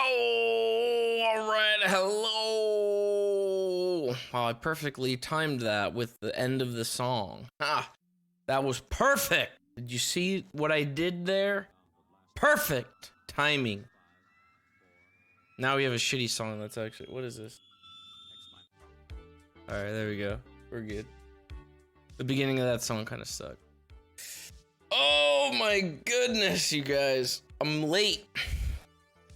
All right, hello. Oh, I perfectly timed that with the end of the song. That was perfect. Did you see what I did there? Perfect timing. Now we have a shitty song that's actually, what is this? All right, there we go. We're good. The beginning of that song kind of sucked. Oh my goodness, you guys. I'm late.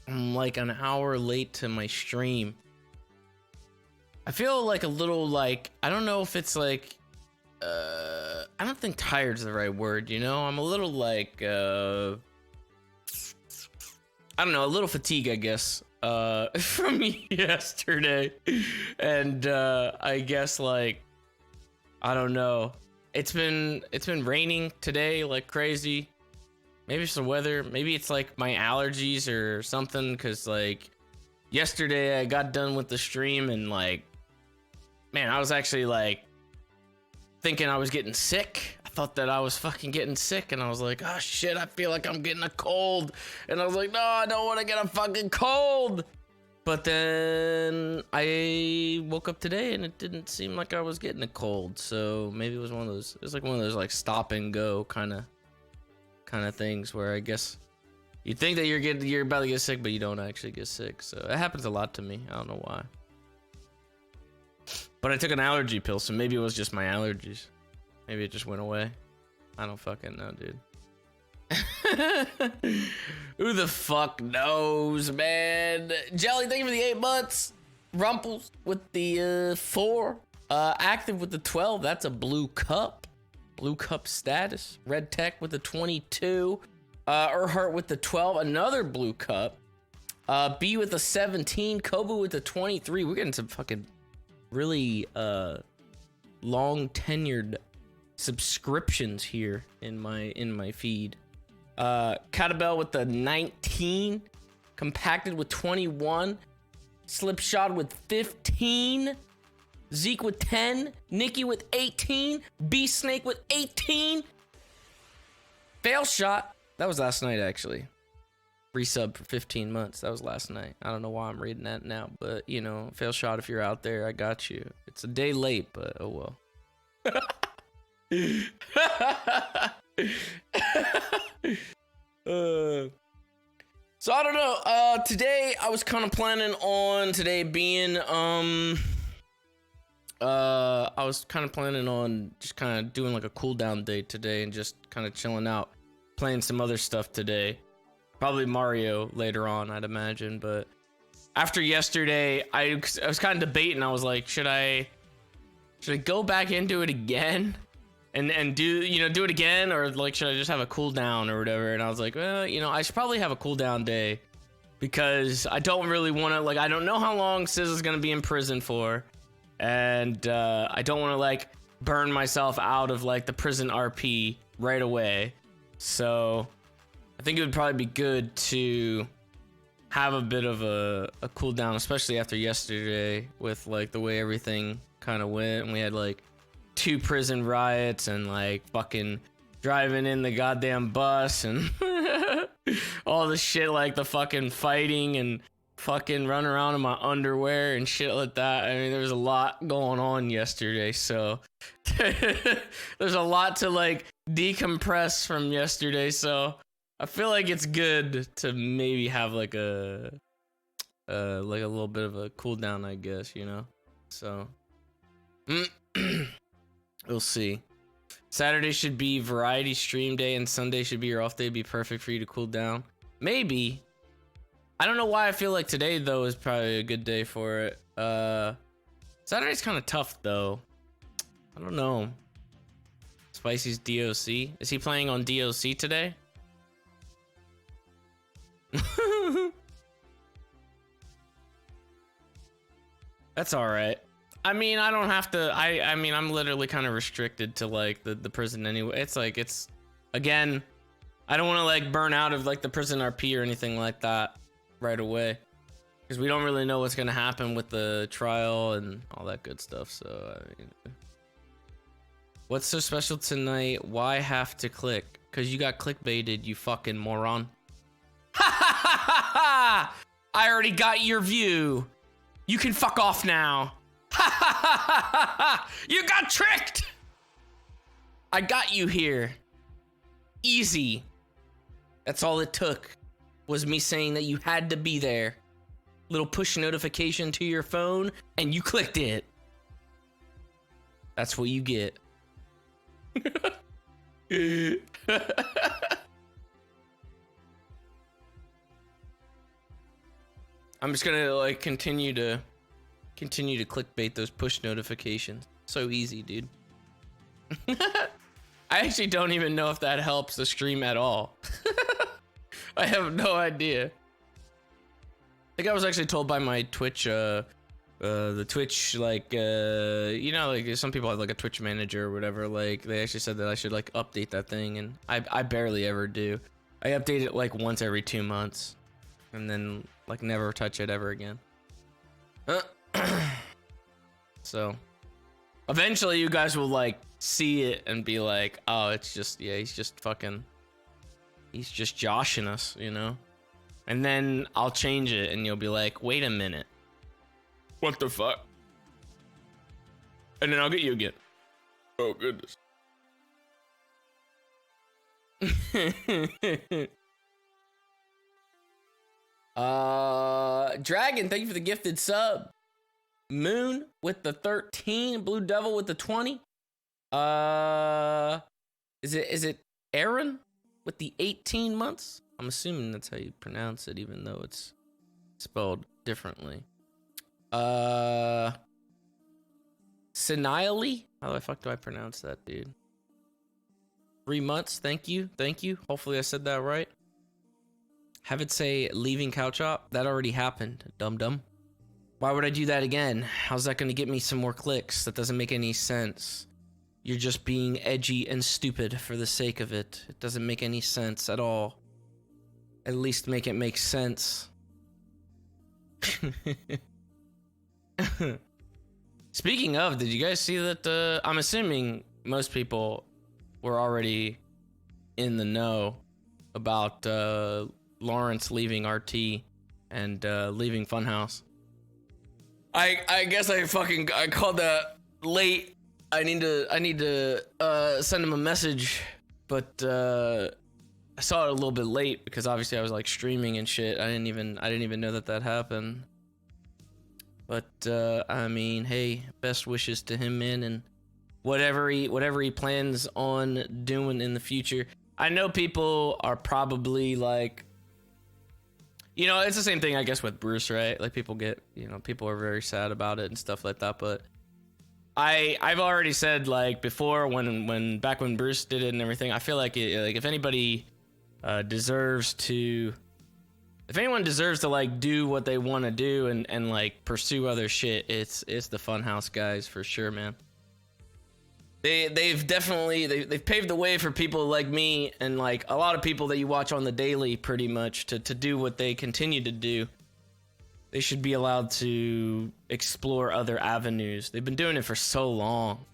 I'm like an hour late to my stream. I feel like a little like, I don't know if it's like, I don't think tired's the right word, you know? I'm a little like, I don't know, a little fatigue, I guess, from yesterday. And, I guess like, I don't know. It's been raining today like crazy. Maybe it's the weather. Maybe it's like my allergies or something. Cause like yesterday I got done with the stream and like, man, I was actually like thinking I was getting sick. I thought that I was fucking getting sick and I was like, oh shit, I feel like I'm getting a cold. And I was like, no, I don't want to get a fucking cold. But then I woke up today and it didn't seem like I was getting a cold. So maybe it was one of those, it was like one of those like stop and go kind of things where I guess you think that you're about to get sick, but you don't actually get sick. So it happens a lot to me. I don't know why. But I took an allergy pill, so maybe it was just my allergies. Maybe it just went away. I don't fucking know, dude. Who the fuck knows, man? Jelly, thank you for the 8 months. Rumples with the 4. Active with the 12. That's a blue cup. Blue cup status. Red Tech with the 22. Earhart with the 12. Another blue cup. B with the 17. Kobu with the 23. We're getting some fucking really long tenured subscriptions here in my feed. Catabell with the 19. Compacted with 21. Slipshot with 15. Zeke with 10, Nikki with 18, Beast Snake with 18, Fail Shot, that was last night actually, resub for 15 months, that was last night. I don't know why I'm reading that now, but you know, Fail Shot, if you're out there, I got you. It's a day late, but oh well. So I don't know, today I was kind of planning on today being, I was kind of planning on just kind of doing like a cool down day today and just kind of chilling out, playing some other stuff today. Probably Mario later on, I'd imagine. But after yesterday, I was kind of debating. I was like, should I go back into it again and do it again, or like should I just have a cool down or whatever? And I was like, well, you know, I should probably have a cool down day because I don't really want to, like, I don't know how long Sis is gonna be in prison for. And I don't want to like burn myself out of like the prison RP right away. So I think it would probably be good to have a bit of a cool down, especially after yesterday with like the way everything kind of went. And we had like 2 prison riots and like fucking driving in the goddamn bus and all the shit, like the fucking fighting and fucking run around in my underwear and shit like that. I mean, there was a lot going on yesterday, so there's a lot to like decompress from yesterday, so I feel like it's good to maybe have like a little bit of a cool down, I guess, you know. So we'll see. Saturday should be variety stream day and Sunday should be your off day. Be perfect for you to cool down. Maybe. I don't know why I feel like today though is probably a good day for it. Saturday's kind of tough though. I don't know. Spicy's DOC. Is he playing on DOC today? That's all right. I mean, I don't have to. I mean, I'm literally kind of restricted to like the prison anyway. It's like again, I don't want to like burn out of like the prison RP or anything like that right away, because we don't really know what's gonna happen with the trial and all that good stuff. So I mean, what's so special tonight? Why have to click? Because you got clickbaited, you fucking moron. Ha ha ha ha ha! I already got your view. You can fuck off now. Ha ha ha ha ha! You got tricked! I got you here. Easy. That's all it took, was me saying that you had to be there. Little push notification to your phone, and you clicked it. That's what you get. I'm just gonna like continue to clickbait those push notifications. So easy, dude. I actually don't even know if that helps the stream at all. I have no idea. I think I was actually told by my Twitch, the Twitch, like, you know, like some people have like a Twitch manager or whatever. Like they actually said that I should like update that thing, and I barely ever do. I update it like once every 2 months, and then like never touch it ever again. So eventually you guys will like see it and be like, oh, it's just, yeah, he's just joshing us, you know? And then I'll change it and you'll be like, wait a minute, what the fuck? And then I'll get you again. Oh goodness. Dragon, thank you for the gifted sub. Moon with the 13, Blue Devil with the 20. Is it Aaron with the 18 months? I'm assuming that's how you pronounce it, even though it's spelled differently. Siniley? How the fuck do I pronounce that, dude? 3 months, thank you. Hopefully I said that right. Have it say leaving Couch Op. That already happened, dum-dum. Why would I do that again? How's that gonna get me some more clicks? That doesn't make any sense. You're just being edgy and stupid for the sake of it. It doesn't make any sense at all. At least make it make sense. Speaking of, did you guys see that? I'm assuming most people were already in the know about Lawrence leaving RT and leaving Funhouse. I guess I called that late. I need to send him a message, but I saw it a little bit late because obviously I was like streaming and shit. I didn't even know that happened. But I mean, hey, best wishes to him, man, and whatever he plans on doing in the future. I know people are probably like, you know, it's the same thing I guess with Bruce, right? Like people get, you know, people are very sad about it and stuff like that, but I've already said like before when back when Bruce did it and everything, I feel like if anybody deserves to like do what they want to do and like pursue other shit, it's the Funhouse guys for sure, man. They've paved the way for people like me and like a lot of people that you watch on the daily pretty much to do what they continue to do. They should be allowed to explore other avenues. They've been doing it for so long.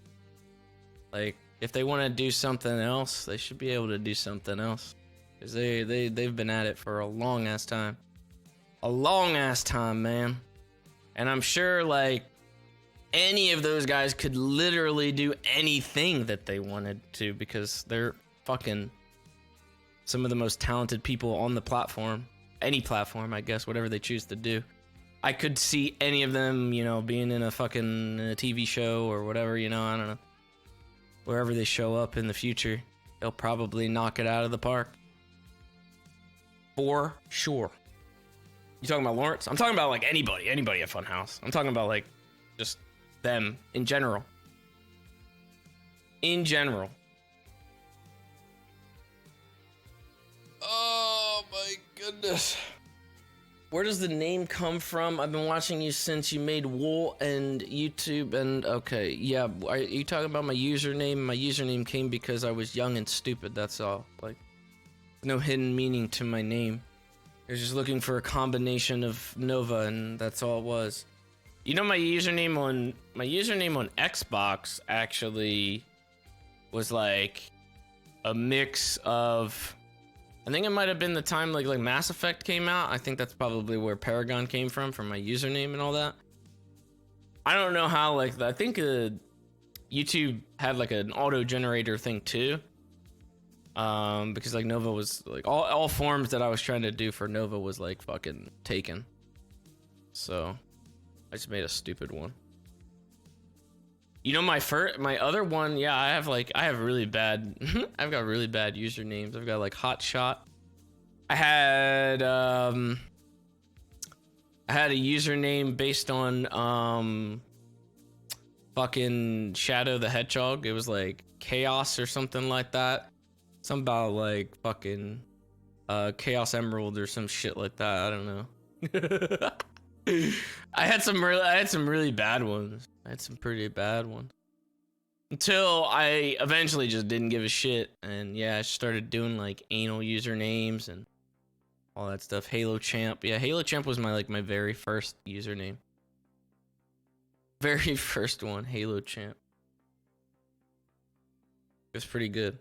Like if they want to do something else, they should be able to do something else. Cause they've been at it for a long ass time. A long ass time, man. And I'm sure like any of those guys could literally do anything that they wanted to because they're fucking some of the most talented people on the platform. Any platform, I guess, whatever they choose to do. I could see any of them, you know, being in a fucking TV show or whatever, you know, I don't know. Wherever they show up in the future, they'll probably knock it out of the park. For sure. You talking about Lawrence? I'm talking about like anybody at Funhouse. I'm talking about like just them in general. Oh my goodness. Where does the name come from? I've been watching you since you made Wool and YouTube and okay, yeah. Are you talking about my username? My username came because I was young and stupid, that's all. Like, no hidden meaning to my name. I was just looking for a combination of Nova and that's all it was. You know, my username on Xbox actually was like a mix of I think it might have been the time like Mass Effect came out. I think that's probably where Paragon came from my username and all that. I don't know how, like, I think YouTube had like an auto generator thing too. Because like Nova was like all forms that I was trying to do for Nova was like fucking taken. So I just made a stupid one. You know, my other one, yeah, I have really bad I've got really bad usernames. I've got like Hot Shot. I had a username based on fucking Shadow the Hedgehog. It was like Chaos or something like that. Something about like fucking Chaos Emerald or some shit like that. I don't know. I had some really bad ones. I had some pretty bad ones. Until I eventually just didn't give a shit, and yeah, I started doing like anal usernames and all that stuff. Halo Champ. Yeah, Halo Champ was my very first username. Very first one, Halo Champ. It was pretty good.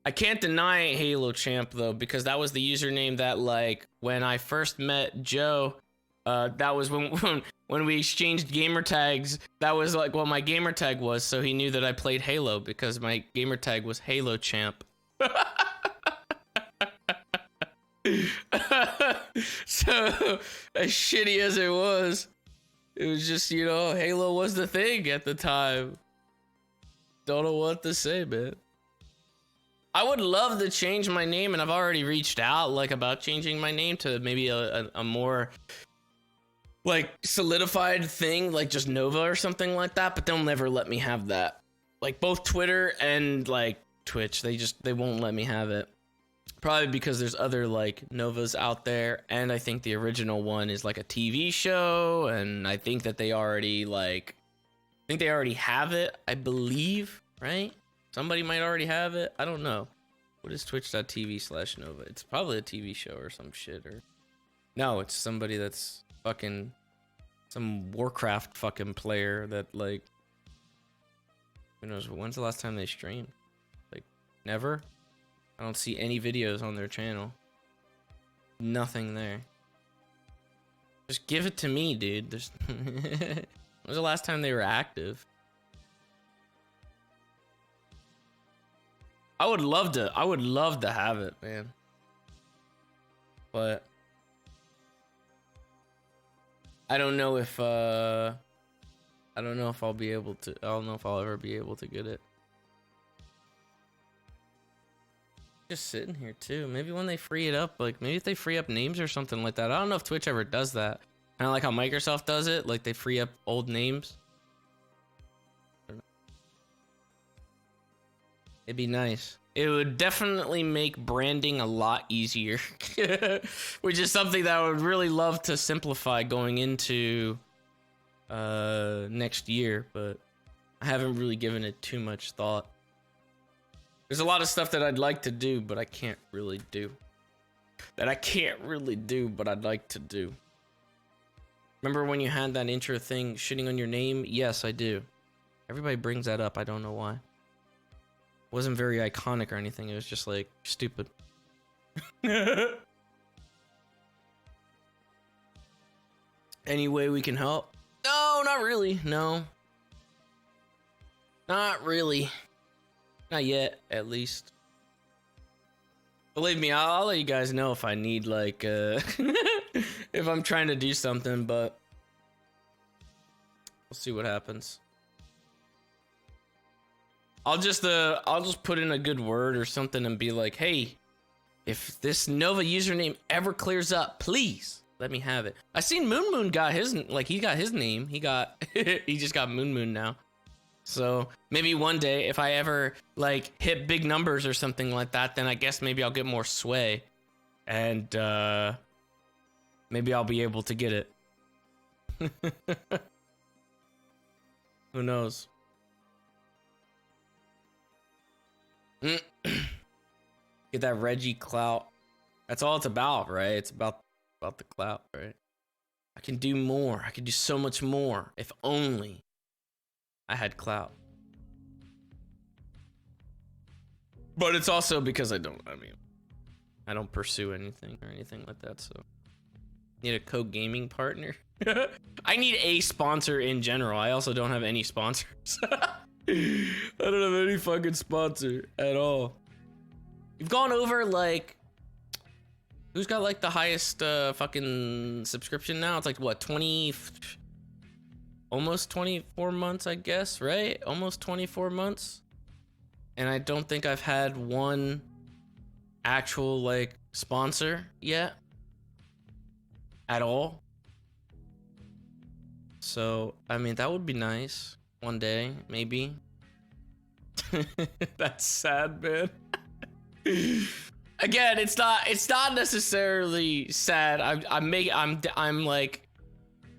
I can't deny Halo Champ though, because that was the username that like when I first met Joe, that was when we exchanged gamer tags. That was like what my gamer tag was, so he knew that I played Halo because my gamer tag was Halo Champ. So as shitty as it was just, you know, Halo was the thing at the time. Don't know what to say, man. I would love to change my name, and I've already reached out like about changing my name to maybe a more like solidified thing, like just Nova or something like that, but they'll never let me have that. Like both Twitter and like Twitch, they won't let me have it. Probably because there's other like Novas out there, and I think the original one is like a TV show, and I think that they already have it, I believe, right? Somebody might already have it. I don't know. What is twitch.tv/Nova? It's probably a TV show or some shit, or no, it's somebody that's fucking some Warcraft fucking player that like, who knows, when's the last time they streamed? Like never? I don't see any videos on their channel. Nothing there. Just give it to me, dude. There's when was the last time they were active? I would love to have it, man. But I don't know if I'll be able to. I don't know if I'll ever be able to get it. Just sitting here too. Maybe when they free it up, like maybe if they free up names or something like that. I don't know if Twitch ever does that. Kind of like how Microsoft does it, like they free up old names. It'd be nice. It would definitely make branding a lot easier, which is something that I would really love to simplify going into next year, but I haven't really given it too much thought. There's a lot of stuff that I'd like to do, but I can't really do. But I'd like to do. Remember when you had that intro thing, shitting on your name? Yes, I do. Everybody brings that up. I don't know why. It wasn't very iconic or anything. It was just like stupid. Any way we can help? No, not really. No. Not really. Not yet, at least. Believe me, I'll let you guys know if I need like if I'm trying to do something, but we'll see what happens. I'll just put in a good word or something and be like, hey, if this Nova username ever clears up, please let me have it. I seen Moon got his, like he got his name. He just got Moon now. So maybe one day if I ever like hit big numbers or something like that, then I guess maybe I'll get more sway, and maybe I'll be able to get it. Who knows? Get that Reggie clout. That's all it's about, right? It's about the clout, right? I can do more. I can do so much more if only I had clout. But it's also because I don't pursue anything or anything like that, so. Need a co-gaming partner. I need a sponsor in general. I also don't have any sponsors. I don't have any fucking sponsor at all. You've gone over like, who's got like the highest fucking subscription now? It's like what, 20, almost 24 months, I guess, right? Almost 24 months. And I don't think I've had one actual like sponsor yet. At all. So, I mean, that would be nice. One day, maybe. That's sad, man. Again, it's not necessarily sad.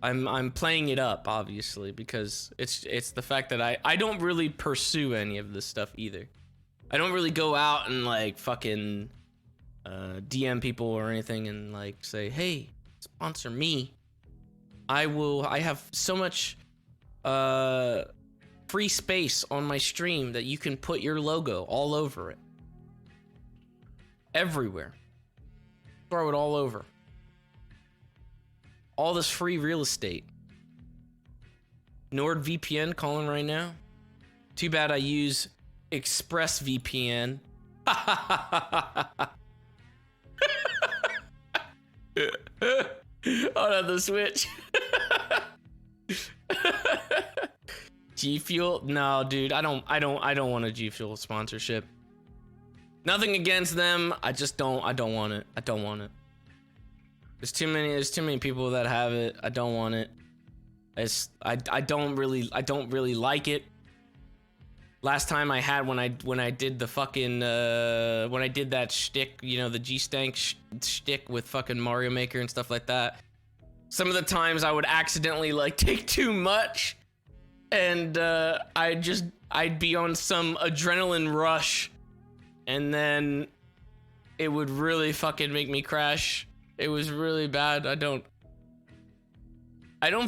I'm playing it up, obviously, because it's the fact that I don't really pursue any of this stuff either. I don't really go out and like fucking DM people or anything and like say, hey, sponsor me. I have so much free space on my stream that you can put your logo all over it. Everywhere. Throw it all over. All this free real estate. NordVPN calling right now. Too bad I use ExpressVPN. On the Switch. G Fuel? No, dude, I don't want a G Fuel sponsorship. Nothing against them. I don't want it. I don't want it. There's too many people that have it. I don't want it. I don't really like it. Last time I had when I did the fucking when I did that shtick, you know, the G-Stank shtick with fucking Mario Maker and stuff like that. Some of the times I would accidentally like take too much, and I'd be on some adrenaline rush, and then it would really fucking make me crash. It was really bad. I don't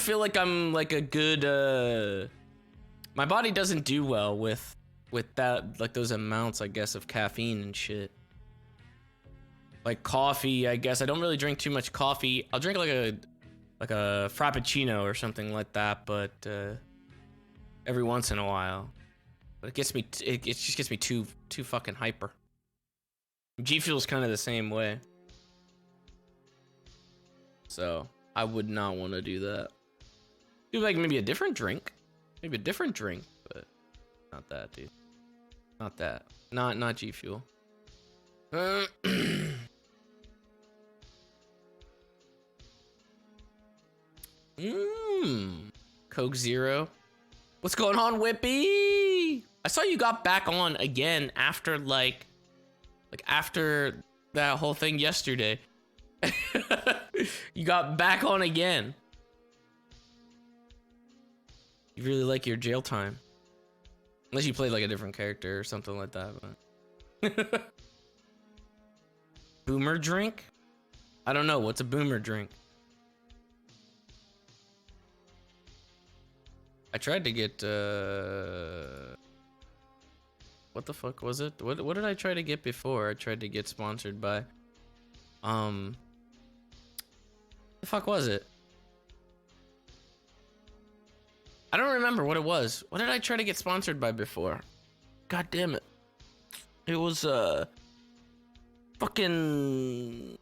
feel like I'm like a good my body doesn't do well with that, like those amounts, I guess, of caffeine and shit. Like coffee, I guess. I don't really drink too much coffee. I'll drink like a frappuccino or something like that, but every once in a while. But it gets me, it just gets me too fucking hyper. G Fuel's kind of the same way. So I would not want to do that. Do like maybe a different drink. Maybe a different drink, but not that, dude. Not that. Not G Fuel. Coke Zero. What's going on, Whippy? I saw you got back on again after like after that whole thing yesterday. You got back on again. You really like your jail time. Unless you played like a different character or something like that, but. Boomer drink? I don't know. What's a boomer drink? I tried to get, what the fuck was it? What did I try to get before? I tried to get sponsored by, the fuck was it? I don't remember what it was. What did I try to get sponsored by before? God damn it. It was, fucking...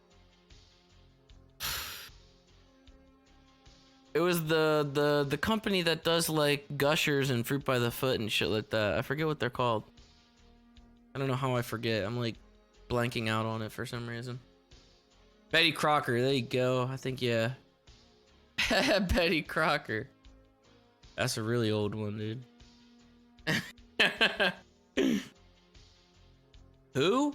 It was the company that does, like, Gushers and Fruit by the Foot and shit like that. I forget what they're called. I don't know how I forget. I'm, like, blanking out on it for some reason. Betty Crocker. There you go. I think, yeah. Betty Crocker. That's a really old one, dude. Who?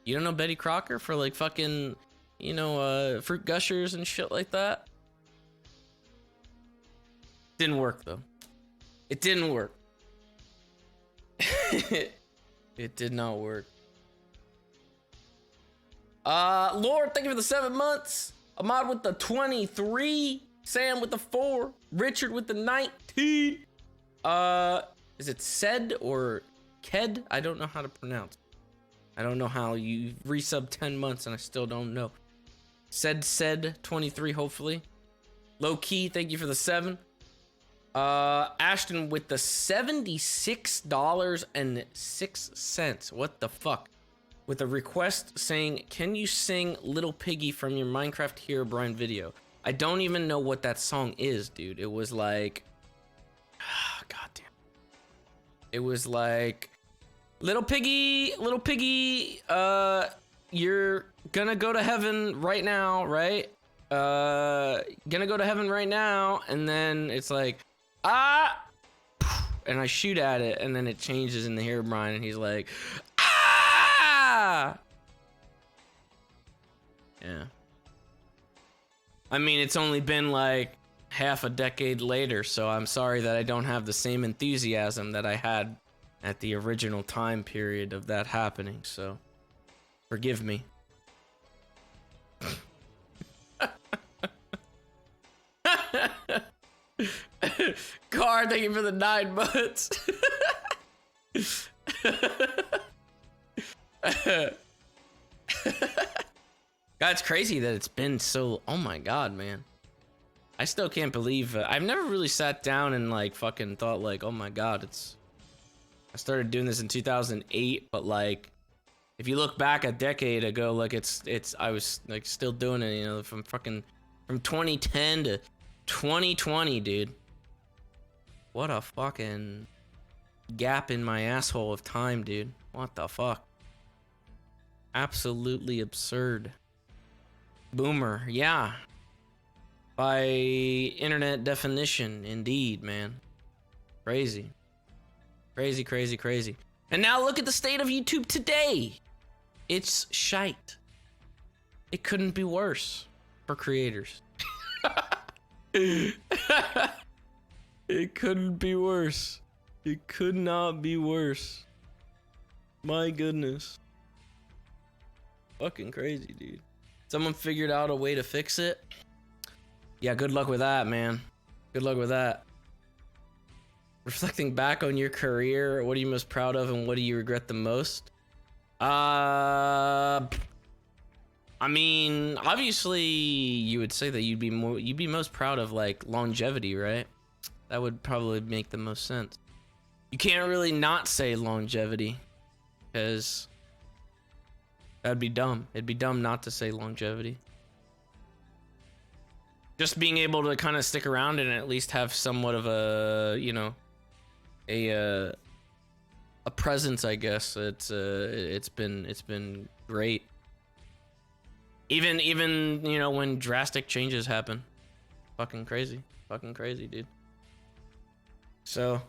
You don't know Betty Crocker for like fucking, you know, Fruit Gushers and shit like that? Didn't work though. It didn't work. It did not work. Lord, thank you for the 7 months. Ahmad with the 23. Sam with the 4. Richard with the 19. Is it said or Ked? I don't know how to pronounce. I don't know how you resub 10 months and I still don't know. Said 23, hopefully. Low key, thank you for the 7. Ashton with the $76.06. What the fuck? With a request saying, can you sing Little Piggy from your Minecraft Herobrine video? I don't even know what that song is, dude. It was like, goddamn. It was like, little piggy, you're gonna go to heaven right now, right? Gonna go to heaven right now, and then it's like, and I shoot at it, and then it changes in the Herobrine, and he's like, ah! Yeah. I mean, it's only been like half a decade later, so I'm sorry that I don't have the same enthusiasm that I had at the original time period of that happening, so forgive me. Car, thank you for the 9 months. God, it's crazy that it's been so, oh my god, man. I still can't believe, I've never really sat down and like fucking thought like, oh my god, I started doing this in 2008, but like, if you look back a decade ago, like I was like still doing it, you know, from 2010 to 2020, dude. What a fucking gap in my asshole of time, dude. What the fuck? Absolutely absurd. Boomer, yeah. By internet definition, indeed, man. Crazy. Crazy, crazy, crazy. And now look at the state of YouTube today. It's shite. It couldn't be worse for creators. It couldn't be worse. It could not be worse. My goodness. Fucking crazy, dude. Someone figured out a way to fix it. Yeah, good luck with that, man. Good luck with that. Reflecting back on your career, what are you most proud of and what do you regret the most? I mean, obviously you would say that you'd be most proud of like longevity, right? That would probably make the most sense. You can't really not say longevity because that'd be dumb. It'd be dumb not to say longevity. Just being able to kind of stick around and at least have somewhat of a, you know, a presence, I guess. It's been great. Even you know, when drastic changes happen. Fucking crazy, dude. So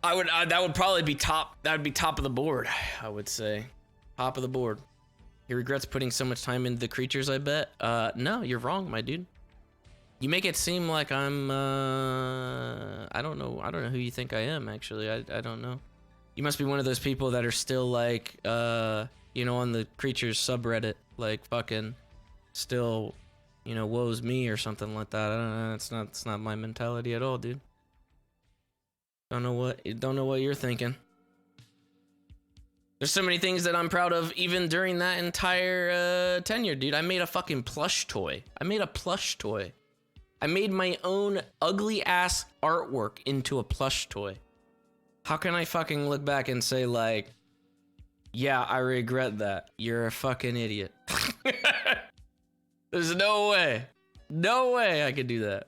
that would probably be top. That would be top of the board, I would say. Top of the board. He regrets putting so much time into the creatures, I bet. No, you're wrong, my dude. You make it seem like I'm, I don't know who you think I am, actually. I don't know. You must be one of those people that are still like, you know, on the creatures subreddit, like fucking still, you know, woe's me or something like that. I don't know. It's not my mentality at all, dude. Don't know what you're thinking. There's so many things that I'm proud of even during that entire tenure, dude. I made a fucking plush toy. I made my own ugly ass artwork into a plush toy. How can I fucking look back and say like, yeah, I regret that? You're a fucking idiot. There's no way I could do that.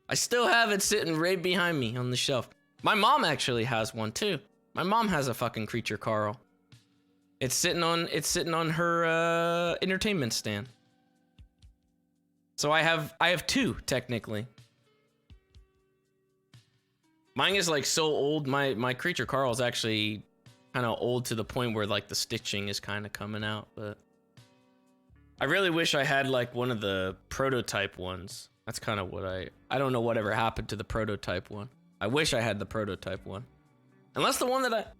I still have it sitting right behind me on the shelf. My mom actually has one too. My mom has a fucking creature Carl. It's sitting on her entertainment stand. So I have two technically. Mine is like so old. My creature Carl is actually kind of old to the point where like the stitching is kind of coming out, but I really wish I had like one of the prototype ones. That's kind of what I don't know whatever happened to the prototype one. I wish I had the prototype one. Unless the one that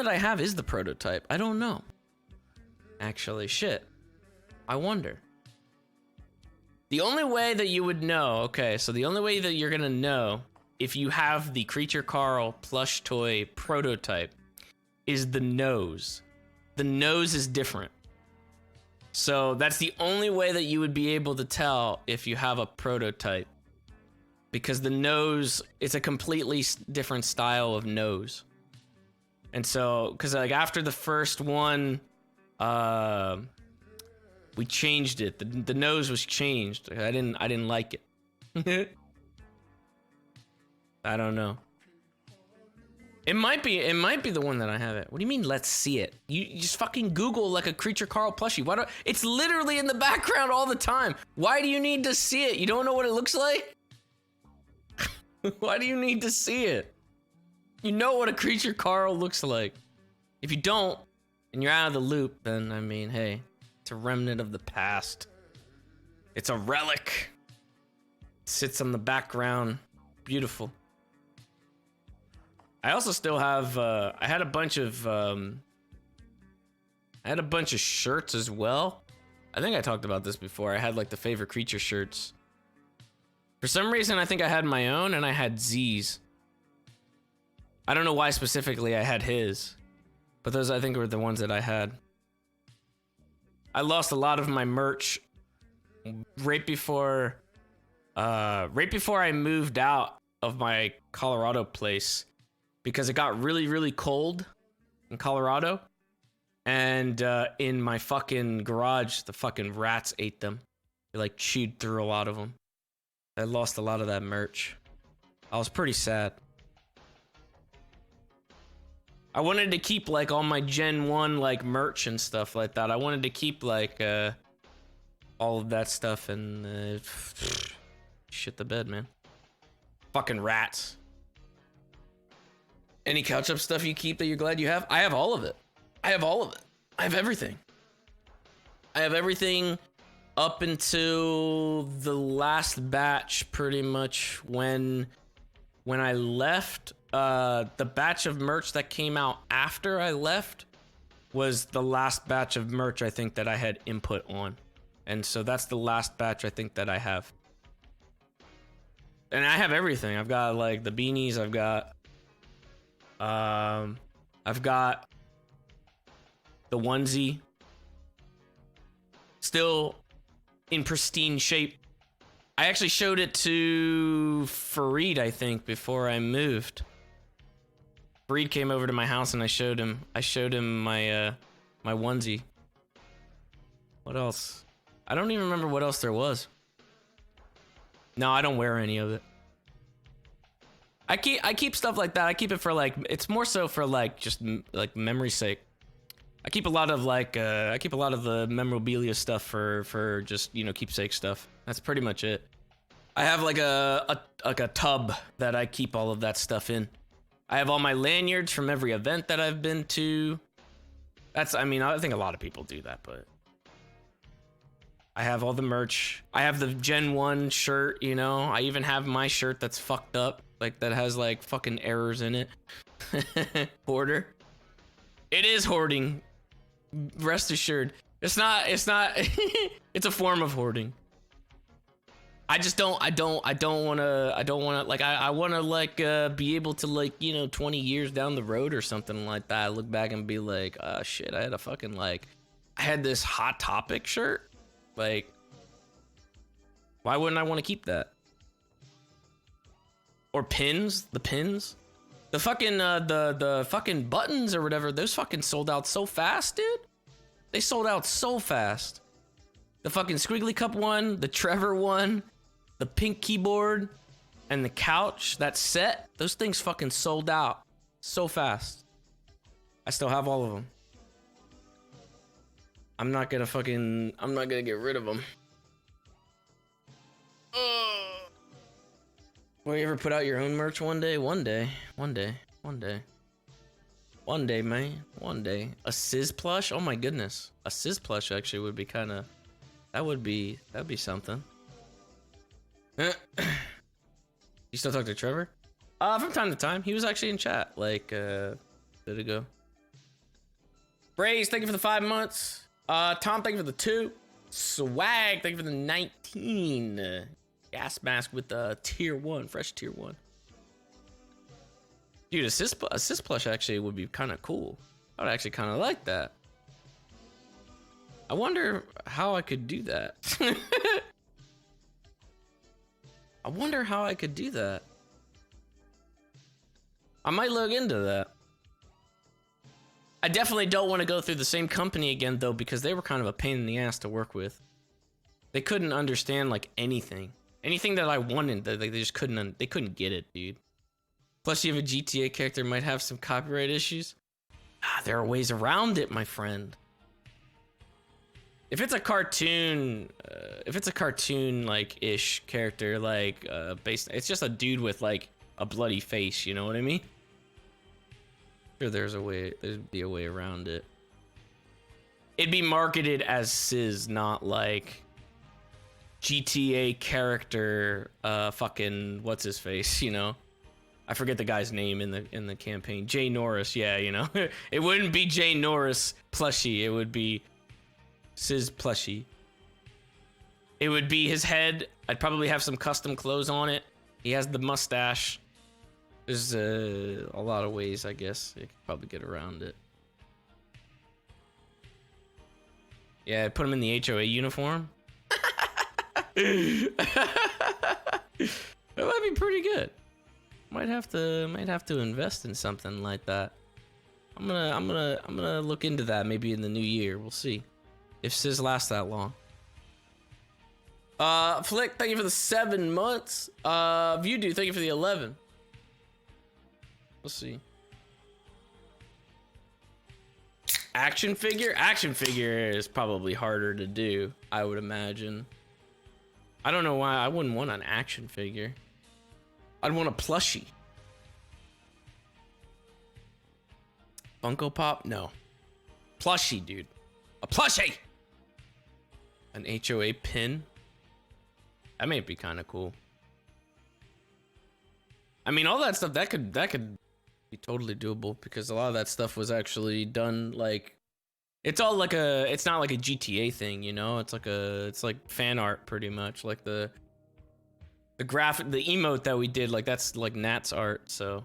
I have is the prototype. I don't know. Actually, shit. I wonder. The only way that you would know, okay, so the only way that you're gonna know if you have the Creature Carl plush toy prototype is the nose. the nose is different. So that's the only way that you would be able to tell if you have a prototype. Because the nose, it's a completely different style of nose. And so, because like after the first one, we changed it. The nose was changed. I didn't like it. I don't know. It might be the one that I have it. What do you mean, let's see it? You just fucking Google like a Creature Carl plushie. Why don't, it's literally in the background all the time. Why do you need to see it? You don't know what it looks like? Why do you need to see it? You know what a Creature Carl looks like. If you don't, and you're out of the loop, then I mean, hey, it's a remnant of the past. It's a relic. It sits on the background. Beautiful. I also still have, I had a bunch of shirts as well. I think I talked about this before. I had like the favorite creature shirts. For some reason, I think I had my own and I had Z's. I don't know why specifically I had his, but those I think were the ones that I had. I lost a lot of my merch right before I moved out of my Colorado place. Because it got really, really cold in Colorado. And in my fucking garage, the fucking rats ate them. They like chewed through a lot of them. I lost a lot of that merch. I was pretty sad. I wanted to keep like all my Gen 1 like merch and stuff like that. I wanted to keep like all of that stuff and shit the bed, man. Fucking rats. Any couch up stuff you keep that you're glad you have? I have all of it. I have all of it. I have everything. I have everything up until the last batch, pretty much when I left. The batch of merch that came out after I left was the last batch of merch I think that I had input on. And so that's the last batch I think that I have. And I have everything. I've got like the beanies, I've got the onesie, still in pristine shape. I actually showed it to Fareed, I think, before I moved. Fareed came over to my house and I showed him my my onesie. What else? I don't even remember what else there was. No, I don't wear any of it. I keep stuff like that. I keep it for like, it's more so for like just like memory's sake. I keep a lot of like the memorabilia stuff for just, you know, keepsake stuff. That's pretty much it. I have like a tub that I keep all of that stuff in. I have all my lanyards from every event that I've been to. That's, I mean, I think a lot of people do that, but I have all the merch. I have the Gen 1 shirt, you know. I even have my shirt that's fucked up. Like, that has, like, fucking errors in it. Hoarder. It is hoarding. Rest assured. It's not, it's a form of hoarding. I just don't wanna, like, I wanna, like, be able to, like, you know, 20 years down the road or something like that, I look back and be like, oh, shit, I had a fucking, like, I had this Hot Topic shirt. Like, why wouldn't I want to keep that? Or pins, the pins, the fucking the fucking buttons or whatever. Those fucking sold out so fast, dude. They sold out so fast. The fucking Squiggly Cup one, the Trevor one, the pink keyboard, and the couch. That set, those things fucking sold out so fast. I still have all of them. I'm not gonna get rid of them. Will you ever put out your own merch one day? One day, man. One day. A Sizz plush? Oh my goodness. A Sizz plush actually would be kind of, that'd be something. You still talk to Trevor? From time to time. He was actually in chat like a bit ago. Braze, thank you for the 5 months. Tom, thank you for the 2. Swag, thank you for the 19. Gas mask with tier 1, fresh tier 1. Dude, a Sizz plush actually would be kind of cool. I would actually kind of like that. I wonder how I could do that. I wonder how I could do that. I might look into that. I definitely don't want to go through the same company again, though, because they were kind of a pain in the ass to work with. They couldn't understand, like, anything. Anything that I wanted, they just couldn't, they couldn't get it, dude. Plus, you have a GTA character might have some copyright issues. Ah, there are ways around it, my friend. If it's a cartoon, like ish character, like based, it's just a dude with like a bloody face. You know what I mean? Sure, there'd be a way around it. It'd be marketed as Sizz, not like GTA character. Fucking what's his face? You know, I forget the guy's name in the campaign. Jay Norris. Yeah, you know, it wouldn't be Jay Norris plushie. It would be Sizz plushie. It would be his head. I'd probably have some custom clothes on it. He has the mustache. There's a lot of ways, I guess. You could probably get around it. Yeah, I'd put him in the HOA uniform. That might be pretty good. Might have to invest in something like that. I'm gonna look into that maybe in the new year. We'll see. If Sizz lasts that long. Flick, thank you for the 7 months. Viewdo, thank you for the 11. We'll see. Action figure? Action figure is probably harder to do, I would imagine. I don't know why I wouldn't want an action figure. I'd want a plushie. Funko Pop? No. Plushie, dude. A plushie! An HOA pin? That may be kind of cool. I mean, all that stuff, that could be totally doable, because a lot of that stuff was actually done, like, it's all like it's not like a GTA thing, you know? It's like fan art, pretty much. Like the graphic, the emote that we did, like, that's like Nat's art, so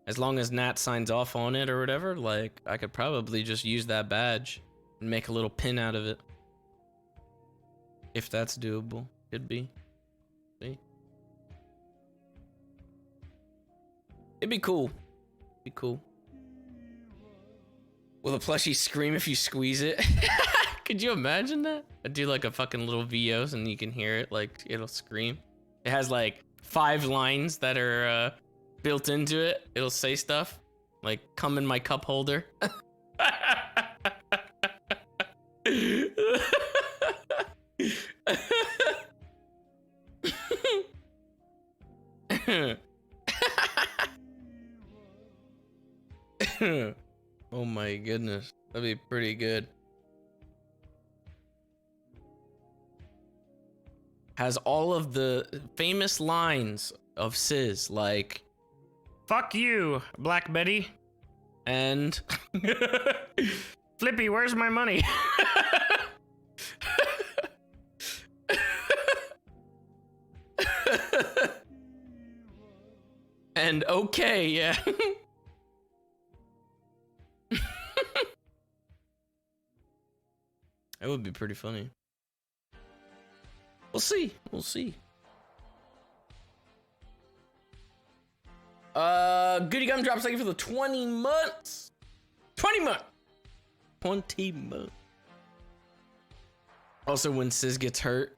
as long as Nat signs off on it or whatever, like, I could probably just use that badge and make a little pin out of it. If that's doable. Could be. See? It'd be cool. Be cool. Will the plushie scream if you squeeze it? Could you imagine that? I'd do like a fucking little VOs and you can hear it, like, it'll scream. It has like 5 lines that are built into it. It'll say stuff like, come in my cup holder. Oh my goodness, that'd be pretty good. Has all of the famous lines of Sizz, like, fuck you, Black Betty, and Flippy, where's my money? And okay, yeah. That would be pretty funny. We'll see. We'll see. Goody Gumdrops, thank you for the 20 months. 20 months. 20 months. Also, when Sizz gets hurt,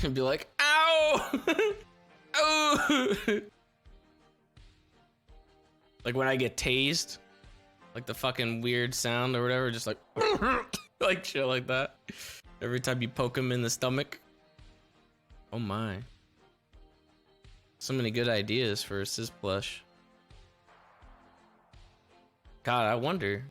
he'll be like, ow! Oh! Like when I get tased, like the fucking weird sound or whatever, just like, like shit like that. Every time you poke him in the stomach. Oh my. So many good ideas for a Sizz plush. God, I wonder.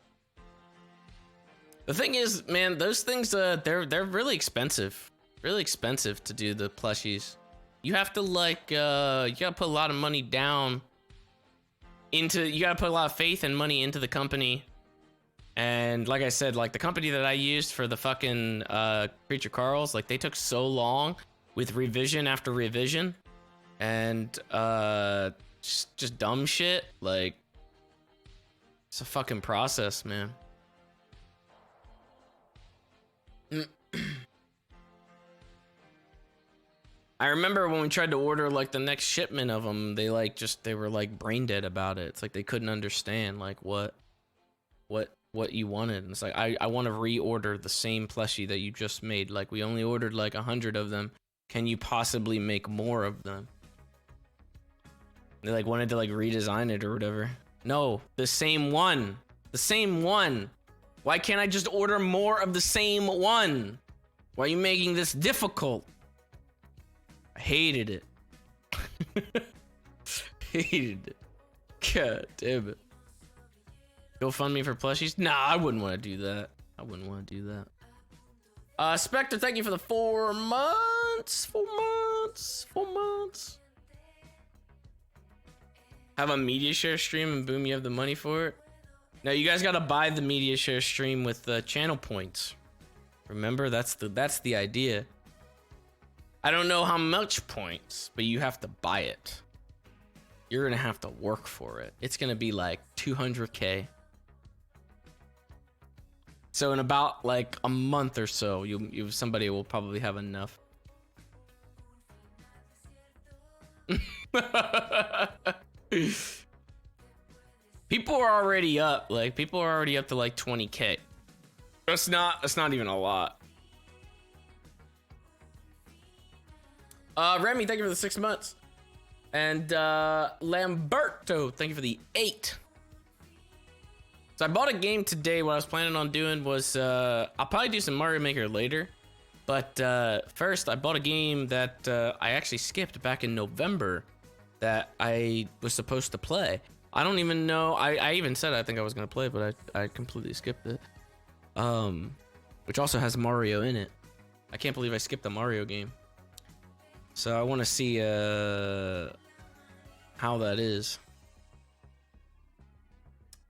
The thing is, man, those things, they're really expensive. Really expensive to do the plushies. You have to like, you gotta put a lot of money down into, you gotta put a lot of faith and money into the company. And like I said, like the company that I used for the fucking Creature Carls, like they took so long with revision after revision and just dumb shit. Like it's a fucking process, man. I remember when we tried to order like the next shipment of them, they were like brain dead about it. It's like they couldn't understand like what you wanted. And it's like I want to reorder the same plushie that you just made. Like we only ordered like 100 of them. Can you possibly make more of them? They like wanted to like redesign it or whatever. No, the same one. The same one. Why can't I just order more of the same one? Why are you making this difficult? I hated it. Hated it. God damn it. GoFundMe for plushies? Nah, I wouldn't want to do that. I wouldn't want to do that. Spectre, thank you for the 4 months. 4 months. 4 months. Have a media share stream and boom, you have the money for it. Now you guys gotta buy the media share stream with channel points. Remember, that's the idea. I don't know how much points, but you have to buy it. You're gonna have to work for it. It's gonna be like 200K. So in about like a month or so, somebody will probably have enough. People are already up. Like people are already up to like 20K. That's not even a lot. Remy, thank you for the 6 months. And Lamberto, thank you for the 8. So I bought a game today. What I was planning on doing was I'll probably do some Mario Maker later. But first I bought a game that I actually skipped back in November that I was supposed to play. I don't even know. I even said I think I was gonna play, but I completely skipped it. Which also has Mario in it. I can't believe I skipped the Mario game. So I want to see how that is.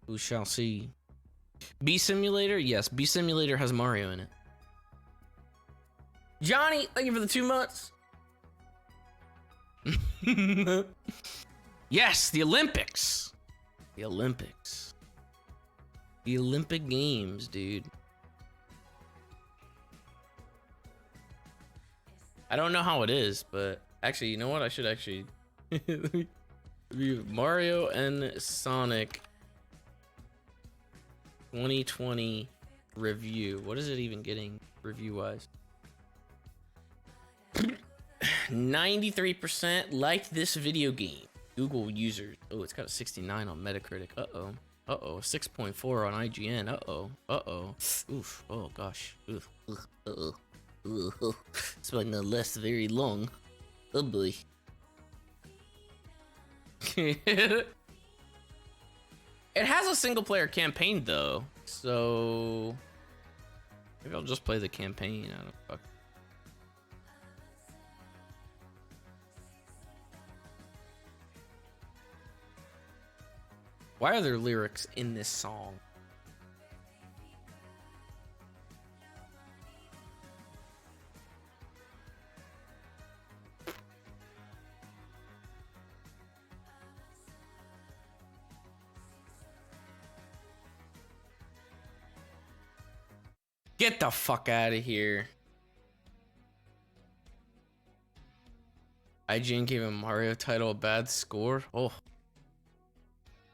We shall see. Bee Simulator? Yes, Bee Simulator has Mario in it. Johnny, thank you for the 2 months. Yes, the Olympics. The Olympics. The Olympic Games, dude. I don't know how it is, but actually, you know what? I should actually Mario and Sonic 2020 review. What is it even getting review-wise? 93% liked this video game. Google users. Oh, it's got a 69 on Metacritic. Uh-oh. Uh-oh. 6.4 on IGN. Uh-oh. Uh-oh. Oof. Oh, gosh. Oof. Uh-oh. It's like not last very long. Oh boy. It has a single player campaign though, so maybe I'll just play the campaign. I don't fuck. Why are there lyrics in this song? Get the fuck out of here. IGN gave a Mario title a bad score. Oh.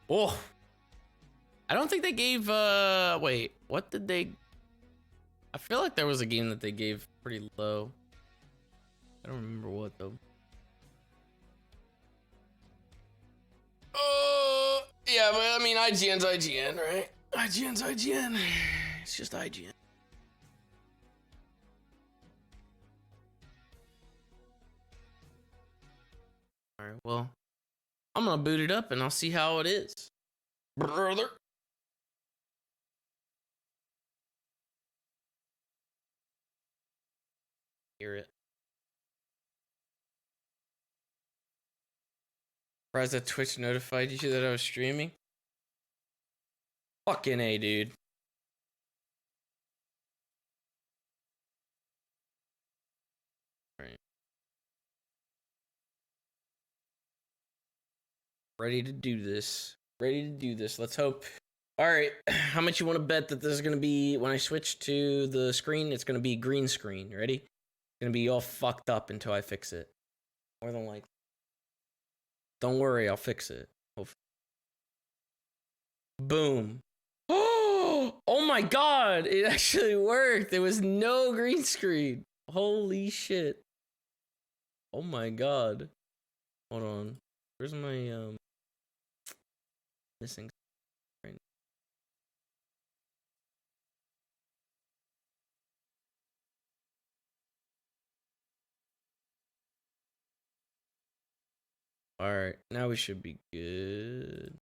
Oh. I don't think they gave, wait, what did they? I feel like there was a game that they gave pretty low. I don't remember what though. Yeah, but I mean, IGN's IGN, right? IGN's IGN. It's just IGN. Alright, well, I'm gonna boot it up and I'll see how it is. Brother. Hear it. Surprised that Twitch notified you that I was streaming. Fucking A, dude. Alright. Ready to do this. Ready to do this. Let's hope. Alright. How much you want to bet that this is going to be, when I switch to the screen, it's going to be green screen. Ready? It's going to be all fucked up until I fix it. More than likely. Don't worry, I'll fix it. Hopefully. Boom. Oh my god, it actually worked. There was no green screen. Holy shit. Oh my god. Hold on. Where's my missing screen? Alright, now we should be good.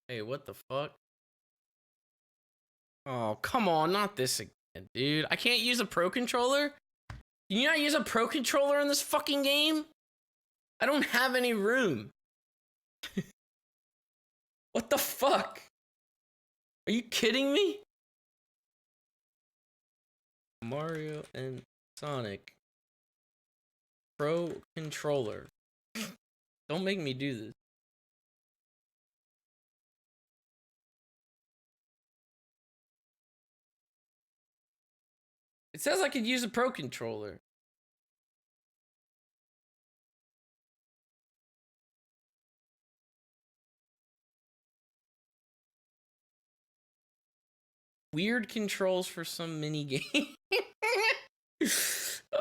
Hey, what the fuck? Oh, come on, not this again, dude. I can't use a Pro Controller? Can you not use a Pro Controller in this fucking game? I don't have any room. What the fuck? Are you kidding me? Mario and Sonic. Pro Controller. Don't make me do this. It says I could use a Pro Controller. Weird controls for some mini game.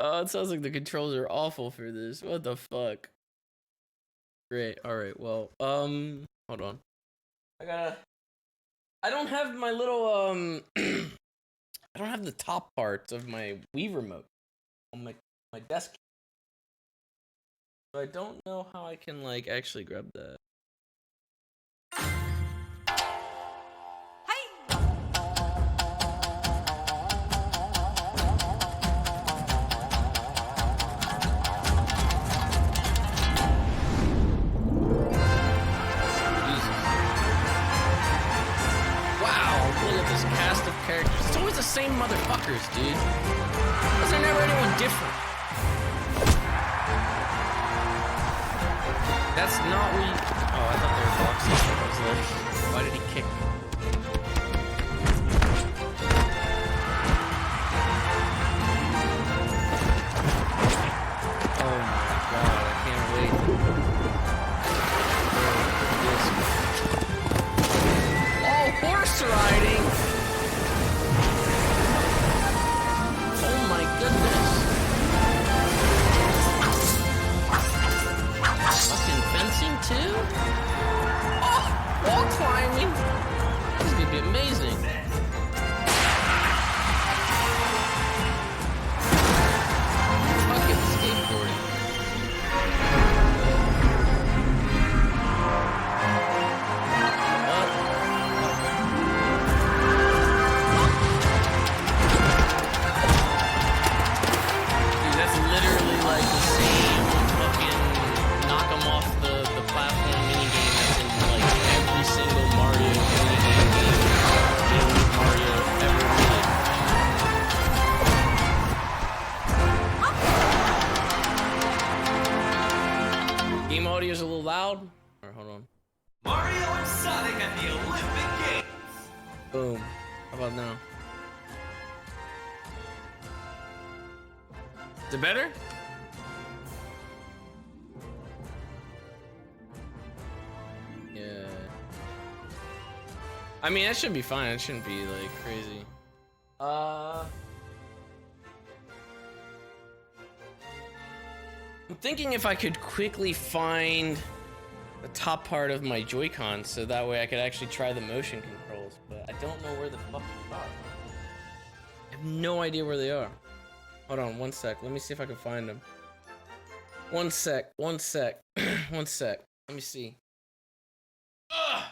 Oh, it sounds like the controls are awful for this. What the fuck? Great. All right. Well, hold on. I don't have my little I don't have the top parts of my Wii remote on my desk. So I don't know how I can like actually grab that. Cast of characters. It's always the same motherfuckers, dude. Was there never anyone different? That's not what you... Oh, I thought they were boxes. Why did he kick me? Oh my god, I can't wait. Oh, horse riding! Goodness. Fucking fencing too? Oh, wall climbing. This is gonna be amazing. Fucking skateboarding. Audio's a little loud. Alright, hold on. Mario and Sonic at the Olympic Games. Boom. How about now? Is it better? Yeah. I mean, that should be fine. It shouldn't be like crazy. I'm thinking if I could quickly find the top part of my Joy-Con so that way I could actually try the motion controls, but I don't know where the fuck they are. I have no idea where they are. Hold on, one sec. Let me see if I can find them. One sec, one sec, one sec. Let me see. Ugh!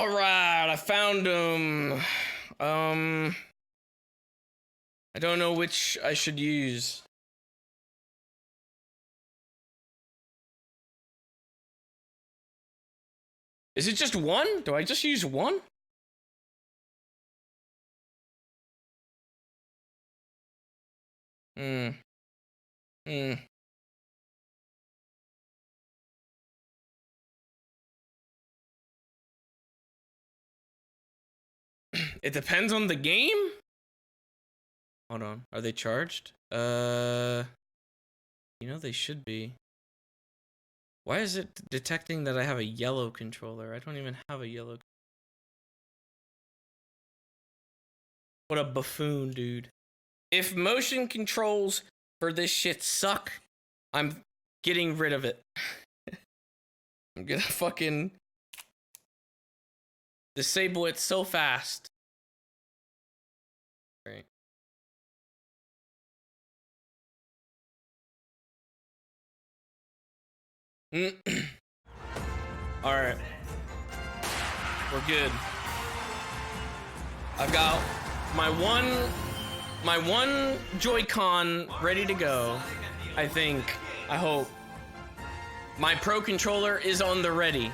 All right, I found him. I don't know which I should use. Is it just one? Do I just use one? Hmm. It depends on the game? Hold on. Are they charged? You know they should be. Why is it detecting that I have a yellow controller? I don't even have a yellow. What a buffoon, dude. If motion controls for this shit suck, I'm getting rid of it. I'm gonna fucking disable it so fast. Right. All right. We're good. I've got my one Joy-Con ready to go. I think. I hope. My Pro controller is on the ready.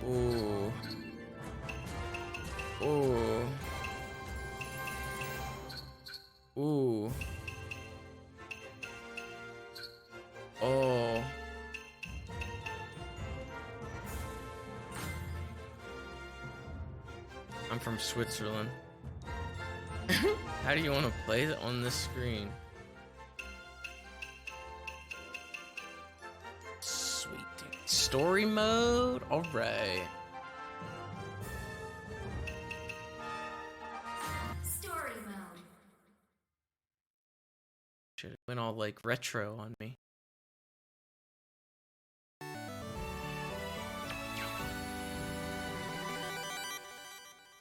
Ooh. Ooh. Ooh. Oh. I'm from Switzerland. How do you want to play it on this screen? Sweet. Story mode? Alright. Story mode. Should have went all like retro on me.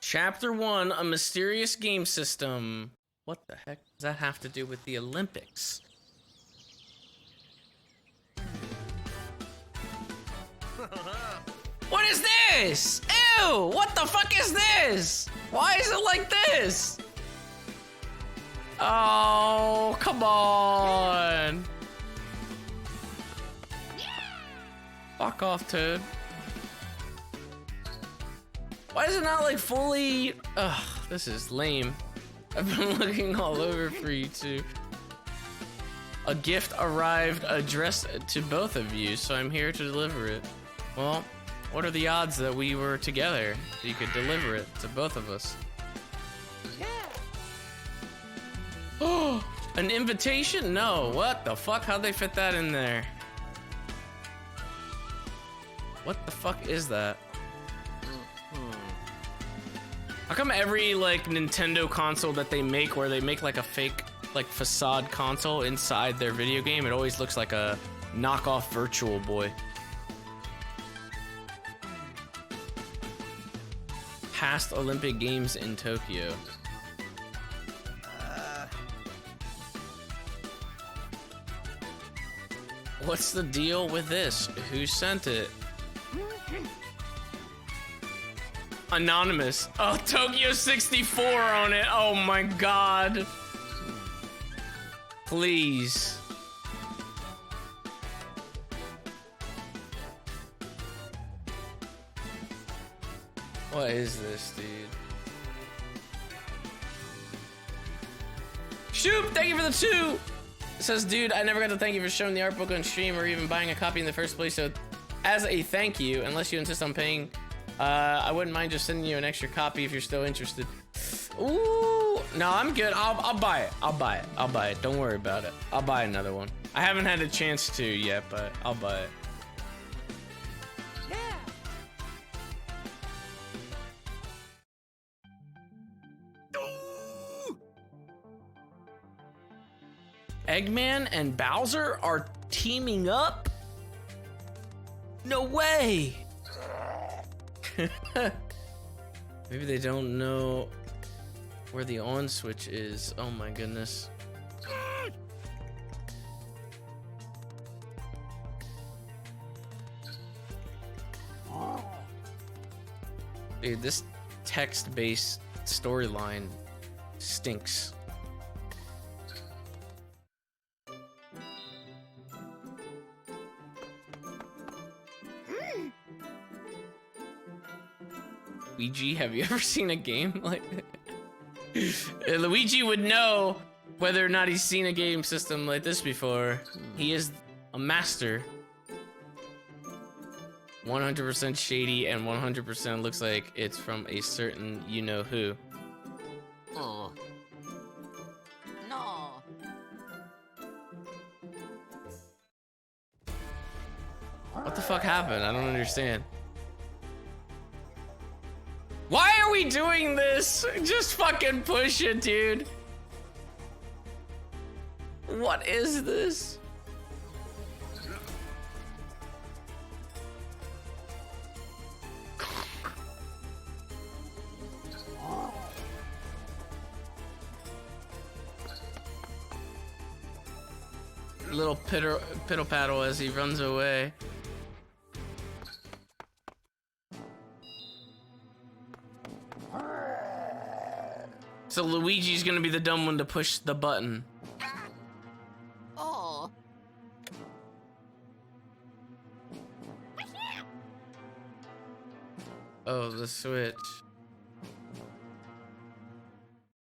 Chapter 1, a mysterious game system. What the heck does that have to do with the Olympics? What is this? Ew! What the fuck is this? Why is it like this? Oh, come on. Fuck off, Toad. Why is it not like fully... Ugh, this is lame. I've been looking all over for you two. A gift arrived addressed to both of you, so I'm here to deliver it. Well, what are the odds that we were together so you could deliver it to both of us? Oh, an invitation? No, what the fuck? How'd they fit that in there? What the fuck is that? How come every like Nintendo console that they make where they make like a fake like facade console inside their video game, it always looks like a knockoff Virtual Boy? Past Olympic Games in Tokyo. What's the deal with this? Who sent it? Anonymous. Oh, Tokyo 64 on it. Oh my god. Please. What is this, dude? Shoop, thank you for the 2. It says, dude, I never got to thank you for showing the art book on stream or even buying a copy in the first place. So as a thank you, unless you insist on paying, I wouldn't mind just sending you an extra copy if you're still interested. Ooh, no, I'm good. I'll buy it. I'll buy it. I'll buy it. Don't worry about it. I'll buy another one. I haven't had a chance to yet, but I'll buy it. Eggman and Bowser are teaming up? No way! Maybe they don't know where the on switch is. Oh my goodness. Dude, this text-based storyline stinks. Luigi, have you ever seen a game like Luigi would know whether or not he's seen a game system like this before. He is a master. 100% shady and 100% looks like it's from a certain you-know-who. Oh. No. What the fuck happened? I don't understand. Why are we doing this? Just fucking push it, dude. What is this? Little piddle paddle as he runs away. So Luigi's gonna be the dumb one to push the button. Oh. Oh, the switch.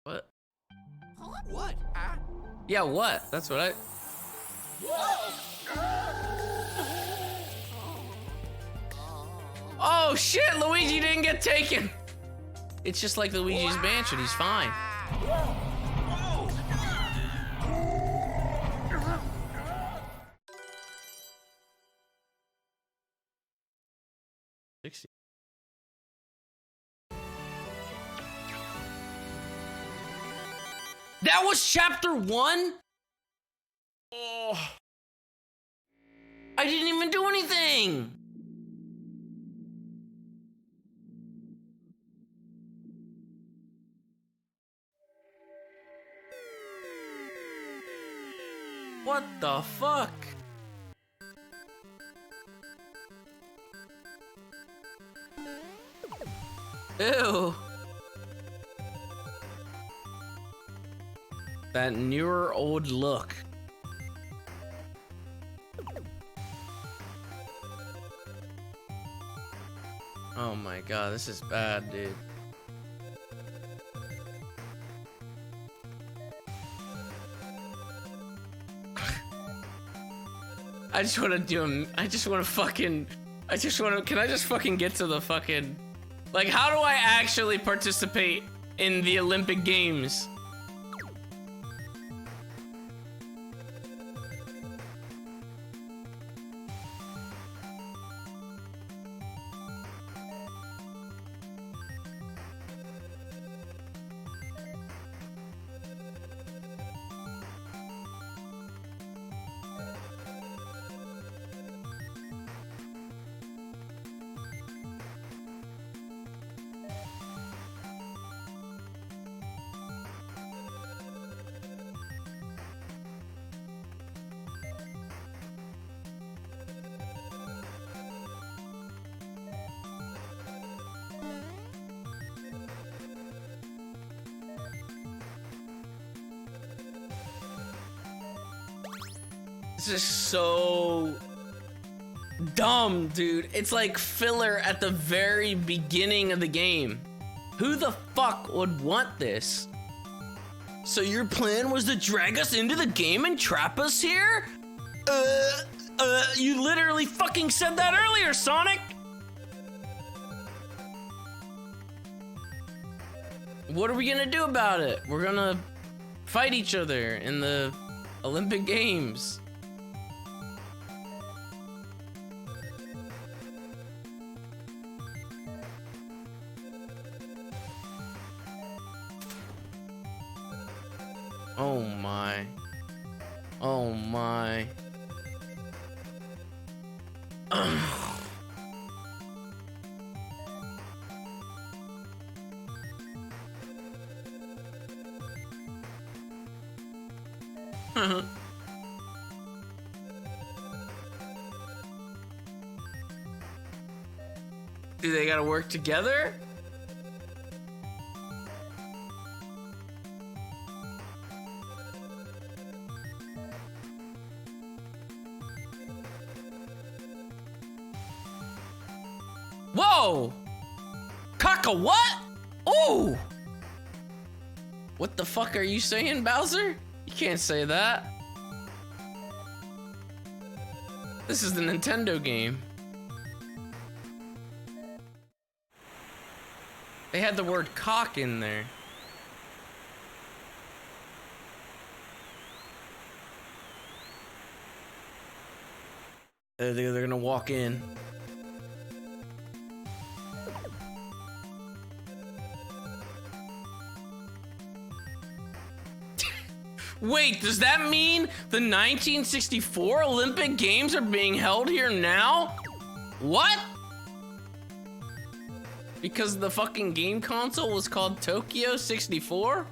What? What? Huh? Yeah, what? That's what I... Oh shit, Luigi didn't get taken. It's just like Luigi's Mansion, he's fine. That was chapter 1? Oh. I didn't even do anything. What the fuck? Ew. That newer old look. Oh my god, this is bad, dude. I just want to do him. I just want to fucking. Can I just fucking get to the fucking. Like, how do I actually participate in the Olympic Games? This is so dumb, dude. It's like filler at the very beginning of the game. Who the fuck would want this? So your plan was to drag us into the game and trap us here? You literally fucking said that earlier, Sonic! What are we gonna do about it? We're gonna fight each other in the Olympic Games. Oh my. Oh my. Do they gotta work together? Whoa! Caca what? Ooh! What the fuck are you saying, Bowser? You can't say that. This is the Nintendo game. They had the word cock in there. They're gonna walk in. Wait, does that mean the 1964 Olympic Games are being held here now? What? Because the fucking game console was called Tokyo 64?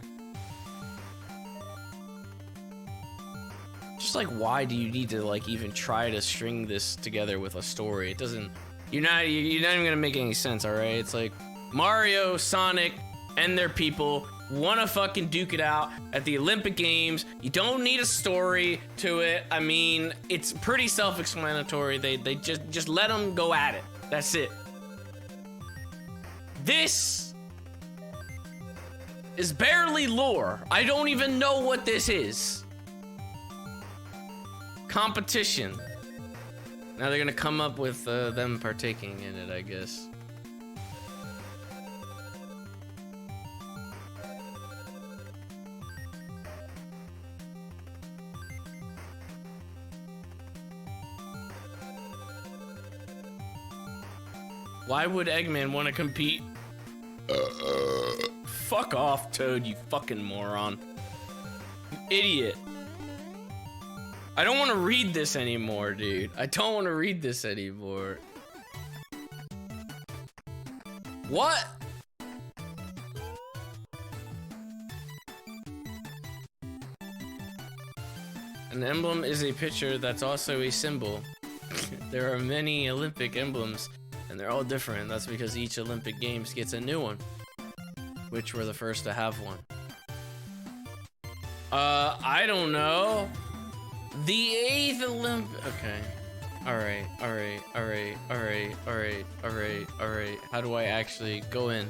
Just like, why do you need to like even try to string this together with a story? It doesn't, you're not even gonna make any sense, all right? It's like Mario, Sonic, and their people wanna fucking duke it out at the Olympic Games. You don't need a story to it. I mean, it's pretty self-explanatory. They just let them go at it. That's it. This is barely lore. I don't even know what this is. Competition. Now they're gonna come up with them partaking in it, I guess. Why would Eggman want to compete? Fuck off, Toad, you fucking moron. You idiot. I don't want to read this anymore, dude. I don't want to read this anymore. What? An emblem is a picture that's also a symbol. There are many Olympic emblems, and they're all different. That's because each Olympic Games gets a new one, which were the first to have one. I don't know. The 8th Olympic. Okay. Alright. How do I actually go in?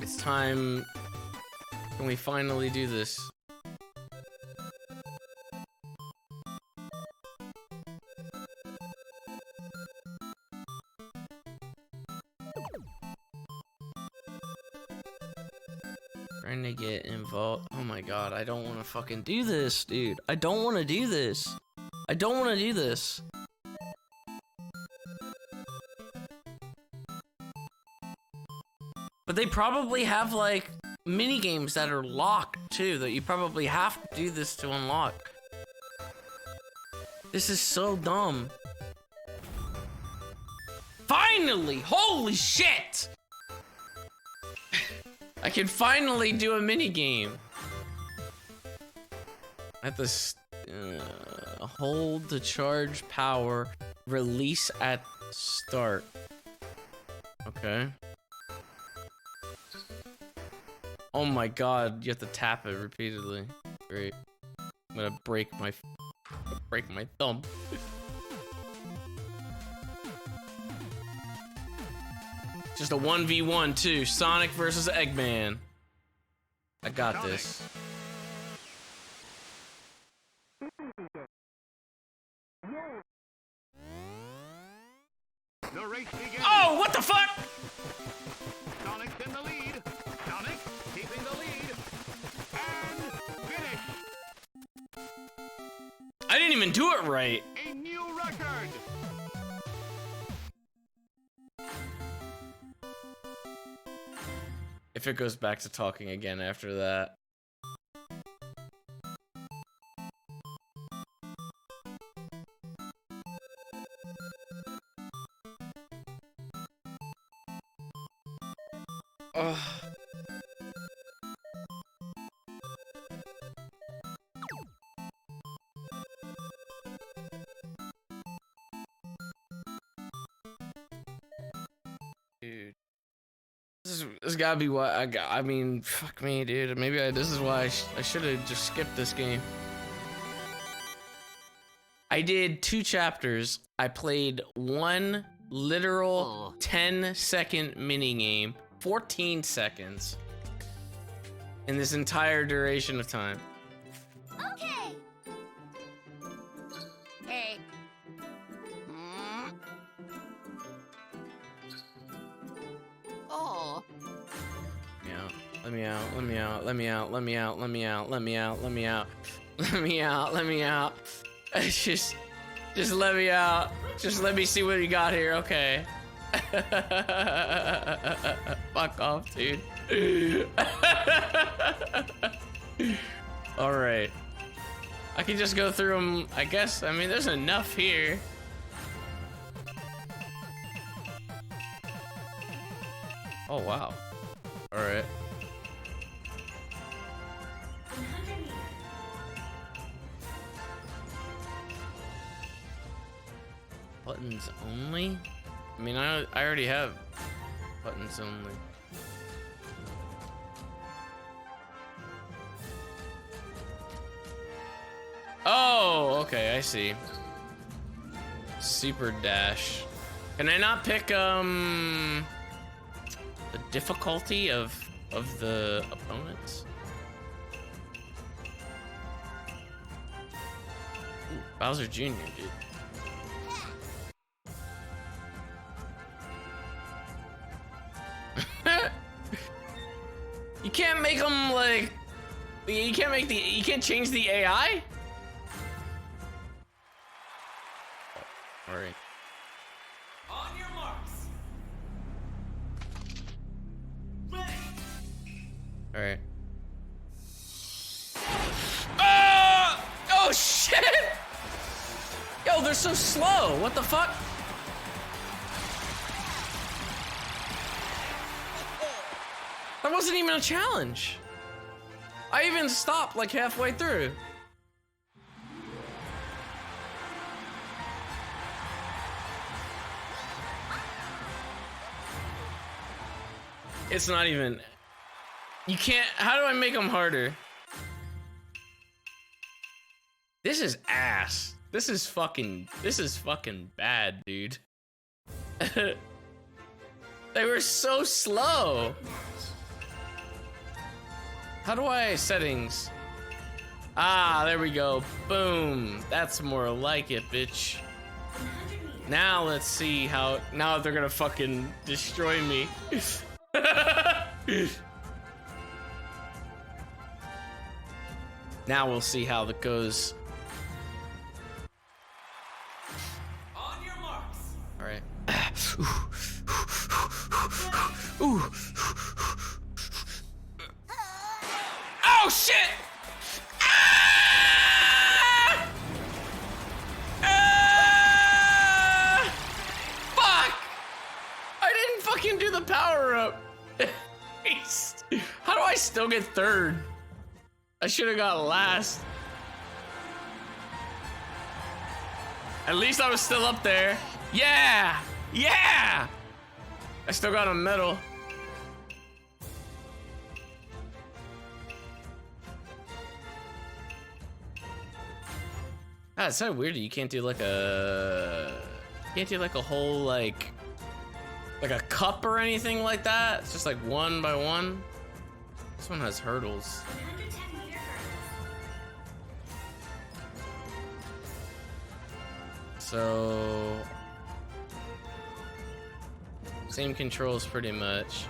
It's time. Can we finally do this? Trying to get involved. Oh my god, I don't want to fucking do this, dude. I don't want to do this. I don't want to do this. But they probably have like mini games that are locked too, that you probably have to do this to unlock. This is so dumb. Finally! Holy shit! I can finally do a mini game. At the hold to charge power, release at start. Okay. Oh my god, you have to tap it repeatedly. Great. I'm gonna break my thumb. Just a 1v1 too. Sonic versus Eggman. I got this. The race begins. Oh, what the fuck? Sonic's in the lead. Sonic keeping the lead. And finish. I didn't even do it right. A new record. If it goes back to talking again after that. Ugh. Dude. This gotta be what I got. I mean, fuck me, dude. Maybe this is why I should have just skipped this game. I I did 2 chapters. I played one literal 10-second minigame, 14 seconds, in this entire duration of time. Okay. Hey. Oh. Yeah. Let me out. Let me out. Let me out. Let me out. Let me out. Let me out. Let me out. Let me out. Let me out. Just let me out. Just let me see what you got here. Okay. Fuck off, dude. All right. I can just go through them, I guess. I mean, there's enough here. Oh, wow. All right. 100 meters. Buttons only? I mean, I already have buttons only. Oh, okay, I see. Super dash. Can I not pick the difficulty of the opponents? Ooh, Bowser Jr., dude. You can't make them like. You can't change the AI? Oh, alright. On your marks. Ready. Alright. Oh shit! Yo, they're so slow. What the fuck? That wasn't even a challenge. I even stopped like halfway through. It's not even. You can't. How do I make them harder? This is ass. This is fucking bad, dude. They were so slow. How do I settings? Ah, there we go. Boom. That's more like it, bitch. 100 meters. Now let's see how. Now they're gonna fucking destroy me. Now we'll see how that goes. On your marks. All right. Ooh. Oh shit! Ah! Ah! Fuck! I didn't fucking do the power up. How do I still get third? I should have got last. At least I was still up there. Yeah! Yeah! I still got a medal. Ah, it's so weird. You can't do like a. You can't do like a whole like a cup or anything like that. It's just like one by one. This one has hurdles. 110 meter hurdles. So same controls pretty much.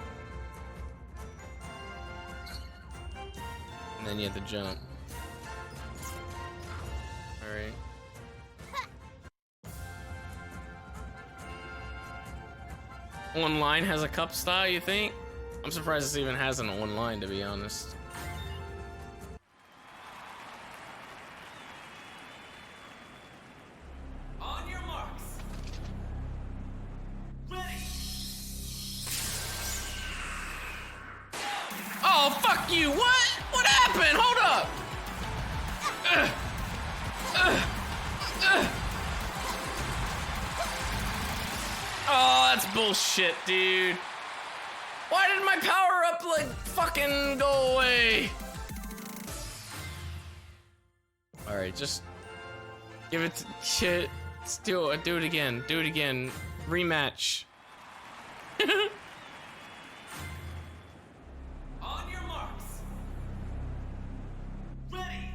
And then you have to jump. Alright. Online has a cup style, you think? I'm surprised this even has an online, to be honest. On your marks. Ready. Oh, fuck you! What? What happened? Hold up! Oh, that's bullshit, dude. Why did my power up like fucking go away? All right, just Give it to shit. Still, do it again. Do it again. Rematch. On your marks. Ready.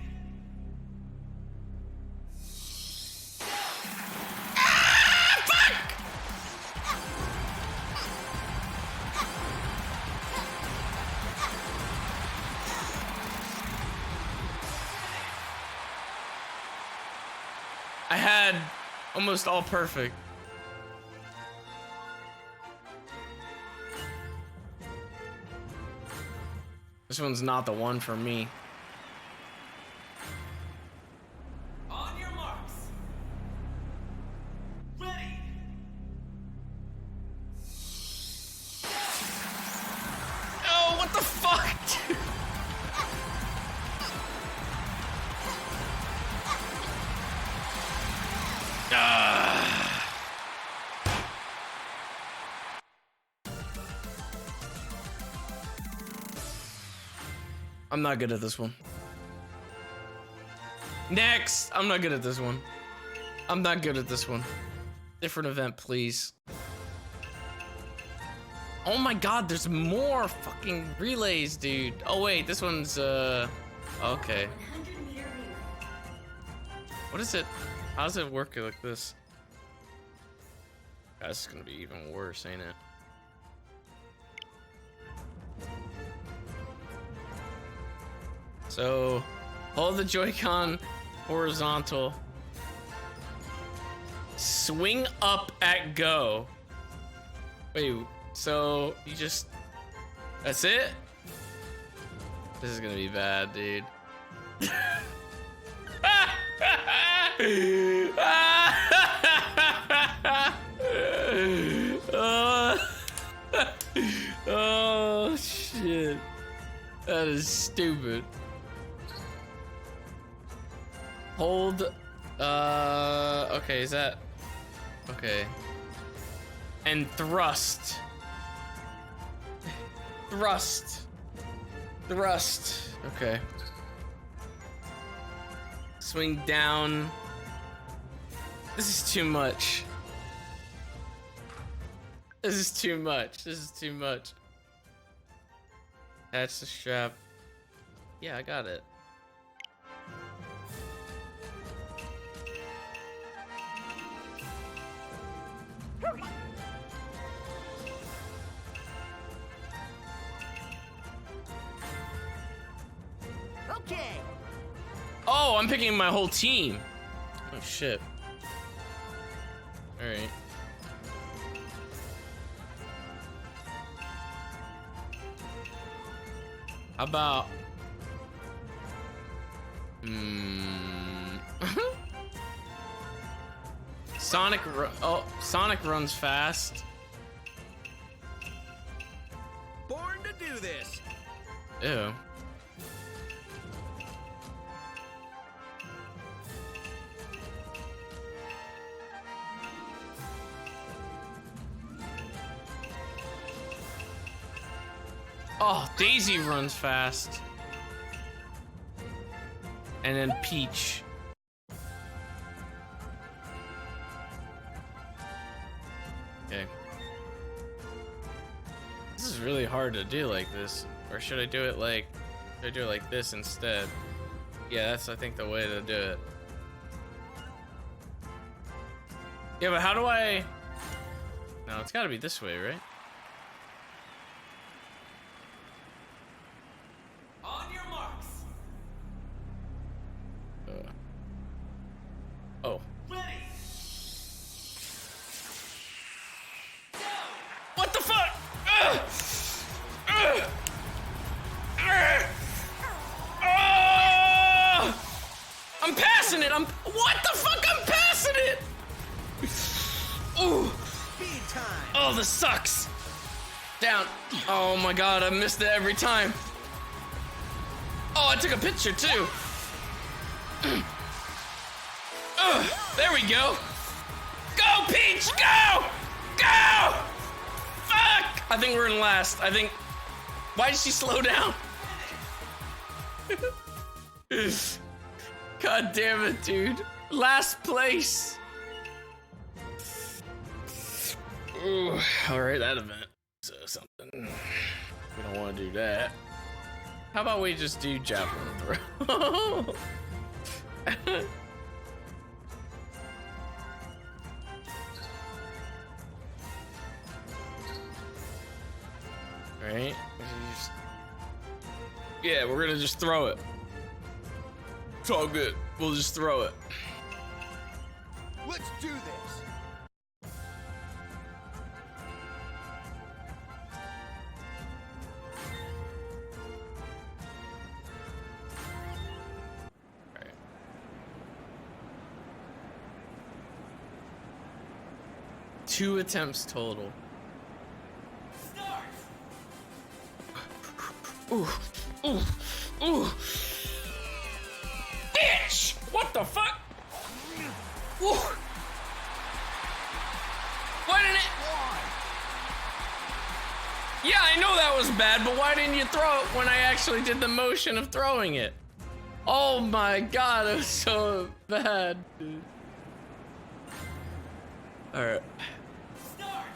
I had almost all perfect. This one's not the one for me. On your marks. Ready. Oh, what the fuck? I'm not good at this one. Next! I'm not good at this one. I'm not good at this one. Different event, please. Oh my god, there's more fucking relays, dude. Oh wait, this one's, okay. 100-meter relay. What is it? How does it work like this? God, this is gonna be even worse, ain't it? So, hold the Joy-Con horizontal. Swing up at go. Wait, so you just... That's it? This is gonna be bad, dude. Oh, shit. That is stupid. Hold, okay, is that, okay. And thrust. Thrust. Thrust, okay. Swing down. This is too much. This is too much, this is too much. Attach the strap. Yeah, I got it. Okay. Oh, I'm picking my whole team. Oh shit. All right. How about? Sonic runs fast. Born to do this. Ew. Oh, Daisy runs fast. And then Peach. Okay. This is really hard to do like this. Or should I do it like this instead? Yeah, that's I think the way to do it. Yeah, but how do I? No, it's gotta be this way, right? On your marks. Oh. Ready. What the fuck? I'm passing it. What the fuck? I'm passing it. Ooh. Speed time. Oh, this sucks. Down. Oh my god, I missed it every time. Oh, I took a picture too. There we go. Go, Peach, go! Go! Fuck! I think we're in last. Why did she slow down? God damn it, dude. Last place. Ooh, all right, that event. So something. We don't want to do that. How about we just do javelin throw? Right? Yeah, we're gonna just throw it. It's all good. We'll just throw it. Let's do this. Right. Two attempts total. Start. Ooh, ooh, ooh. Bitch! What the fuck? Ooh. Why didn't it? Yeah, I know that was bad, but why didn't you throw it when I actually did the motion of throwing it? Oh my god, it was so bad, dude. Alright. Start.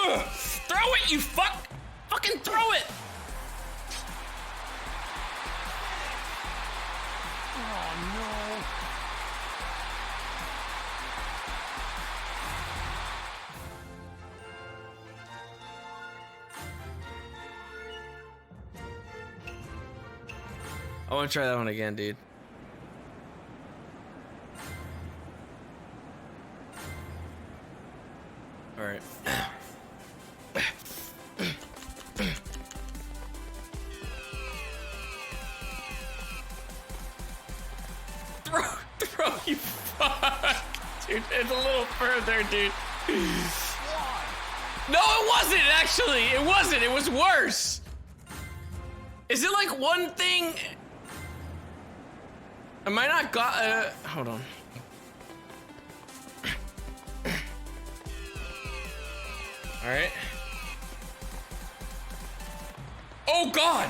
Ugh, throw it, you fuck! Fucking throw it! I want to try that one again, dude. All right. throw, you fuck, dude. It's a little further, dude. No, it wasn't. Actually, it wasn't. It was worse. Is it like one thing? Am I not got? Hold on. All right. Oh God!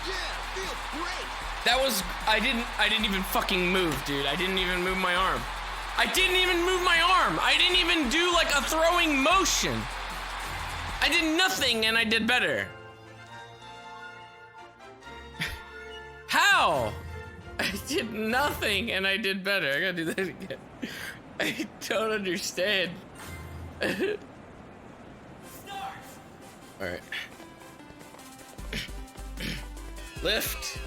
Yeah, feels great. That was. I didn't even fucking move, dude. I didn't even move my arm. I didn't even move my arm. I didn't even do like a throwing motion. I did nothing and I did better. How? I did nothing and I did better. I gotta do that again. I don't understand. Alright. Lift.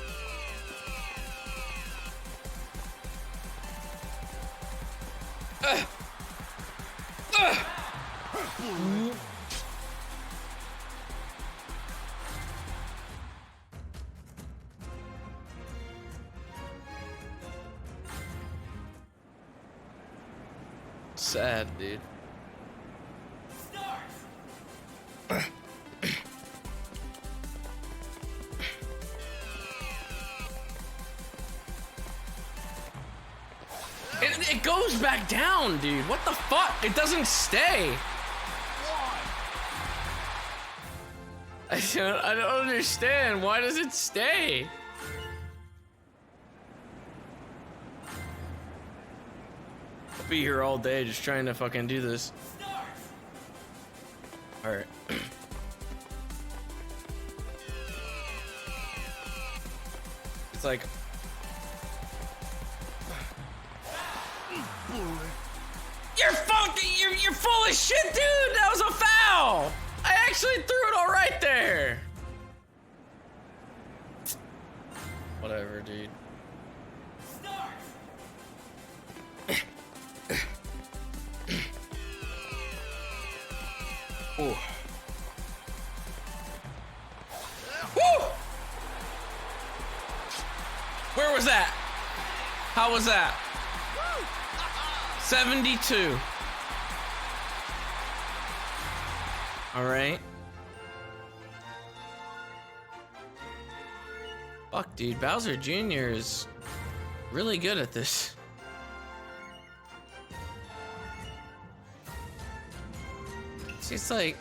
Sad, dude. It goes back down, dude. What the fuck? It doesn't stay. I don't understand. Why does it stay? I'll be here all day just trying to fucking do this. Alright. It's like... You're full of shit, dude! That was a foul! I actually threw it all right there! Whatever, dude. Ooh. Woo! Where was that? How was that? 72. All right. Fuck, dude. Bowser Jr. is really good at this. See, it's like...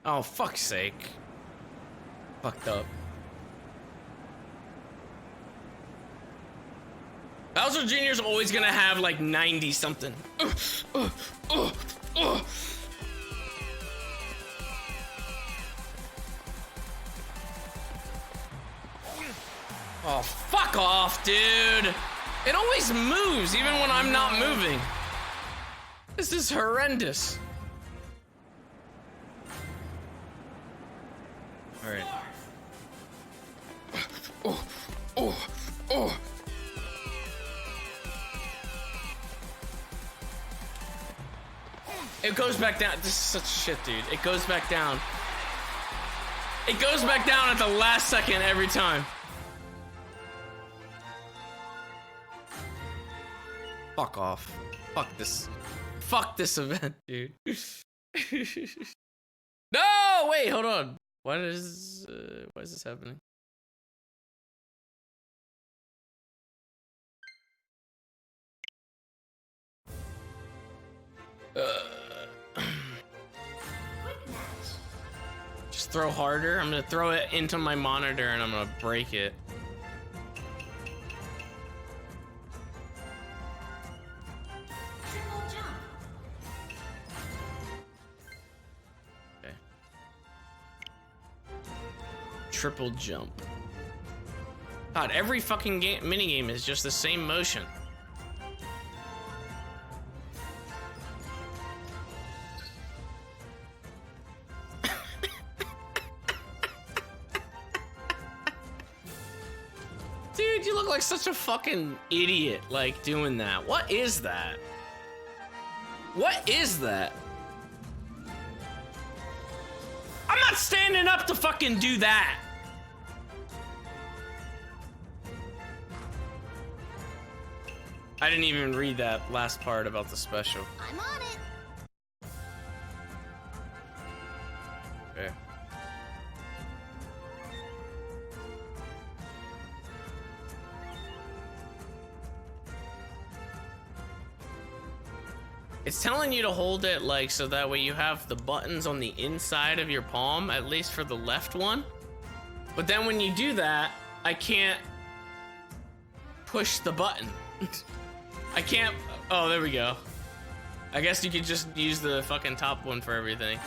Oh, fuck's sake. Fucked up. Bowser Jr. is always gonna have like 90 something. Oh, fuck off, dude. It always moves, even when I'm not moving. This is horrendous. All right. Oh. It goes back down. This is such shit, dude. It goes back down. It goes back down at the last second every time. Fuck off. Fuck this. Fuck this event, dude. No, wait, hold on. Why is this happening? Just throw harder. I'm gonna throw it into my monitor and I'm gonna break it. Triple jump. Okay. Triple jump. God, every fucking game, mini game is just the same motion. Dude, you look like such a fucking idiot, like, doing that. What is that? What is that? I'm not standing up to fucking do that. I didn't even read that last part about the special. I'm on it. Okay. It's telling you to hold it like so that way you have the buttons on the inside of your palm, at least for the left one. But then when you do that, I can't push the button. I can't. Oh, there we go. I guess you could just use the fucking top one for everything.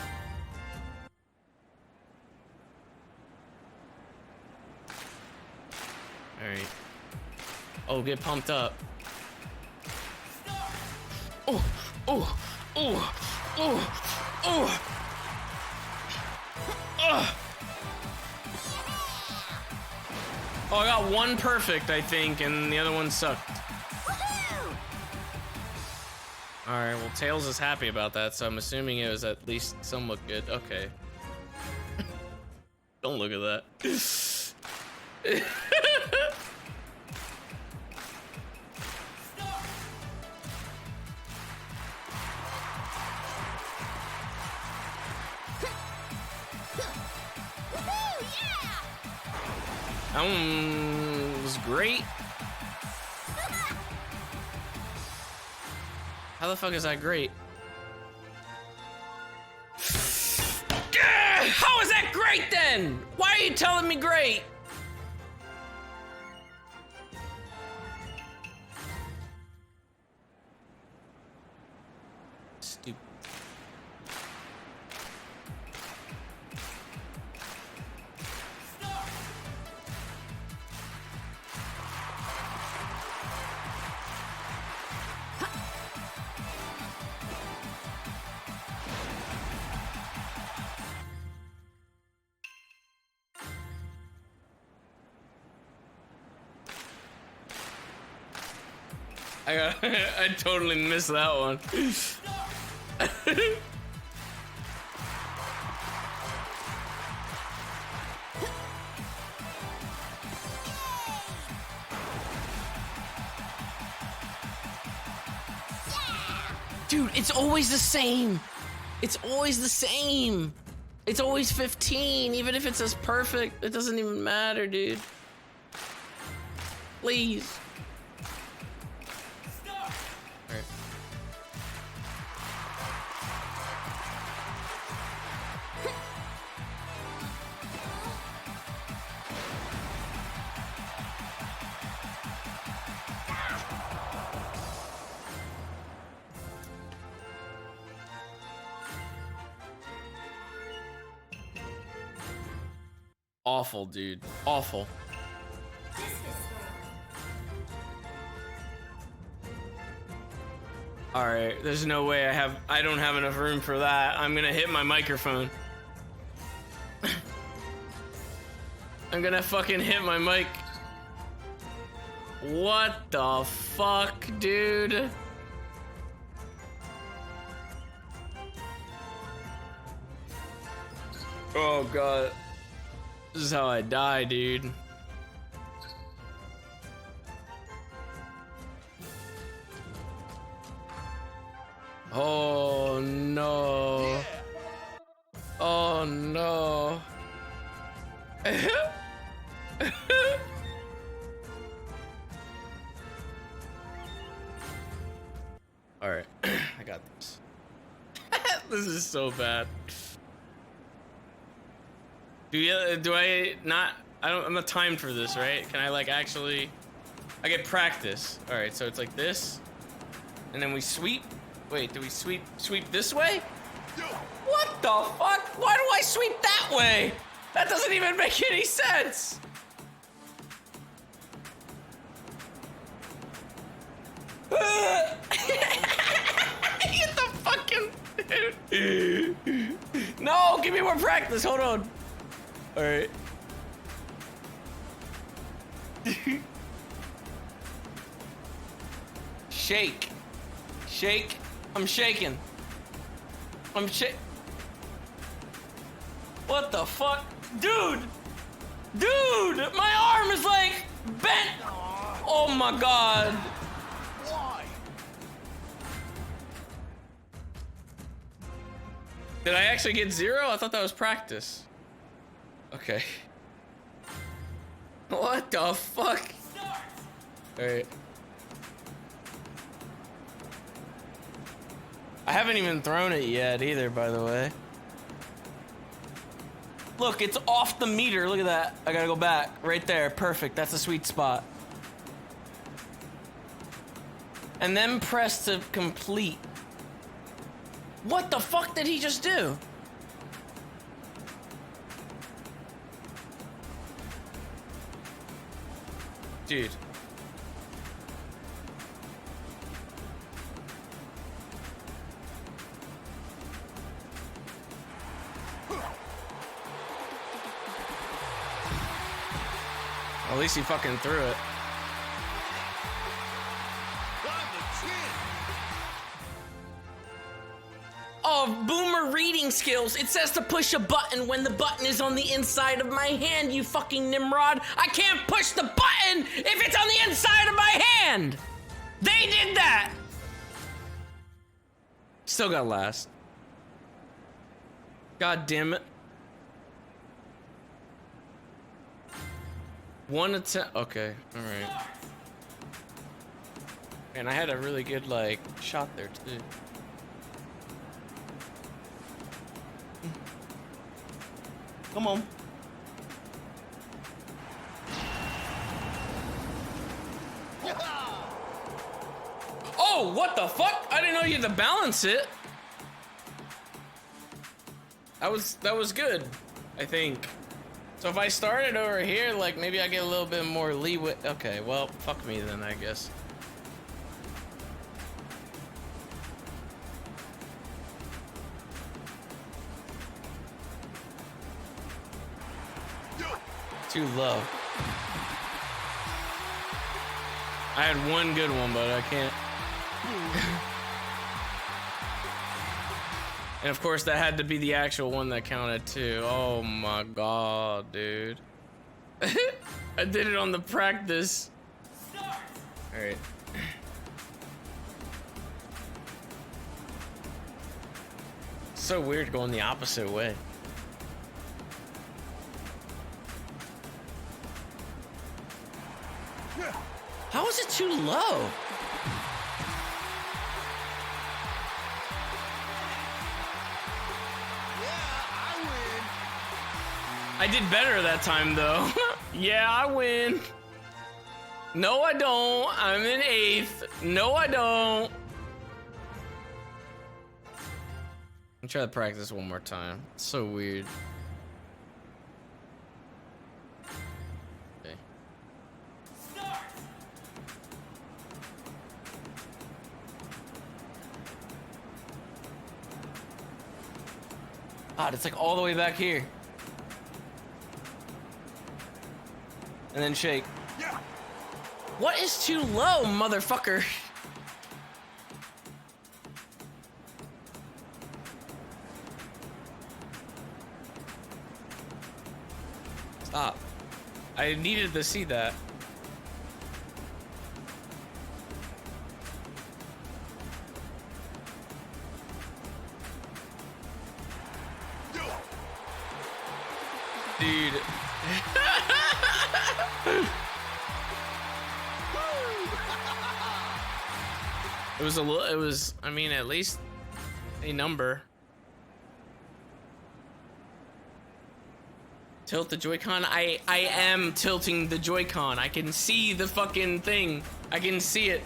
All right. Oh, get pumped up. Oh. Oh, oh, oh, oh. Oh, I got one perfect, I think, and the other one sucked. Alright, well, Tails is happy about that, so I'm assuming it was at least somewhat good. Okay. Don't look at that. That one was great. How the fuck is that great? How is that great then? Why are you telling me great? Stupid. I totally missed that one. Dude, it's always the same. It's always the same. It's always 15, even if it says perfect. It doesn't even matter, dude. Please. Start. awful, dude. Awful. Discus throw. All right, there's no way I don't have enough room for that. I'm gonna hit my microphone. I'm gonna fucking hit my mic. What the fuck, dude? Oh god. This is how I die, dude. Oh no. Oh no. All right, I got this. This is so bad. Do I not? I'm not timed for this, right? Can I like actually? I get practice. All right, so it's like this, and then we sweep. Wait, do we sweep this way? What the fuck? Why do I sweep that way? That doesn't even make any sense. Get the fucking dude. No, give me more practice. Hold on. All right. Shake. Shake. I'm shaking. I'm shake. What the fuck? Dude! Dude! My arm is like bent! Oh my god. Why? Did I actually get 0? I thought that was practice. Okay. What the fuck? Alright. I haven't even thrown it yet either, by the way. Look, it's off the meter. Look at that. I gotta go back. Right there. Perfect. That's a sweet spot. And then press to complete. What the fuck did he just do? Dude. At least he fucking threw it. On the chin. Oh, boomer reading skills. It says to push a button when the button is on the inside of my hand, you fucking Nimrod. I can't push the button if it's on the inside of my hand. They did that. Still got last. God damn it. One attempt. Okay, all right. And I had a really good like shot there too. Come on. Oh, what the fuck? I didn't know you had to balance it. That was good, I think. So if I started over here, like maybe I get a little bit more leeway. Okay, well, fuck me then, I guess. Too low. I had one good one, but I can't. And of course, that had to be the actual one that counted too. Oh my god, dude. I did it on the practice. All right. So weird going the opposite way. How is it too low? I did better that time though. Yeah, I win. No, I don't. I'm in 8th. No, I don't. Let me try to practice one more time. It's so weird. God, it's like all the way back here. And then shake. Yeah. What is too low, motherfucker? Stop. I needed to see that. Dude. It was, I mean, at least a number. Tilt the Joy-Con. I am tilting the Joy-Con. I can see the fucking thing. I can see it.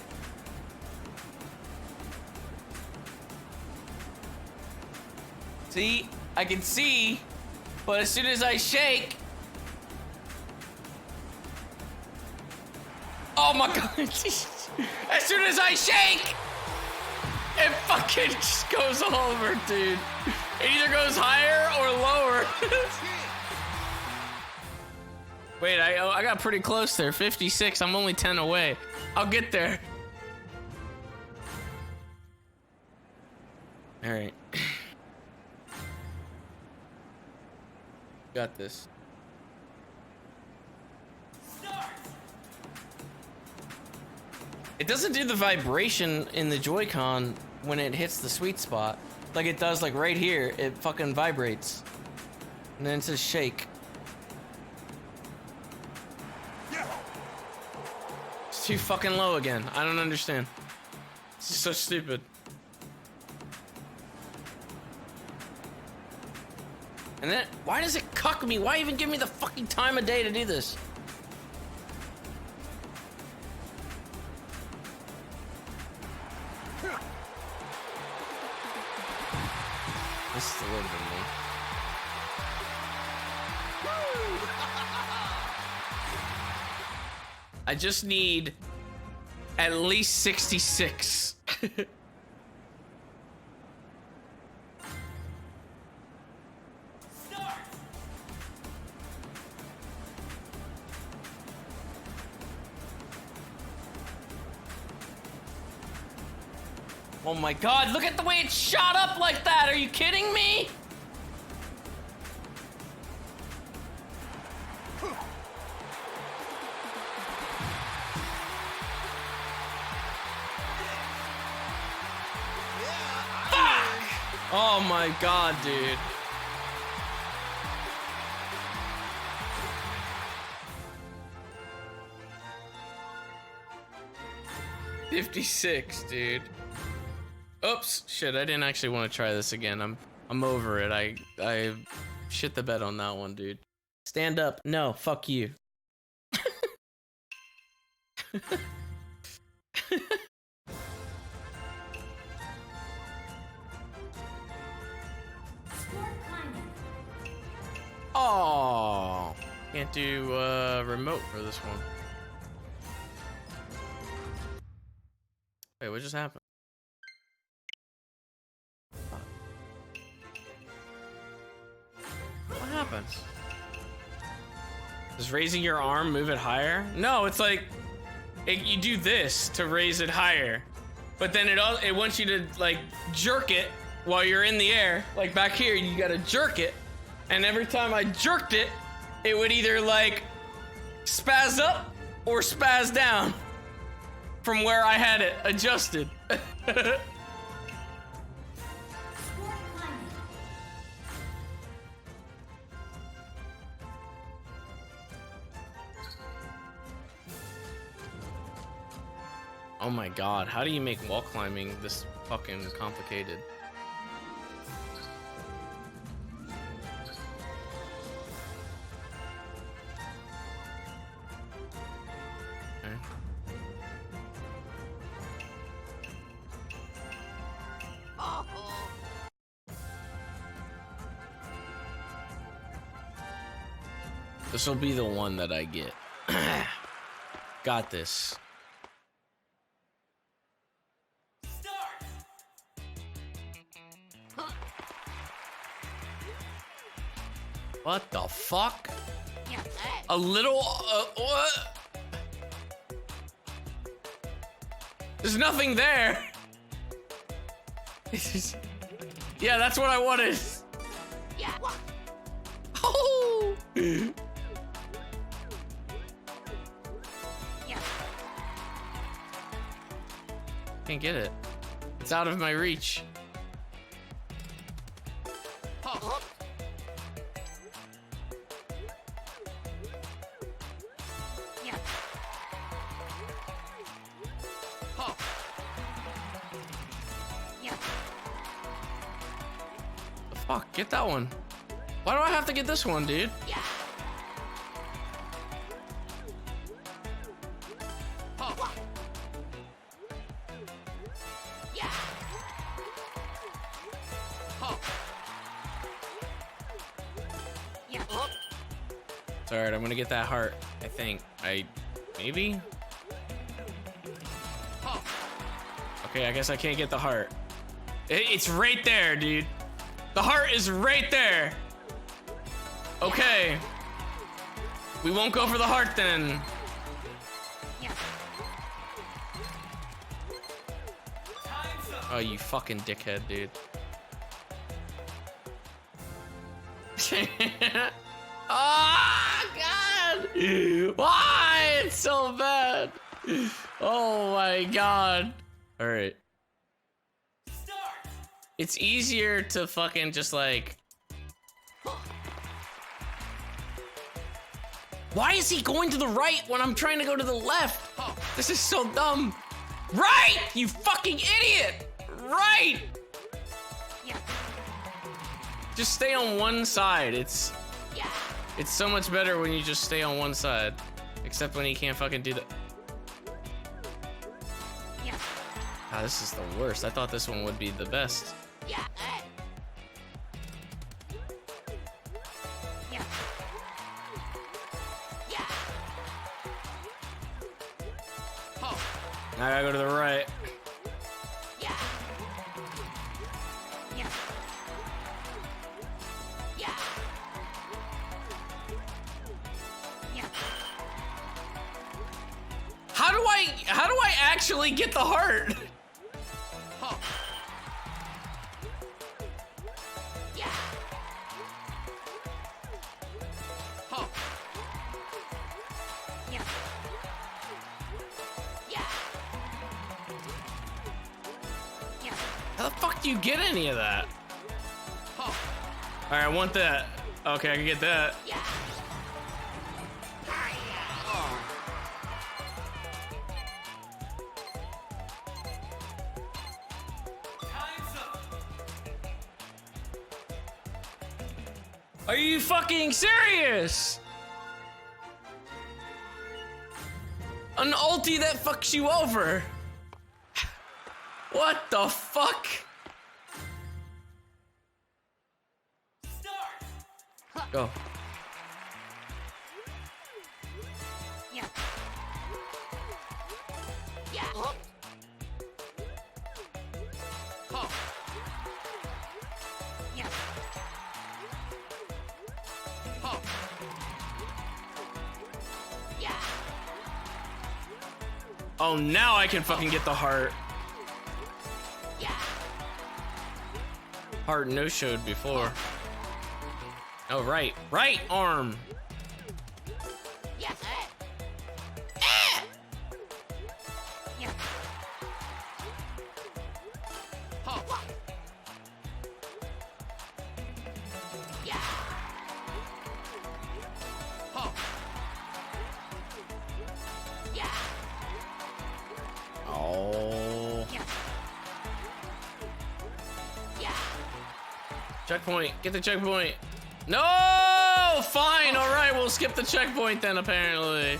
See? I can see, but as soon as I shake, oh my god. As soon as I shake, it fucking just goes over, dude. It either goes higher or lower. Wait, I got pretty close there. 56. I'm only 10 away. I'll get there. All right. Got this. Start! It doesn't do the vibration in the Joy-Con when it hits the sweet spot. Like it does like right here. It fucking vibrates. And then it says shake. Yeah. It's too fucking low again. I don't understand. It's so stupid. And then, why does it cuck me? Why even give me the fucking time of day to do this? This is a little bit me. I just need at least 66. Start! Oh my god, look at the way it shot up like that! Are you kidding me? Fuck! Oh my god, dude. $56, dude. Oops, shit, I didn't actually want to try this again. I'm over it. I shit the bed on that one, dude. Stand up. No, fuck you. Sport climbing. Oh, can't do remote for this one. Wait, what just happened? What happens? Does raising your arm move it higher? No, it's like you do this to raise it higher, but then it wants you to like jerk it while you're in the air. Like back here, you gotta jerk it, and every time I jerked it, it would either like spaz up or spaz down from where I had it adjusted. Sport climbing. Oh my god, how do you make wall climbing this fucking complicated? Okay. This will be the one that I get. Got this. Start! What the fuck? A little, what? There's nothing there. Yeah, that's what I wanted. Oh! Can't get it. It's out of my reach. The fuck? Get that one. Why do I have to get this one, dude? It's alright, I'm gonna get that heart, I think. Maybe? Okay, I guess I can't get the heart. It's right there, dude. The heart is right there. Okay. We won't go for the heart then. Oh, you fucking dickhead, dude. Oh, God! Why? It's so bad. Oh my God. All right. Start. It's easier to fucking just like... Why is he going to the right when I'm trying to go to the left? This is so dumb. Right! You fucking idiot! Right! Just stay on one side. It's so much better when you just stay on one side. Except when you can't fucking do that. Ah, this is the worst. I thought this one would be the best. Now I gotta go to the right. How do I actually get the heart? How the fuck do you get any of that? Alright, I want that. Okay, I can get that. Time's up. Are you fucking serious? An ulti that fucks you over. What the fuck? Start. Go. Oh, now I can fucking get the heart. Heart no-showed before. Oh, right arm. Oh. Checkpoint. Get the checkpoint. No! Fine. All right. We'll skip the checkpoint then, apparently.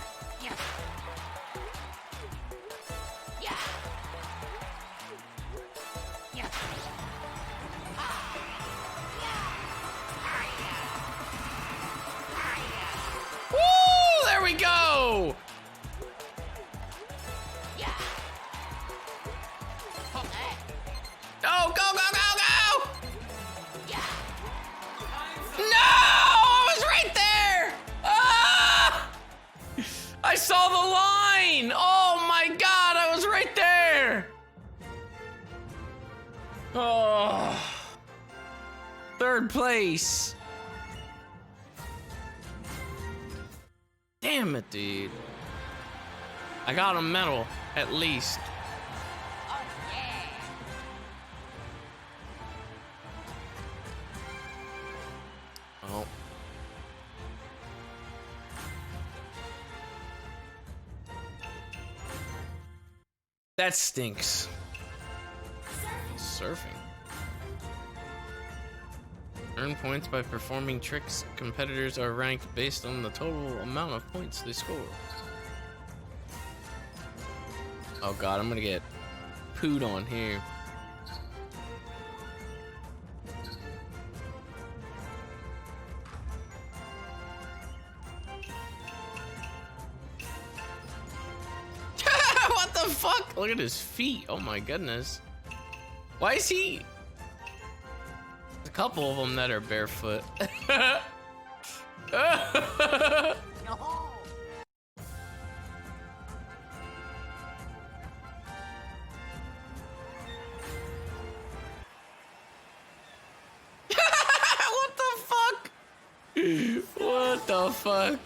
Woo! There we go. Go, go, go, go, go! No! I was line! Oh my god, I was right there! Oh. Third place. Damn it, dude. I got a medal, at least. Oh. That stinks. Surfing. Earn points by performing tricks. Competitors are ranked based on the total amount of points they score. Oh god, I'm gonna get pooed on here. What the fuck? Look at his feet. Oh my goodness. Why is he... There's a couple of them that are barefoot. What the fuck? What the fuck?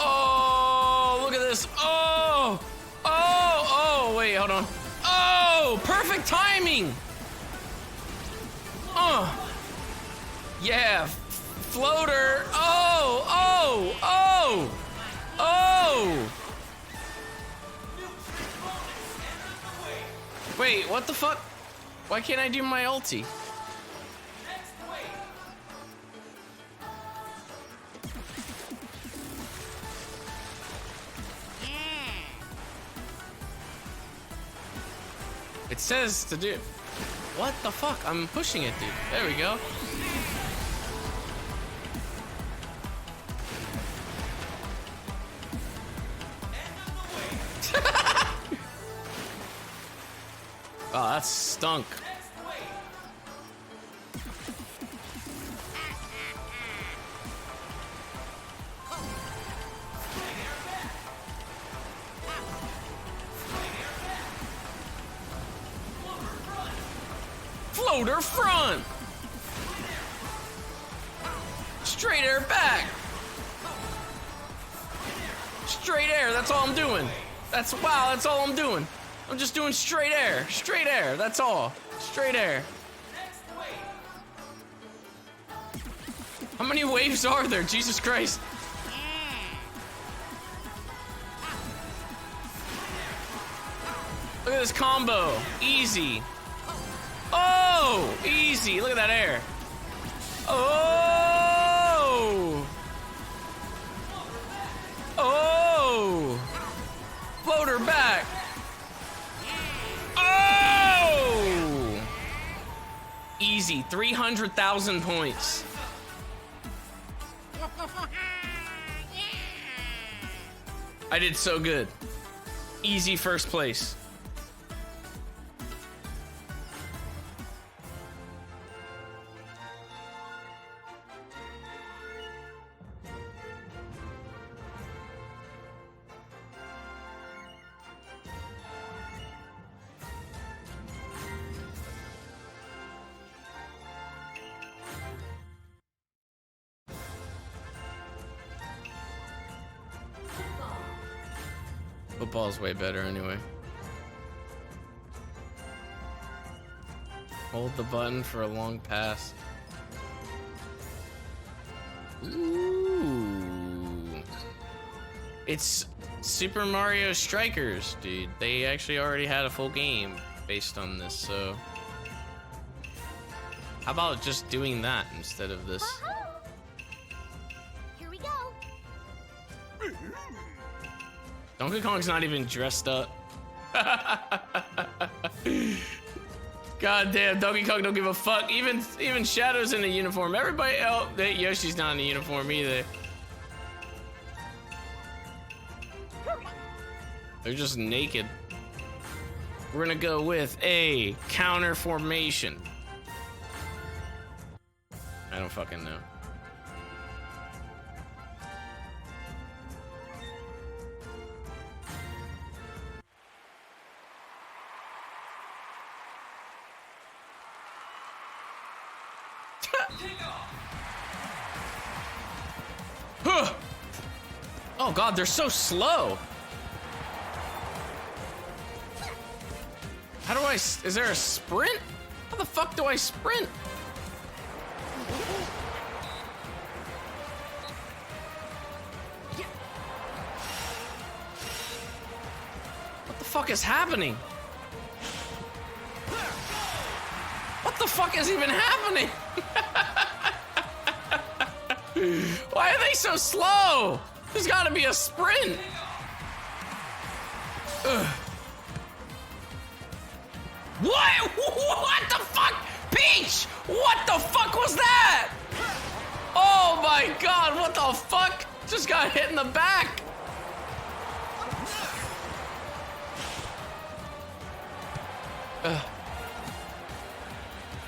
Oh, look at this. Oh, oh, wait, hold on. Oh, perfect timing. Oh, yeah, floater. Oh, oh, oh, oh. Wait, what the fuck? Why can't I do my ulti? It says to do. What the fuck? I'm pushing it, dude. There we go. Oh, that stunk. Floater front. Straight air back. Straight air, that's all I'm doing. That's all I'm doing. I'm just doing straight air, that's all. Straight air. How many waves are there? Jesus Christ. Look at this combo. Easy. Oh, easy. Look at that air. Oh. Oh. Floater back. Oh. Easy. 300,000 points. I did so good. Easy first place. Football's way better anyway. Hold the button for a long pass. Ooh. It's Super Mario Strikers, dude. They actually already had a full game based on this, so... How about just doing that instead of this? Here we go. Donkey Kong's not even dressed up. God damn, Donkey Kong don't give a fuck. Even Shadow's in a uniform. Everybody else, Yoshi's not in a uniform either. They're just naked. We're gonna go with a counter formation. I don't fucking know. Oh god, they're so slow. How do I, is there a sprint? How the fuck do I sprint? What the fuck is happening? What the fuck is even happening? Why are they so slow? There's gotta be a sprint. Ugh. What? What the fuck? Peach! What the fuck was that? Oh my god, what the fuck? Just got hit in the back.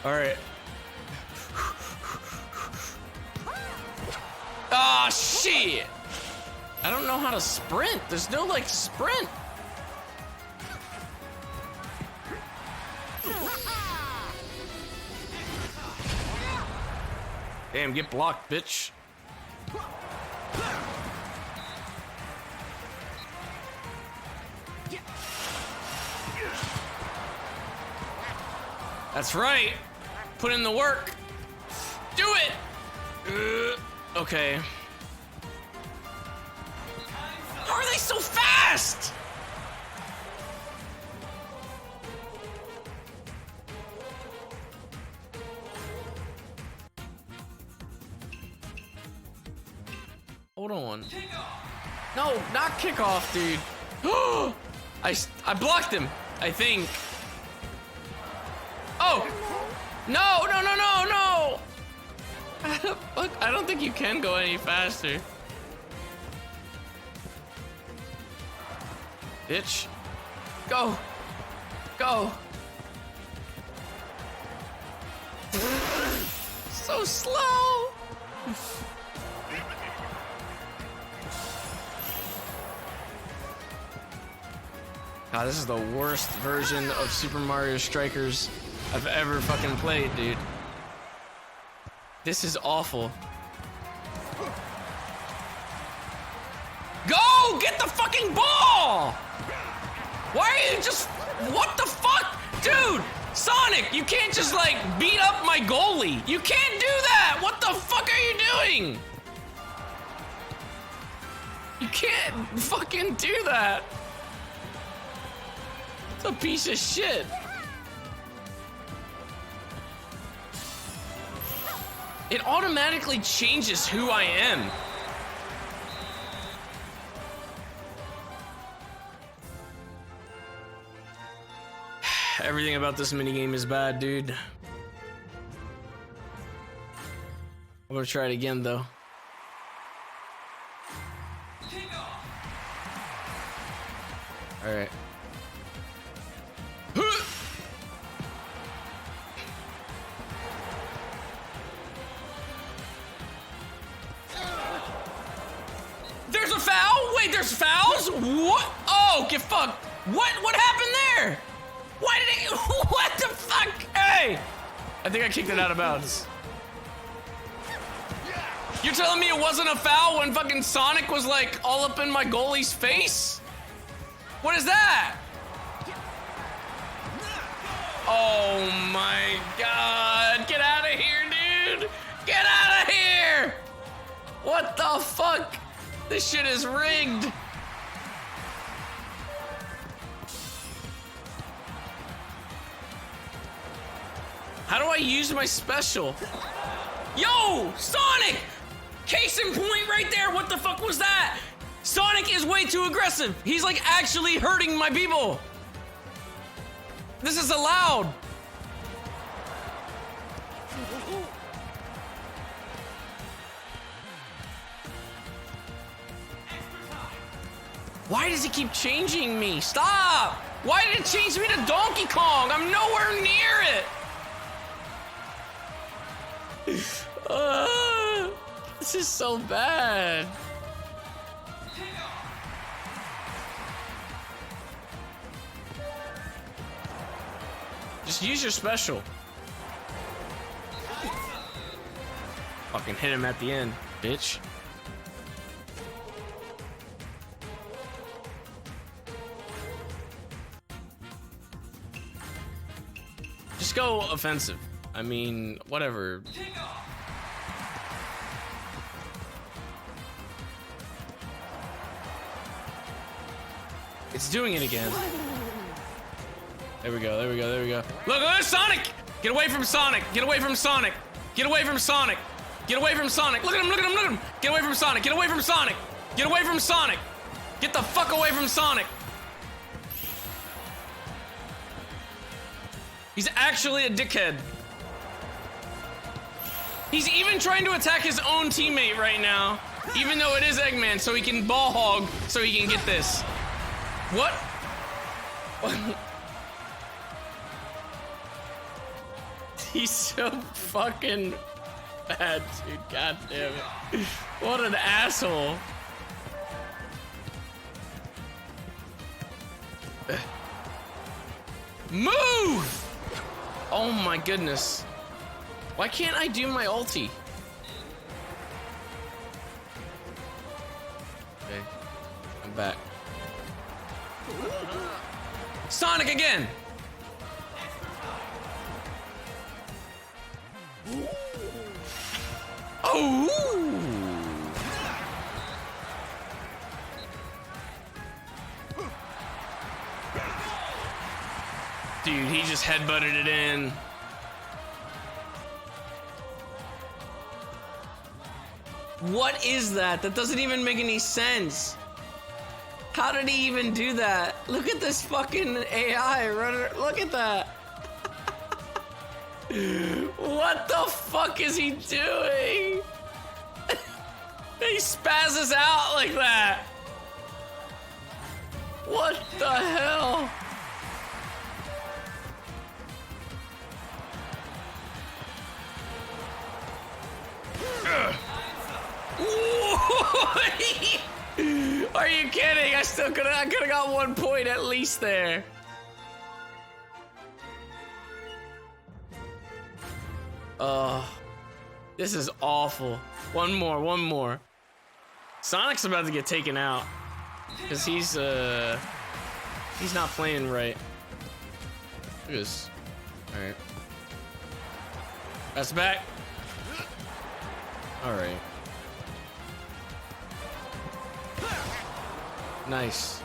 Alright. Ah, shit! I don't know how to sprint. There's no, like, sprint. Damn, get blocked, bitch. That's right. Put in the work. Do it. Okay. How are they so fast? Hold on. No, not kickoff, dude. I blocked him, I think. Oh! No, no, no, no, no! I don't think you can go any faster. Bitch. Go. Go. So slow. God, this is the worst version of Super Mario Strikers I've ever fucking played, dude. This is awful. Go! Get the fucking ball! Why are you just... What the fuck? Dude! Sonic, you can't just, like, beat up my goalie. You can't do that! What the fuck are you doing? You can't fucking do that. It's a piece of shit. It automatically changes who I am. Everything about this minigame is bad, dude. I'm gonna try it again, though. All right. There's a foul? Wait, there's fouls? What? Oh, get fucked. What happened there? Why did it? What the fuck? Hey! I think I kicked it out of bounds. You're telling me it wasn't a foul when fucking Sonic was like all up in my goalie's face? What is that? Oh my god. Get out of here, dude. Get out of here. What the fuck? This shit is rigged. How do I use my special? Yo, Sonic! Case in point right there. What the fuck was that? Sonic is way too aggressive. He's like actually hurting my people. This is allowed. Why does he keep changing me? Stop! Why did it change me to Donkey Kong? I'm nowhere near it. This is so bad. Just use your special. Fucking hit him at the end, bitch. Just go offensive. I mean, whatever. It's doing it again. There we go, there we go, there we go. Look, look, Sonic! Get away from Sonic! Get away from Sonic! Get away from Sonic! Get away from Sonic! Look at him, look at him, look at him! Get away from Sonic! Get away from Sonic! Get away from Sonic! Get the fuck away from Sonic! He's actually a dickhead. He's even trying to attack his own teammate right now, even though it is Eggman, so he can ball hog, so he can get this. What? He's so fucking bad, dude. God damn it. What an asshole. Move! Oh my goodness. Why can't I do my ulti? Okay, I'm back. Sonic again! Oh! Dude, he just headbutted it in. What is that? That doesn't even make any sense. How did he even do that? Look at this fucking AI runner. Look at that. What the fuck is he doing? He spazzes out like that. What the hell? Are you kidding? I could have got 1 point at least there. This is awful. One more. Sonic's about to get taken out because he's not playing right. Look at this. All right. That's back. All right. Nice.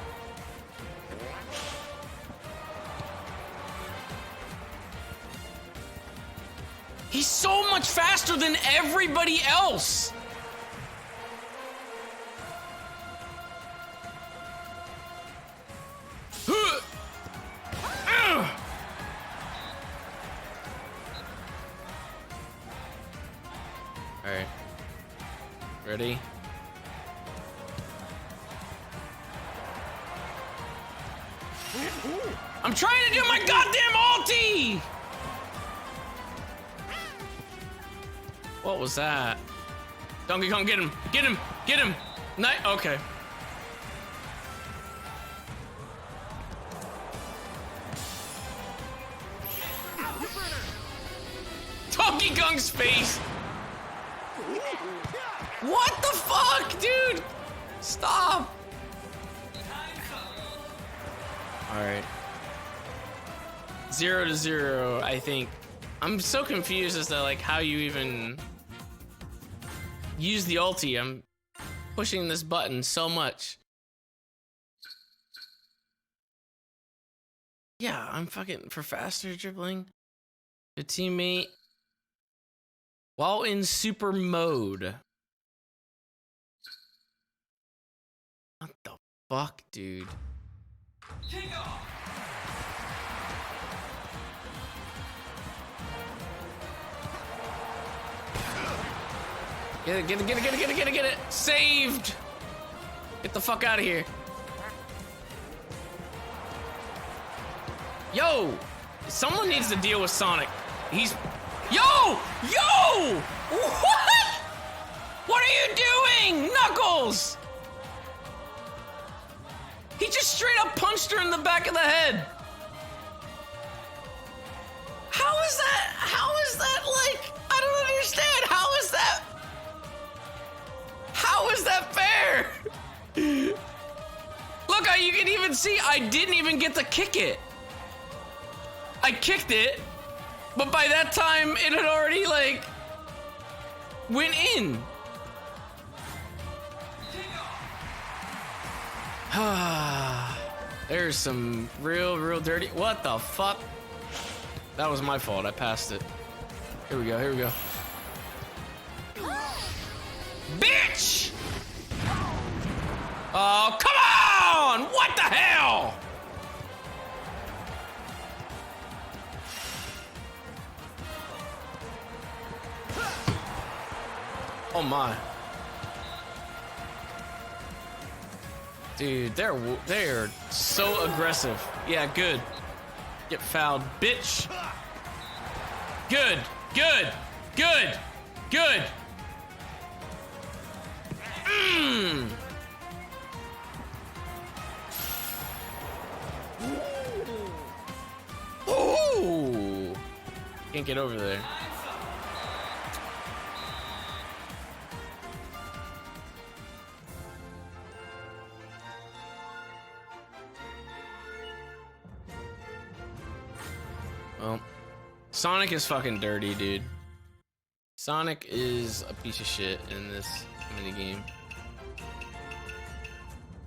He's so much faster than everybody else. All right. Ready? I'm trying to do my goddamn ulti! What was that? Donkey Kong, get him! Get him! Get him! Okay. Donkey Kong's face! What the fuck, dude? Stop! Alright. 0-0, I think. I'm so confused as to like how you even use the ulti. I'm pushing this button so much. Yeah, I'm fucking for faster dribbling. The teammate while in super mode. What the fuck, dude? Kick off! Get it! Saved! Get the fuck out of here. Yo! Someone needs to deal with Sonic. Yo! What? nails! He just straight up punched her in the back of the head. How is that like, I don't understand. How is that fair? Look, you can even see I didn't even get to kick it. I kicked it, but by that time it had already like went in. There's some real dirty. What the fuck? That was my fault. I passed it. Here we go. Bitch! Oh, come on! What the hell? Oh my. Dude, they're so aggressive. Yeah, good. Get fouled, bitch. Good. Ooh. Can't get over there. Well, Sonic is fucking dirty, dude. Sonic is a piece of shit in this minigame.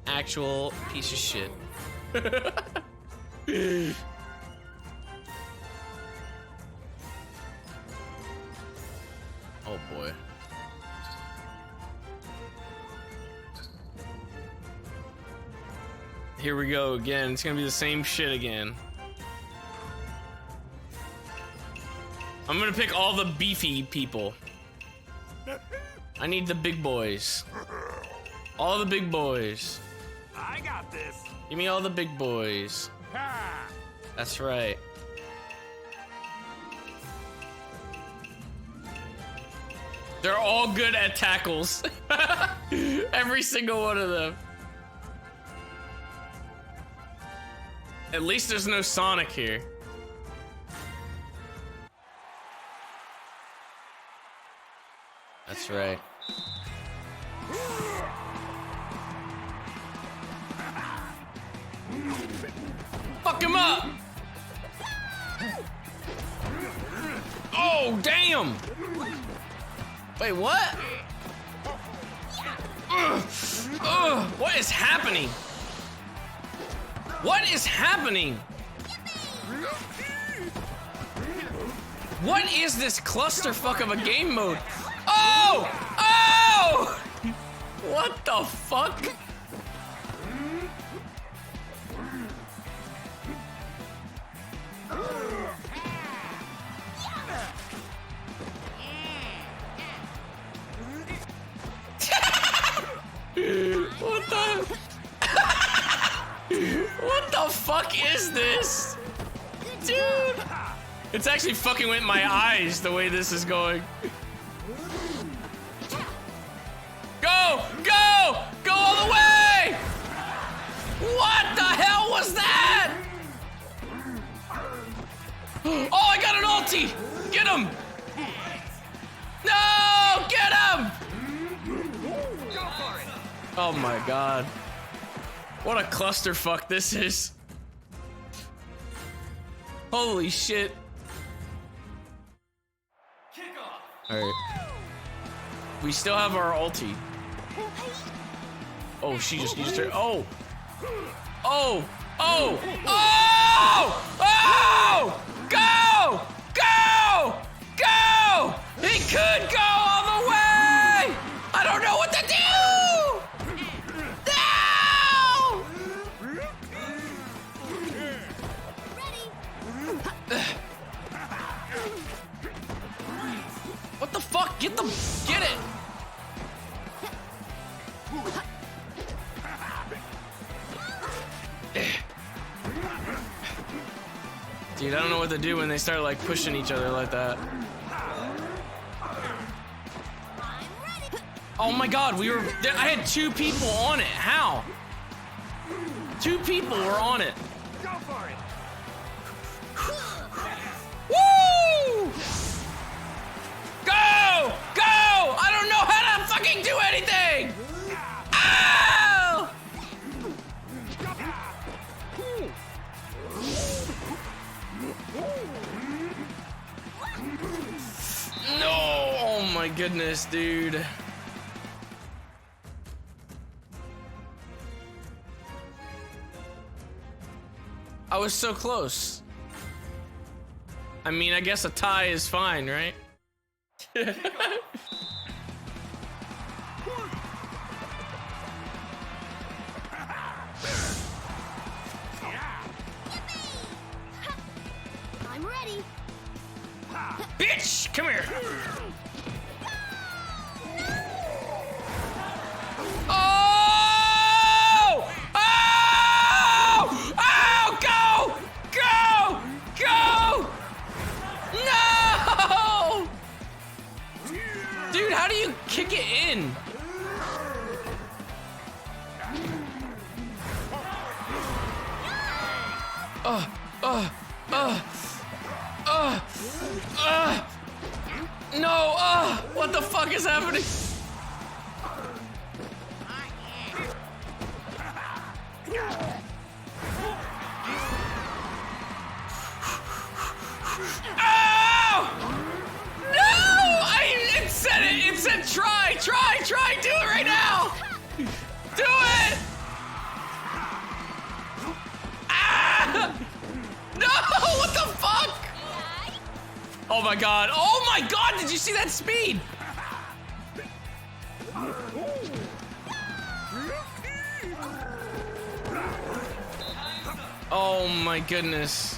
Actual piece of shit. Oh boy. Here we go again. It's gonna be the same shit again. I'm gonna pick all the beefy people. I need the big boys. All the big boys. I got this. Give me all the big boys. Ha! That's right. They're all good at tackles. Every single one of them. At least there's no Sonic here. That's right. Fuck him up! Oh, damn! Wait, what? What is happening? What is happening? What is this clusterfuck of a game mode? Oh! Oh! What the fuck? What the? What the fuck is this? Dude! It's actually fucking with my eyes the way this is going. Go! Go! Go all the way! What the hell was that? Oh, I got an ulti! Get him! No! Get him! Oh my god. What a clusterfuck this is. Holy shit. Alright. We still have our ulti. Oh, she just used her. Oh! Oh! Oh! Oh! Oh! Go! Go! Go! He could go all the way! I don't know what to do! What the fuck? Get them! Get it! Dude, I don't know what to do when they start like pushing each other like that. Oh my god, I had 2 people on it. How? 2 people were on it. Go for it. Woo! Go! Go! I don't know how to fucking do anything! Ow! No! Oh my goodness, dude. I was so close. I mean, I guess a tie is fine, right? I'm ready. Bitch, come here. Oh! Oh! Oh! Go! Go! Go! No! Dude, how do you kick it in? No, what the fuck is happening? It said try, do it right now! Do it! Ah! No, what the fuck? Oh my god, did you see that speed? Oh my goodness.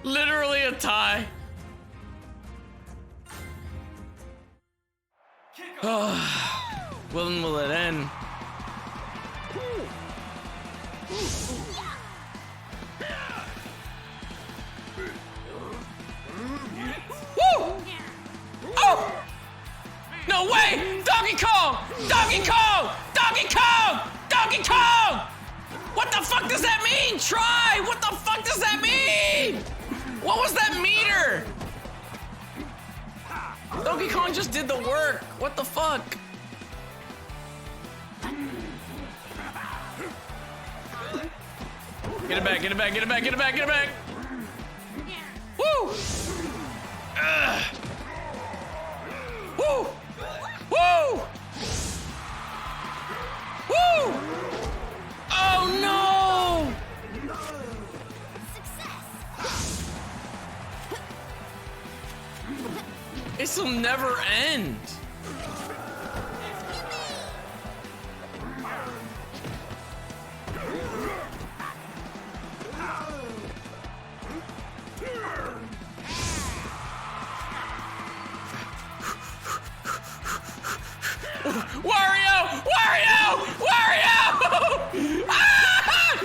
Literally a tie. When will it end? Woo! Oh! No way! Donkey Kong! Donkey Kong! Donkey Kong! Donkey Kong! What the fuck does that mean? Try! What the fuck does that mean? What was that meter? Donkey Kong just did the work. What the fuck? Get it back, get it back, get it back, get it back, get it back. Woo! Woo! Woo! Woo! Oh no! This'll never end. Wario! Wario! Wario! Ah!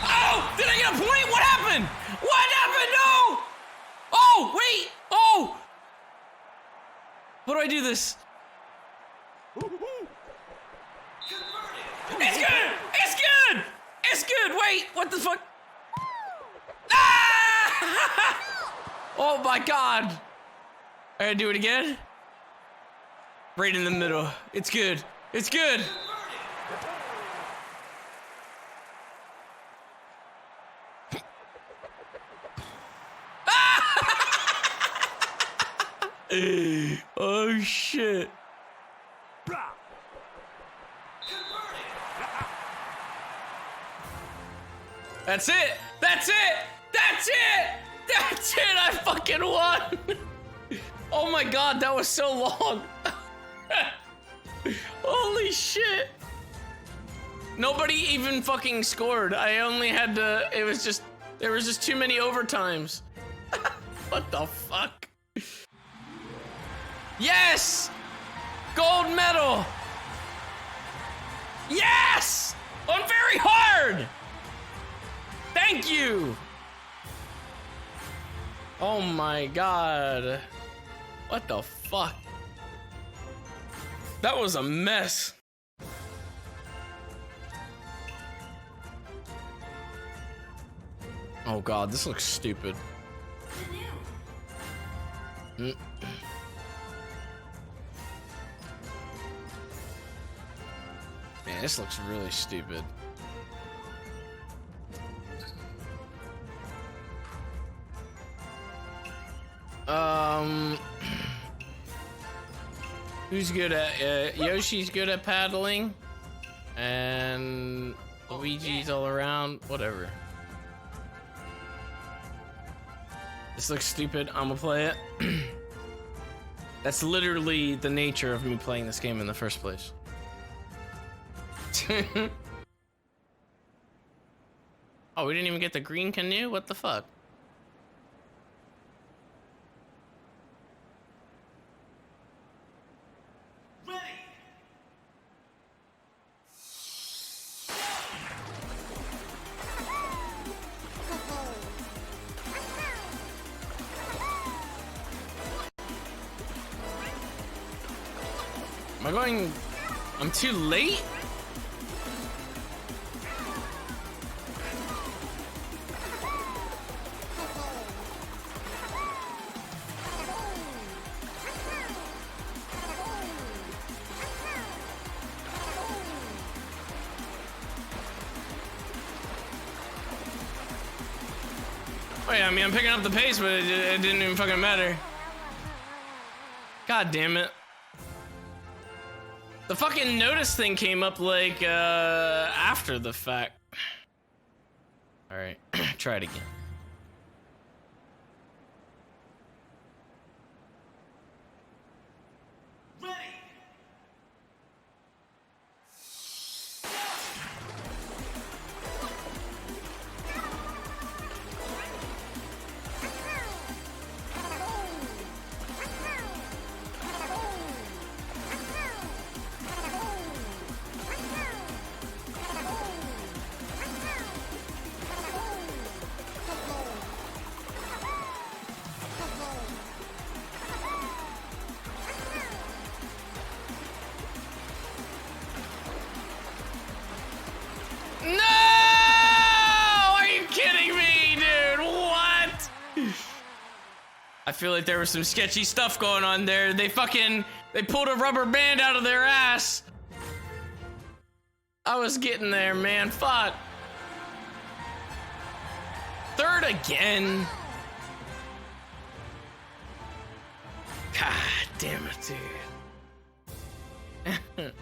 Oh! Did I get a point? What happened? What happened? No! Oh, wait! Oh! How do I do this? It's good! It's good! It's good! Wait, what the fuck? Ah! Oh my god! I gotta do it again? Right in the middle. It's good. It's good. Oh shit. That's it. That's it. That's it. That's it. I fucking won. Oh my god, that was so long. Holy shit. Nobody even fucking scored. I only had to, there was just too many overtimes. What the fuck? Yes! Gold medal! Yes! On very hard! Thank you! Oh my god. What the fuck? That was a mess. Oh god, this looks stupid. Mm. Man, this looks really stupid. Who's good at Yoshi's good at paddling, and Luigi's all around. Whatever. This looks stupid. I'm gonna play it. That's literally the nature of me playing this game in the first place. Oh, we didn't even get the green canoe? What the fuck? Am I going... I'm too late? Oh yeah, I mean, I'm picking up the pace, but it didn't even fucking matter. God damn it. The fucking notice thing came up like after the fact. All right, try it again. No! Are you kidding me, dude? What? I feel like there was some sketchy stuff going on there. They pulled a rubber band out of their ass. I was getting there, man. Fuck. Third again. God damn it, dude.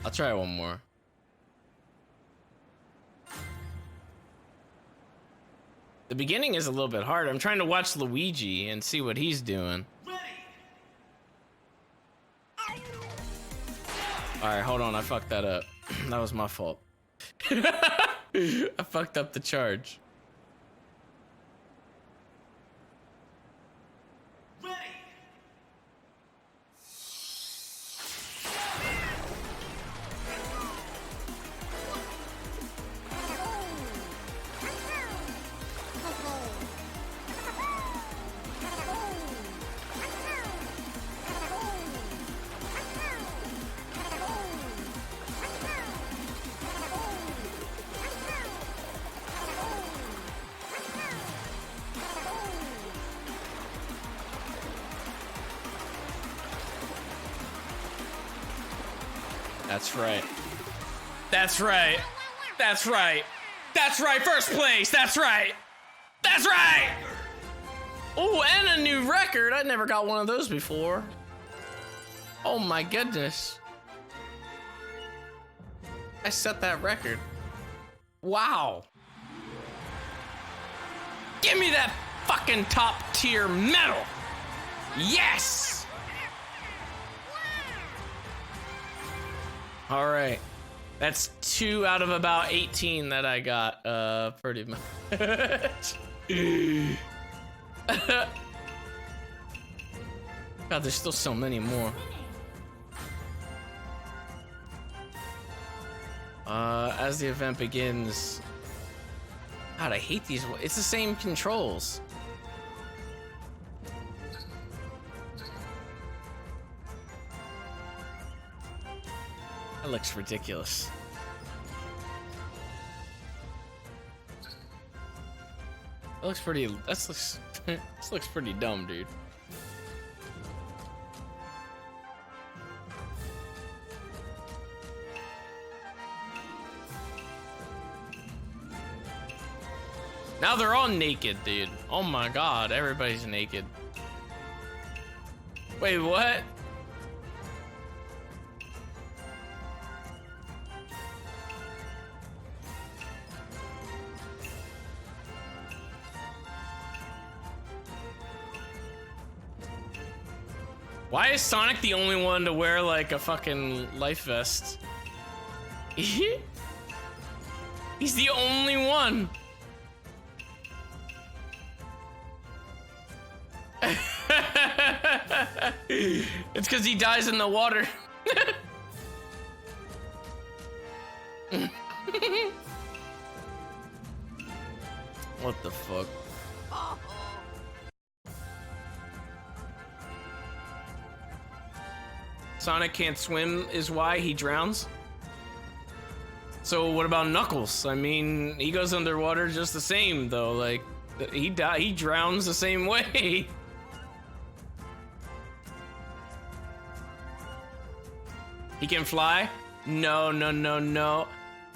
I'll try one more. The beginning is a little bit hard. I'm trying to watch Luigi and see what he's doing. Alright, hold on. I fucked that up. That was my fault. I fucked up the charge. That's right. That's right. That's right. That's right. First place. That's right. That's right. Oh, and a new record. I never got one of those before. Oh my goodness. I set that record. Wow. Give me that fucking top tier medal. Yes. All right, that's 2 out of about 18 that I got, pretty much. God, there's still so many more. As the event begins. God, I hate these. It's the same controls. That looks ridiculous. That looks pretty. This looks pretty dumb, dude. Now they're all naked, dude. Oh my god, everybody's naked. Wait, what? Why is Sonic the only one to wear like a fucking life vest? He's the only one. It's because he dies in the water. What the fuck? Sonic can't swim is why he drowns? So what about Knuckles? I mean, he goes underwater just the same though, like he drowns the same way. He can fly? No, no, no, no.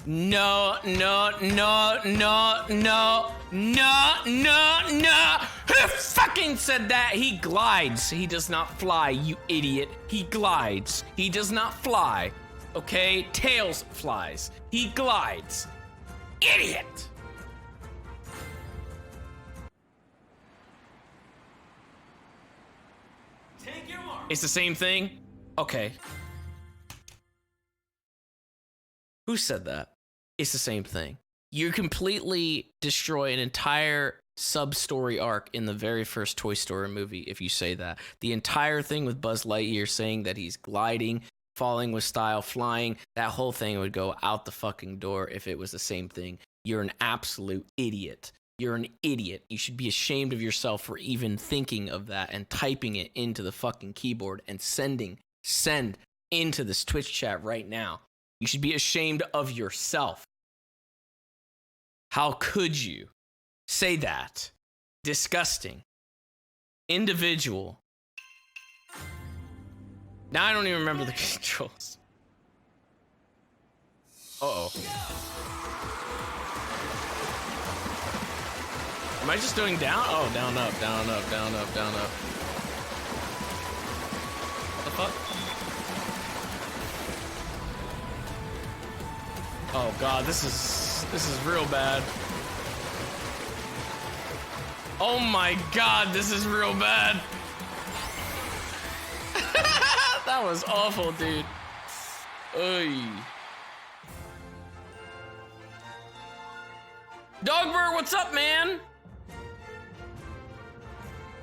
No, no, no, no, no, no, no, no. Who fucking said that? He glides. He does not fly, you idiot. He glides. He does not fly. Okay? Tails flies. He glides. Idiot! Take your mark. It's the same thing? Okay. Who said that? It's the same thing. You completely destroy an entire sub-story arc in the very first Toy Story movie if you say that. The entire thing with Buzz Lightyear saying that he's gliding, falling with style, flying, that whole thing would go out the fucking door if it was the same thing. You're an absolute idiot. You're an idiot. You should be ashamed of yourself for even thinking of that and typing it into the fucking keyboard and send into this Twitch chat right now. You should be ashamed of yourself. How could you say that? Disgusting. Individual. Now I don't even remember the controls. Uh-oh. Am I just doing down? Oh, down, up, down, up, down, up, down, up. What the fuck? Oh god, this is real bad. Oh my god, this is real bad. That was awful, dude. Oy. Dogbert, what's up, man?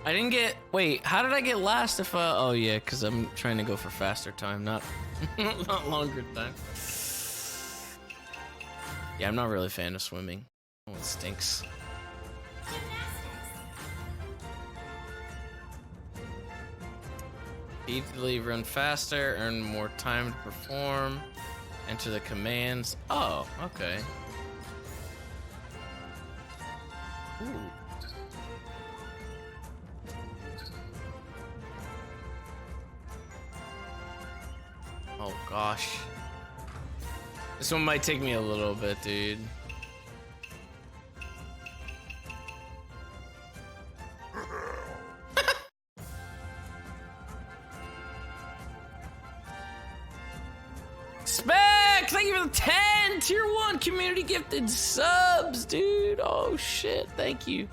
I didn't get, wait, how did I get last if oh yeah, because I'm trying to go for faster time, not longer time. Yeah, I'm not really a fan of swimming. Oh, it stinks. Repeatedly run faster, earn more time to perform, enter the commands. Oh, okay. Ooh. Oh gosh. This one might take me a little bit, dude. Spec! Thank you for the 10 tier 1 community gifted subs, dude. Oh shit, thank you.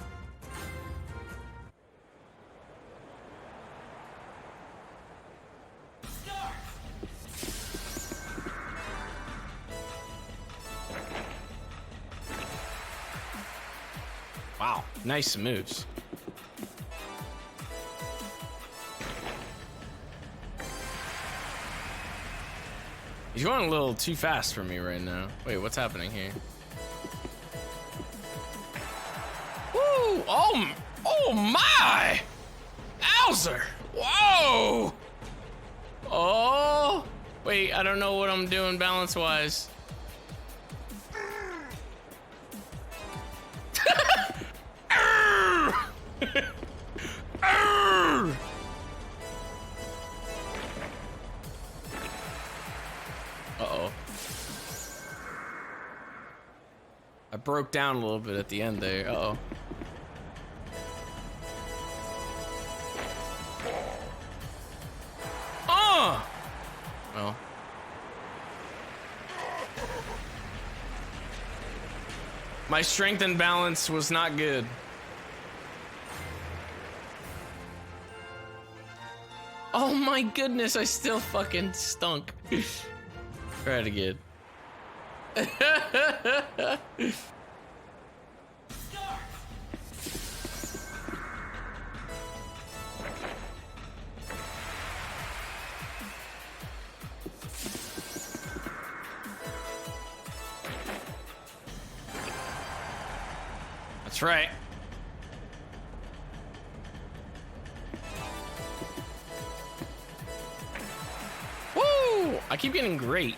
Wow, nice moves. He's going a little too fast for me right now. Wait, what's happening here? Woo! Oh my! Owzer! Whoa! Oh! Wait, I don't know what I'm doing balance-wise. Uh-oh. I broke down a little bit at the end there. Uh-oh. Oh! Well. My strength and balance was not good. Oh my goodness, I still fucking stunk. Try it again. That's right. Woo! I keep getting great.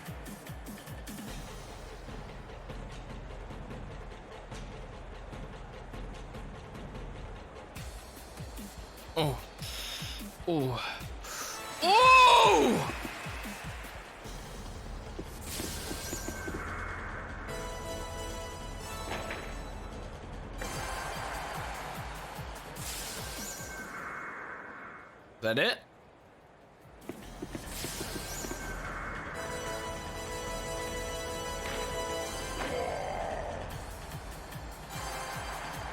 Oh. Oh. Oh! Is that it?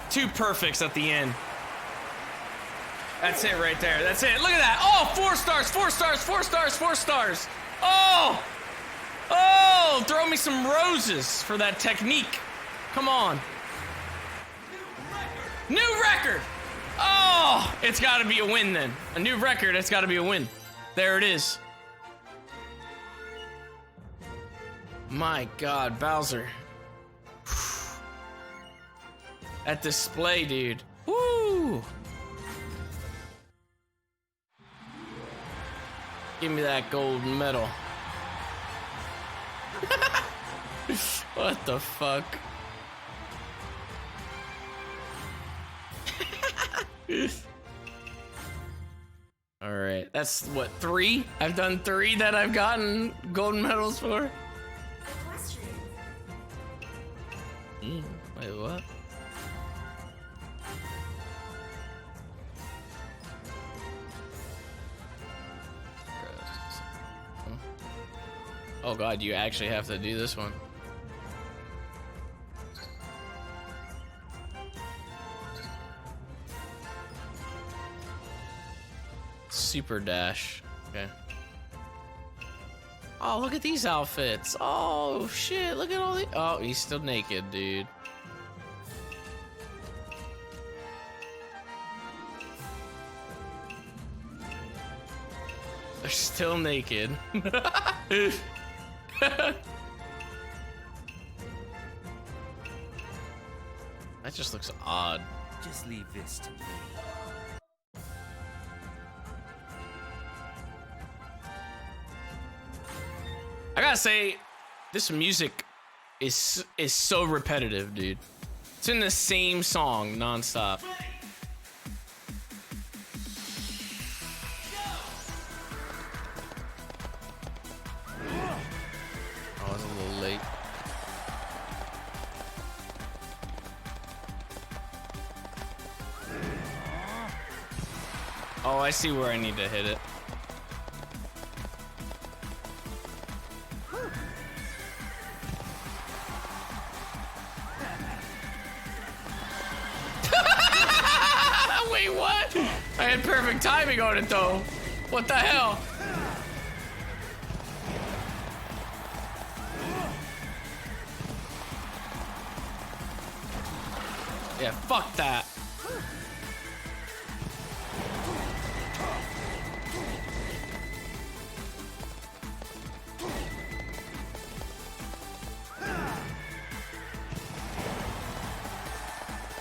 Two perfects at the end. That's it right there. That's it. Look at that. Oh, 4 stars, 4 stars, 4 stars, 4 stars. Oh! Oh! Throw me some roses for that technique. Come on. New record! Oh! It's got to be a win then. A new record, it's got to be a win. There it is. My God, Bowser. That display, dude. Woo! Give me that gold medal. What the fuck? All right, that's what, 3? I've done 3 that I've gotten golden medals for. Wait, what? Oh God, you actually have to do this one. Super dash. Okay. Oh, look at these outfits. Oh shit, look at all the. Oh, he's still naked, dude. They're still naked. That just looks odd. Just leave this to me. I gotta say, this music is so repetitive, dude. It's in the same song nonstop. Oh, I was a little late. Oh, I see where I need to hit it. Wait, what? I had perfect timing on it, though. What the hell? Yeah, fuck that.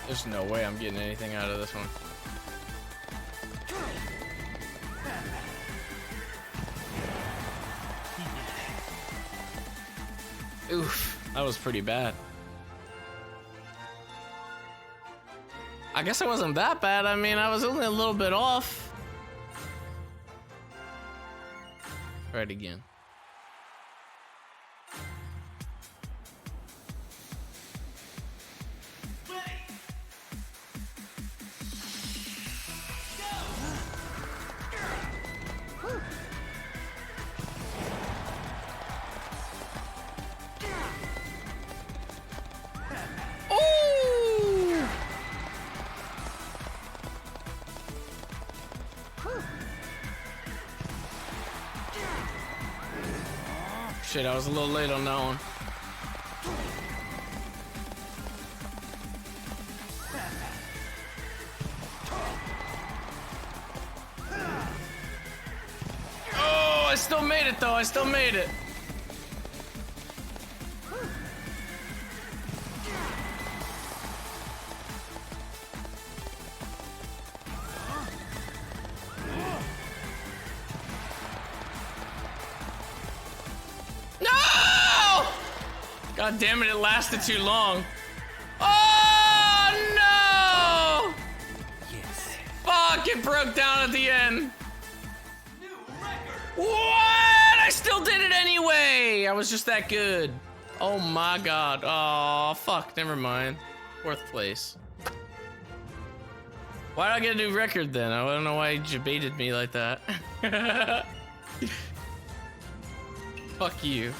There's no way I'm getting anything out of this one. Oof, that was pretty bad. I guess it wasn't that bad. I mean, I was only a little bit off. Try it again. Shit, I was a little late on that one. Oh, I still made it though. I still made it. God damn it, it lasted too long. Oh no! Yes. Fuck, it broke down at the end. New record. What? I still did it anyway. I was just that good. Oh my god. Oh, fuck, never mind. Fourth place. Why did I get a new record then? I don't know why you debated me like that. Fuck you.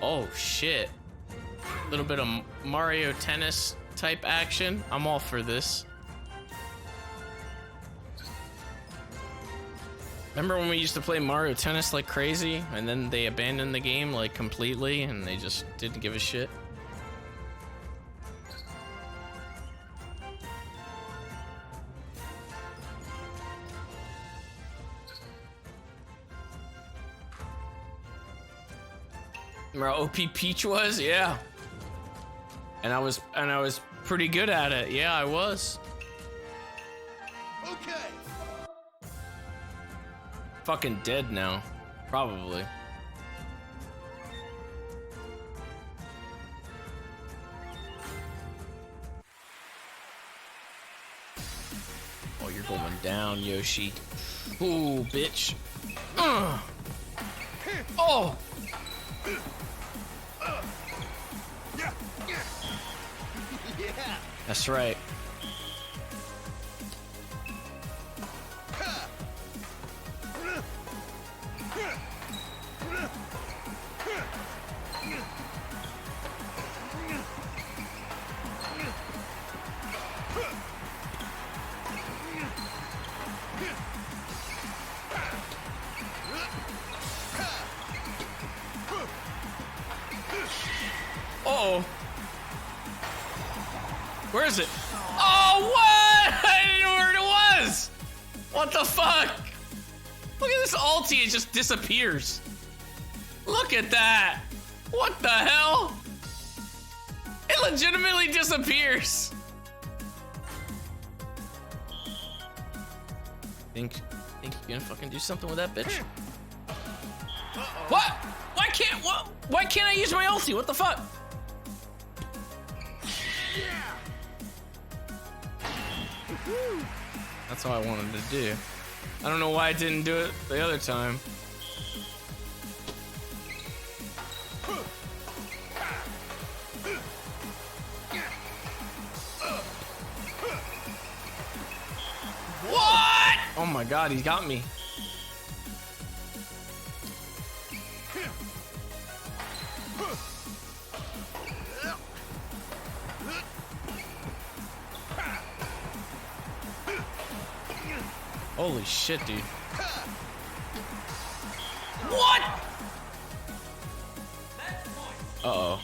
Oh shit. A little bit of Mario Tennis type action. I'm all for this. Remember when we used to play Mario Tennis like crazy and then they abandoned the game like completely and they just didn't give a shit? Remember how OP Peach was? Yeah. And I was pretty good at it. Yeah, I was. Okay. Fucking dead now. Probably. Oh, you're going down, Yoshi. Ooh, bitch. Oh! Yeah. That's right. Uh-oh. Where is it? Oh, what? I didn't know where it was. What the fuck? Look at this ulti, it just disappears. Look at that. What the hell? It legitimately disappears. Think you're gonna fucking do something with that bitch? What? Why can't I use my ulti? What the fuck? That's all I wanted to do. I don't know why I didn't do it the other time. What? Oh my god, he got me. Holy shit, dude. What? Uh-oh.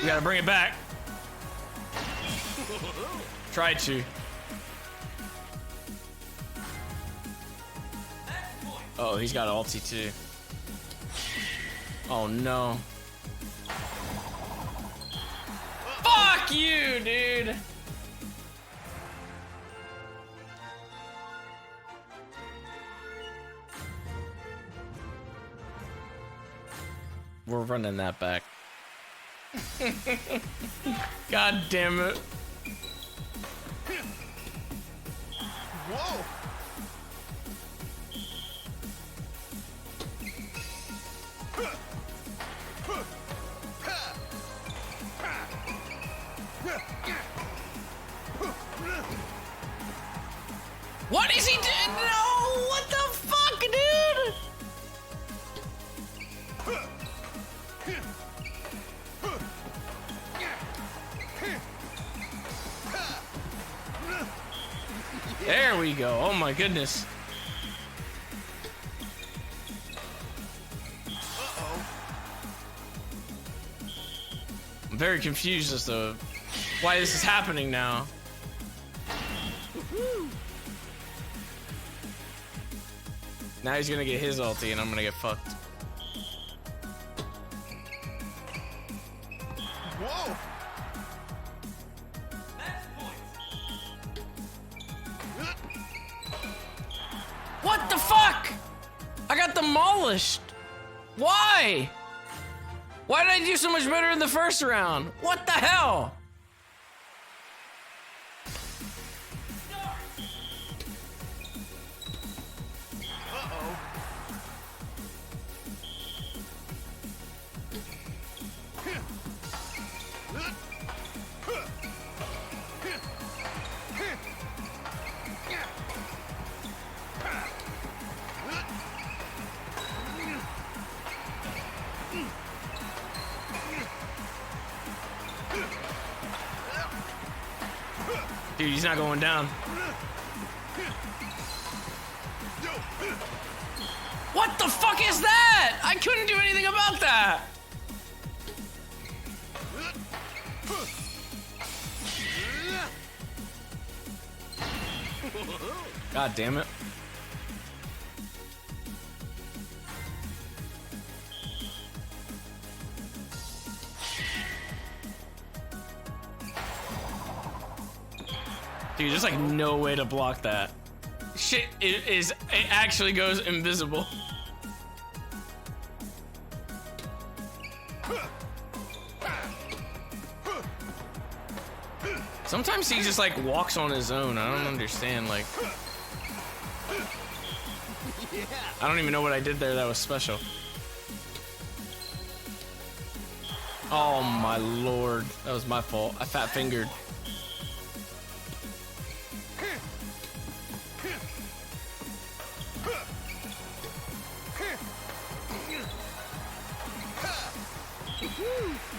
We gotta bring it back. Tried to. Oh, he's got ulti too. Oh no. Fuck! Fuck you, dude. We're running that back. God damn it. Whoa! What is he doing? No! What the fuck, dude? There we go. Oh my goodness. I'm very confused as to why this is happening now. Now he's gonna get his ulti and I'm gonna get fucked. Whoa! What the fuck? I got demolished. Why? Why did I do so much better in the first round? What the hell? Dude, he's not going down. What the fuck is that? I couldn't do anything about that. God damn it. Dude, there's like no way to block that. Shit, it actually goes invisible. Sometimes he just like walks on his own. I don't understand, like. I don't even know what I did there that was special. Oh my lord, that was my fault. I fat fingered.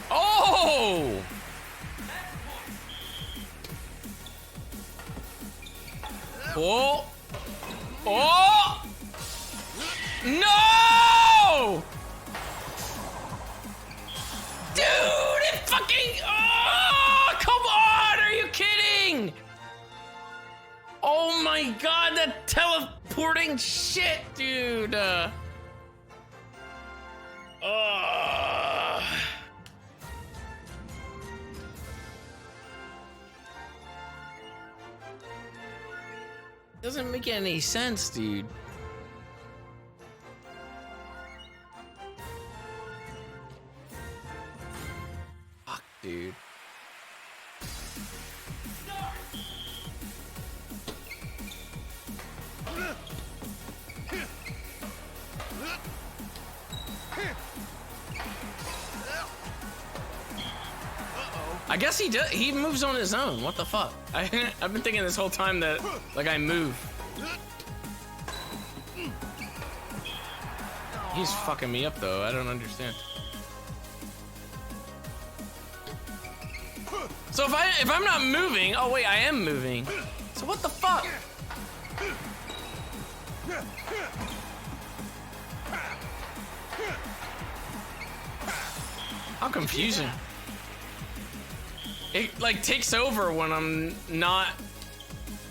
Oh! Oh! Oh! No! Dude, it fucking... Oh, come on! Are you kidding? Oh my god, that teleporting shit, dude. Doesn't make any sense, dude. Fuck, dude. I guess he does. He moves on his own. What the fuck? I've been thinking this whole time that like I move. He's fucking me up though. I don't understand. So if I'm not moving, oh wait, I am moving. So what the fuck? How confusing. It like takes over when I'm not,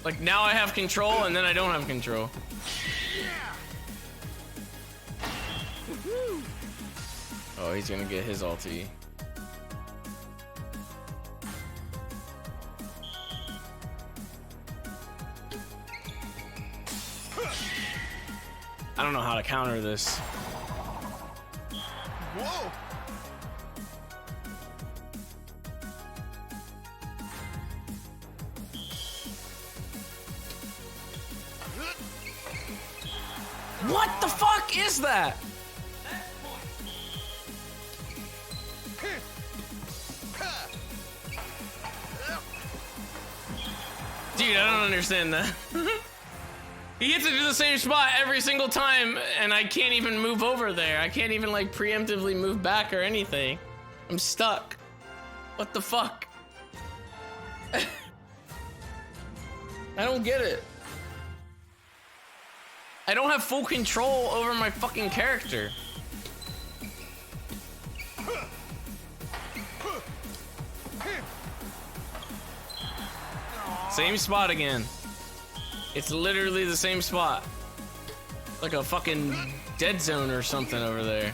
like now I have control and then I don't have control. Oh, he's gonna get his ulti. don't know how to counter this. Whoa! What the fuck is that? Dude, I don't understand that. He hits it to the same spot every single time, and I can't even move over there. I can't even, like, preemptively move back or anything. I'm stuck. What the fuck? I don't get it. I don't have full control over my fucking character. Same spot again. It's literally the same spot. Like a fucking dead zone or something over there.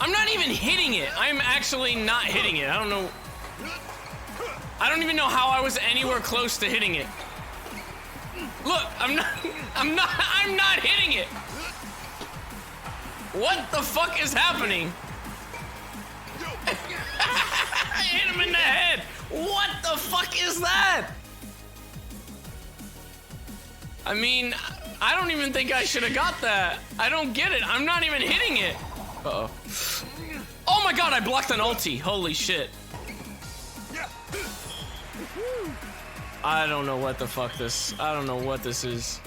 I'm not even hitting it. I'm actually not hitting it. I don't know. I don't even know how I was anywhere close to hitting it. Look, I'm not hitting it. What the fuck is happening? I hit him in the head. What the fuck is that? I mean, I don't even think I should have got that. I don't get it. I'm not even hitting it. Uh-oh. Oh my god, I blocked an ulti. Holy shit. I don't know what the fuck this. I don't know what this is.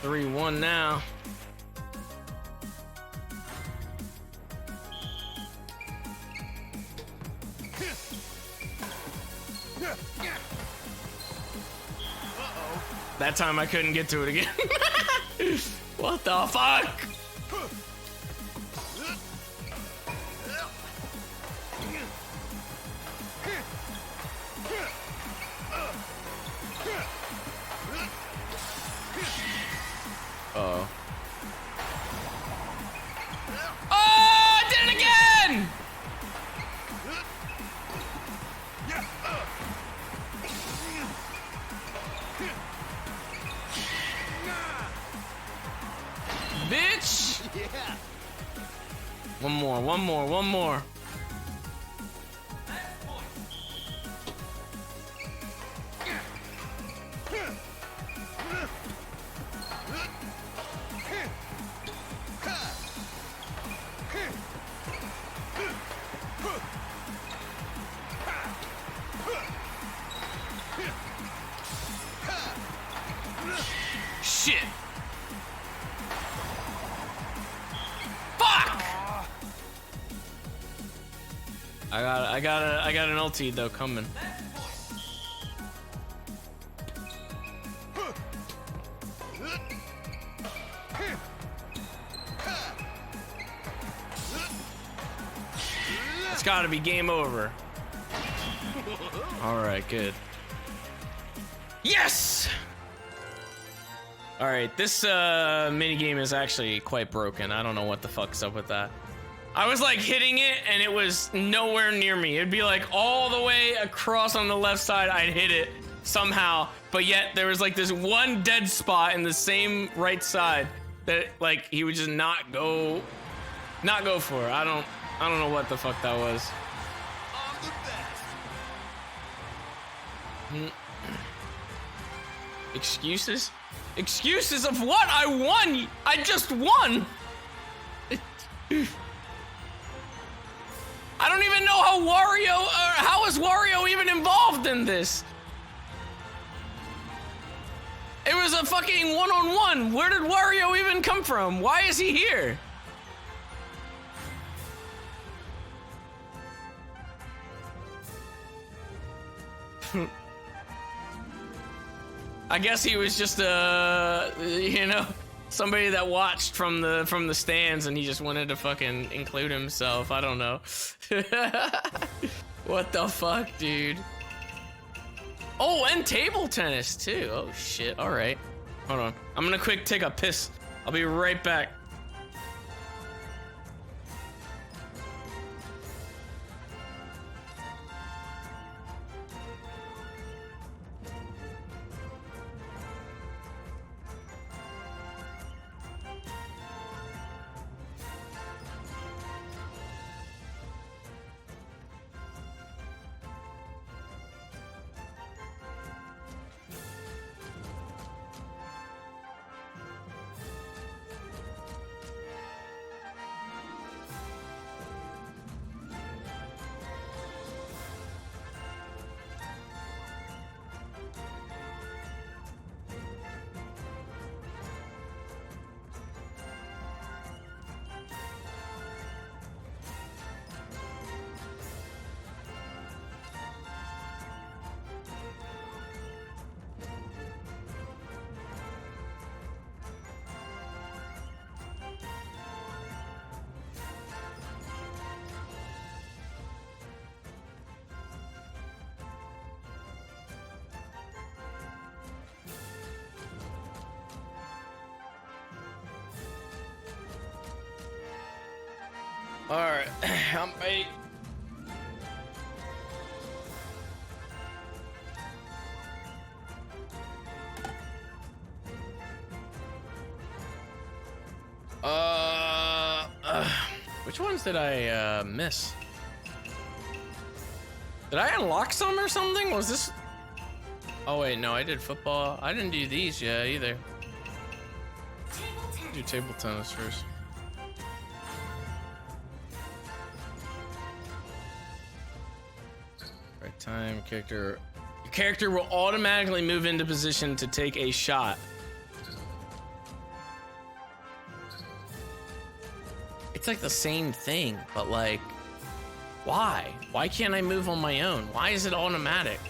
3-1 now. That time I couldn't get to it again. What the fuck? Uh-oh. Oh, I did it again! Bitch! Yeah. One more. Shit! Fuck! I got an ulti though coming. It's gotta be game over. Alright, good. Yes! Alright, this minigame is actually quite broken. I don't know what the fuck's up with that. I was like hitting it and it was nowhere near me. It'd be like all the way across on the left side, I'd hit it somehow, but yet there was like this one dead spot in the same right side that like he would just not go for. I don't know what the fuck that was. Excuses? Excuses of what? I won! I just won! I don't even know how how is Wario even involved in this? It was a fucking one-on-one. Where did Wario even come from? Why is he here? I guess he was just you know, somebody that watched from the stands and he just wanted to fucking include himself. I don't know. What the fuck, dude? Oh, and table tennis too. Oh shit. All right. Hold on. I'm gonna quick take a piss. I'll be right back. Alright, I'm ready. Which ones did I miss? Did I unlock some or something? Was this? Oh wait, no, I did football. I didn't do these yet either. Do table tennis first. Right time, character. Your character will automatically move into position to take a shot. It's like the same thing, but like, why? Why can't I move on my own? Why is it automatic?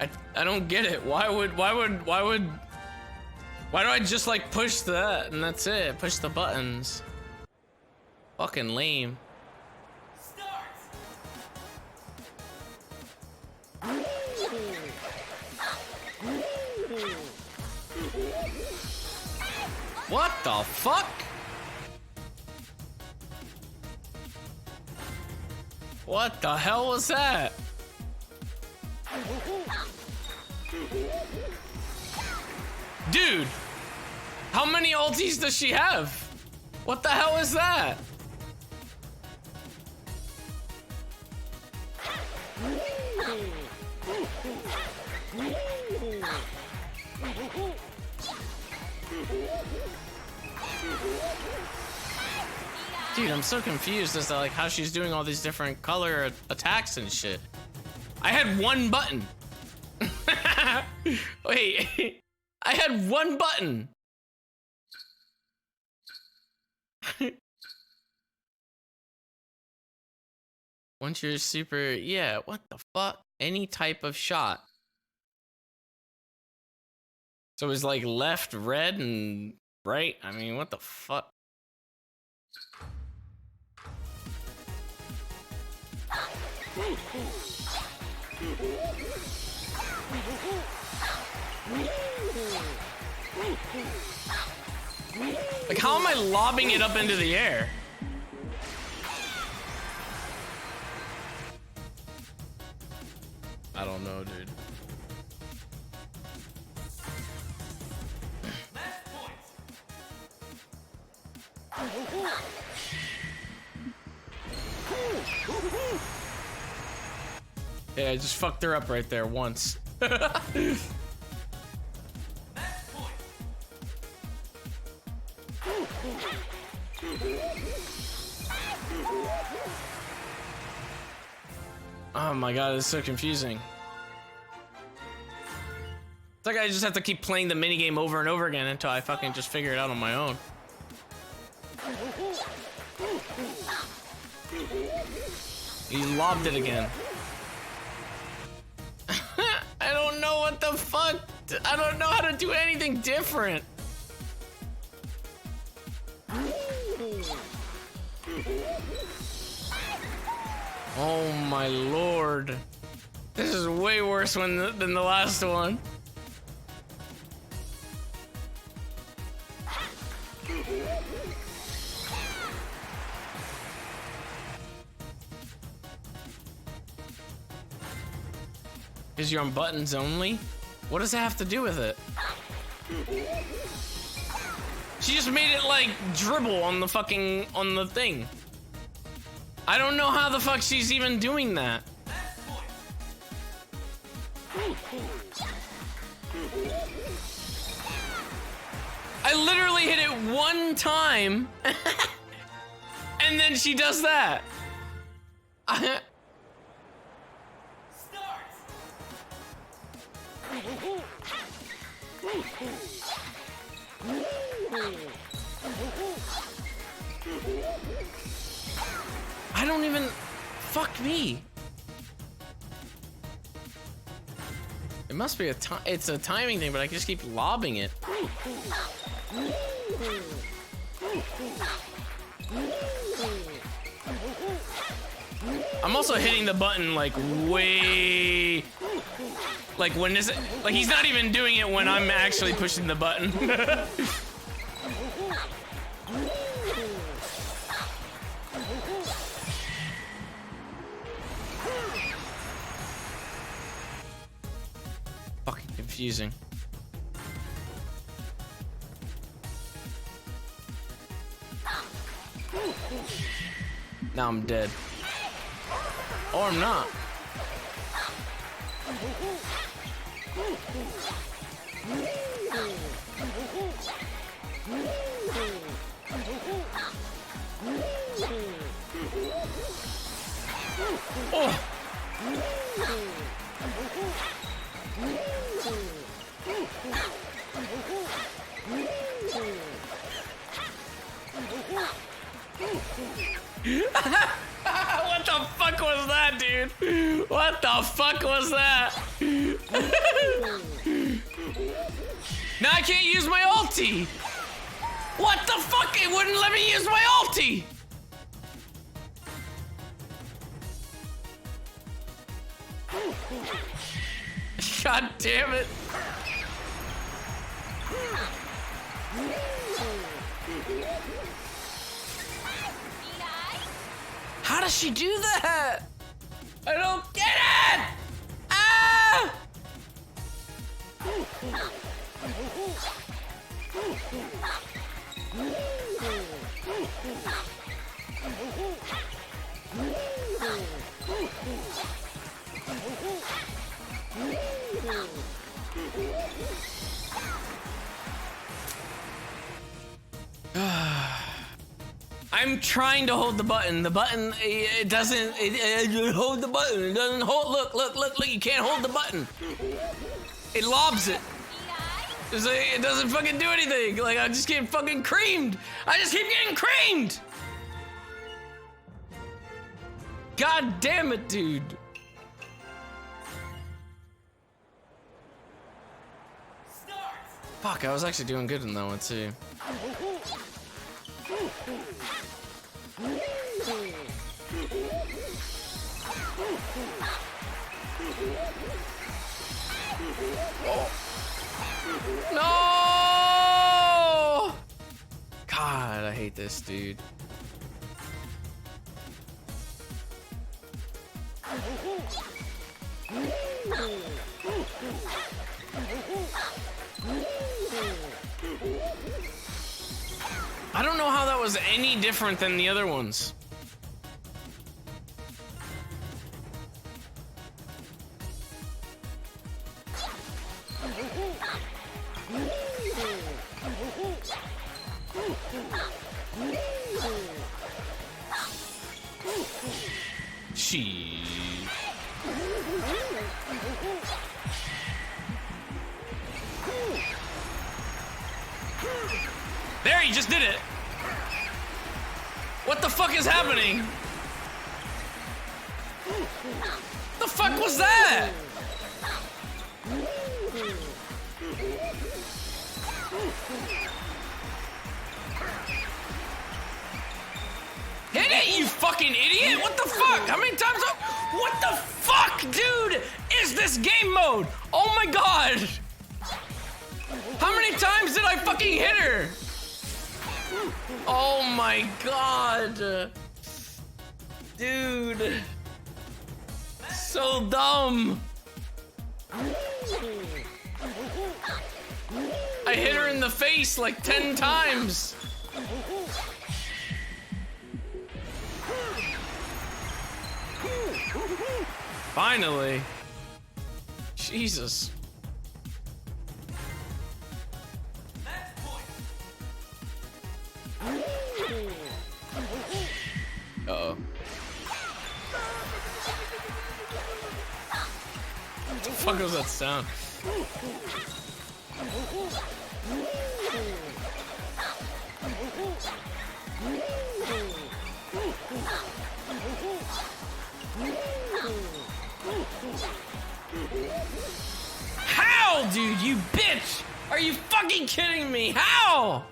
I don't get it. Why do I just like push that and that's it? Push the buttons. Fucking lame. What the fuck? What the hell was that? Dude, how many ultis does she have? What the hell is that? Dude, I'm so confused as to like how she's doing all these different color attacks and shit. I had one button. Wait, I had one button. Once you're super, yeah, what the fuck? Any type of shot. So it's like left red and right? I mean, what the fuck? Like, how am I lobbing it up into the air? I don't know, dude. Yeah, I just fucked her up right there once. Oh my god, it's so confusing. It's like I just have to keep playing the minigame over and over again until I fucking just figure it out on my own. He lobbed it again. I don't know what the fuck. I don't know how to do anything different. Oh my lord. This is way worse than the last one. Is you're on buttons only? What does that have to do with it? She just made it like dribble on the fucking, on the thing. I don't know how the fuck she's even doing that. I literally hit it one time and then she does that. I don't even, fuck me. It must be it's a timing thing, but I can just keep lobbing it. I'm also hitting the button like way, like when this, like he's not even doing it when I'm actually pushing the button. confusing. Now I'm dead. Or I'm not. Oh! What the fuck was that, dude? What the fuck was that? Now I can't use my ulti. What the fuck? It wouldn't let me use my ulti. God damn it. How does she do that? I don't get it! Ah! I'm trying to hold the button. The button, it doesn't, hold the button. It doesn't hold, look, you can't hold the button. It lobs it. It doesn't fucking do anything. Like, I just get fucking creamed. I just keep getting creamed. God damn it, dude. Fuck, I was actually doing good in that one, too. No! God, I hate this dude. I don't know how that was any different than the other ones. She. There, he just did it. What the fuck is happening? The fuck was that? Hit it, you fucking idiot! What the fuck? How many times? What the fuck, dude? Is this game mode? Oh my god! How many times did I fucking hit her? Oh my god. Dude. So dumb. I hit her in the face like 10 times. Finally. Jesus. Uh-oh. What the fuck was that sound? How, dude? You bitch! Are you fucking kidding me? How?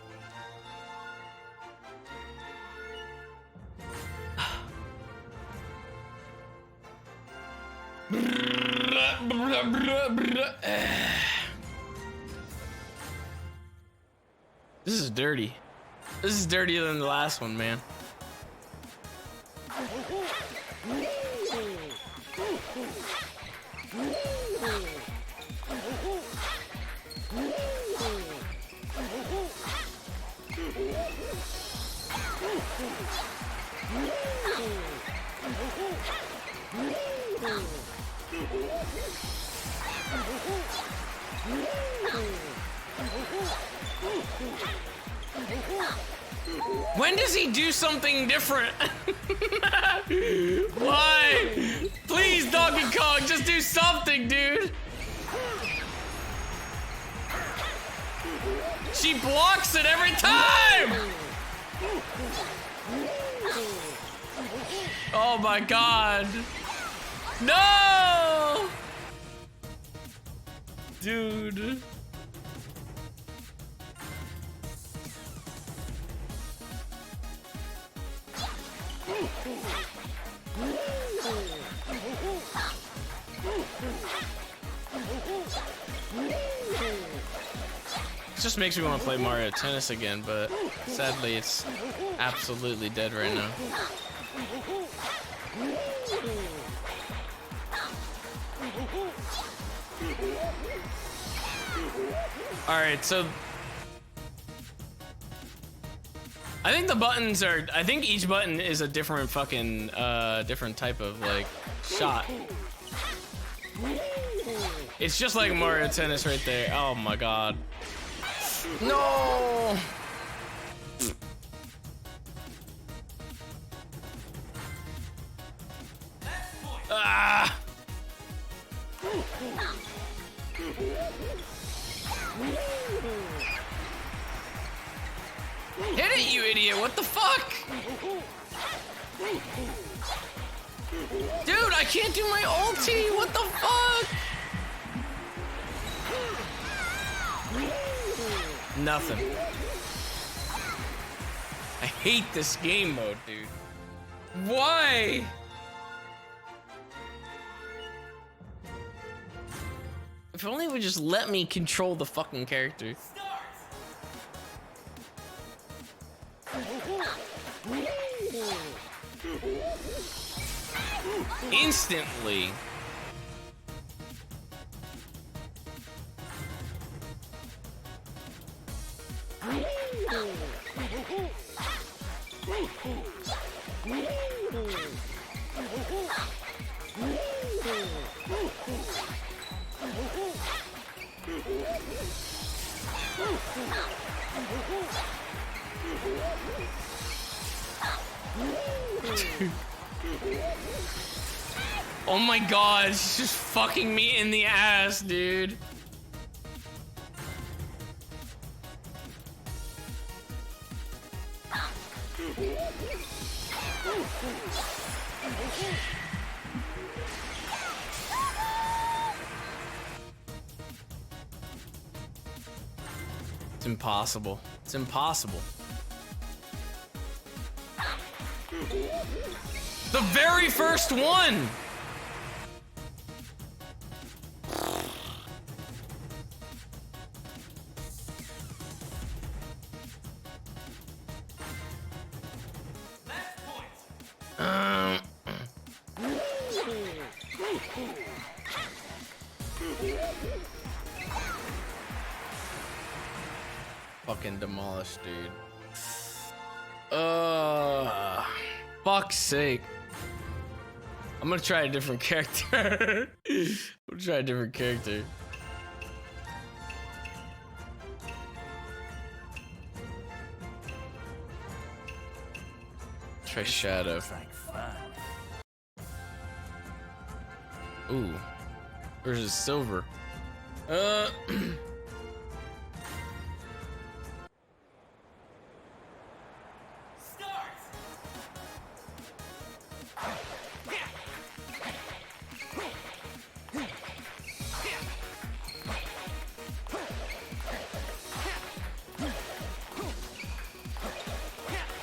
This is dirty. This is dirtier than the last one, man. When does he do something different? Why? Please, Donkey Kong, just do something, dude. She blocks it every time. Oh my god. No! Dude. It just makes me want to play Mario Tennis again, but sadly it's absolutely dead right now. Alright, so I think the buttons are, I think each button is a different fucking, different type of, like, shot. It's just like Mario Tennis right there. Oh my god. No! Ah! Hit it, you idiot! What the fuck? Dude, I can't do my ulti! What the fuck? Nothing. I hate this game mode, dude. Why? If only it would just let me control the fucking character. Instantly. Oh my god, she's just fucking me in the ass, dude. It's impossible. It's impossible. The very first one! Fucking demolished, dude. Fuck's sake. I'm gonna try a different character. I'm gonna try a different character. Try Shadow. Ooh. Versus Silver.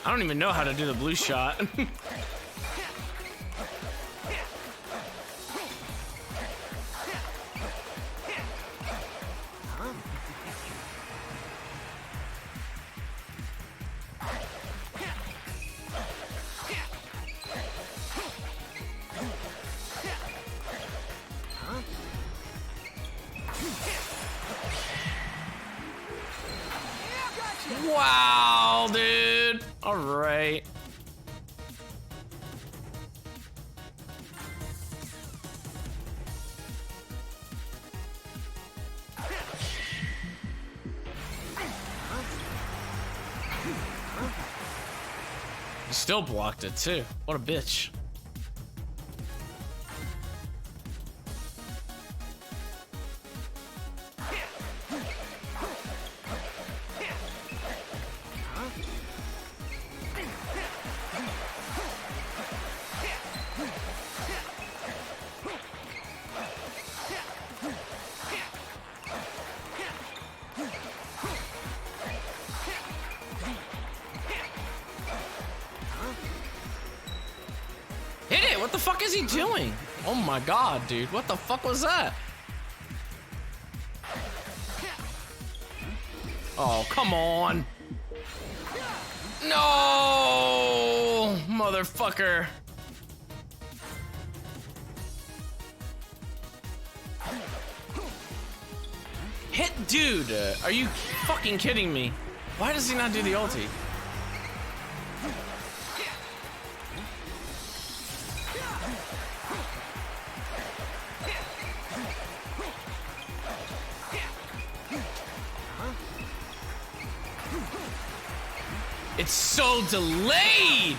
I don't even know how to do the blue shot. Wow, dude. All right. still blocked it too. What a bitch. Hit it! What the fuck is he doing? Oh my god, dude. What the fuck was that? Oh, come on. No! Motherfucker. Hit, dude. Are you fucking kidding me? Why does he not do the ulti? It's so delayed!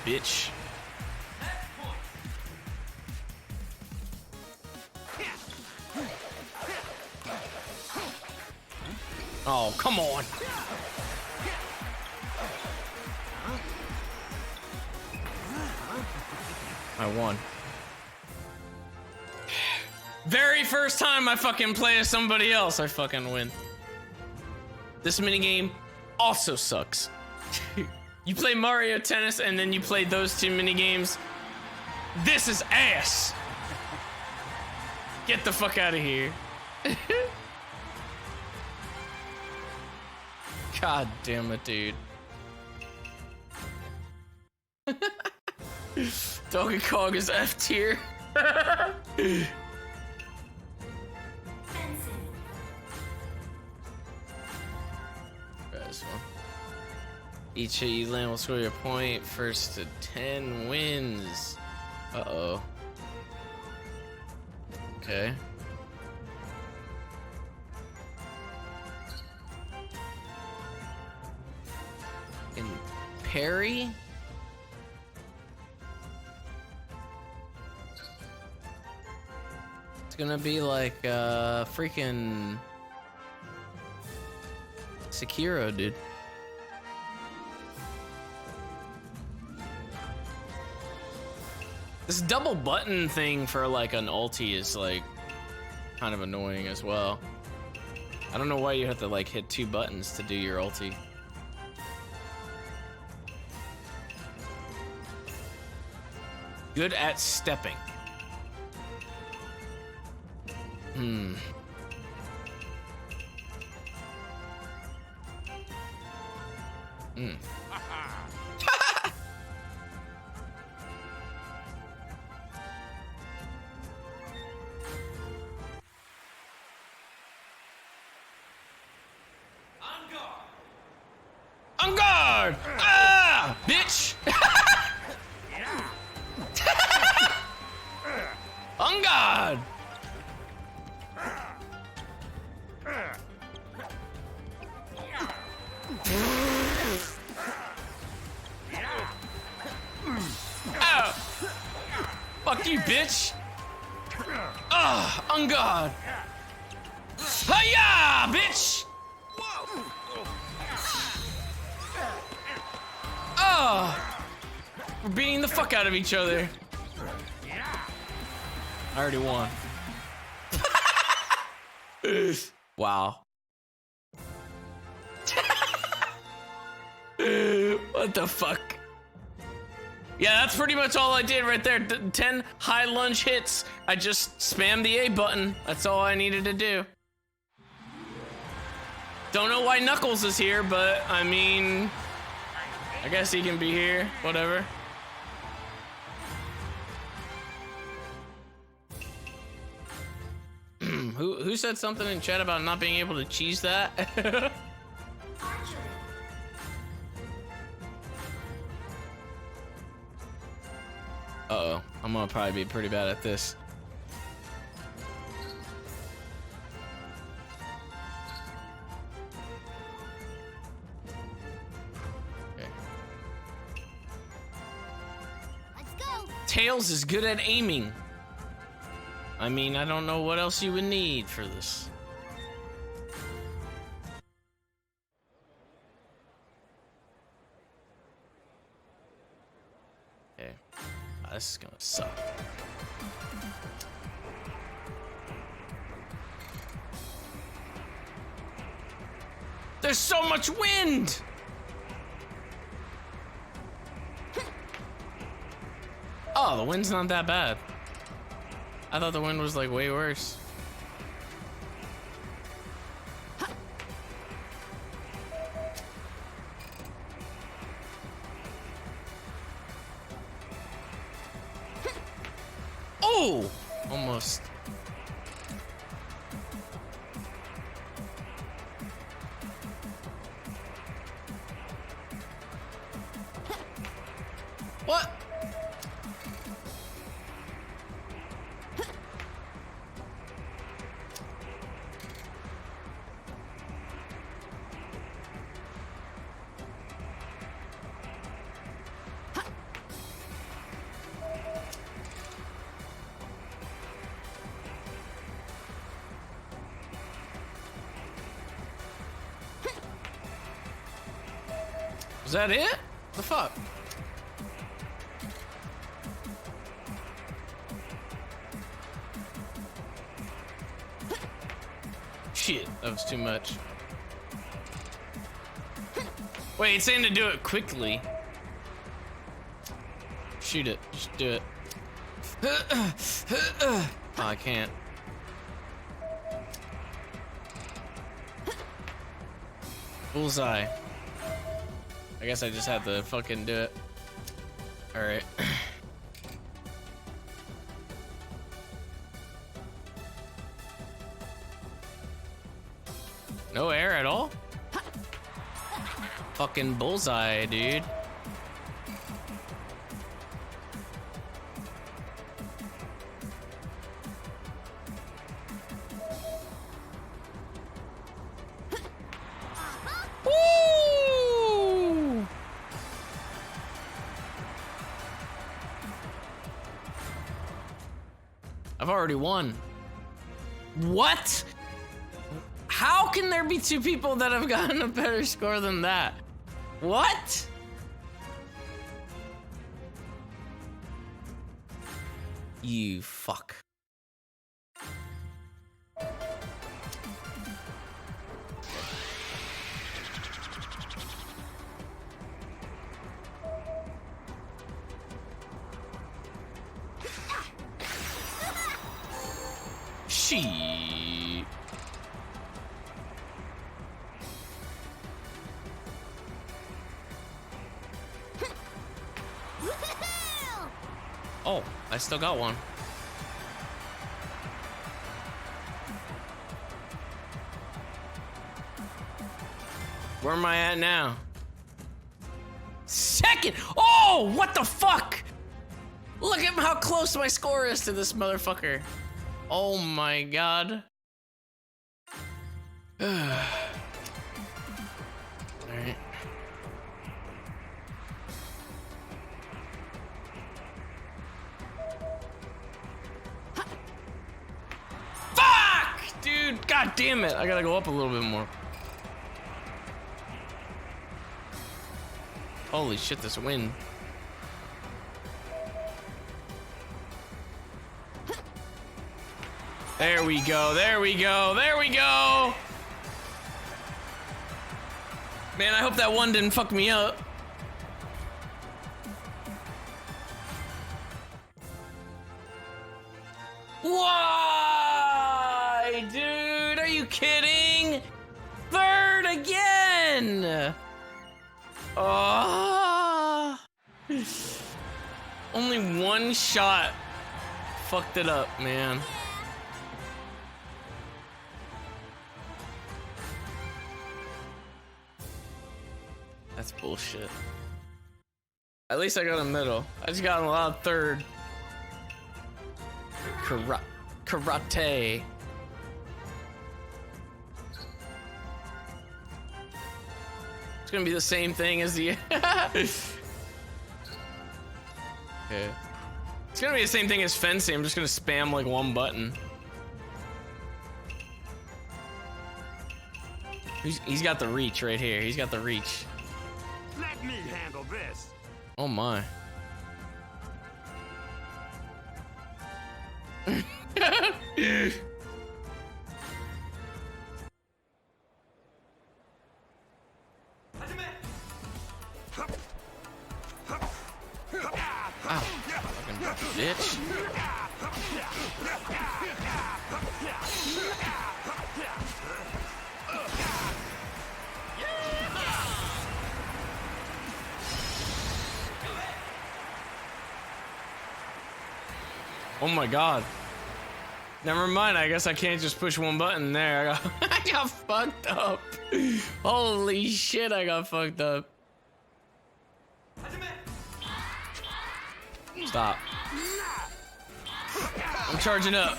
Bitch. Oh, come on. I won. Very first time I fucking play as somebody else, I fucking win. This minigame also sucks. You play Mario Tennis and then you play those two minigames. This is ass. Get the fuck out of here. God damn it, dude. Donkey Kong is F tier. Fencing. This one. Each hit you land will score your point. First to 10 wins. Uh-oh. Okay. And parry? It's gonna be like freaking Sekiro, dude. This double button thing for like an ulti is like kind of annoying as well. I don't know why you have to like hit 2 buttons to do your ulti. Good at stepping. Hmm. Hmm. On guard! Ah! Bitch! On guard! Ow! Fuck you, bitch! Ah! On guard! Hiya, bitch! Oh, we're beating the fuck out of each other. I already won. Wow. What the fuck? Yeah, that's pretty much all I did right there. 10 high lunge hits. I just spammed the A button. That's all I needed to do. Don't know why Knuckles is here, but I mean, I guess he can be here. Whatever. Who said something in chat about not being able to cheese that? Archery. Uh-oh. I'm gonna probably be pretty bad at this. Tails is good at aiming. I mean, I don't know what else you would need for this. Okay. This is gonna suck. There's so much wind! Oh, the wind's not that bad. I thought the wind was like way worse. Oh! Almost. What? Is that it? The fuck? Shit, that was too much. Wait, it's saying to do it quickly. Shoot it, just do it. Oh, I can't. Bullseye. I guess I just had to fucking do it. Alright. No air at all? Fucking bullseye, dude. Woo! I've already won. What? How can there be two people that have gotten a better score than that? What? You fuck. She. Oh, I still got one. Where am I at now? Second! Oh, what the fuck? Look at how close my score is to this motherfucker. Oh my god. Alright. Fuck! Dude, god damn it. I gotta go up a little bit more. Holy shit, this wind. There we go, there we go, there we go! Man, I hope that one didn't fuck me up. Why, dude? Are you kidding? Third again! Oh. Only one shot fucked it up, man. That's bullshit. At least I got a middle. I just got a lot of third. Karate. It's gonna be the same thing as the. Okay. It's gonna be the same thing as fencing. I'm just gonna spam like one button. He's got the reach right here. He's got the reach. Let me handle this. Oh my. Ow, fucking bitch. Oh my god. Never mind, I guess I can't just push one button there. I got fucked up. Holy shit, I got fucked up. Stop. I'm charging up.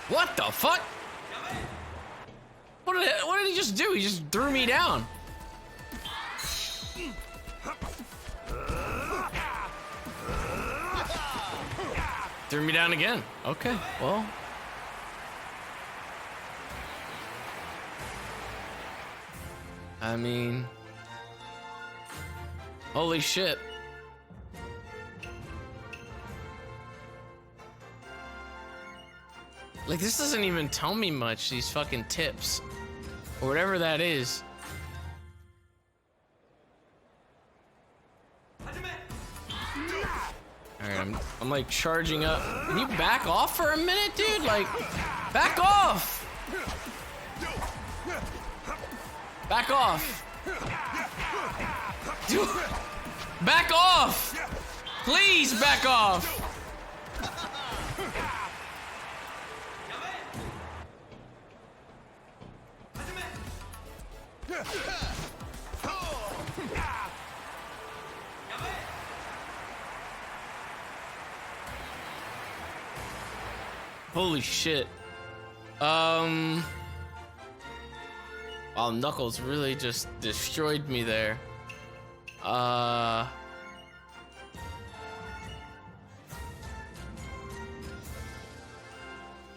What the fuck? What did he just do? He just threw me down. Threw me down again. Okay, well. I mean, holy shit. Like, this doesn't even tell me much, these fucking tips. Or whatever that is. Alright, I'm like charging up. Can you back off for a minute, dude? Like, back off! Back off! Dude, back off! Please back off! Holy shit. Wow, Knuckles really just destroyed me there. I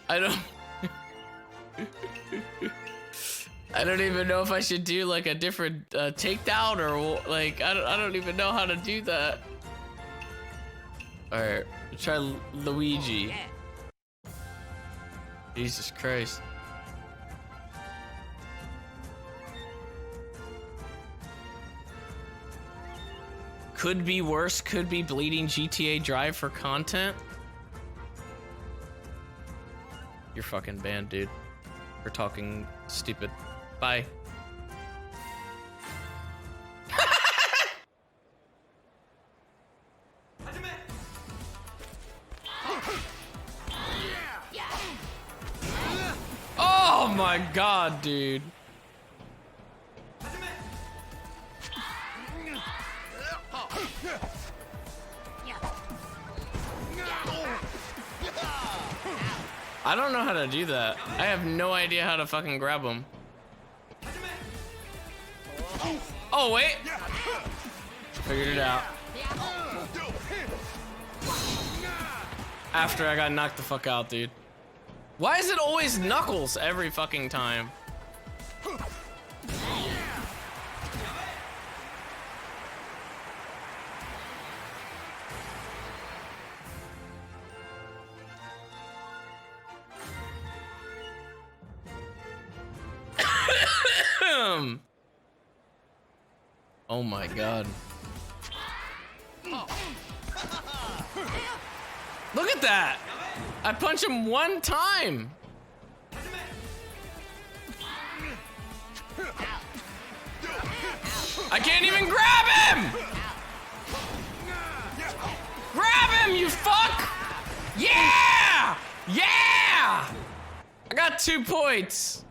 don't I don't even know if I should do like a different takedown or like I don't even know how to do that. All right, try Luigi. Jesus Christ. Could be worse, could be bleeding GTA Drive for content. You're fucking banned, dude. For talking stupid. Bye. Oh my god, dude. I don't know how to do that. I have no idea how to fucking grab him. Oh, wait. Figured it out. After I got knocked the fuck out, dude. Why is it always Knuckles every fucking time? Oh my god. Look at that! I punch him one time! I can't even grab him! Grab him, you fuck! Yeah! Yeah! I got 2 points.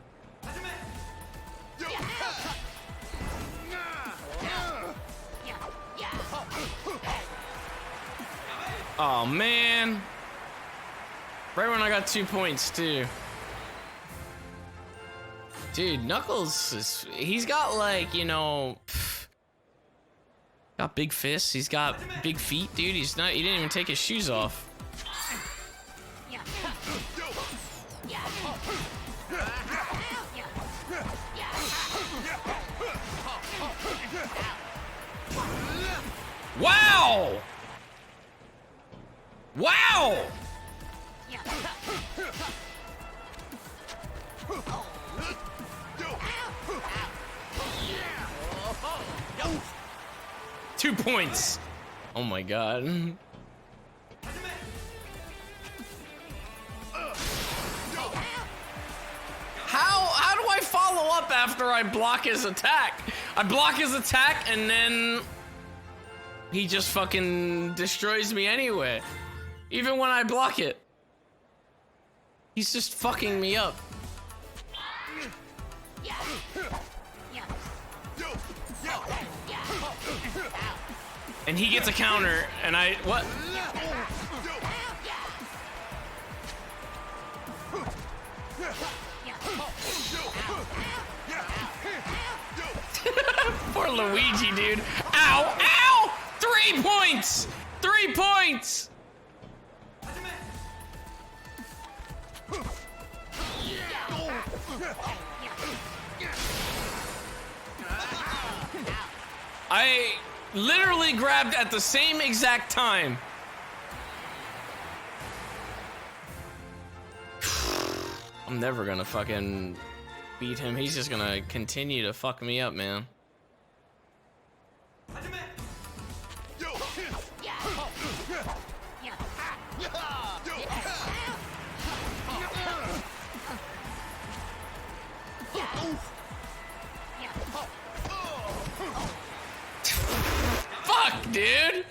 Oh man. Right when I got 2 points too. Dude, Knuckles is, he's got like, you know, got big fists, he's got big feet, dude. He didn't even take his shoes off. Wow! Wow! 2 points. Oh my god. How do I follow up after I block his attack? I block his attack and then he just fucking destroys me anyway. Even when I block it. He's just fucking me up. And he gets a counter, and I, what? Poor Luigi, dude. Ow, ow! 3 points! 3 points! I literally grabbed at the same exact time. I'm never gonna fucking beat him. He's just gonna continue to fuck me up, man. Fuck, dude!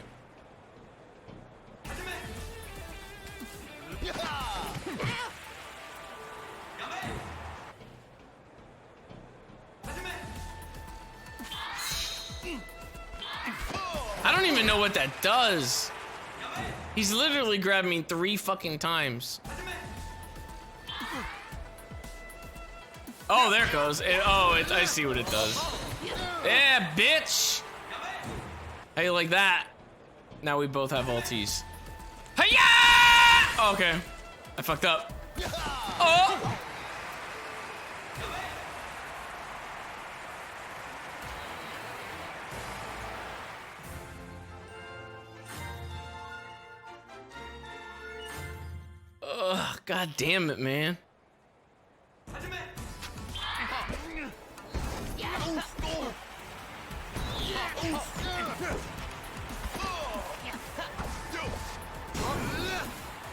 I don't even know what that does. He's literally grabbed me 3 fucking times. Oh, there it goes. I see what it does. Yeah, bitch! How you like that? Now we both have ultis. Hiya! Okay. I fucked up. Oh! Ugh, god damn it, man.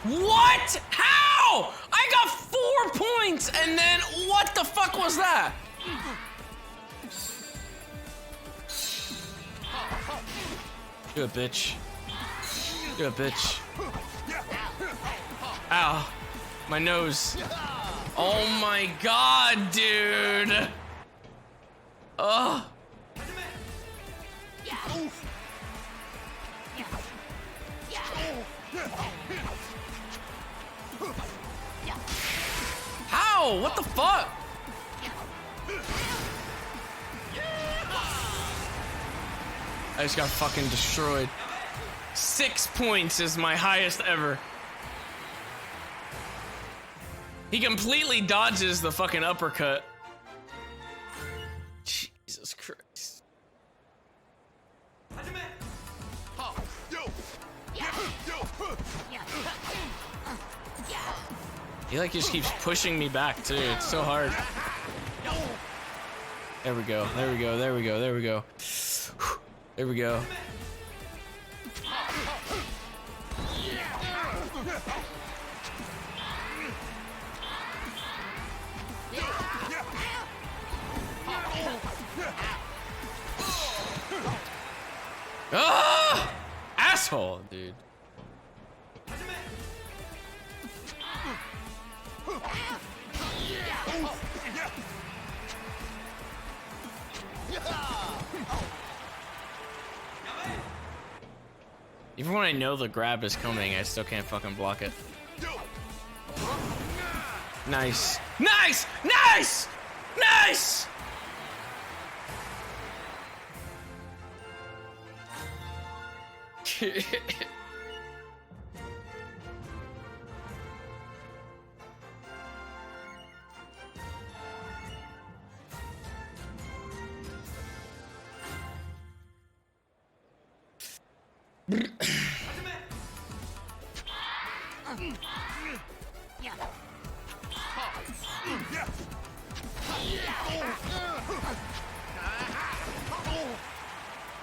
What? How? I got 4 points and then what the fuck was that? Good bitch. Good bitch. Ow. My nose. Oh my god, dude. Ugh. How? What the fuck? I just got fucking destroyed. 6 points is my highest ever. He completely dodges the fucking uppercut. Jesus Christ. He like just keeps pushing me back too. It's so hard. There we go. There we go. There we go. There we go. There we go. Ah! Asshole, dude. Even when I know the grab is coming, I still can't fucking block it. Nice. Nice! Nice! Nice!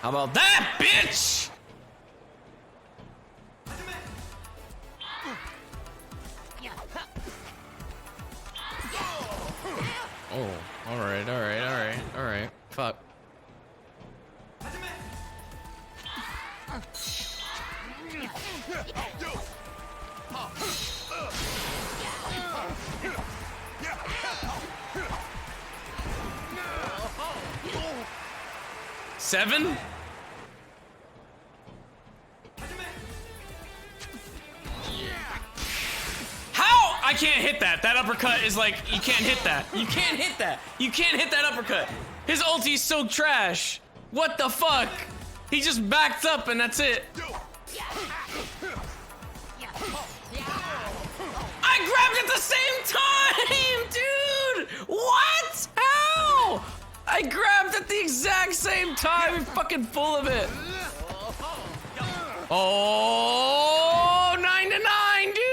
How about that, bitch? Oh, alright. Fuck. Seven? How? I can't hit that. That uppercut is like, you can't hit that. You can't hit that. You can't hit that uppercut. His ulti's so trash. What the fuck? He just backed up and that's it. I grabbed at the same time, dude! What? How? I grabbed at the exact same time. You're fucking full of it. Oh, 9-9, dude!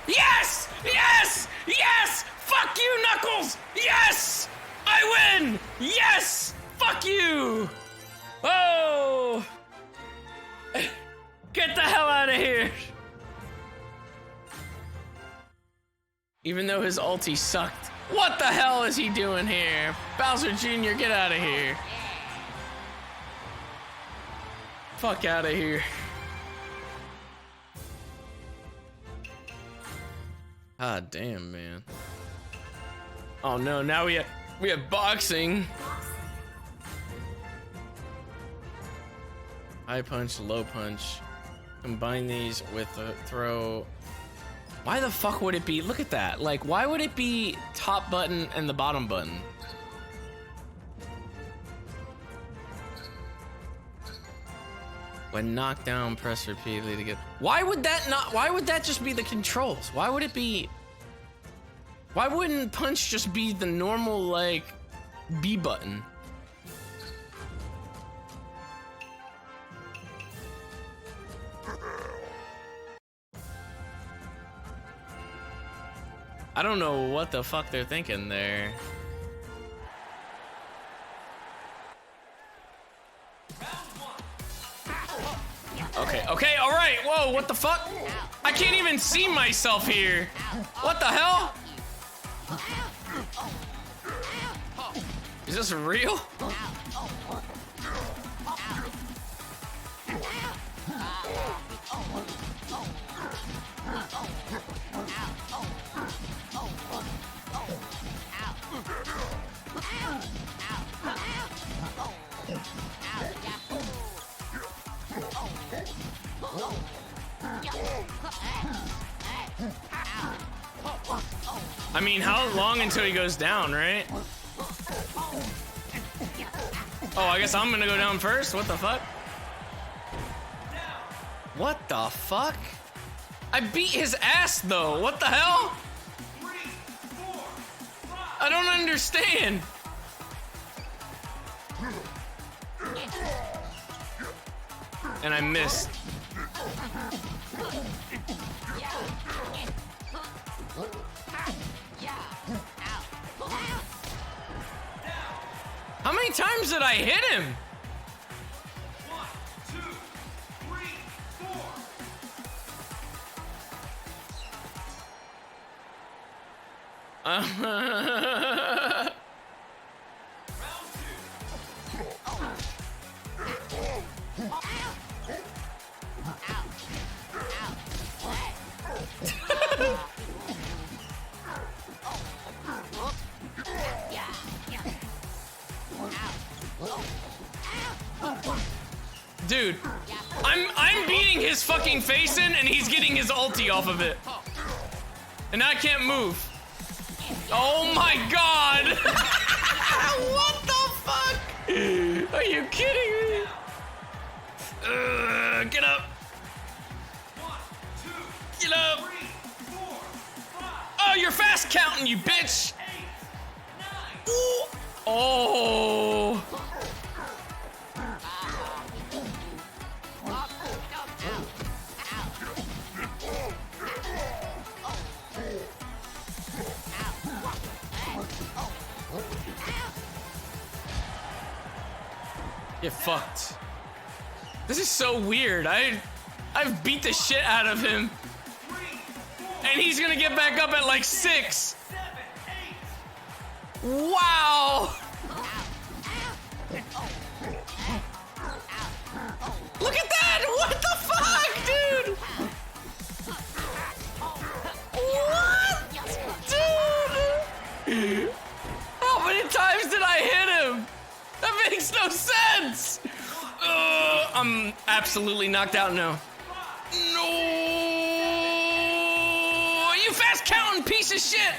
Yes! Yes! Yes! Fuck you, Knuckles! Yes! I win! Yes! Fuck you! Oh! Get the hell out of here! Even though his ulti sucked. What the hell is he doing here? Bowser Jr., get out of here. Fuck out of here. Ah, damn, man. Oh no, now we have boxing. High punch, low punch. Combine these with a throw. Why the fuck would it be? Look at that. Like, why would it be top button and the bottom button? When knocked down, press repeatedly to get. Why would that just be the controls? Why would it be? Why wouldn't punch just be the normal, like, B button? I don't know what the fuck they're thinking there. Okay, alright, whoa, what the fuck? I can't even see myself here. What the hell? Is this real? I mean, how long until he goes down, right? Oh, I guess I'm gonna go down first? What the fuck? What the fuck? I beat his ass though, what the hell? I don't understand. And I missed. How many times did I hit him? 1, 2, 3, 4. Dude, I'm beating his fucking face in and he's getting his ulti off of it. And now I can't move. Oh my god! What the fuck? Are you kidding me? Get up. Get up. Oh, you're fast counting, you bitch. Ooh. Oh. Get fucked. This is so weird. I've beat the shit out of him. And he's gonna get back up at like 6. Wow. Look at that! What the fuck, dude? What? Dude! How many times did I hit him? That makes no sense! I'm absolutely knocked out now. No! You fast counting piece of shit!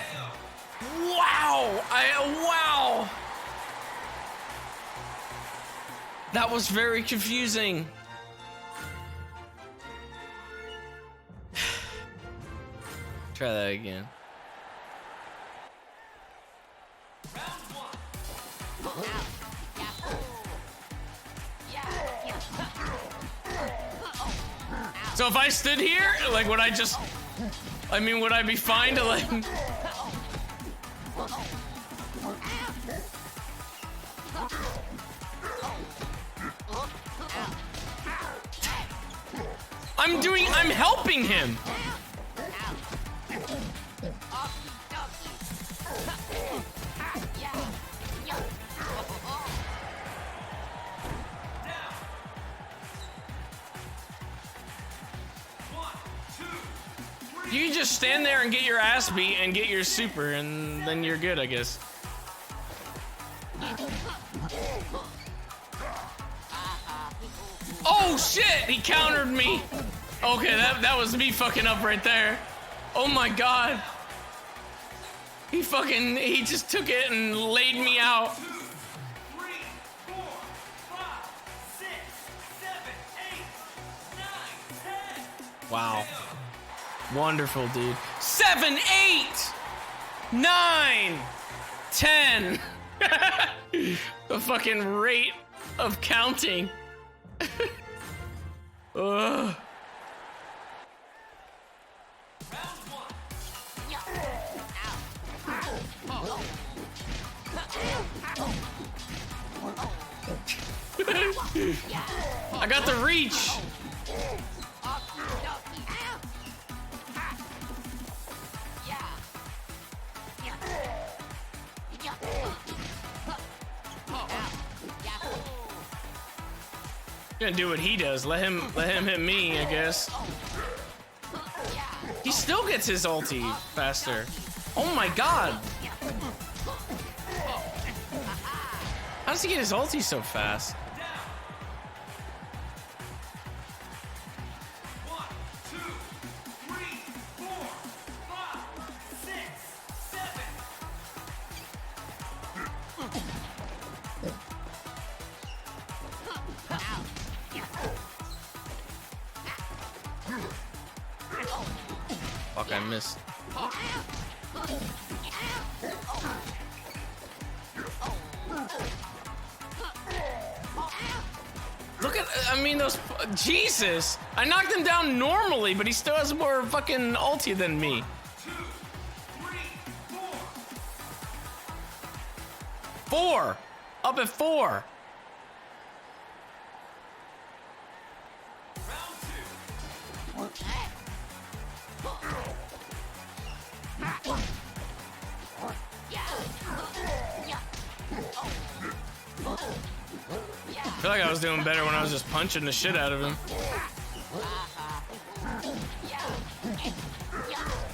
Wow! Wow! That was very confusing. Try that again. So if I stood here, like, would I just... I mean, would I be fine to, like... I'm helping him! You can just stand there and get your ass beat and get your super, and then you're good, I guess. Oh shit! He countered me! Okay, that was me fucking up right there. Oh my god. He just took it and laid me out. 2, 3, 4, 5, 6, 7, 8, 9, 10. Wow. Wonderful, dude. 7, 8, 9, 10. The fucking rate of counting. Ugh. I got the reach. Gonna do what he does. Let him hit me, I guess. He still gets his ulti faster. Oh my god. How does he get his ulti so fast? 1, 2, 3, 4, 5, 6, 7. Fuck, I missed. Look at, I mean, those, Jesus! I knocked him down normally, but he still has more fucking ulti than me. 2, 3, 4. 4! Up at 4. Round 2. I feel like I was doing better when I was just punching the shit out of him.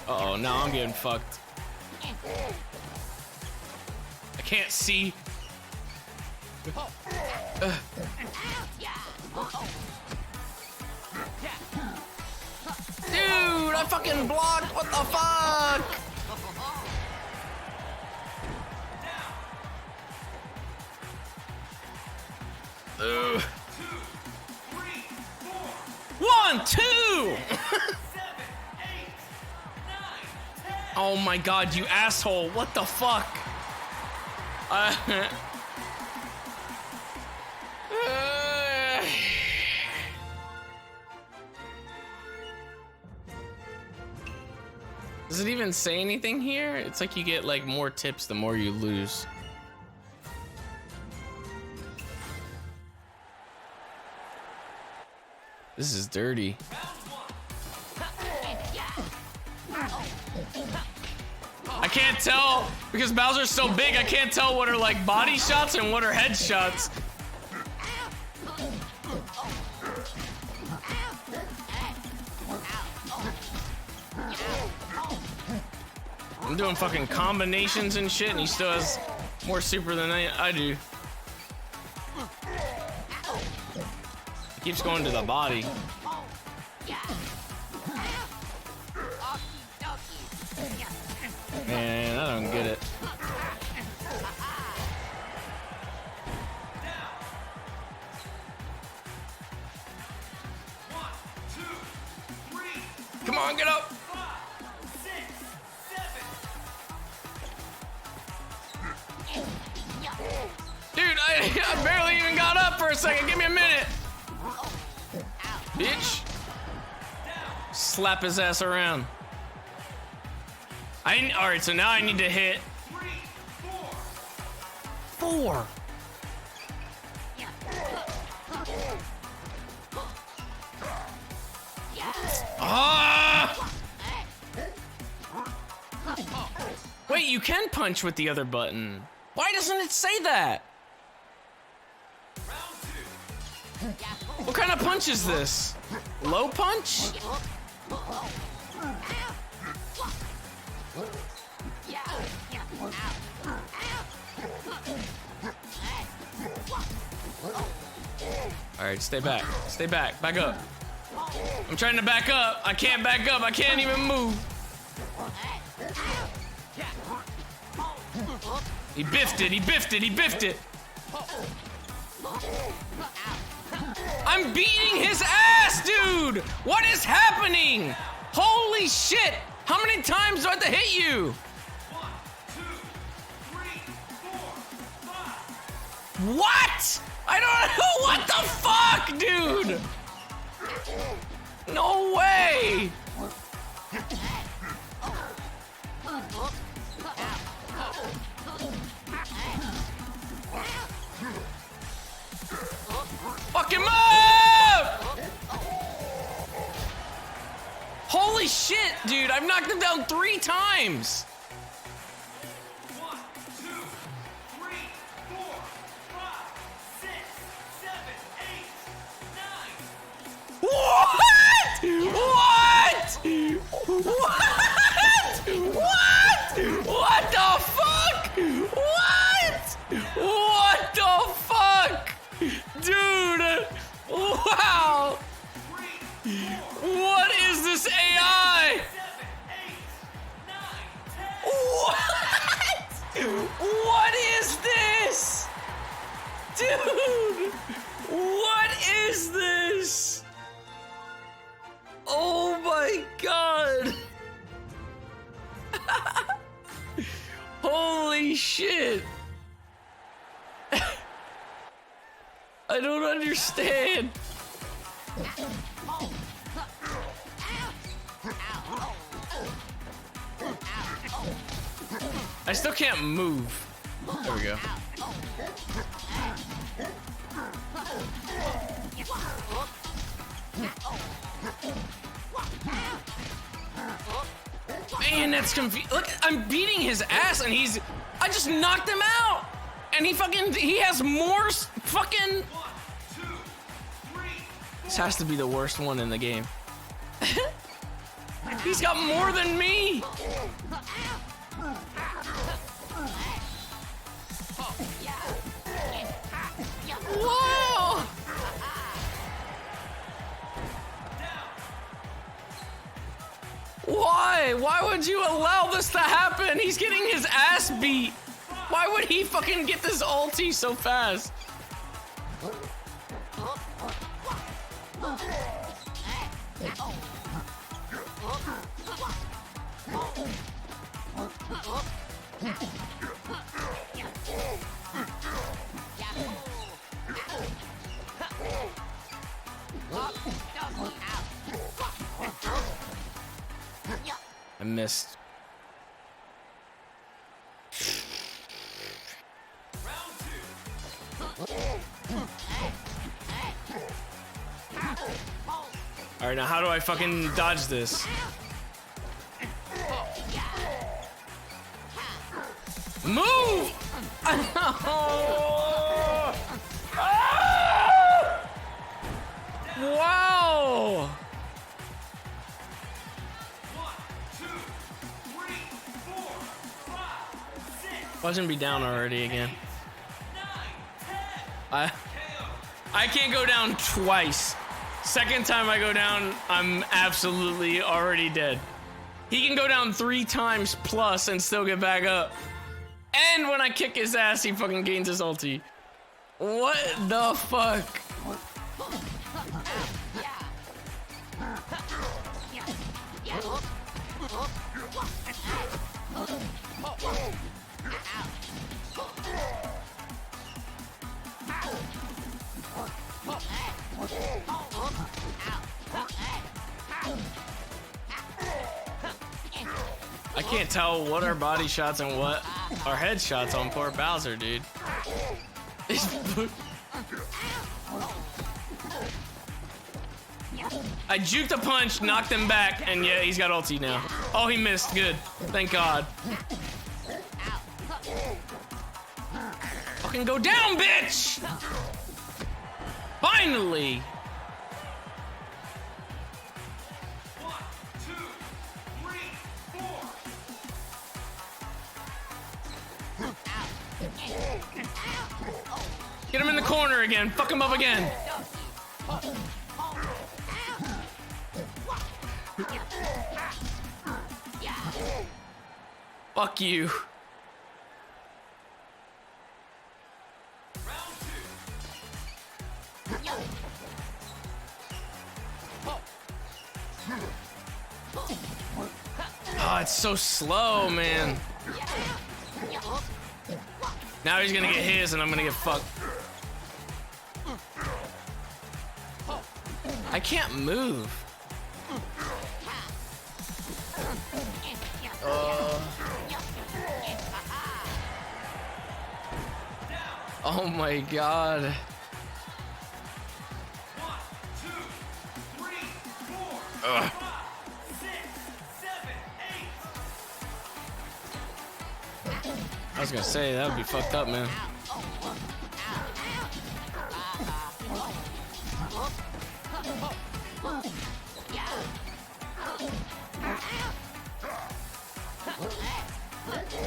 Uh-oh, now I'm getting fucked. I can't see. Dude, Dude, I fucking blocked. What the fuck? Ugh. 2, 3, 4, 1, 2. 7, 8, 9, 10. Oh my god, you asshole. What the fuck? Does it even say anything here? It's like you get like more tips the more you lose. This is dirty. I can't tell because Bowser's so big. I can't tell what are like body shots and what are head shots. I'm doing fucking combinations and shit, and he still has more super than I do. He keeps going to the body. Man, I don't get it. Come on, get up! 6, 7. Dude, I barely even got up for a second. Give me a minute. Bitch. Slap his ass around. Alright, so now I need to hit 3, 4. 4. Ah! Wait, you can punch with the other button. Why doesn't it say that? What kind of punch is this? Low punch? Alright, stay back. Stay back. Back up. I'm trying to back up. I can't back up. I can't even move. He biffed it. He biffed it. He biffed it. I'm beating his ass, dude! What is happening? Holy shit! How many times do I have to hit you? 1, 2, 3, 4, 5. What? I don't know. What the fuck, dude? No way! Fucking move! Holy shit, dude! I've knocked him down 3 times. 1, 2, 3, 4, 5, 6, 7, 8, 9. What? What? What? What? What the fuck? What? What the fuck? Dude! Wow! What is this AI? 7, 8, 9, 10. What? What is this? Dude! What is this? Oh my god! Holy shit! I don't understand. I still can't move. There we go. Man, that's confusing. Look, I'm beating his ass and I just knocked him out. And he has more fucking... 1, 2, 3. This has to be the worst one in the game. He's got more than me. Whoa! Why? Why would you allow this to happen? He's getting his ass beat. Why would he fucking get this ulti so fast? I missed. All right, now how do I fucking dodge this? Move! Wow! 1, 2, 3, 4, 5, 6, Watch him be down already again. 9, 10. I can't go down twice. Second time I go down, I'm absolutely already dead. He can go down 3 times plus and still get back up. And when I kick his ass, he fucking gains his ulti. What the fuck? I can't tell what are body shots and what are head shots on poor Bowser, dude. I juked a punch, knocked him back, and yeah, he's got ulti now. Oh, he missed. Good. Thank God. Fucking go down, bitch! Finally! 1, 2, 3, 4. Get him in the corner again. Fuck him up again. Fuck you. Oh, it's so slow, man. Now he's gonna get his and I'm gonna get fucked. I can't move. Oh my God. 1, 2, 3, 4, 5, 6, 7, 8. I was gonna say, that would be fucked up, man.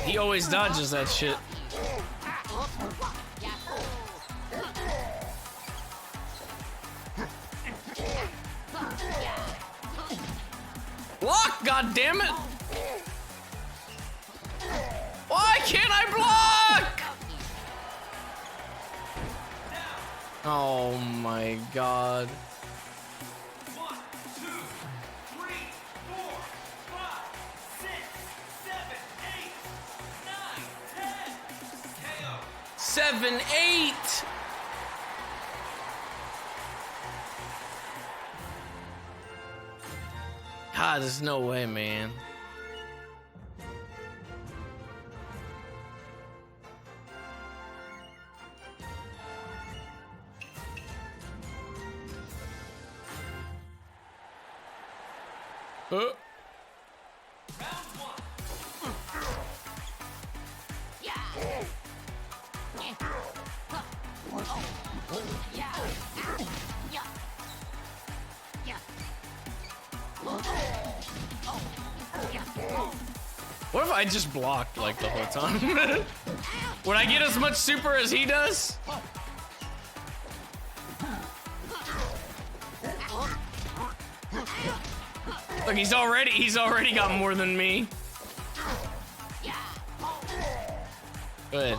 He always dodges that shit. Block, goddammit! Why can't I block? Oh my God. 1, 2, 3, 4, 5, 6, 7, 8, 9, 10. KO. 7, 8. God, there's no way, man. Round 1. What if I just blocked like the whole time? Would I get as much super as he does? Look, he's already got more than me. Good.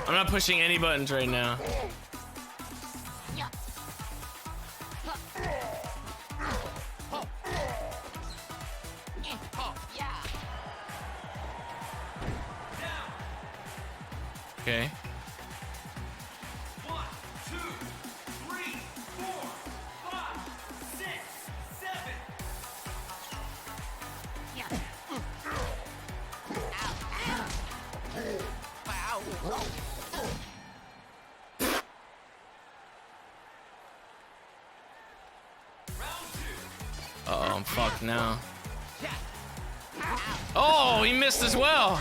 I'm not pushing any buttons right now. Okay. 1, 2, 3, 4, 5, 6, 7. Uh-oh, I'm fucked now. Oh, he missed as well.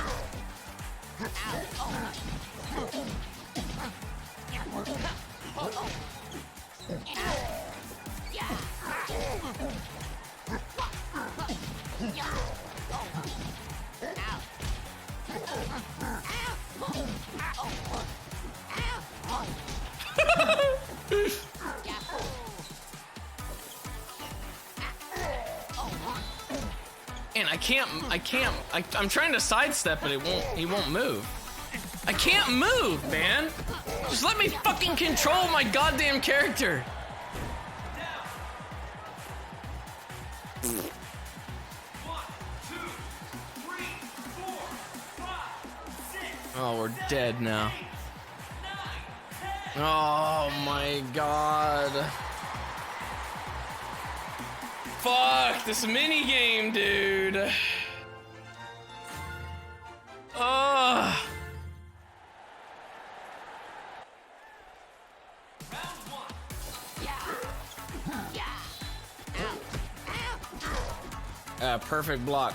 And I'm trying to sidestep it, he won't move. I can't move, man. Just let me fucking control my goddamn character. 1, 2, 3, 4, 5, 6. Oh, we're dead now. 9, 10. Oh my god. Fuck this mini game, dude. Ugh. Perfect block.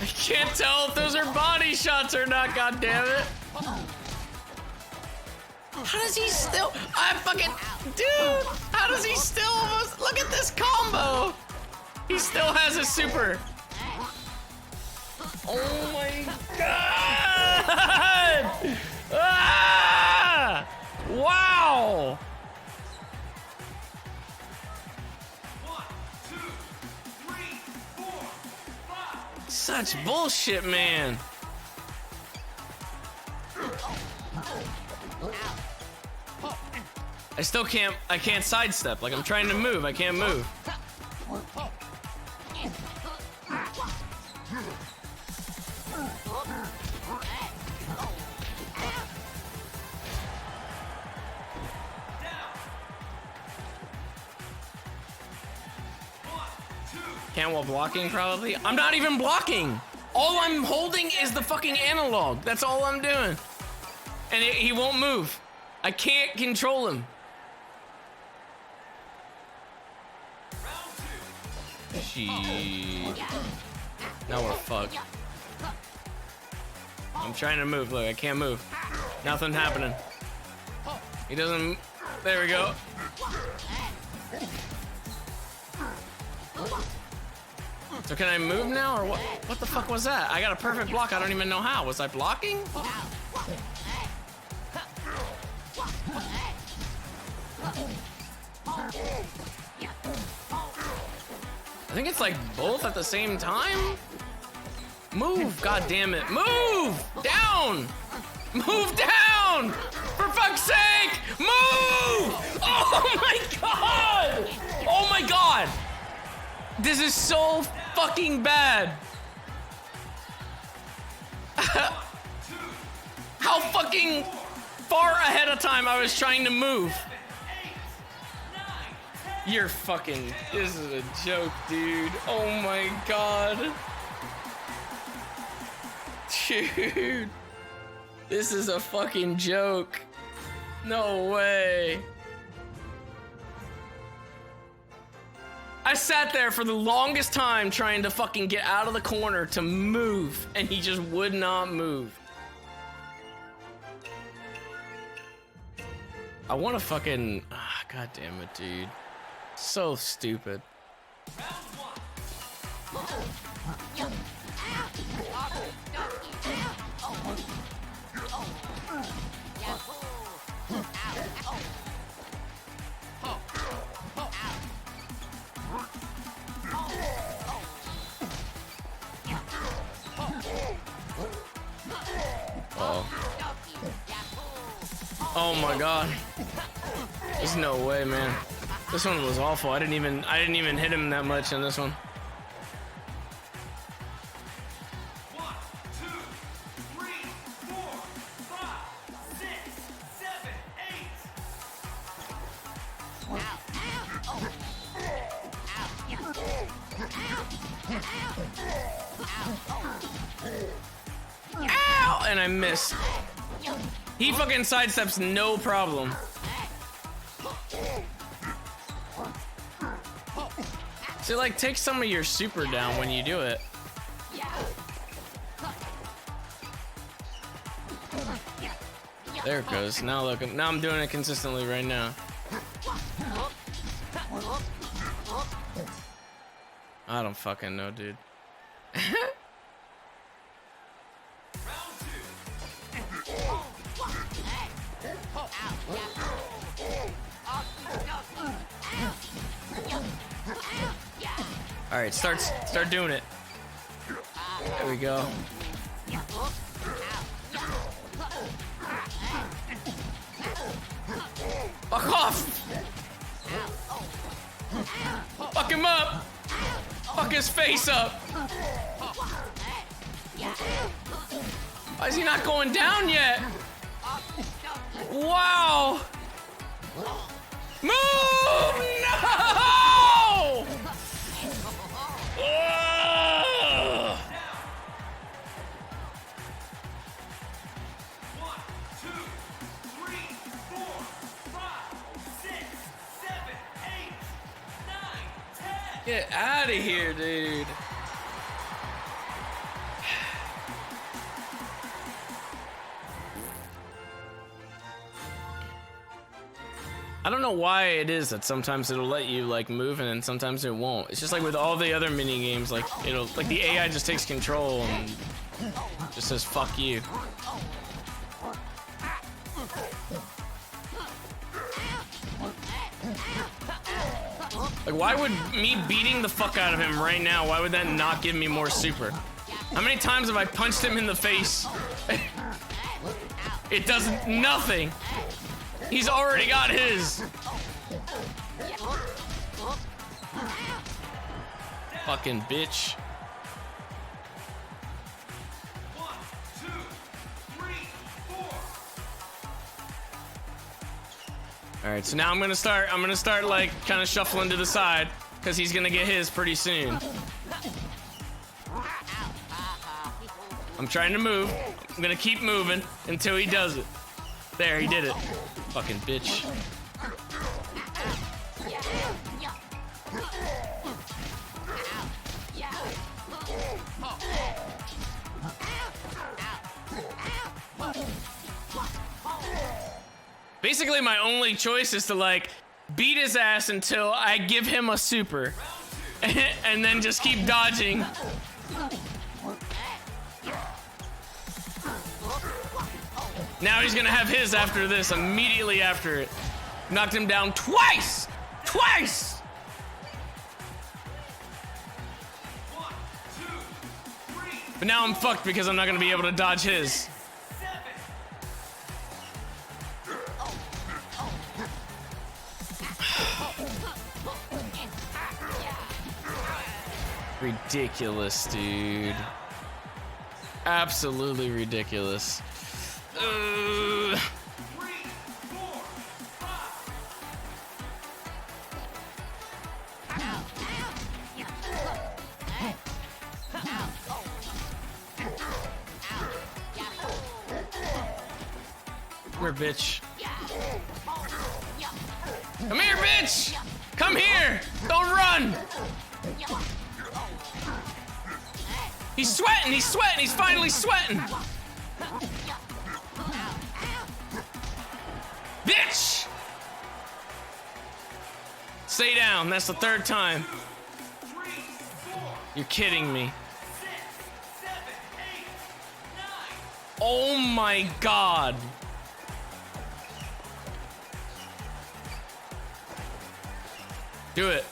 I can't tell if those are body shots or not, god damn it. How does he still, dude, how does he still almost, look at this combo. He still has a super. Oh my god! Ah! Wow! 1, 2, 3, 4, 5. Such bullshit, man. I can't sidestep. Like, I'm trying to move, I can't move. Can't while blocking, probably. I'm not even blocking. All I'm holding is the fucking analog. That's all I'm doing. And he won't move. I can't control him. Shit. Now we're fucked. I'm trying to move. Look, I can't move. Nothing happening. He doesn't. There we go. So can I move now, or what? What the fuck was that? I got a perfect block. I don't even know how. Was I blocking? I think it's like both at the same time. Move, god damn it. Move! Down! Move down! For fuck's sake! Move! Oh my god! Oh my god! This is so fucking bad. How fucking far ahead of time I was trying to move. You're fucking, this is a joke, dude. Oh my god. Dude. This is a fucking joke. No way. I sat there for the longest time trying to fucking get out of the corner to move, and he just would not move. I want to fucking. Ah, God damn it, dude. So stupid. Oh my god. There's no way, man. This one was awful. I didn't even hit him that much in this one. 1, 2, 3, 4, 5, 6, 7, 8. Ow! And I missed. He fucking sidesteps no problem. So like, take some of your super down when you do it. There it goes. Now look, now I'm doing it consistently right now. I don't fucking know, dude. All right, start doing it. There we go. Fuck off! Fuck him up! Fuck his face up! Why is he not going down yet? Wow! Move! No! Ugh. 1, 2, 3, 4, 5, 6, 7, 8, 9, 10. Get out of here, dude. I don't know why it is that sometimes it'll let you like move and then sometimes it won't. It's just like with all the other mini games, like it'll like the AI just takes control and just says fuck you. Like why would me beating the fuck out of him right now, why would that not give me more super? How many times have I punched him in the face? It does nothing. He's already got his. Fucking bitch. 1, 2, 3, 4. All right, so now I'm gonna start like kind of shuffling to the side because he's gonna get his pretty soon. I'm trying to move. I'm gonna keep moving until he does it. There, he did it. Fucking bitch. Basically, my only choice is to like beat his ass until I give him a super, and then just keep dodging. Now he's gonna have his after this, immediately after it. Knocked him down twice! Twice! 1, 2, 3, But now I'm fucked because I'm not gonna be able to dodge his. 7. Ridiculous, dude. Absolutely ridiculous. 3, 4, 5. Come here, bitch. Come here, bitch! Come here! Don't run! He's sweating, he's finally sweating! Bitch! Stay down. That's the third time. 3, 4, You're kidding me. 6, 7, 8, 9. Oh my god. Do it.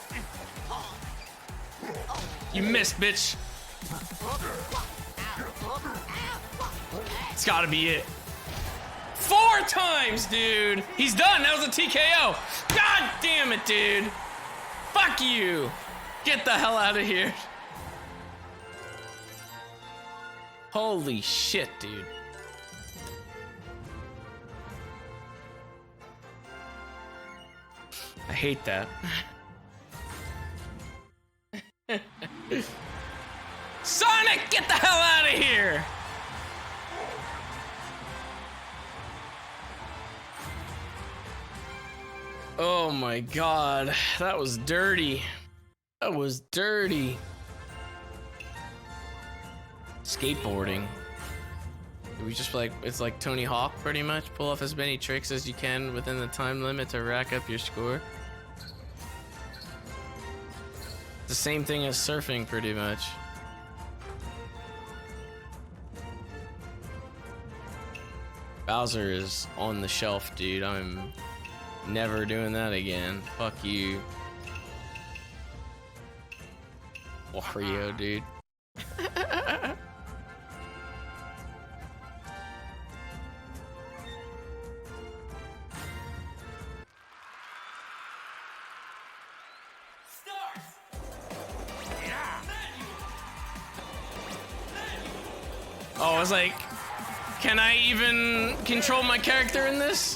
You missed, bitch. It's gotta be it. 4 times, dude. He's done. That was a TKO. God damn it, dude. Fuck you. Get the hell out of here. Holy shit, dude. I hate that. Sonic, get the hell out of here! Oh my god, that was dirty. That was dirty. Skateboarding. We just like, it's like Tony Hawk pretty much. Pull off as many tricks as you can within the time limit to rack up your score. The same thing as surfing pretty much. Bowser is on the shelf, dude. I'm never doing that again. Fuck you. Wario, dude. Oh, I was like, can I even control my character in this?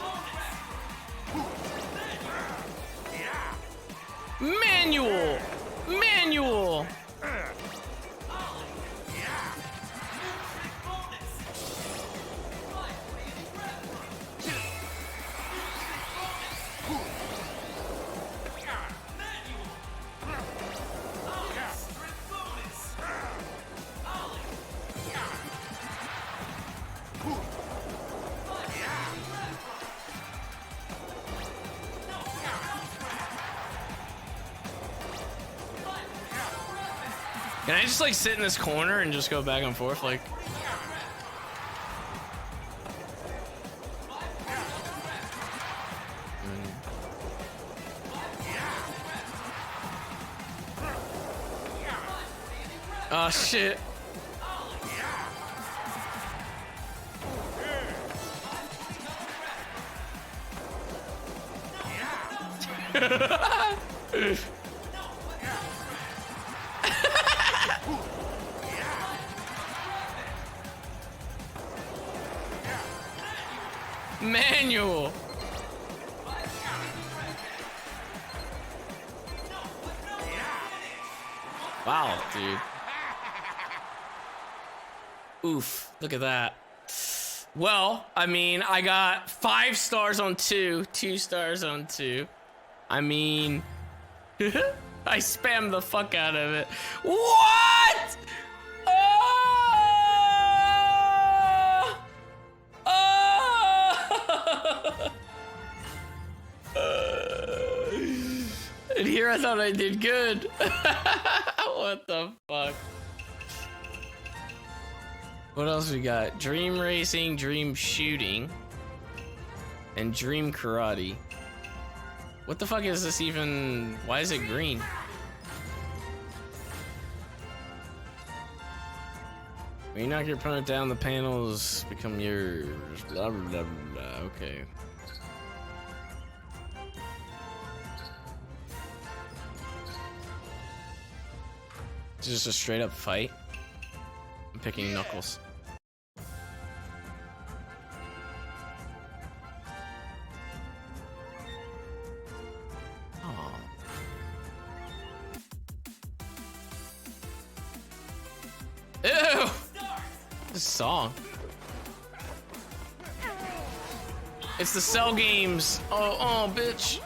Manual! Manual! Can I just like sit in this corner and just go back and forth like? Oh shit. Manual. Wow, dude. Oof, look at that. Well, I mean, I got 5 stars on 2, 2 stars on 2. I mean, I spammed the fuck out of it. What? And here I thought I did good. What the fuck? What else we got? Dream racing, dream shooting, and dream karate. What the fuck is this even? Why is it green? When you knock your opponent down, the panels become yours. Blah, blah, blah, blah. Okay. It's just a straight up fight. I'm picking Knuckles. Oh. Ew! This song. It's the Cell games. Oh, bitch.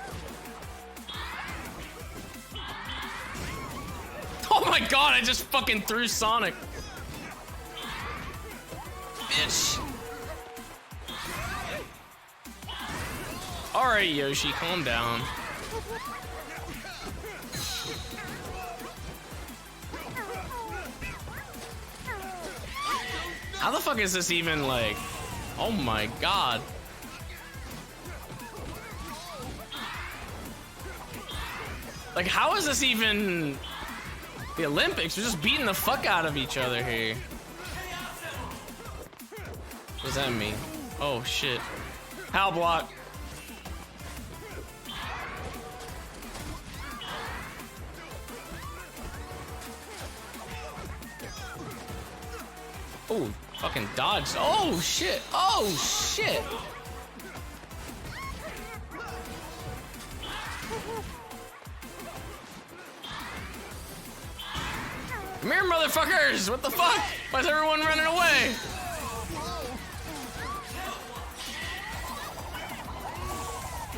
Oh my god, I just fucking threw Sonic. Bitch. Alright, Yoshi, calm down. How the fuck is this even like? Oh my god. Like, how is this even the Olympics? We're just beating the fuck out of each other here. What does that mean? Oh shit. Hal block. Oh, fucking dodged. Oh shit. Oh shit. Come here, motherfuckers! What the fuck? Why is everyone running away?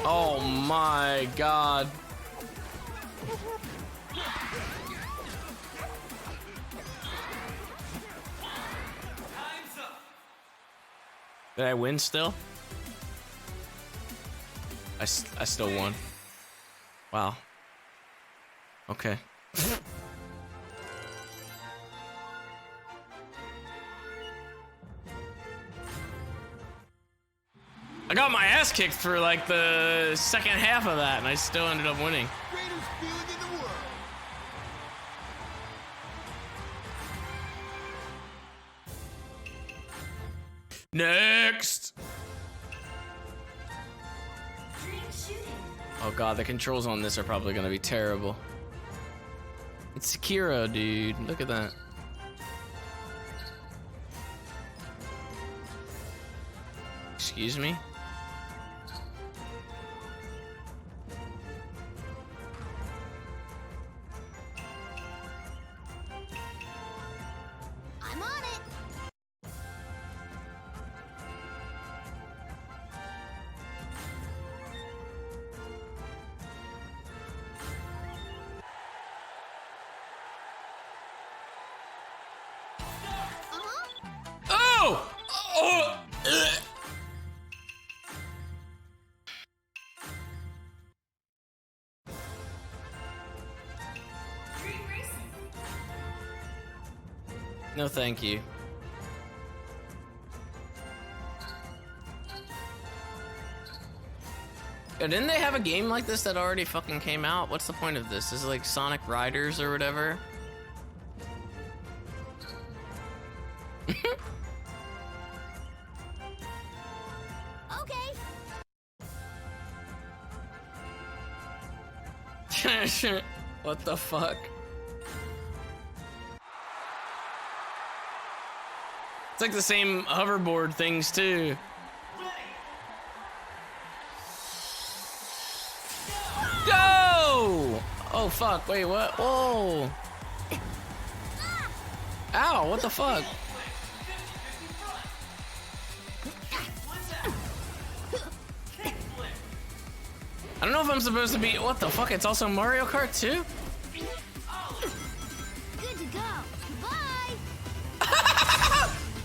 Oh my god. Did I win still? I still won. Wow. Okay. I got my ass kicked for like the second half of that, and I still ended up winning. Greatest feeling in the world. Next! Dream shooting. Oh god, the controls on this are probably gonna be terrible. It's Sekiro, dude. Look at that. Excuse me? I'm on it. Oh! Oh! Ugh. Dream racing. No, thank you. Yo, didn't they have a game like this that already fucking came out? What's the point of this? Is it like Sonic Riders or whatever? Okay. What the fuck? It's like the same hoverboard things too. Go! Oh fuck, wait, what? Whoa. Ow, what the fuck? I don't know if I'm supposed to be. What the fuck? It's also Mario Kart too? Good to go. Bye.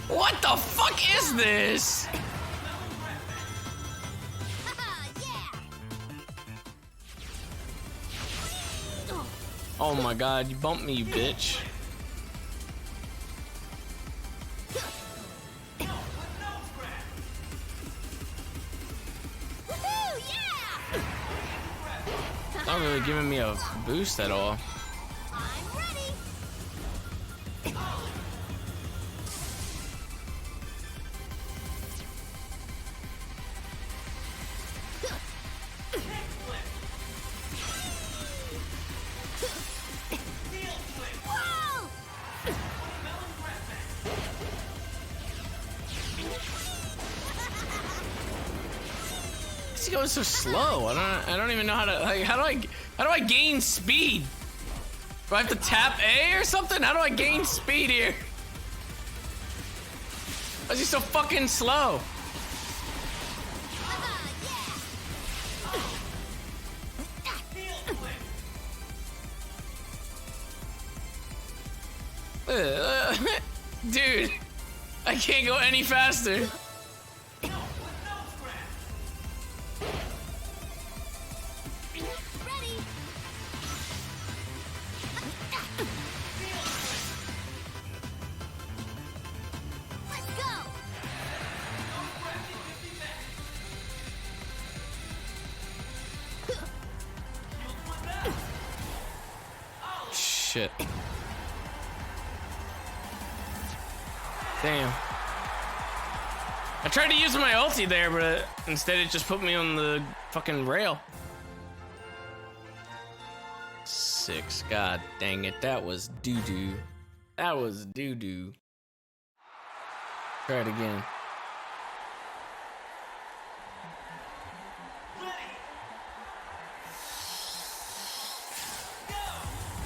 What the fuck is this? Yeah. Oh my god, you bumped me, you bitch. Woohoo! Yeah. Not really giving me a boost at all. I'm ready. Whoa! It's going so slow. I don't even know how to. Like, how do I gain speed? Do I have to tap A or something? How do I gain speed here? Why is he so fucking slow? Dude, I can't go any faster. Ready. Let's go. shit. Damn. I tried to use my ulti there, but instead it just put me on the fucking rail. 6. God dang it. That was doo-doo. That was doo-doo. Try it again.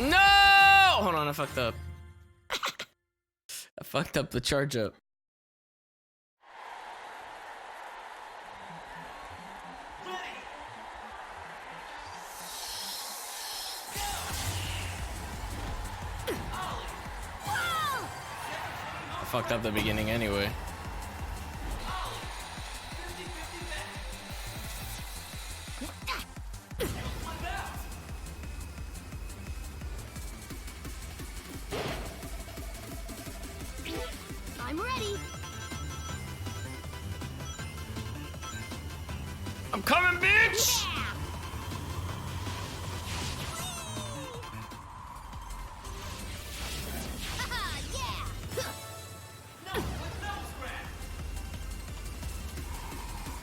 No! Hold on, I fucked up. I fucked up the charge up. I fucked up the beginning anyway. I'm ready. I'm coming, bitch! Yeah. Haha, yeah.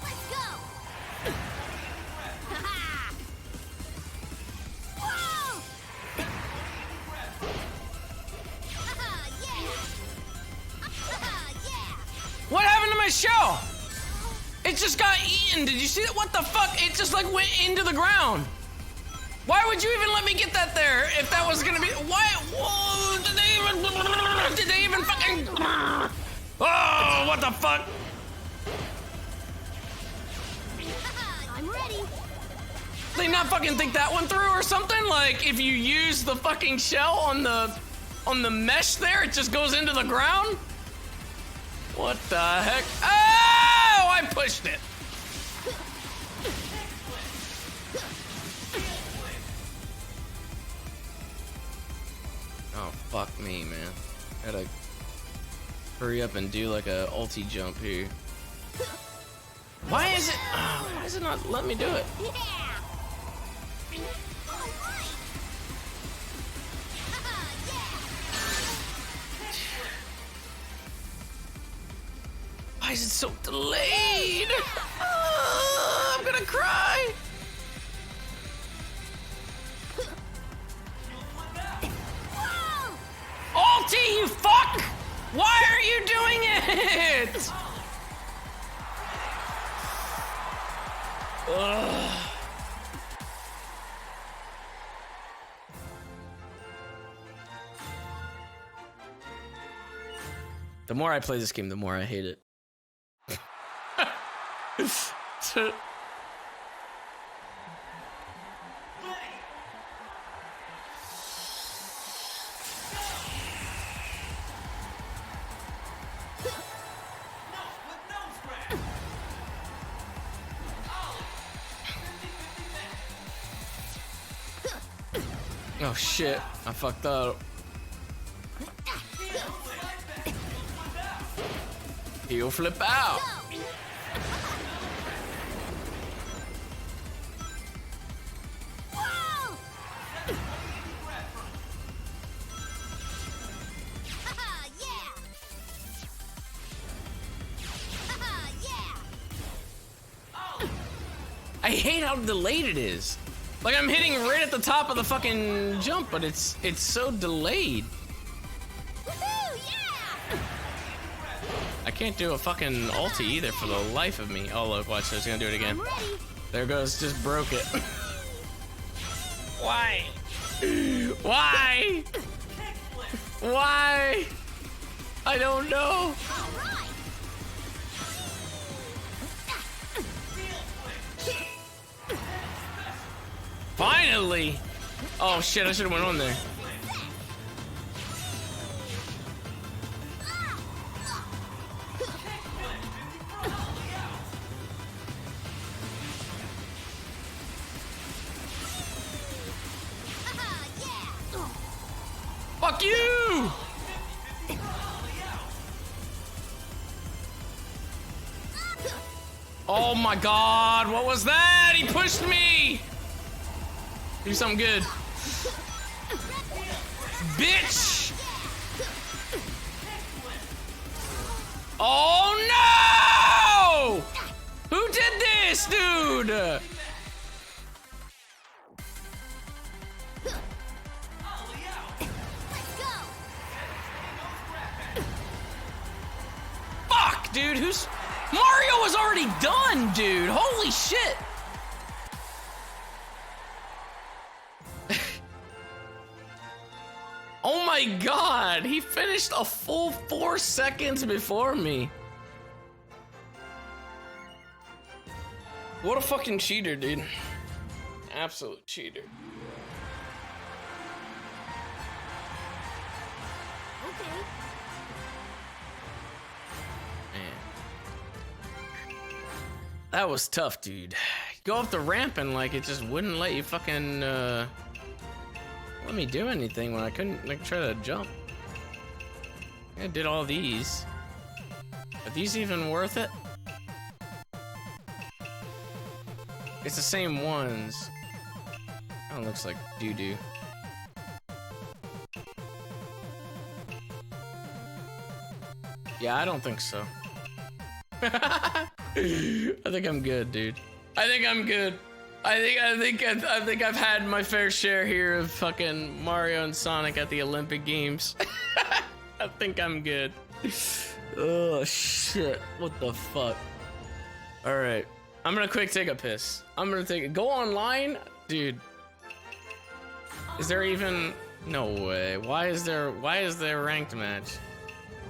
Let's go. Haha. Whoa. Haha, yeah. Haha, yeah. What happened to my shell? It just got eaten. Did you see that? What the fuck? It just like went into the ground. Why would you even let me get that there if that was gonna be? Why? Whoa, did they even fucking? Oh, what the fuck? Haha, I'm ready. They not fucking think that one through or something? Like if you use the fucking shell on the mesh there, it just goes into the ground? What the heck? Oh, I pushed it. Oh, fuck me, man. Gotta hurry up and do like a ulti jump here. Why is it not let me do it? Yeah. All right. Haha, yeah. Why is it so delayed? I'm gonna cry. Whoa. Ulti, you fuck! Why are you doing it? Ugh. The more I play this game, the more I hate it. Oh shit, I fucked up. He'll flip out. Whoa. Haha, yeah. Haha, yeah. I hate how delayed it is. Like I'm hitting right at the top of the fucking jump, but it's so delayed. Woohoo, yeah. I can't do a fucking ulti either for the life of me. Oh look, watch, I was gonna do it again. I'm ready. There goes, just broke it. Why? Why? Why? I don't know. All right. Finally! Oh shit, I should have went on there. Haha, yeah. Fuck you! Oh my god, what was that? He pushed me! Do something good. Bitch! Oh no! Who did this, dude? Let's go. Fuck, dude, who's... Mario was already done, dude. Holy shit. Oh my god, he finished a full 4 seconds before me. What a fucking cheater, dude. Absolute cheater. Okay. Man. That was tough, dude. Go up the ramp and like it just wouldn't let you fucking let me do anything when I couldn't like try to jump. I did all these. Are these even worth it? It's the same ones. That one looks like doo-doo. Yeah, I don't think so. I think I'm good, dude. I think I'm good. I think I've had my fair share here of fucking Mario and Sonic at the Olympic Games. I think I'm good. Oh shit! What the fuck? All right, I'm gonna quick take a piss. I'm gonna take it. Go online, dude. Is there even? No way. Why is there a ranked match?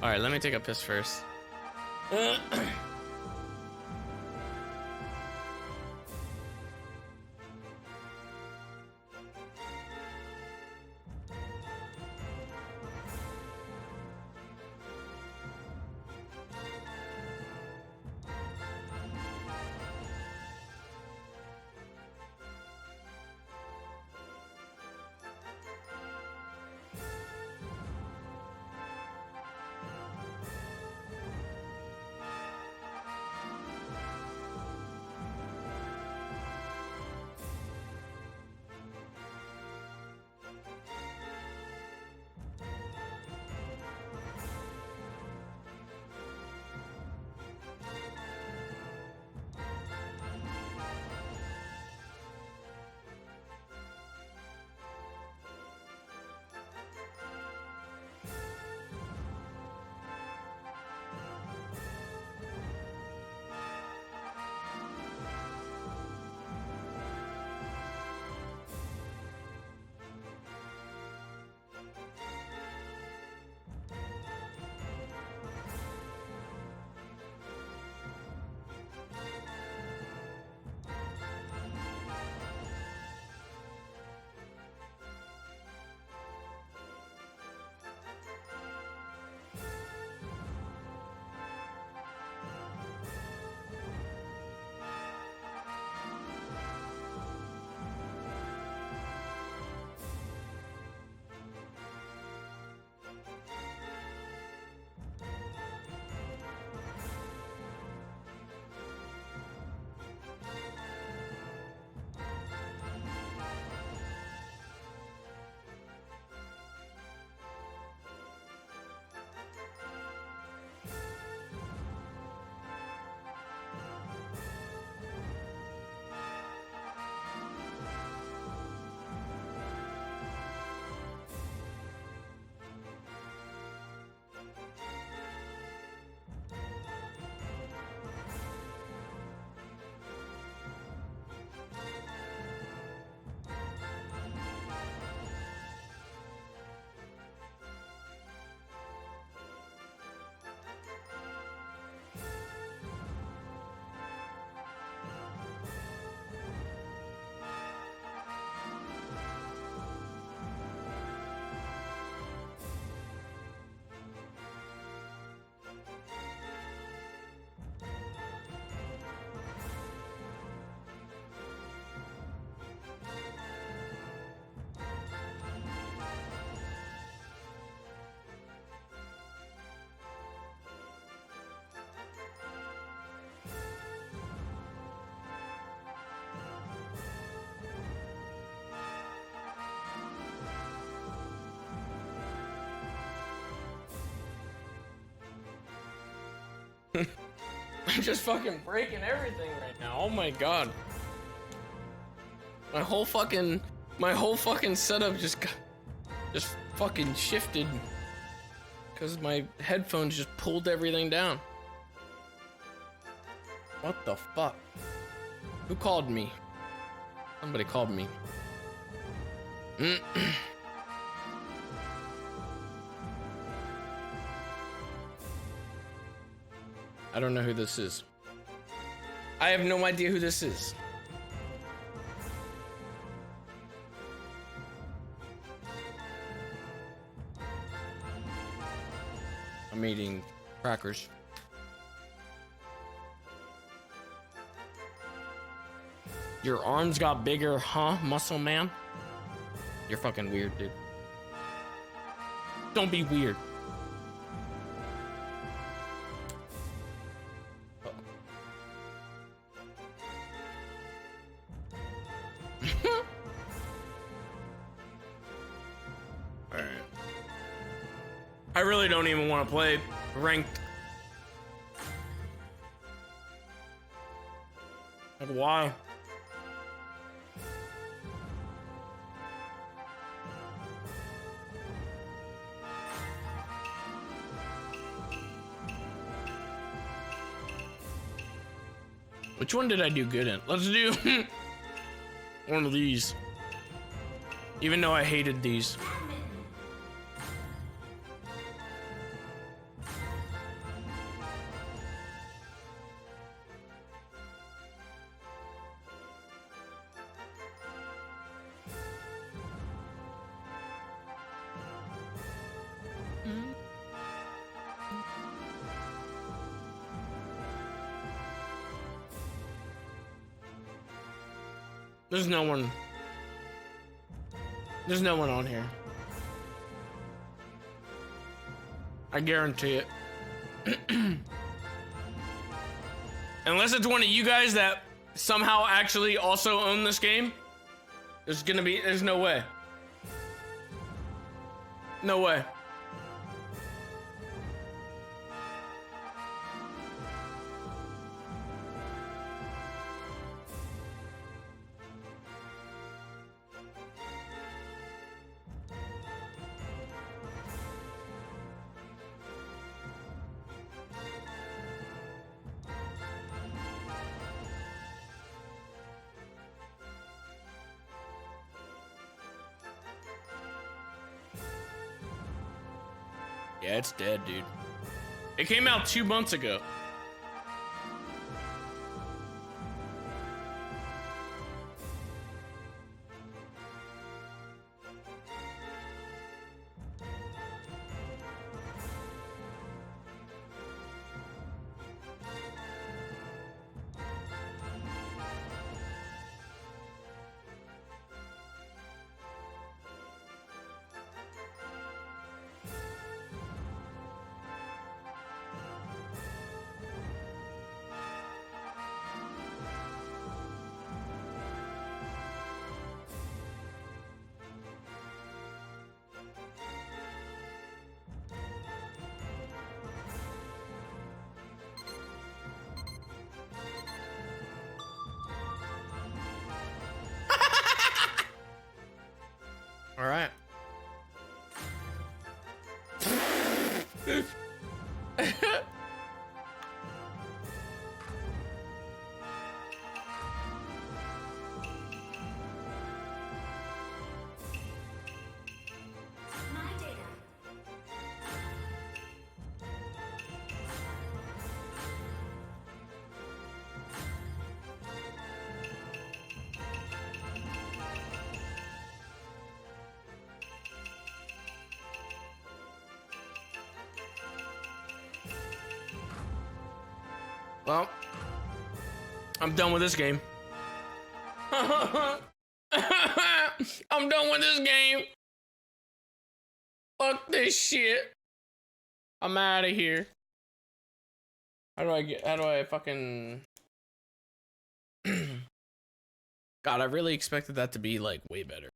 All right, let me take a piss first. I'm just fucking breaking everything right now. Oh my god. My whole fucking setup just fucking shifted because my headphones just pulled everything down. What the fuck? Who called me? Somebody called me. I don't know who this is. I have no idea who this is. I'm eating crackers. Your arms got bigger, huh, muscle man? You're fucking weird, dude. Don't be weird. Alright. I really don't even want to play ranked. Like, why? Which one did I do good in? Let's do one of these. Even though I hated these. There's no one. There's no one on here. I guarantee it. Unless it's one of you guys that somehow actually also own this game, there's no way. No way. Yeah, it's dead, dude. It came out 2 months ago. All right. Well, I'm done with this game. I'm done with this game. Fuck this shit. I'm out of here. How do I fucking... God, I really expected that to be like way better.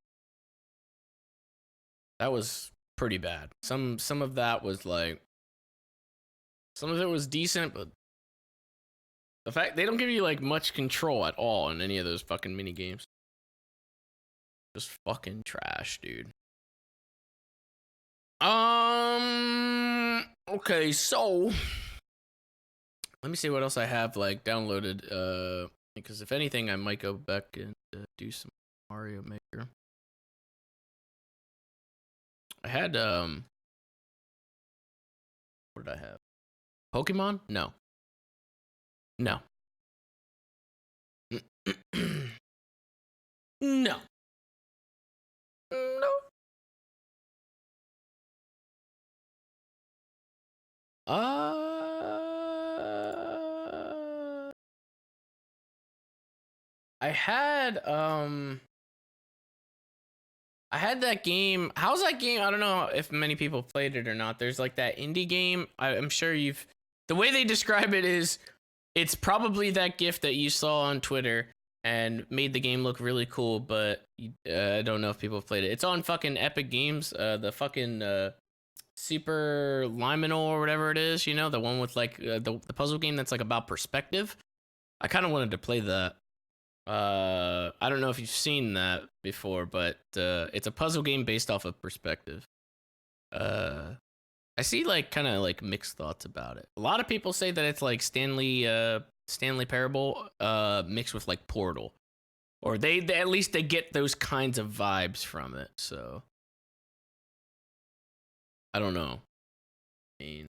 That was pretty bad. Some of that was like... Some of it was decent, but The fact they don't give you like much control at all in any of those fucking mini games. Just fucking trash, dude. Okay, so let me see what else I have like downloaded. Because if anything, I might go back and do some Mario Maker. I had what did I have? Pokemon? No. No. No. No. I had that game. How's that game? I don't know if many people played it or not. There's like that indie game. I'm sure you've. The way they describe it is, it's probably that GIF that you saw on Twitter and made the game look really cool. But I don't know if people have played it. It's on fucking Epic Games. The fucking Super Liminal or whatever it is. You know, the one with like the puzzle game that's like about perspective. I kind of wanted to play that. I don't know if you've seen that before, but it's a puzzle game based off of perspective. I see like kind of like mixed thoughts about it. A lot of people say that it's like Stanley Parable mixed with like Portal, or they at least they get those kinds of vibes from it. So I don't know. I mean,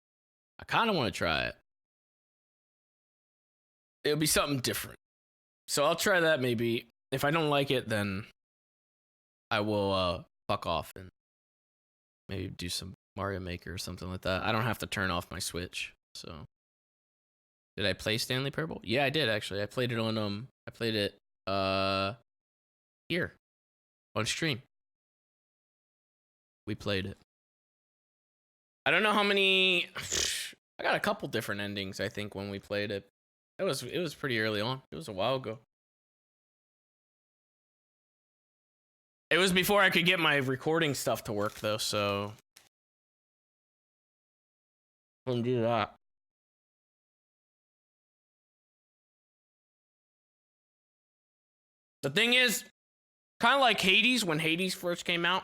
I kind of want to try it. It'll be something different. So I'll try that maybe. If I don't like it, then I will fuck off and maybe do some Mario Maker or something like that. I don't have to turn off my Switch. So did I play Stanley Parable? Yeah, I did actually. I played it on here on stream. We played it. I don't know how many. I got a couple different endings, I think, when we played it. It was pretty early on. It was a while ago. It was before I could get my recording stuff to work though, so couldn't do that. The thing is, kind of like Hades when Hades first came out.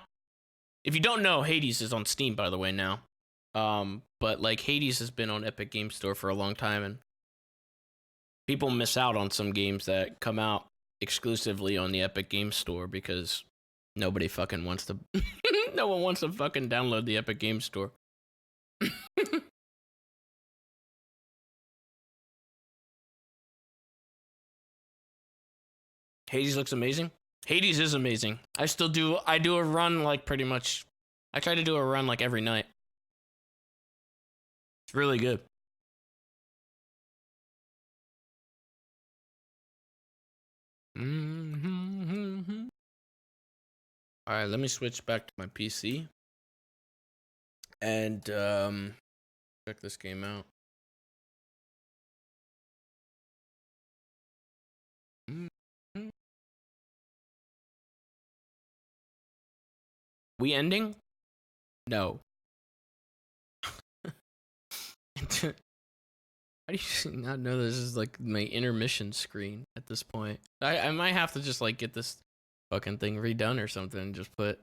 If you don't know, Hades is on Steam, by the way, now. But like Hades has been on Epic Game Store for a long time, and people miss out on some games that come out exclusively on the Epic Game Store because nobody fucking wants to. No one wants to fucking download the Epic Game Store. Hades looks amazing. Hades is amazing. I do a run like pretty much. I try to do a run like every night. It's really good. Mm-hmm. All right, let me switch back to my PC and check this game out. Mm-hmm. We ending? No. How do you not know this is like my intermission screen at this point? I might have to just like get this fucking thing redone or something and just put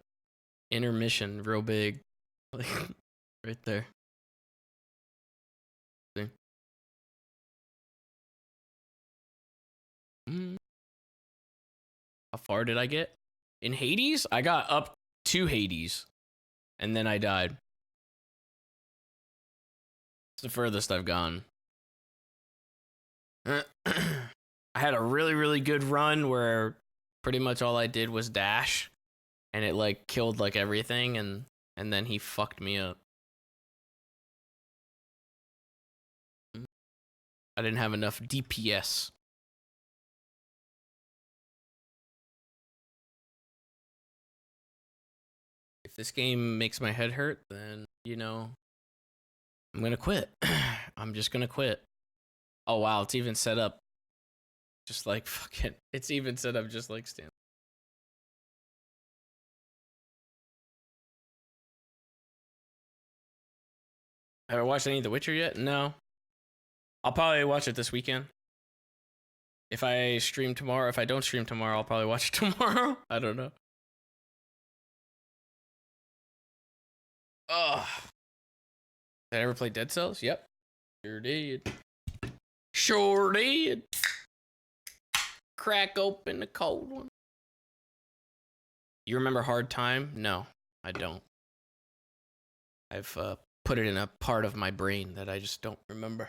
intermission real big. Like right there. See? How far did I get? In Hades? I got up to Hades. And then I died. It's the furthest I've gone. I had a really, really good run where pretty much all I did was dash. And it like killed like everything, and then he fucked me up. I didn't have enough DPS. If this game makes my head hurt, then, you know, I'm gonna quit. I'm just gonna quit. Oh wow, it's even set up just like fucking. It's even set up just like Stan. Have I watched any of The Witcher yet? No. I'll probably watch it this weekend. If I stream tomorrow, if I don't stream tomorrow, I'll probably watch it tomorrow. I don't know. Ugh. Did I ever play Dead Cells? Yep. Sure did. Sure did. Crack open the cold one. You remember Hard Time? No, I don't. I've put it in a part of my brain that I just don't remember.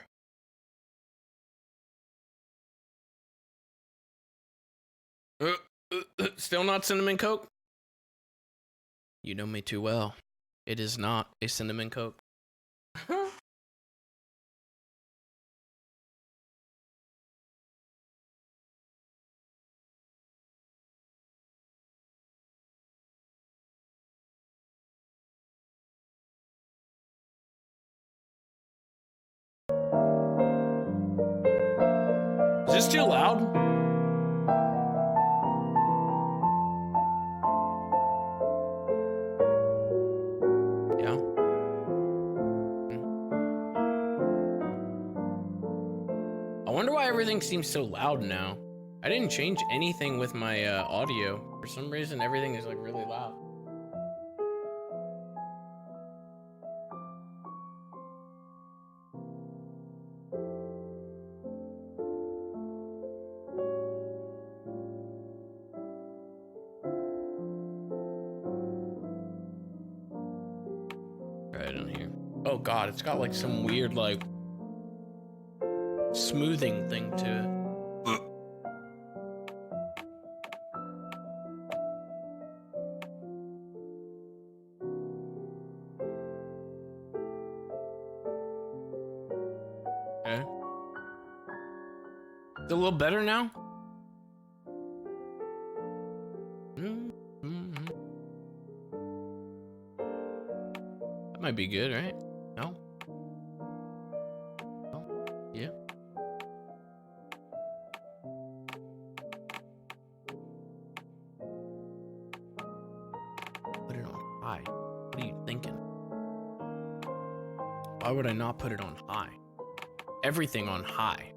Still not cinnamon Coke? You know me too well. It is not a cinnamon Coke. Is this too loud? Yeah. I wonder why everything seems so loud now. I didn't change anything with my audio. For some reason, everything is like really loud. Right on here. Oh god, it's got like some weird like smoothing thing to it. Okay. It's a little better now? That might be good, right? No? No? Yeah. Put it on high. What are you thinking? Why would I not put it on high? Everything on high.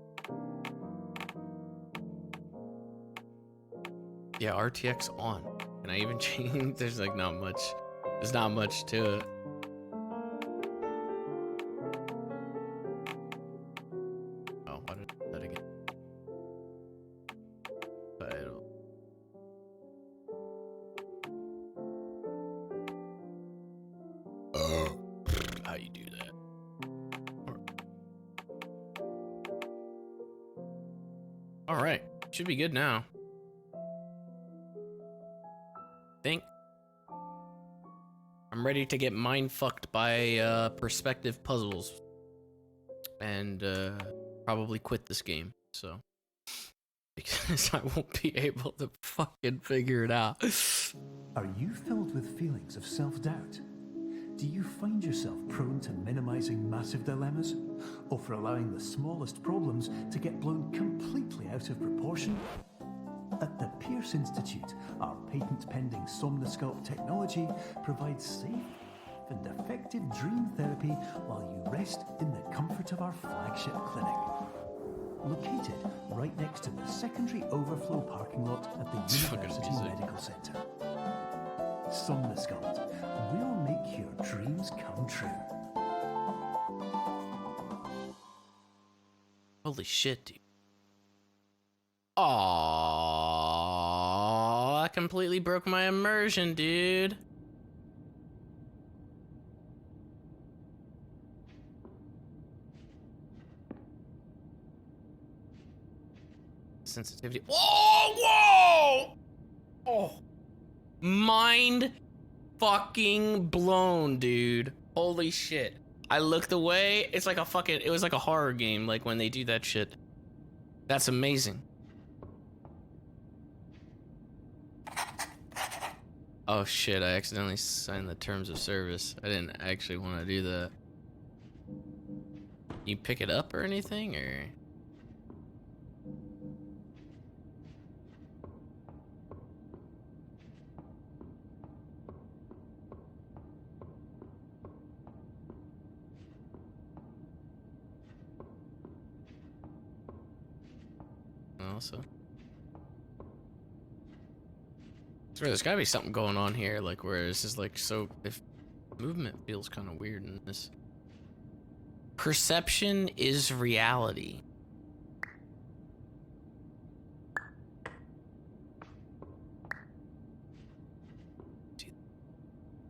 Yeah, RTX on. Can I even change? There's like not much. There's not much to it. Oh, why did I do that again? Title. How you do that? All right, should be good now. Think I'm ready to get mind fucked by perspective puzzles and probably quit this game. So because I won't be able to fucking figure it out. Are you filled with feelings of self-doubt? Do you find yourself prone to minimizing massive dilemmas, or for allowing the smallest problems to get blown completely out of proportion? At the Pierce Institute, our patent-pending Somnosculpt technology provides safe and effective dream therapy while you rest in the comfort of our flagship clinic. Located right next to the secondary overflow parking lot at the University Medical Center. Somnosculpt will make your dreams come true. Holy shit, dude. Aww, that completely broke my immersion, dude. Sensitivity. Whoa! Oh. Mind fucking blown, dude. Holy shit. I looked away. It's like a fucking, it was like a horror game, like when they do that shit. That's amazing. Oh shit, I accidentally signed the terms of service. I didn't actually want to do that. You pick it up or anything, or? No. now, so. So there's gotta be something going on here, like where this is like so. If movement feels kind of weird in this. Perception is reality.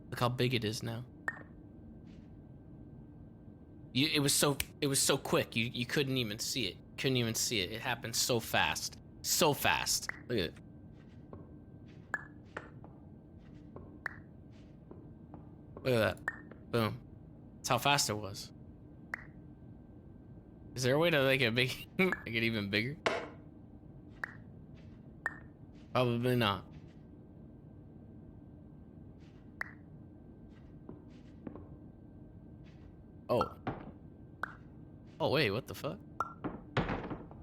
Look how big it is now. It was so quick. You couldn't even see it. Couldn't even see it. It happened so fast. So fast. Look at it. Look at that. Boom. That's how fast it was. Is there a way to make it big, make it even bigger? Probably not. Oh. Oh wait, what the fuck?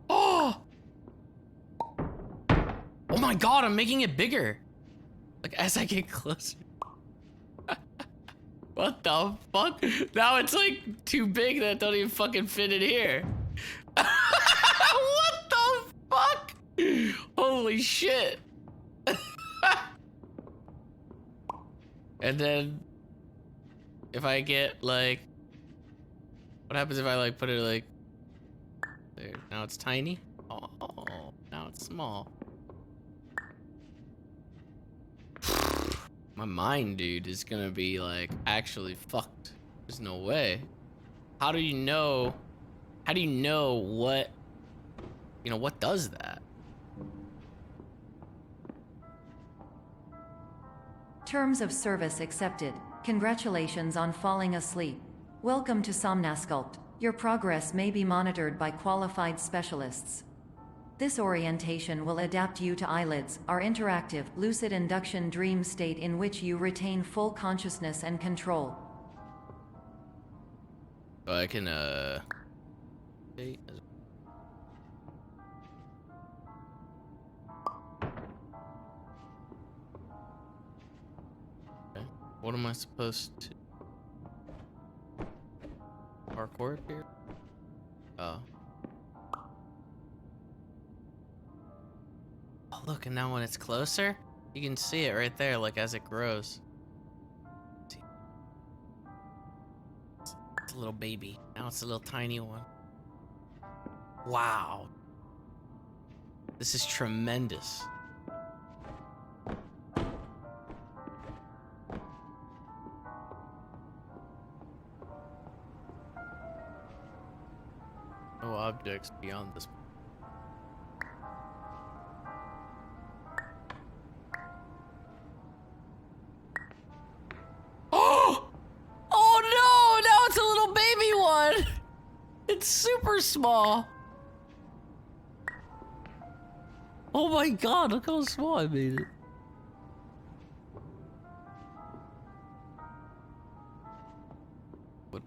Oh! Oh my god, I'm making it bigger. Like as I get closer. What the fuck? Now it's like too big that it don't even fucking fit in here. What the fuck? Holy shit. And then if I get like, what happens if I like put it like there? Now it's tiny. Oh, now it's small. My mind, dude, is gonna be like actually fucked. There's no way. How do you know? How do you know what? You know what does that? Terms of service accepted. Congratulations on falling asleep. Welcome to Somnasculpt. Your progress may be monitored by qualified specialists. This orientation will adapt you to eyelids, our interactive, lucid induction dream state in which you retain full consciousness and control. Oh, I can, Okay. What am I supposed to... Parkour up here? Oh. Oh, look, and now when it's closer, you can see it right there, like as it grows. It's a little baby. Now it's a little tiny one. Wow. This is tremendous. No objects beyond this. Oh! Oh no! Now it's a little baby one! It's super small. Oh my god, look how small I made it. What?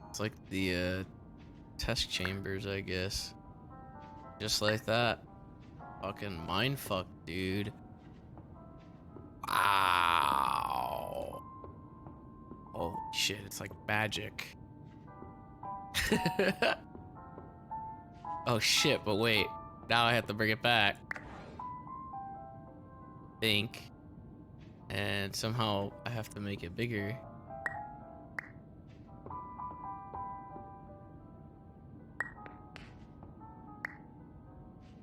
It's like the test chambers, I guess. Just like that. Fucking mindfuck, dude. Wow. Oh shit, it's like magic. Oh shit, but wait. Now I have to bring it back. Think. And somehow I have to make it bigger.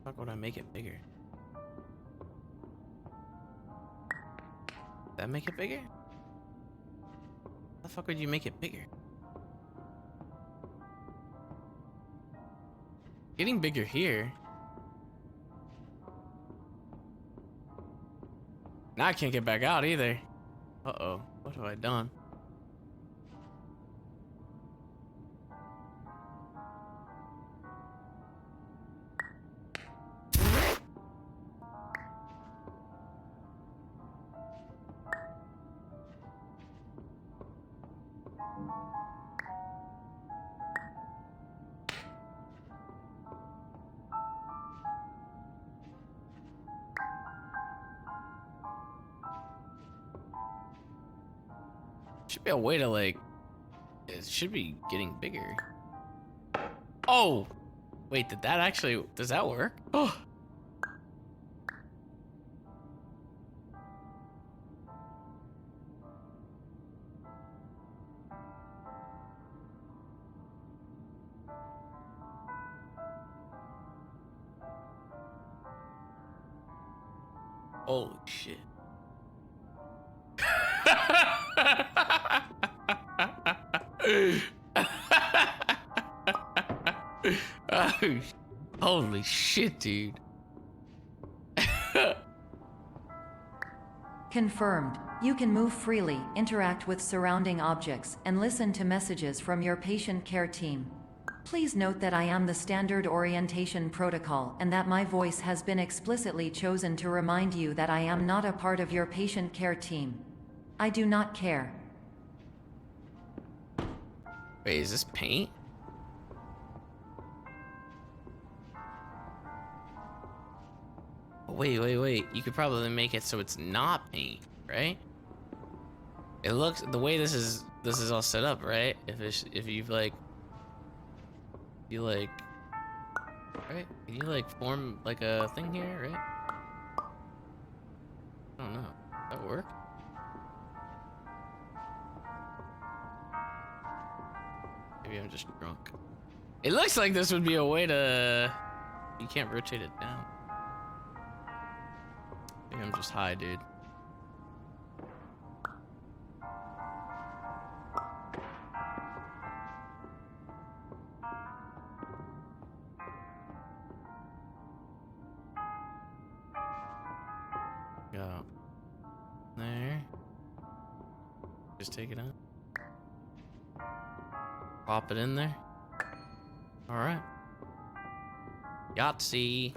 How would I make it bigger? That make it bigger? How the fuck would you make it bigger? Getting bigger here. Now I can't get back out either. Uh-oh, what have I done? Should be a way to like, it should be getting bigger. Oh! Wait, did that actually... Does that work? Oh! Holy shit. Oh, holy shit, dude. Confirmed. You can move freely, interact with surrounding objects, and listen to messages from your patient care team. Please note that I am the standard orientation protocol and that my voice has been explicitly chosen to remind you that I am not a part of your patient care team. I do not care. Wait, is this paint? Oh, wait. You could probably make it so it's not paint, right? It looks the way this is all set up, right? If you've like you like right? Can you like form like a thing here, right? I don't know. Does that work? Maybe I'm just drunk. It looks like this would be a way to... You can't rotate it down. Maybe I'm just high, dude. Go. There. Just take it out. Pop it in there. All right. Yahtzee.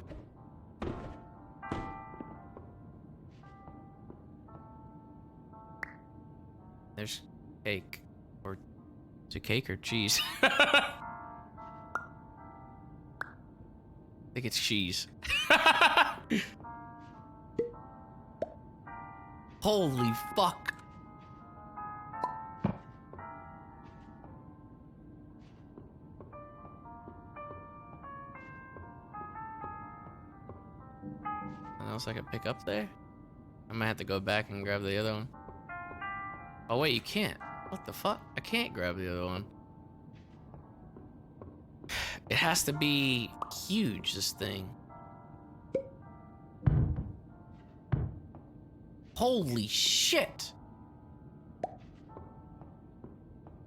There's cake. Or is it cake or cheese? I think it's cheese. Holy fuck. Anything else I can pick up there? I might have to go back and grab the other one. Oh wait, you can't. What the fuck? I can't grab the other one. It has to be huge, this thing. Holy shit!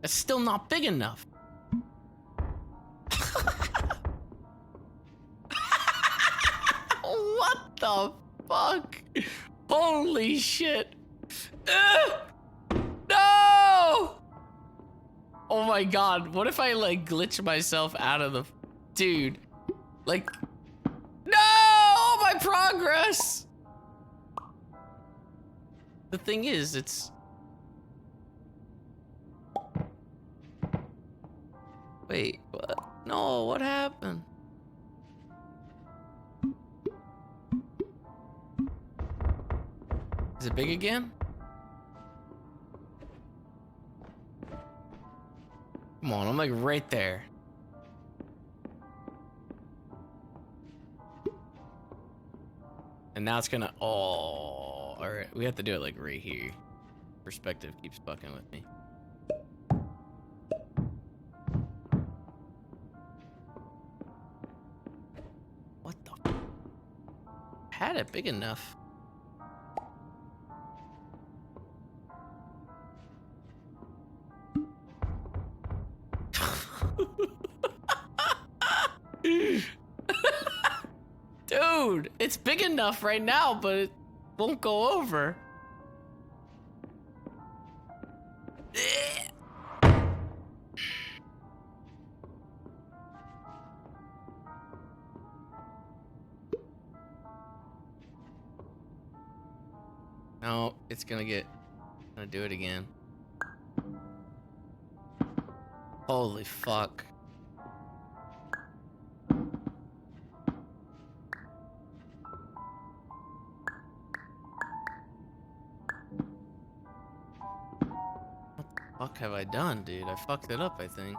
It's still not big enough. What the fuck? Holy shit. No! Oh my god, what if I like glitch myself out of the... Dude. Like... No! Oh, my progress! The thing is, it's... Wait, what? No, what happened? Is it big again? Come on, I'm like right there. And now it's gonna... Oh, alright. We have to do it like right here. Perspective keeps fucking with me. What the... Had it big enough. Dude, it's big enough right now, but it won't go over. No, it's gonna do it again. Holy fuck. What the fuck have I done, dude? I fucked it up, I think.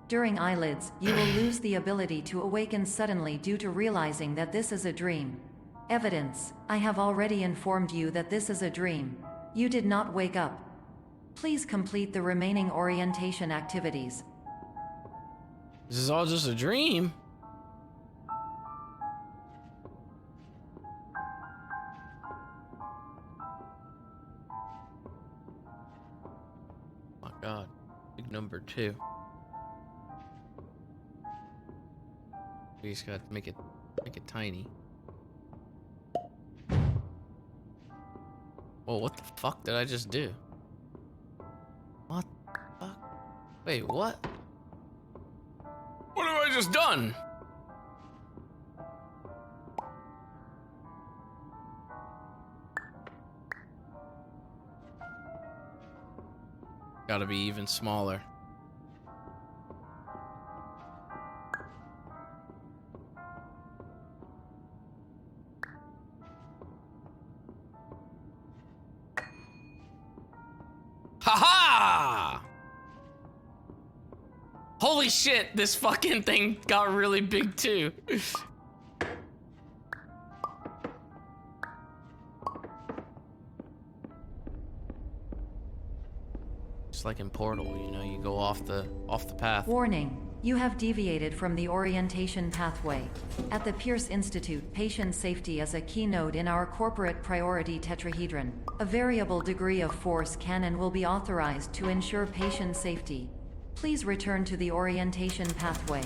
During eyelids, you will lose the ability to awaken suddenly due to realizing that this is a dream. Evidence: I have already informed you that this is a dream. You did not wake up. Please complete the remaining orientation activities. This is all just a dream. My God, big number 2. We just got to make it tiny. Whoa, what the fuck did I just do? What the fuck? Wait, what? What have I just done? Gotta be even smaller. Haha! Holy shit, this fucking thing got really big too. Just like in Portal, you know, you go off the path. Warning. You have deviated from the orientation pathway. At the Pierce Institute, patient safety is a key node in our corporate priority tetrahedron. A variable degree of force can and will be authorized to ensure patient safety. Please return to the orientation pathway.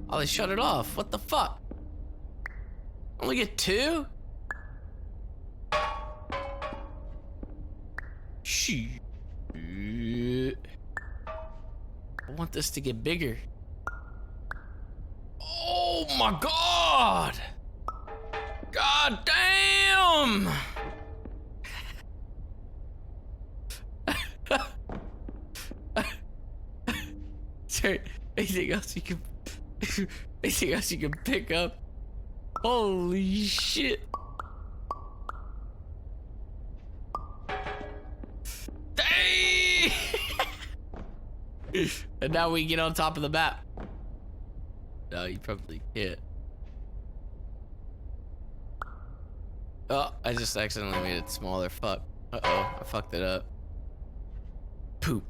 Oh, they shut it off. What the fuck? Only get 2? Shit. I want this to get bigger. Oh my God! God damn! Sorry, anything else you can pick up? Holy shit! Dang! And now we get on top of the map. No, you probably can't. Oh, I just accidentally made it smaller. Fuck. Uh-oh, I fucked it up. Poop.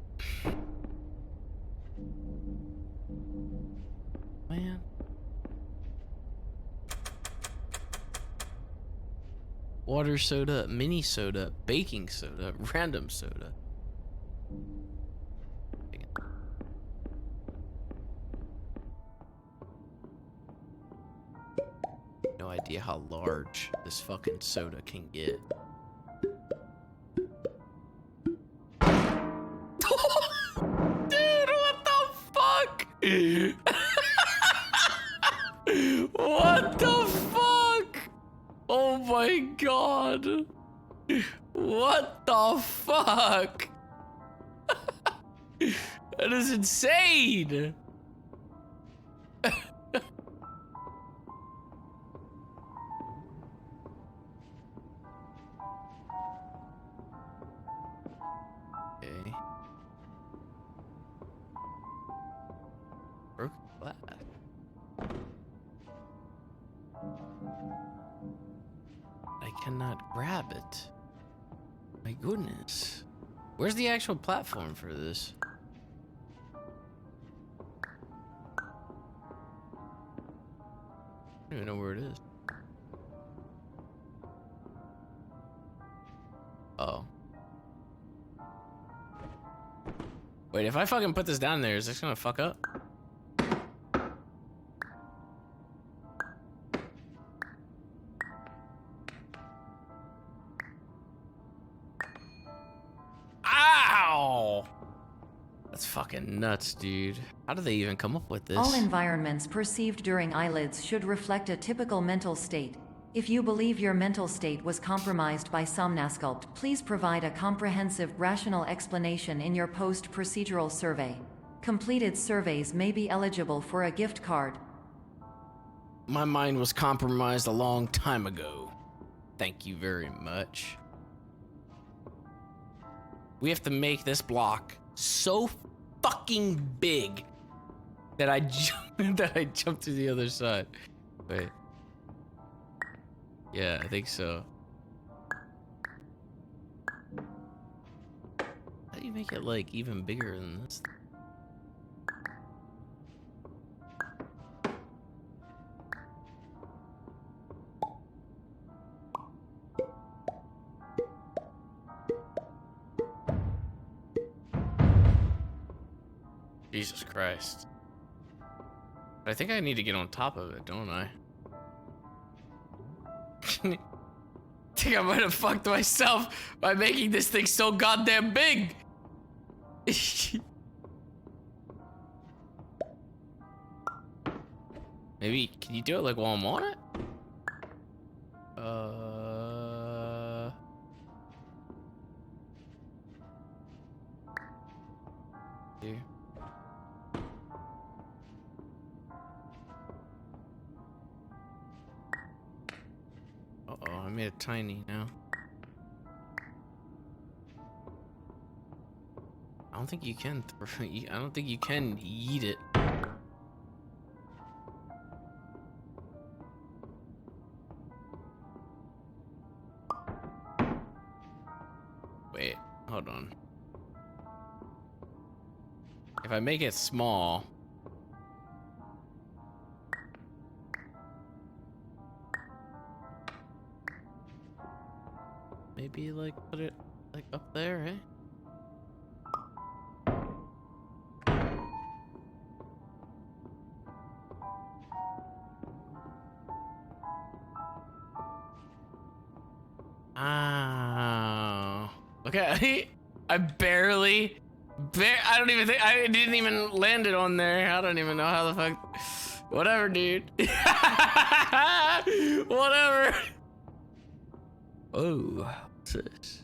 Man. Water soda, mini soda, baking soda, random soda. No idea how large this fucking soda can get. Dude, what the fuck? What the fuck? Oh my God. What the fuck? That is insane. Okay. Broken glass. I cannot grab it. My goodness. Where's the actual platform for this? I don't even know where it is. Oh. Wait, if I fucking put this down there, is this gonna fuck up? Ow! That's fucking nuts, dude. How do they even come up with this? All environments perceived during eyelids should reflect a typical mental state. If you believe your mental state was compromised by Somnasculpt, please provide a comprehensive, rational explanation in your post-procedural survey. Completed surveys may be eligible for a gift card. My mind was compromised a long time ago. Thank you very much. we have to make this block so fucking big that I jump to the other side. Wait. Yeah, I think so. How do you make it like even bigger than this? Jesus Christ. But I think I need to get on top of it, don't I? I think I might have fucked myself by making this thing so goddamn big. Maybe, can you do it like while I'm on it? Here. Uh-oh, I made it tiny now. I don't think you can I don't think you can eat it. Wait, hold on. If I make it small, maybe like put it like up there, eh? Oh. Okay, I barely I don't even think I didn't even land it on there. I don't even know how the fuck. Whatever, dude. Whatever. Oh, what's this?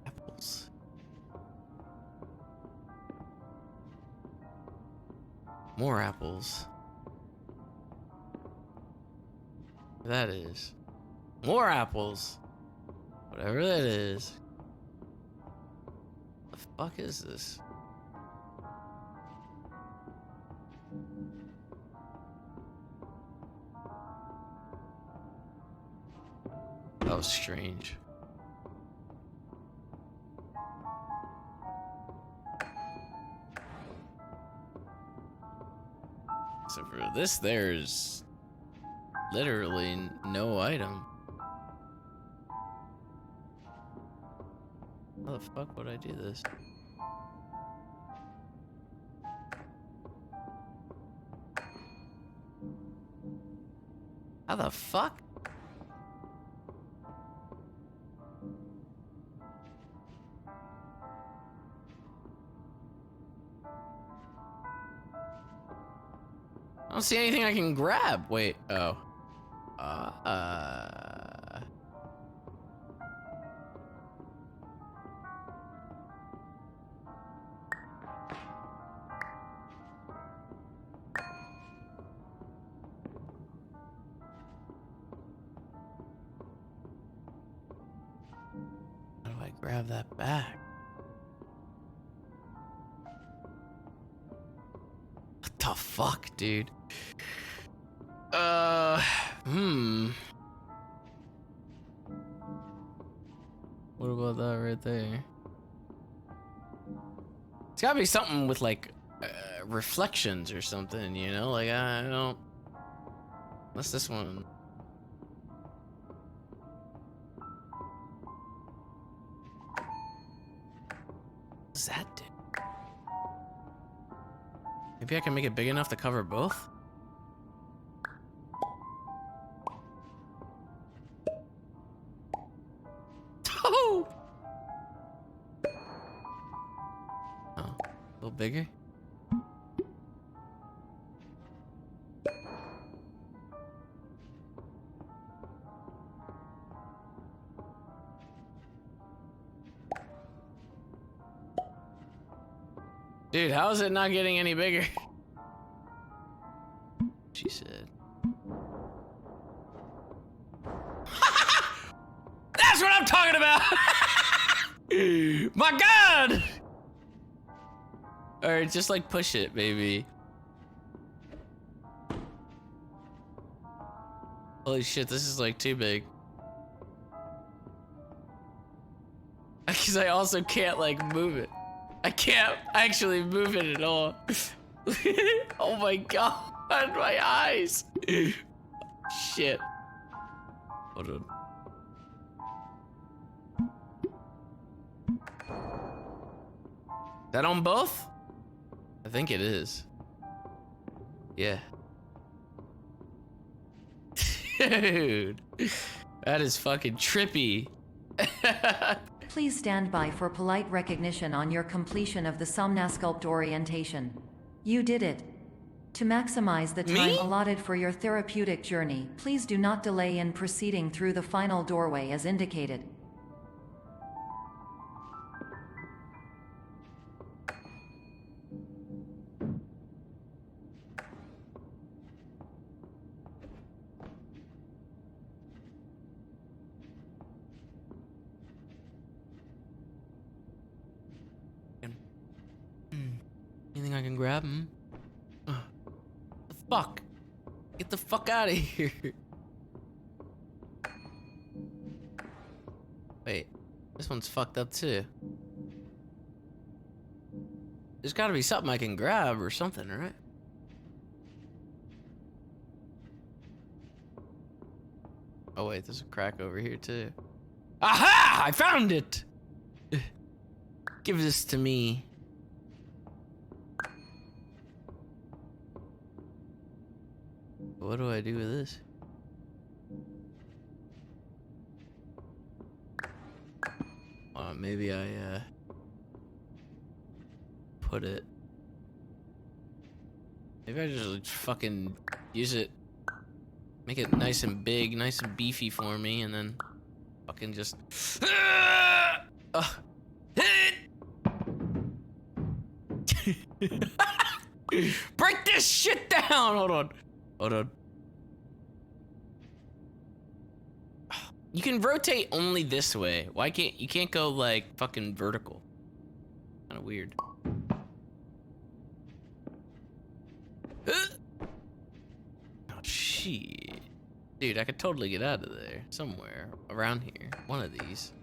Apples. More apples. That is. More apples. Whatever that is. The fuck is this? That was strange. So for this, there's literally no item. How the fuck would I do this? How the fuck? I don't see anything I can grab. Wait, oh. How do I grab that back? What the fuck, dude? What about that right there? It's gotta be something with like reflections or something, you know? Like I don't. What's this one? What's that do? Maybe I can make it big enough to cover both? Oh! Oh, a little bigger? Dude, how is it not getting any bigger? She said. My God! Alright, just like push it, baby. Holy shit, this is like too big. Because I also can't like move it. I can't actually move it at all. Oh my God, my eyes. Shit. Hold on. That on both? I think it is. Yeah. Dude, that is fucking trippy. Please stand by for polite recognition on your completion of the Somnasculpt orientation. You did it. To maximize the time Me? allotted for your therapeutic journey, please do not delay in proceeding through the final doorway as indicated. Anything I can grab him? The fuck? Get the fuck out of here. Wait, this one's fucked up too. There's gotta be something I can grab or something, right? Oh wait, there's a crack over here too. Aha! I found it! Give this to me. What do I do with this? Maybe I put it. Maybe I just like, fucking use it. Make it nice and big, nice and beefy for me, and then fucking just. Break this shit down! Hold on. Hold on. You can rotate only this way. Why can't you can't go like fucking vertical? Kind of weird. Oh shit. Dude, I could totally get out of there. Somewhere around here. One of these.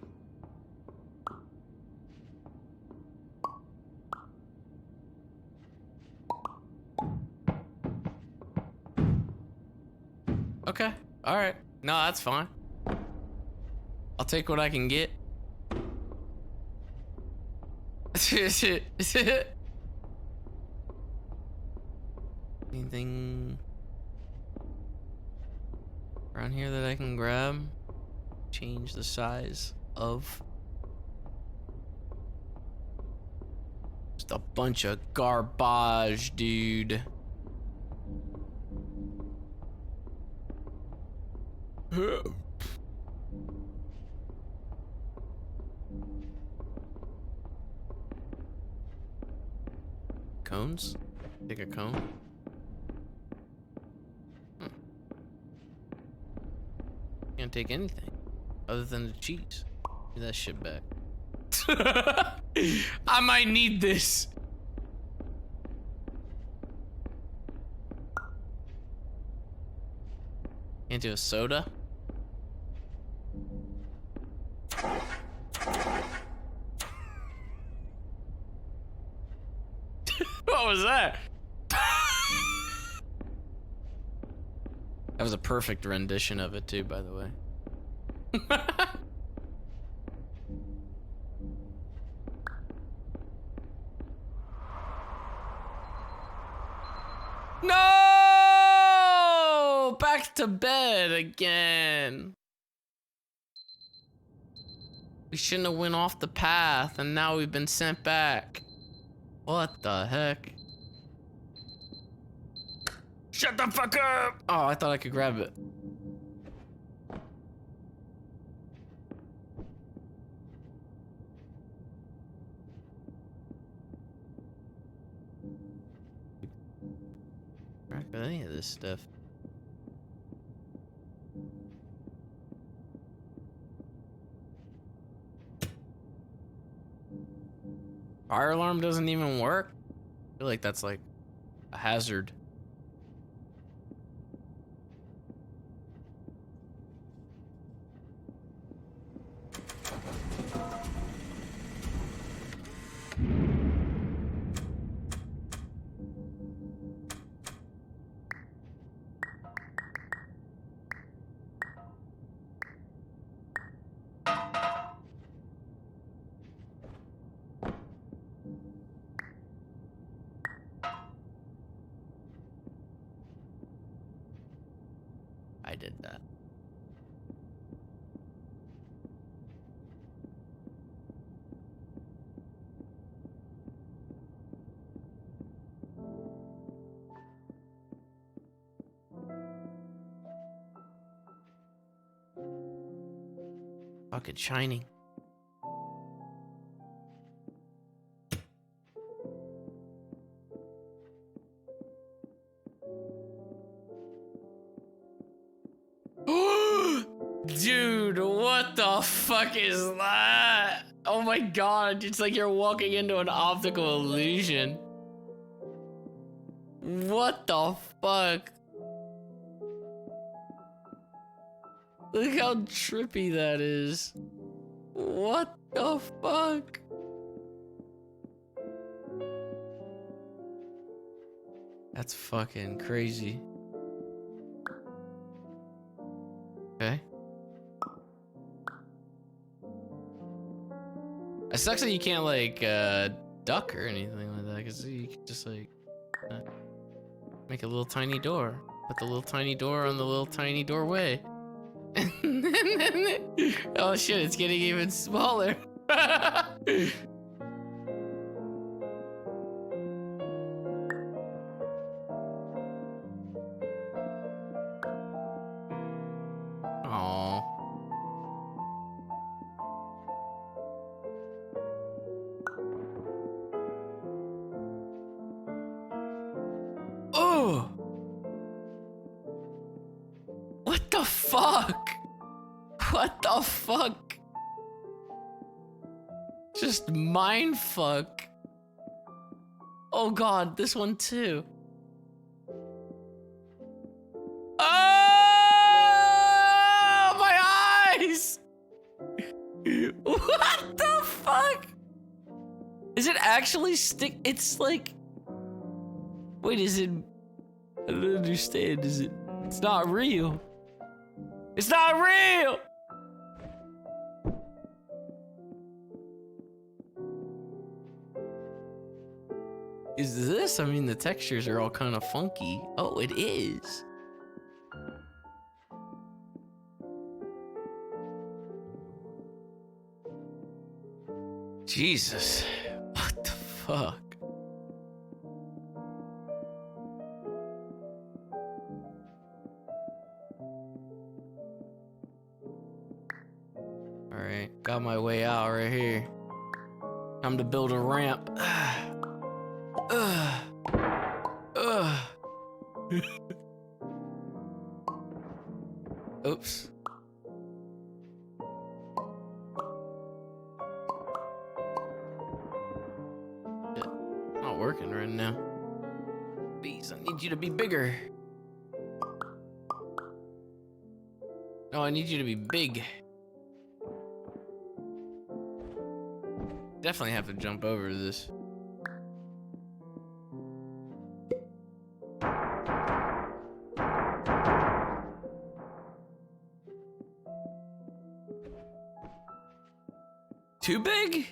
Okay. Alright. No, that's fine. I'll take what I can get. Anything around here that I can grab? Change the size of. Just a bunch of garbage, dude. Cones? Take a cone? Can't take anything other than the cheese. Give that shit back. I might need this. Can't do a soda? What was that? That was a perfect rendition of it too, by the way. No! Back to bed again. We shouldn't have went off the path, and now we've been sent back. What the heck? Shut the fuck up! Oh, I thought I could grab it. Crack with any of this stuff. Fire alarm doesn't even work? I feel like that's like a hazard. I did that. Fucking shining. Dude, what the fuck is that? Oh my god, it's like you're walking into an optical illusion. What the fuck? Look how trippy that is. What the fuck? That's fucking crazy. Okay. It sucks that you can't like duck or anything like that, because you can just like make a little tiny door. Put the little tiny door on the little tiny doorway. Oh shit, it's getting even smaller. Aww. Oh! What the fuck? What the fuck? Just mind fuck. Oh god, this one too. Oh, my eyes! What the fuck? Is it actually stick? It's like, wait, is it? I don't understand. Is it? It's not real. It's not real. Is this? I mean, the textures are all kind of funky. Oh, it is. Jesus. What the fuck? Alright, got my way out right here. Time to build a ramp. Oops. Shit. Not working right now. Bees, I need you to be bigger. No, I need you to be big. Definitely have to jump over this. Too big?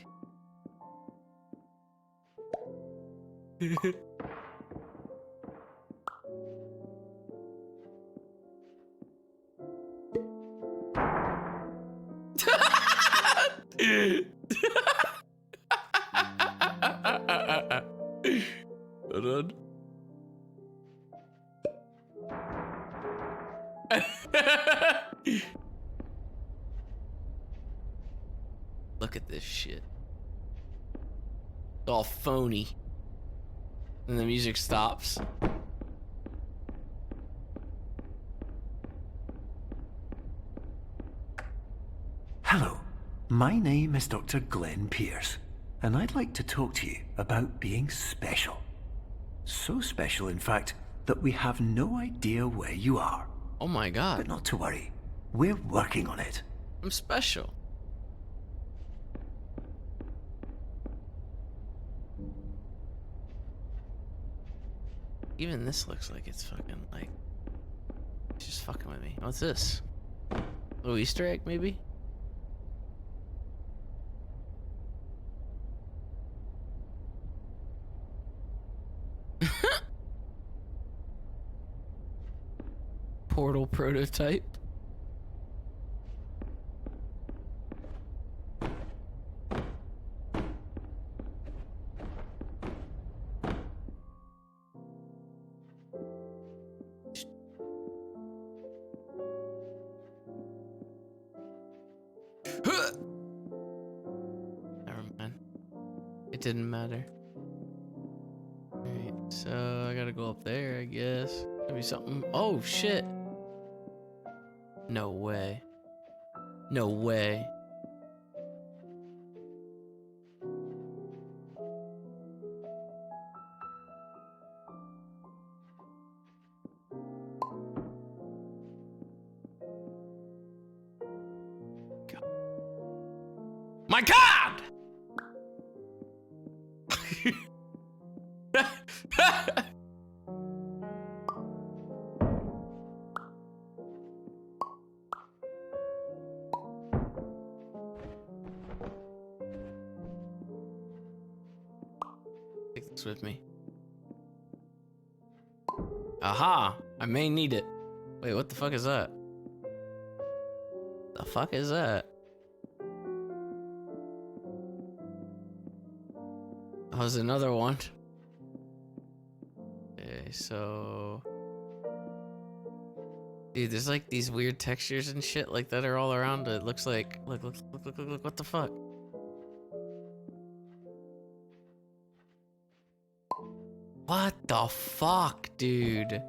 Hold on. Look at this shit. It's all phony. And the music stops. Hello, my name is Dr. Glenn Pierce, and I'd like to talk to you about being special. So special, in fact, that we have no idea where you are. Oh my But god. not to worry, we're working on it. I'm special. Even this looks like it's fucking like it's just fucking with me. What's this? Little Easter egg, maybe? Portal prototype. Never mind. It didn't matter. Alright, so I gotta go up there, I guess. Maybe something. Oh shit! No way. No way. God. My God! Take this with me. Aha! I may need it. Wait, what the fuck is that? The fuck is that? Oh, there's another one. Okay, so... Dude, there's like these weird textures and shit like that are all around. It looks like... Look, what the fuck? What the fuck, dude?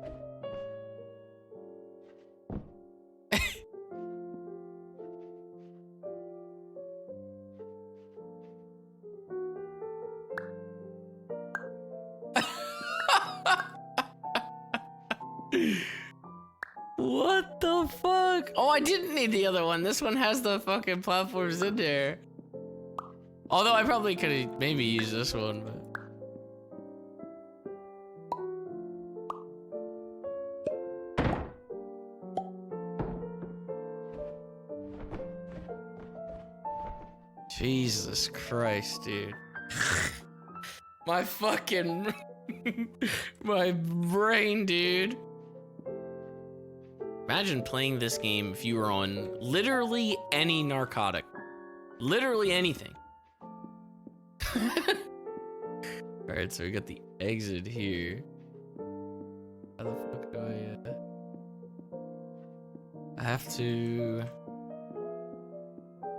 What the fuck? Oh, I didn't need the other one. This one has the fucking platforms in there. Although I probably could have maybe used this one, but... Jesus Christ, dude. My fucking... my brain, dude. Imagine playing this game if you were on literally any narcotic. Literally anything. Alright, so we got the exit here. How the fuck do I have to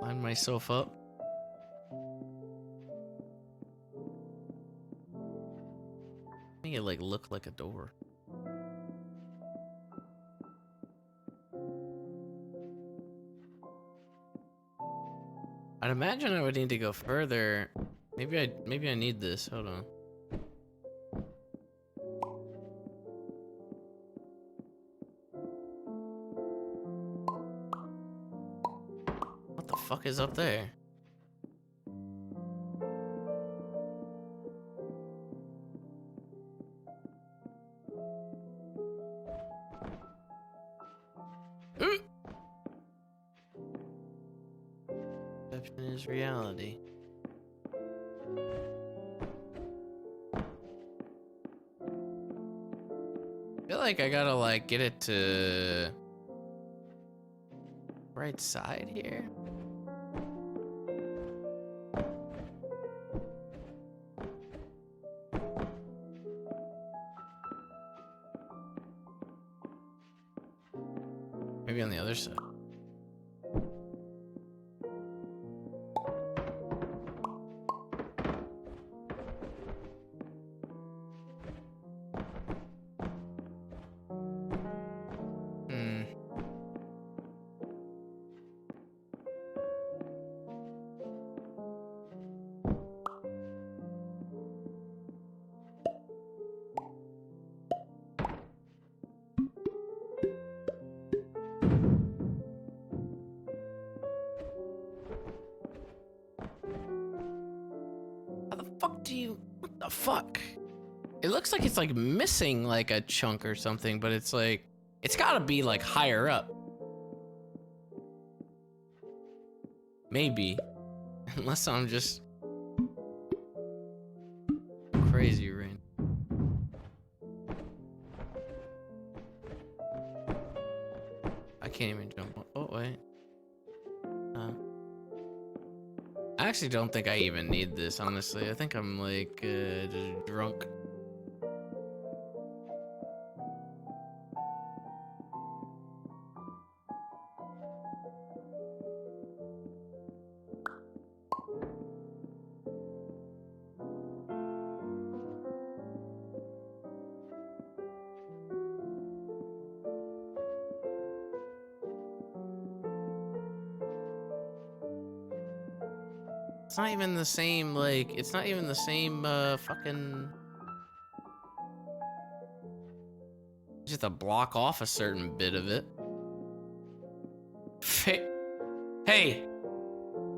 line myself up. Make it like look like a door. I'd imagine I would need to go further. Maybe I need this. Hold on. What the fuck is up there? Perception is reality. I feel like I gotta like get it to right side here. Maybe on the other side. The fuck? It looks like it's like missing like a chunk or something, but it's like, it's gotta be like higher up. Maybe. Unless I'm just crazy right now. I can't even jump. Oh, wait. I actually don't think I even need this, honestly. I think I'm like just drunk. It's not even the same, like, it's not even the same, fucking... Just to block off a certain bit of it. Hey!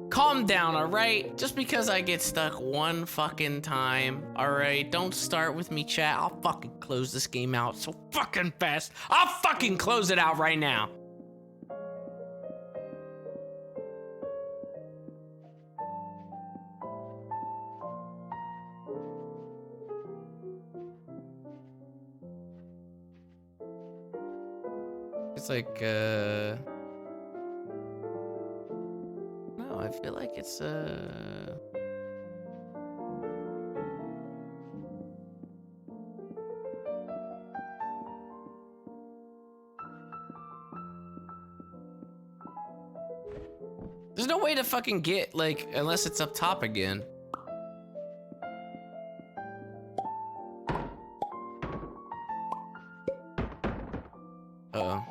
Calm down, alright? Just because I get stuck one fucking time, alright? Don't start with me, chat. I'll fucking close this game out so fucking fast. I'll fucking close it out right now. It's like, no, I feel like it's, there's no way to fucking get, like, unless it's up top again. Uh-oh.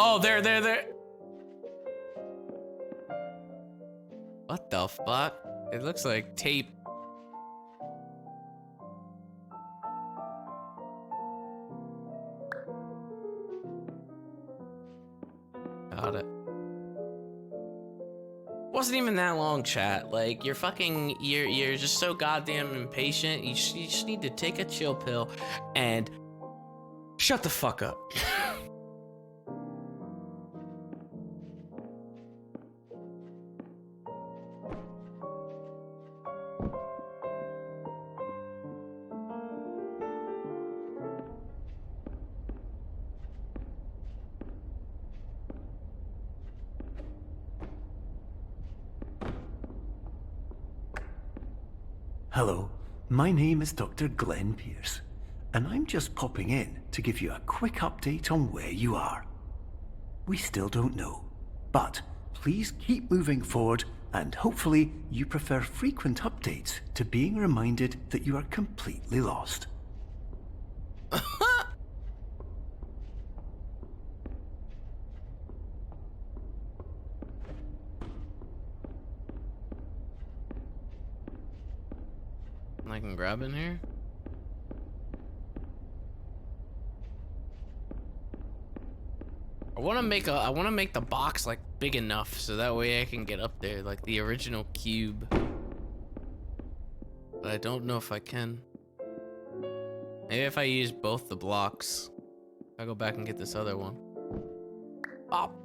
Oh, there. What the fuck? It looks like tape. Got it. Wasn't even that long, chat. Like, you're just so goddamn impatient. You just need to take a chill pill and shut the fuck up. Hello, my name is Dr. Glenn Pierce, and I'm just popping in to give you a quick update on where you are. We still don't know, but please keep moving forward, and hopefully you prefer frequent updates to being reminded that you are completely lost. I can grab in here. I want to make the box like big enough so that way I can get up there like the original cube. But I don't know if I can. Maybe if I use both the blocks. I'll go back and get this other one. Pop.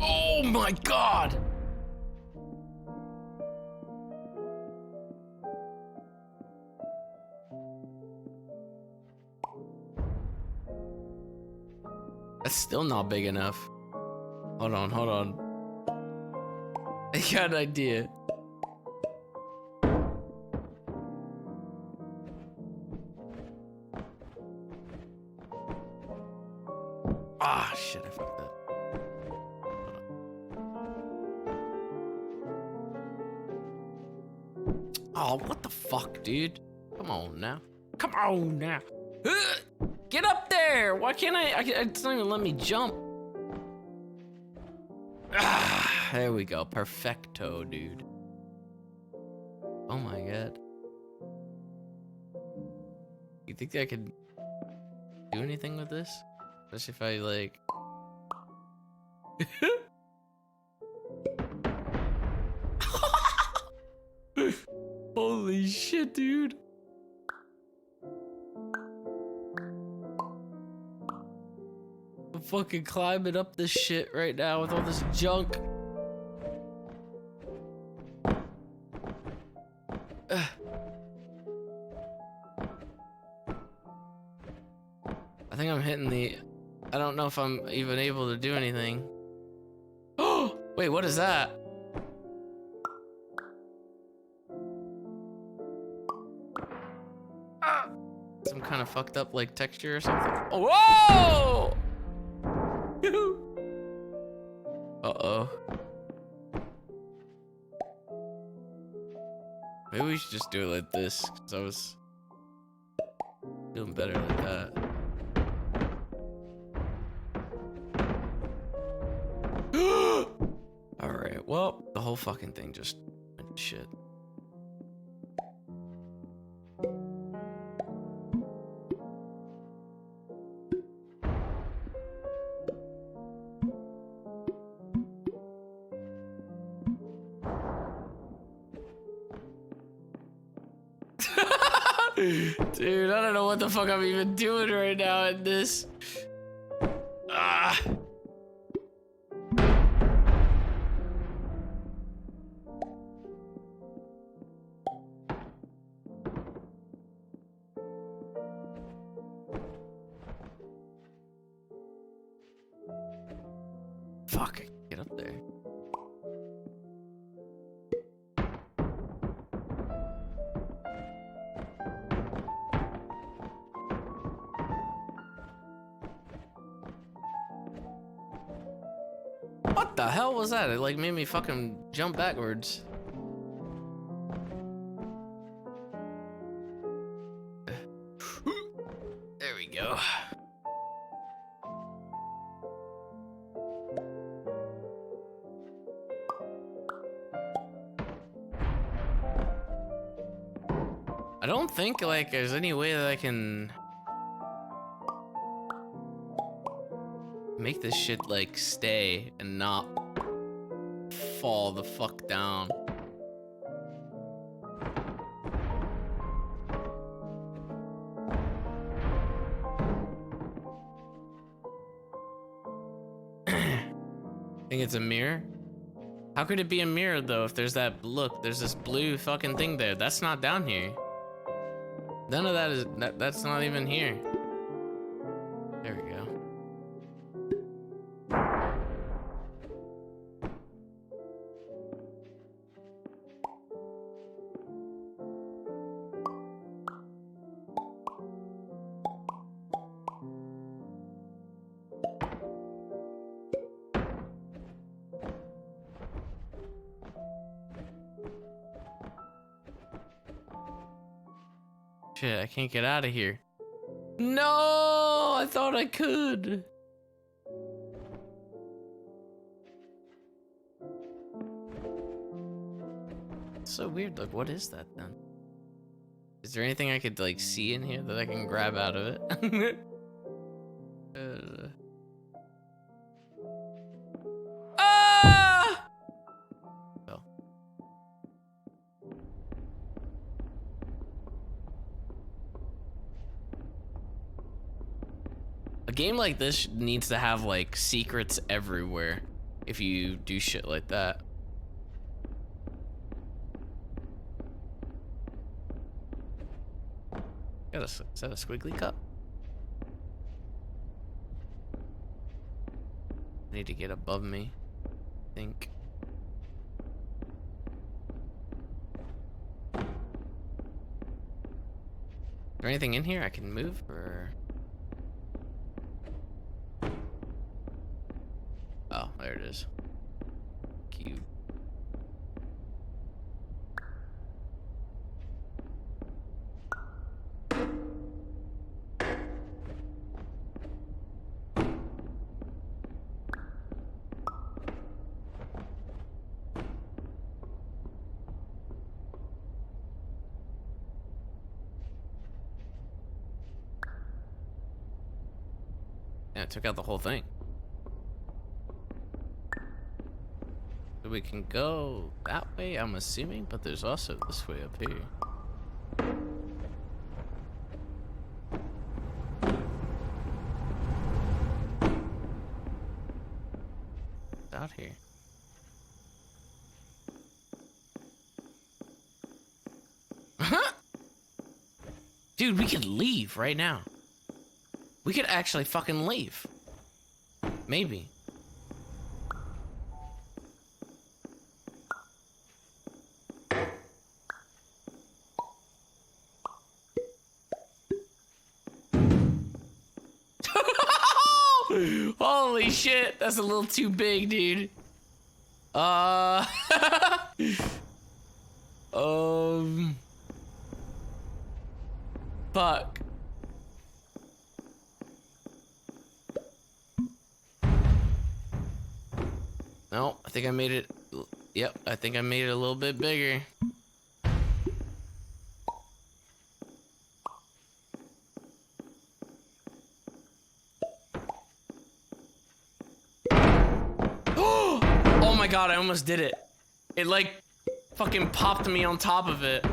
Oh my god! That's still not big enough. Hold on. I got an idea. Ah, shit, I fucked up. Oh, what the fuck, dude? Come on now. Come on now. Get up there! Why can't it's not even let me jump. Ah, there we go. Perfecto, dude. Oh my god. You think I could do anything with this? Especially if I, like... Holy shit, dude. I'm fucking climbing up this shit right now with all this junk. I think I'm hitting the... I don't know if I'm even able to do anything. Oh, wait, what is that? Some kind of fucked up like texture or something. Oh, whoa! Uh-oh. Maybe we should just do it like this, because I was doing better like that. Alright, well, the whole fucking thing just went to shit. Dude, I don't know what the fuck I'm even doing right now in this. Ah. Fuck, I can't get up there. What the hell was that? It like made me fucking jump backwards. There we go. I don't think like there's any way that I can make this shit like stay and not fall the fuck down. Think it's a mirror? How could it be a mirror though if there's that look, there's this blue fucking thing there. That's not down here. None of that is that's not even here. There we go. Shit, I can't get out of here. No, I thought I could. It's so weird. Like, what is that then? Is there anything I could like see in here that I can grab out of it? Ah! Oh. A game like this needs to have like secrets everywhere if you do shit like that. Is that a squiggly cup? I need to get above me, I think. Is there anything in here I can move or? Oh, there it is. Cube. Yeah, it took out the whole thing. So we can go that way, I'm assuming, but there's also this way up here. It's out here. Dude, we could leave right now. We could actually fucking leave. Maybe. Holy shit, that's a little too big, dude. Fuck. No, I think I made it. Yep, I think I made it a little bit bigger. Oh my god, I almost did it. It like fucking popped me on top of it.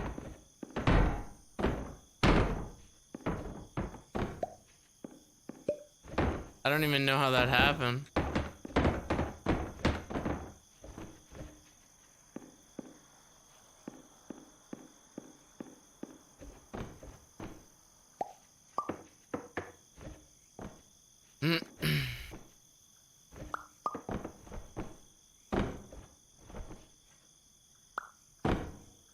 I don't even know how that happened.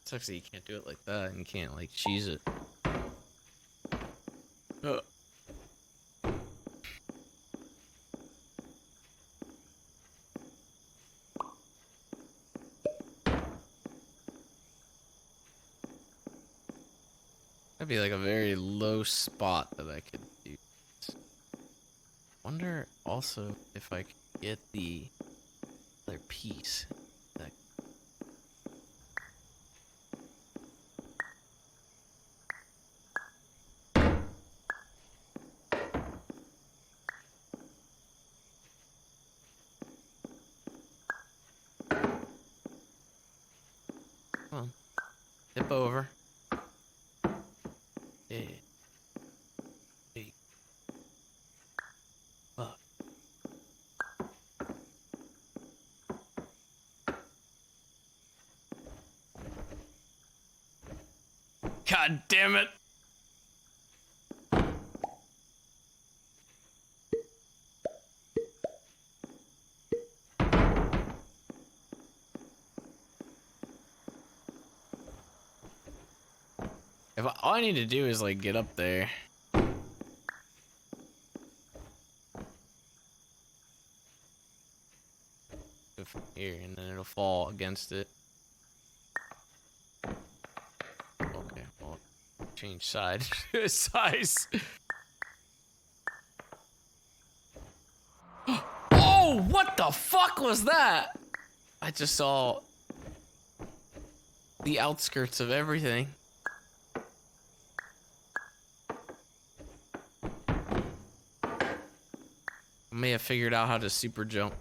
Sucks that you can't do it like that and you can't like cheese it. That'd be like a very low spot that I could do. Wonder also if I could get the other piece. That Come on. Tip over. Yeah. Hey. Fuck. God damn it. All I need to do is like get up there. From here, and then it'll fall against it. Okay, well, change side size. Oh, what the fuck was that? I just saw the outskirts of everything. I may have figured out how to super jump.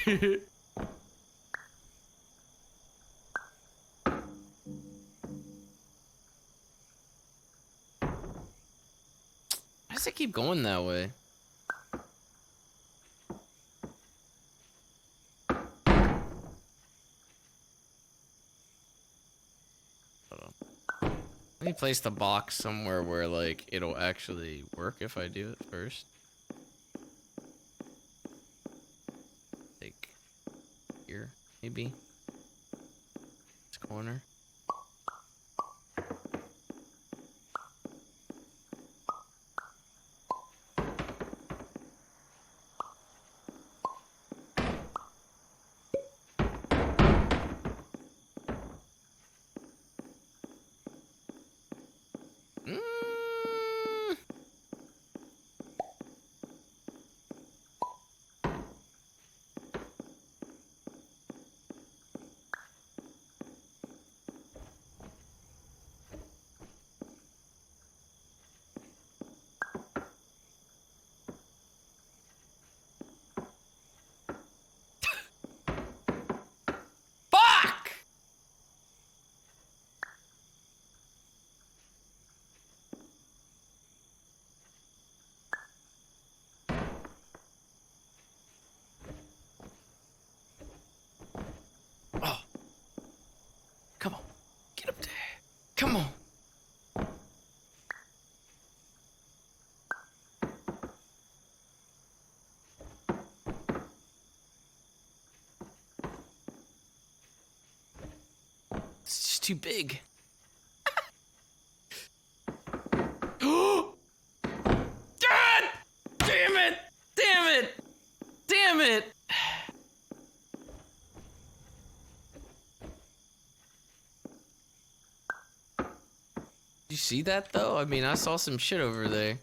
Why does it keep going that way? Let me place the box somewhere where like it'll actually work if I do it first. Like here, maybe. This corner. Mm. Fuck! Oh. Come on. Get up there. Come on. It's just too big. God! Damn it! Damn it! Damn it! Did you see that though? I mean, I saw some shit over there.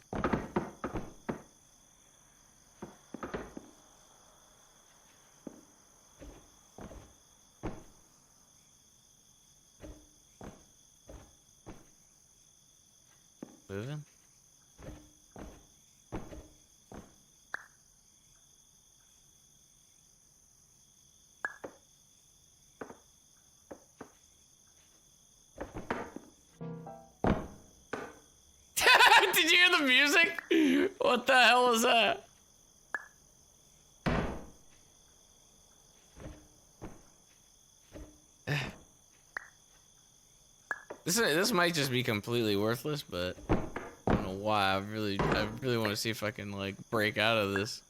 Moving. Did you hear the music? What the hell was that? This might just be completely worthless, but I don't know why. I really want to see if I can like break out of this.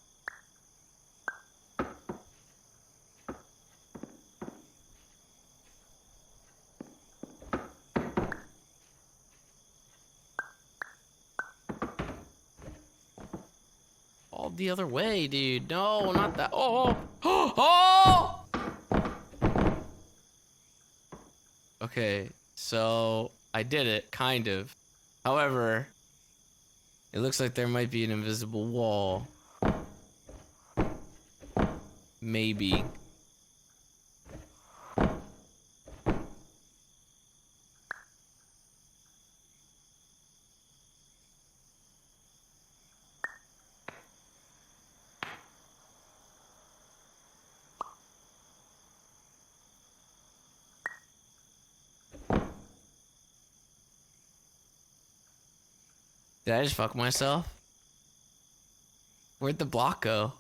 All the other way, dude. No, not that. Oh, oh, oh! Okay, so I did it, kind of. However, it looks like there might be an invisible wall. Maybe. Did I just fuck myself? Where'd the block go?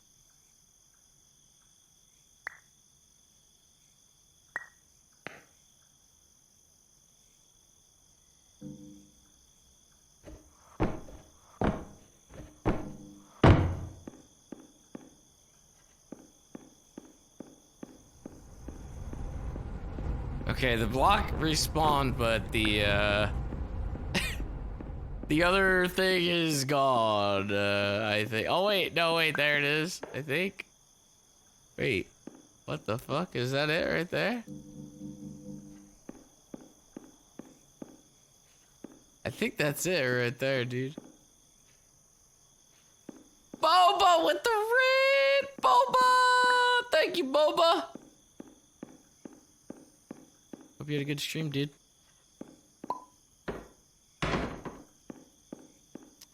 Okay, the block respawned, but the the other thing is gone, I think. Oh, wait, no, wait, there it is, I think. Wait, what the fuck? Is that it right there? I think that's it right there, dude. Boba with the red! Boba! Thank you, Boba! Hope you had a good stream, dude.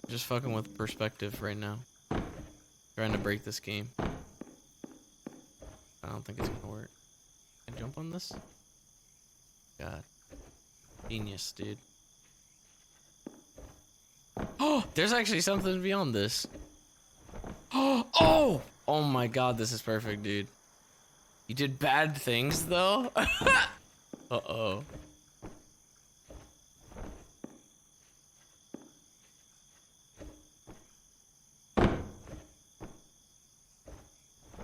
Just fucking with perspective right now. Trying to break this game. I don't think it's gonna work. Can I jump on this? God. Genius, dude. Oh! There's actually something beyond this. Oh! Oh my god, this is perfect, dude. You did bad things, though? Uh-oh.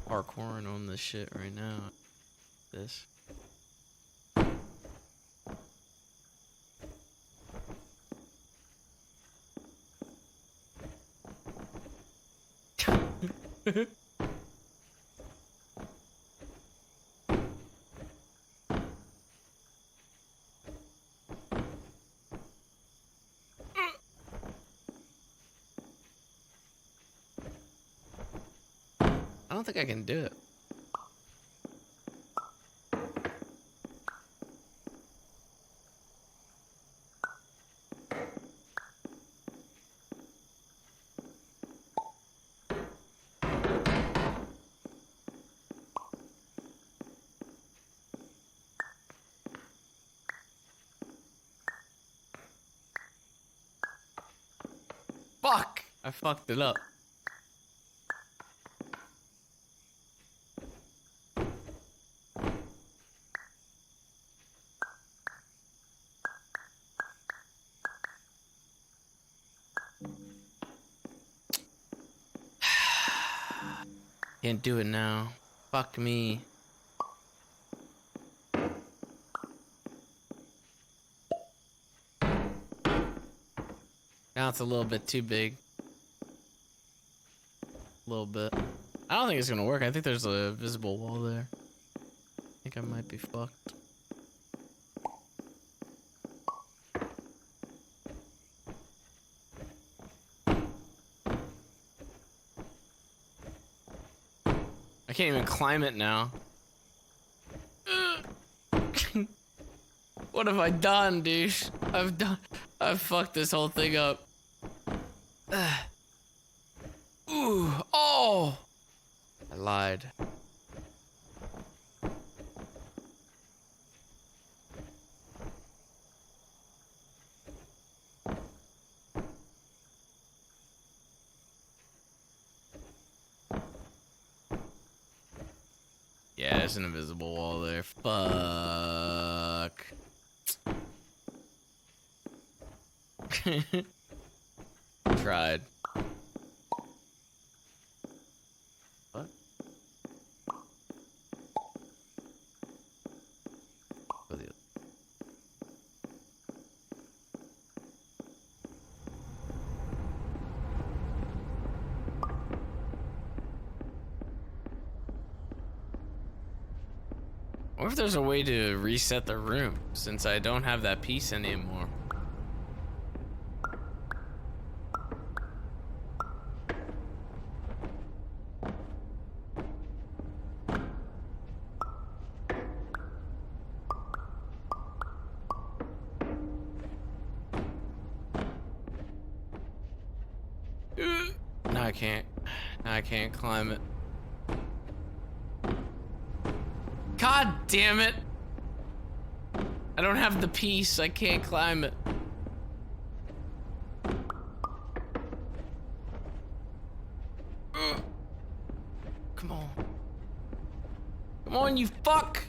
Parkouring on this shit right now. This. don't think I can do it. Fuck! I fucked it up. Can't do it now. Fuck me. Now it's a little bit too big. A little bit. I don't think it's gonna work. I think there's a visible wall there. I think I might be fucked. I can't even climb it now. What have I done, douche? I've fucked this whole thing up. Ooh, oh! I lied. Yeah, there's an invisible wall there. Fuck. Tried. What? Go the other. I wonder if there's a way to reset the room since I don't have that piece anymore. No, I can't. No, I can't climb it. God damn it! I don't have the piece. I can't climb it. Come on. Come on, you fuck!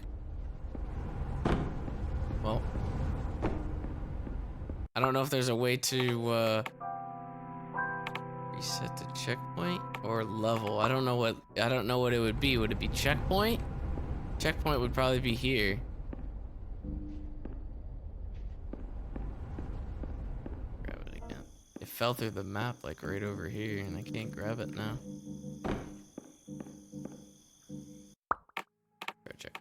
Well. I don't know if there's a way to, reset the checkpoint or level. I don't know what it would be. Would it be checkpoint? Checkpoint would probably be here. Grab it again. It fell through the map like right over here and I can't grab it now. Go check.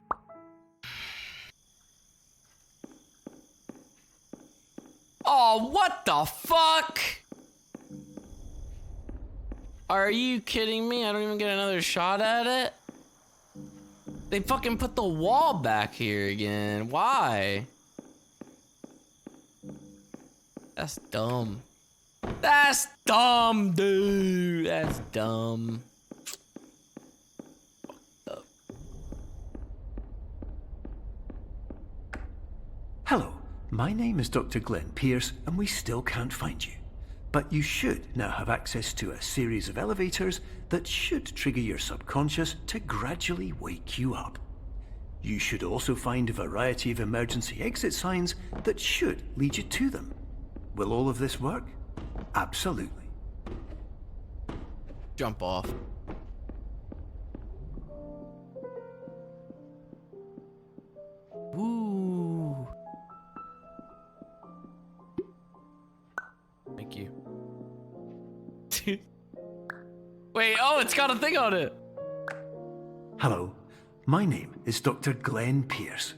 Oh, what the fuck? Are you kidding me? I don't even get another shot at it? They fucking put the wall back here again. Why? That's dumb. That's dumb, dude. That's dumb. Fucked up. Hello, my name is Dr. Glenn Pierce, and we still can't find you. But you should now have access to a series of elevators that should trigger your subconscious to gradually wake you up. You should also find a variety of emergency exit signs that should lead you to them. Will all of this work? Absolutely. Jump off. Ooh. Thank you. Wait, oh, it's got a thing on it. Hello, my name is Dr. Glenn Pierce.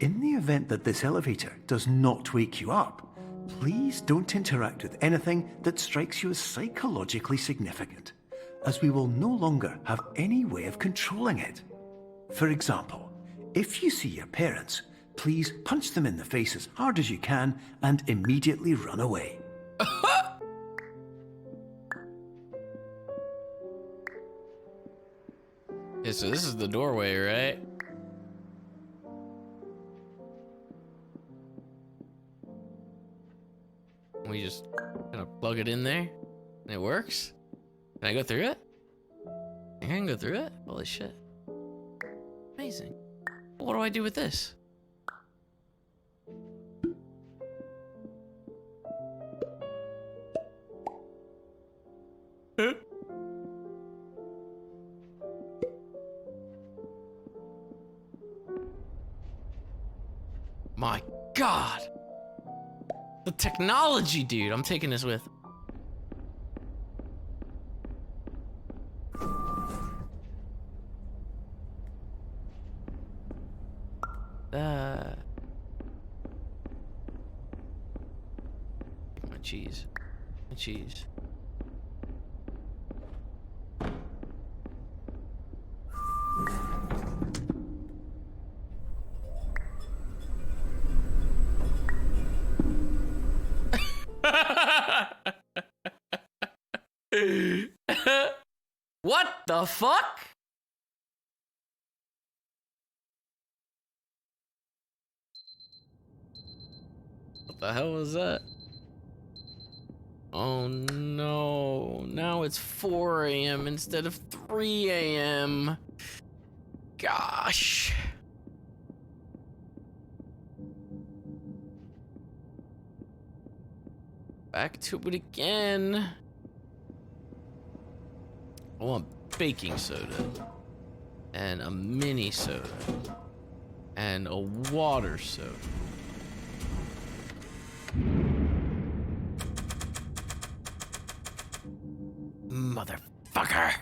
In the event that this elevator does not wake you up, please don't interact with anything that strikes you as psychologically significant. as we will no longer have any way of controlling it. For example, if you see your parents, please punch them in the face as hard as you can and immediately run away. Yeah, so this is the doorway, right? We just kind of plug it in there, and it works. Can I go through it? I can go through it? Holy shit. Amazing. What do I do with this? My God. The technology, dude. I'm taking this with. My cheese. My cheese. What the fuck? What the hell was that? Oh no, now it's 4 a.m. instead of 3 a.m. Gosh. Back to it again. I want baking soda and a mini soda and a water soda. Motherfucker.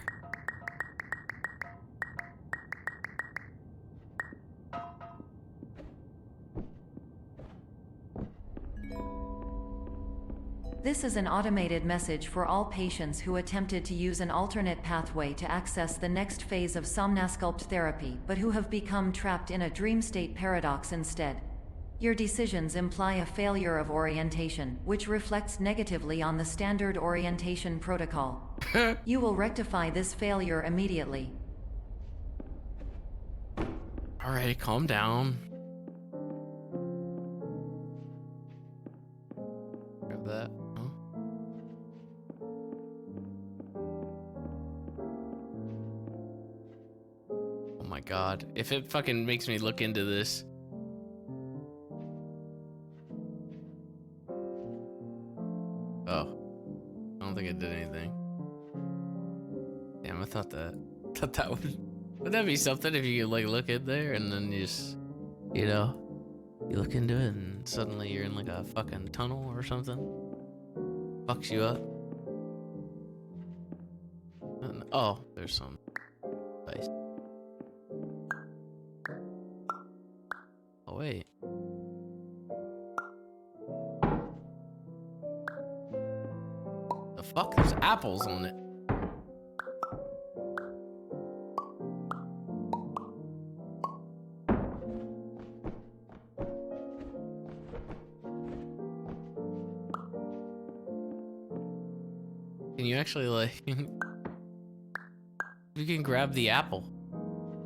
This is an automated message for all patients who attempted to use an alternate pathway to access the next phase of Somnasculpt therapy but who have become trapped in a dream state paradox instead. Your decisions imply a failure of orientation, which reflects negatively on the standard orientation protocol. You will rectify this failure immediately. Alright, calm down. Grab that. Huh? Oh my god. If it fucking makes me look into this. Oh. I don't think it did anything. Damn, I thought that would that be something if you could like look in there and then you just, you know, you look into it and suddenly you're in like a fucking tunnel or something. Fucks you up. And, oh, there's some dice. Oh wait. The fuck? There's apples on it. Can you actually like you can grab the apple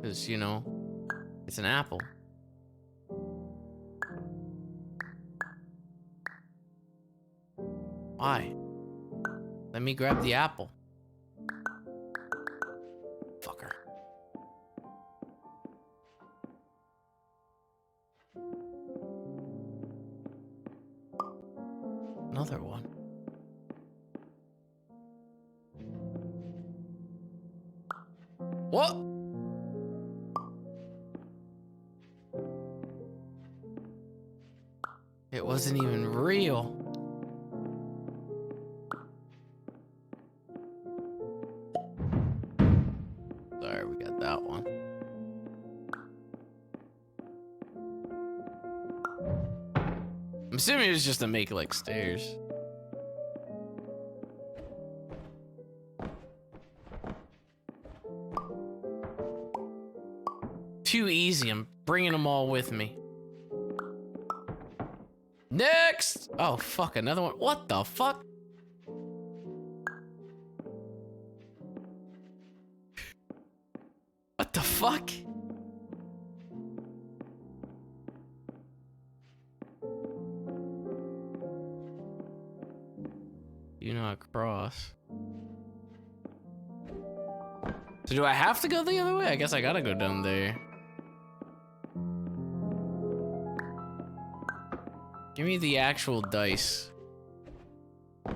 because you know it's an apple. Why? Let me grab the apple. Fucker. Another one. What? It wasn't even real. Sorry, we got that one. I'm assuming it was just to make like stairs. too easy. I'm bringing them all with me. Next! Oh, fuck, another one. What the fuck? What the fuck? Do not cross. So do I have to go the other way? I guess I gotta go down there. Give me the actual dice.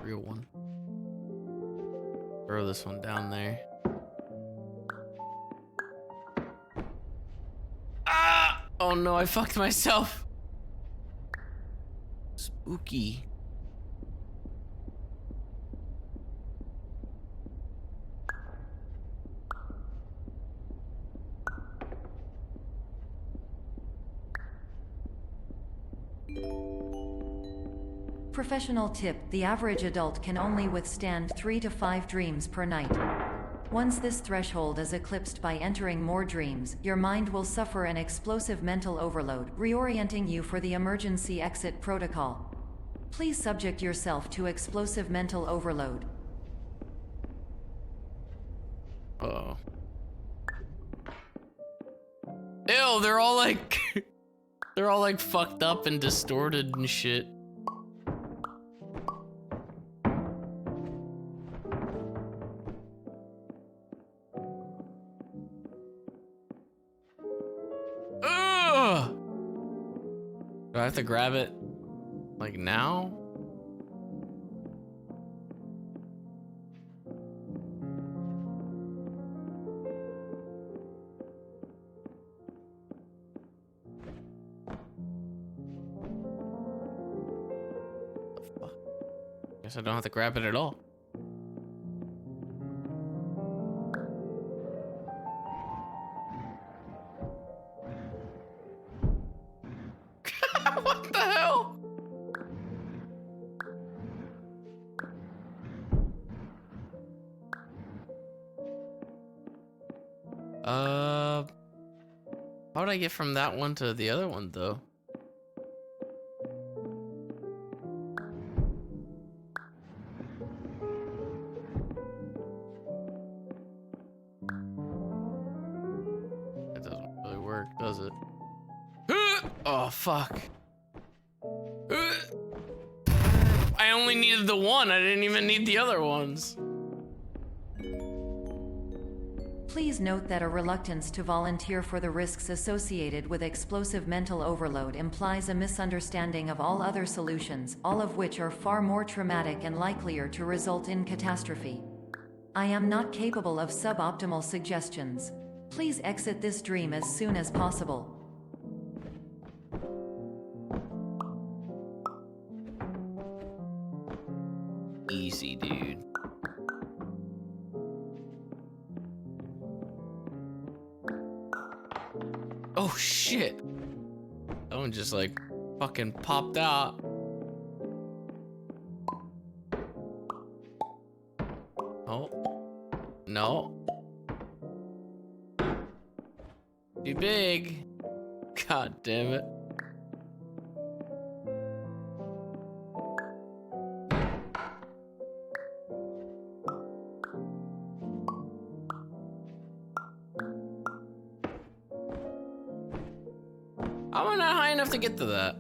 Real one. Throw this one down there. Ah! Oh no, I fucked myself. Spooky. Professional tip: the average adult can only withstand 3 to 5 dreams per night. Once this threshold is eclipsed by entering more dreams, your mind will suffer an explosive mental overload, reorienting you for the emergency exit protocol. Please subject yourself to explosive mental overload. Uh-oh. Ew, they're all like... they're all like fucked up and distorted and shit. Ugh! Do I have to grab it like now? Guess I don't have to grab it at all. What the hell? How would I get from that one to the other one though? That doesn't really work, does it? Oh, fuck. I only needed the one. I didn't even need the other ones. Please note that a reluctance to volunteer for the risks associated with explosive mental overload implies a misunderstanding of all other solutions, all of which are far more traumatic and likelier to result in catastrophe. I am not capable of suboptimal suggestions. Please exit this dream as soon as possible. Easy, dude. Oh shit! That one just like fucking popped out. Oh. No. Too big. God damn it. How am I not high enough to get to that?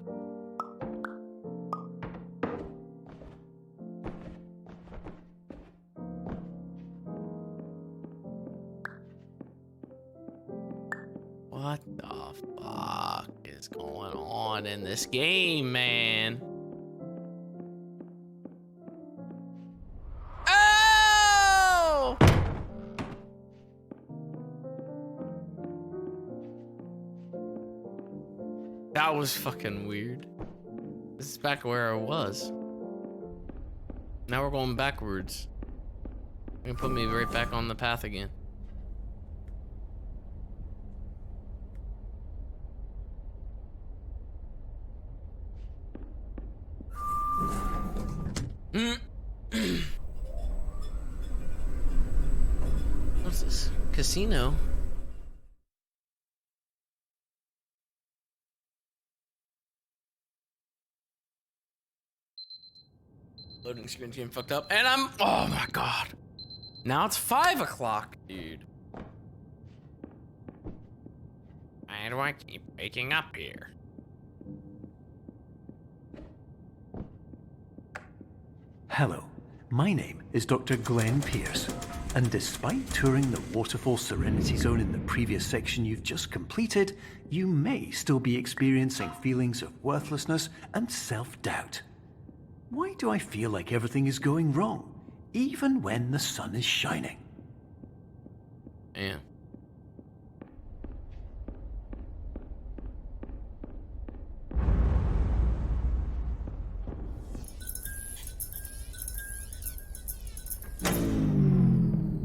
What the fuck is going on in this game, man? Oh! That was fucking weird. This is back where I was. Now we're going backwards. You're gonna put me right back on the path again. What's this? Casino? Loading screen's getting fucked up, and I'm. Oh my god. Now it's 5 o'clock, dude. Why do I keep waking up here? Hello, my name is Dr. Glenn Pierce, and despite touring the Waterfall Serenity Zone in the previous section you've just completed, you may still be experiencing feelings of worthlessness and self-doubt. Why do I feel like everything is going wrong, even when the sun is shining? Damn.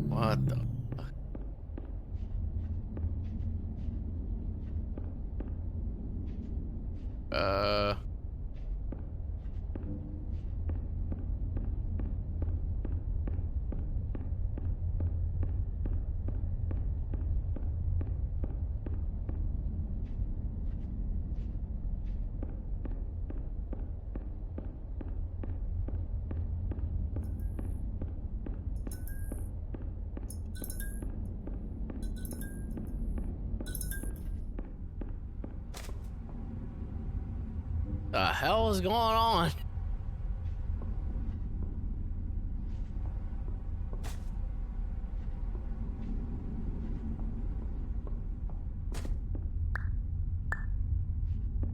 What the fuck? The hell is going on?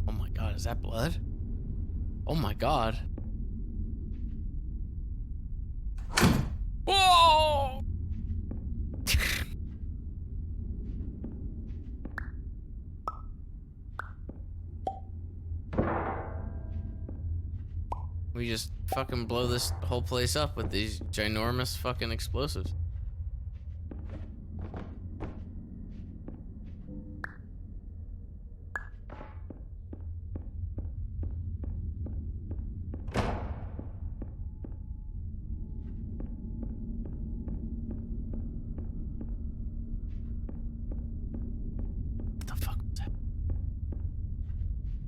Oh my god, is that blood? Oh my god. Whoa! We just fucking blow this whole place up with these ginormous fucking explosives. What the fuck was that?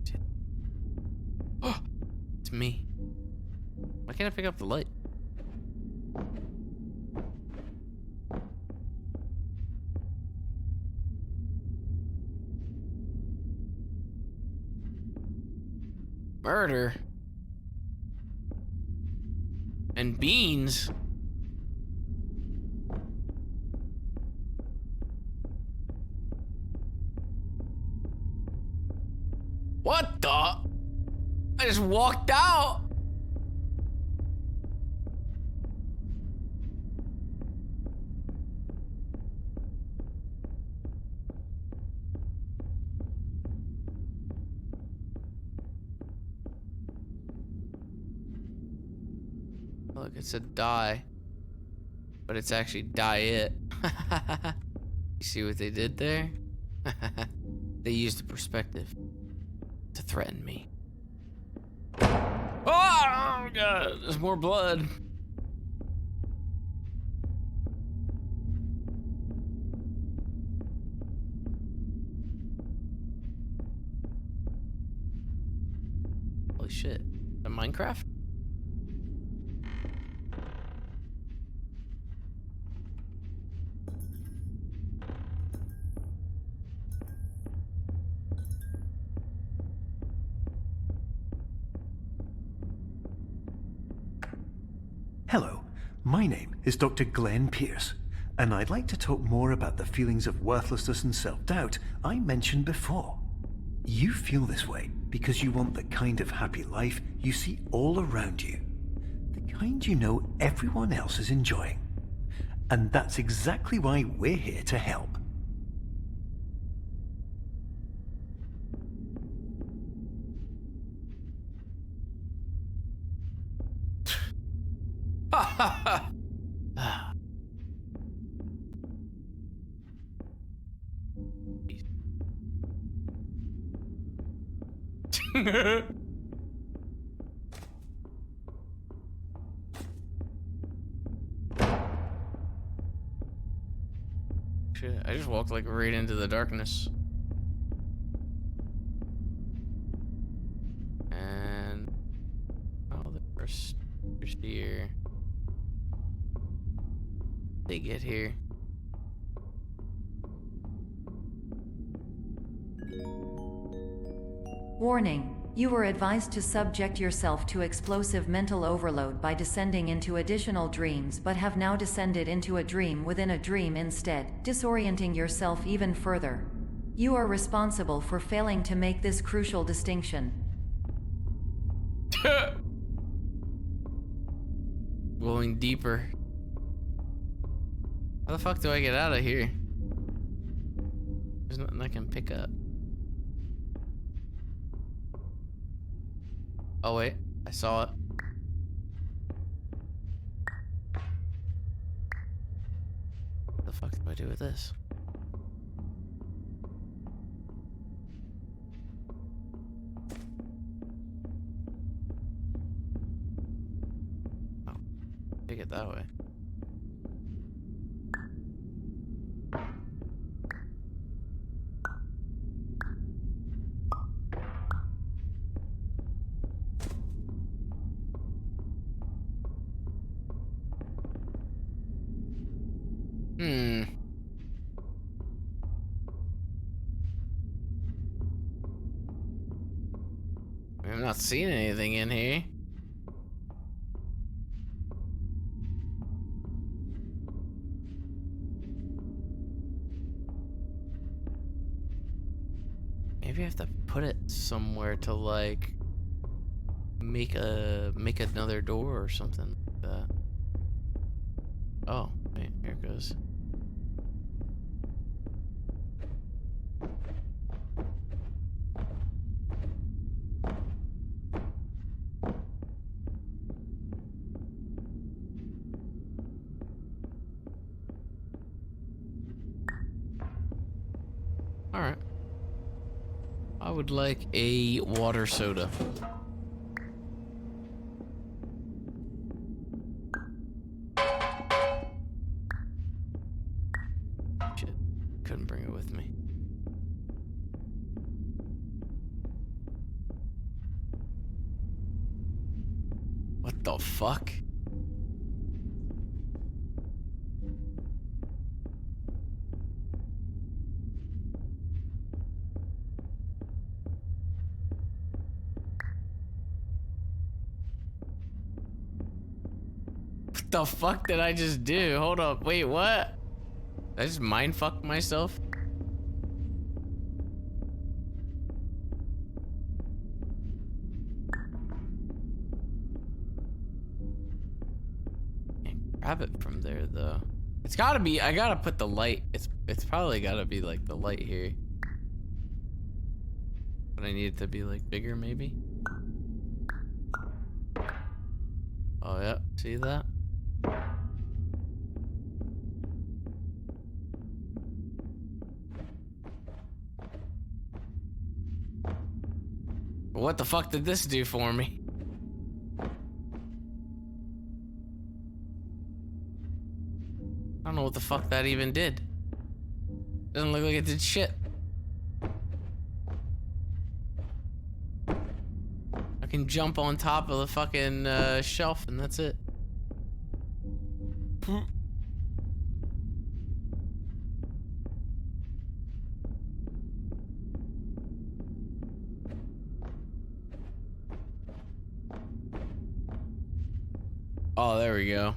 Shit. Oh, it's me. Why can't I pick up the light? Murder? And beans? What the? I just walked out. Look, it said die, but it's actually diet. You see what they did there? They used the perspective to threaten me. Oh god, there's more blood. Holy shit, the Minecraft? Hello, my name is Dr. Glenn Pierce, and I'd like to talk more about the feelings of worthlessness and self-doubt I mentioned before. You feel this way because you want the kind of happy life you see all around you, the kind you know everyone else is enjoying. And that's exactly why we're here to help. Shit, I just walked like right into the darkness. And oh, the first There's here. They get here. Warning. You were advised to subject yourself to explosive mental overload by descending into additional dreams, but have now descended into a dream within a dream instead, disorienting yourself even further. You are responsible for failing to make this crucial distinction. Going deeper. How the fuck do I get out of here? There's nothing I can pick up. Oh wait, I saw it. What the fuck do I do with this? Oh, take it that way. I'm not seeing anything in here. Maybe I have to put it somewhere to like make another door or something like that. Oh, wait, here it goes. Alright. I would like a water soda. Shit. Couldn't bring it with me. What the fuck? What the fuck did I just do? Hold up, wait, what? Did I just mindfuck myself? Can't grab it from there though. It's gotta be, I gotta put the light. It's probably gotta be like the light here. But I need it to be like bigger maybe. Oh yeah, see that? What the fuck did this do for me? I don't know what the fuck that even did. Doesn't look like it did shit. I can jump on top of the fucking shelf and that's it. Oh, there we go.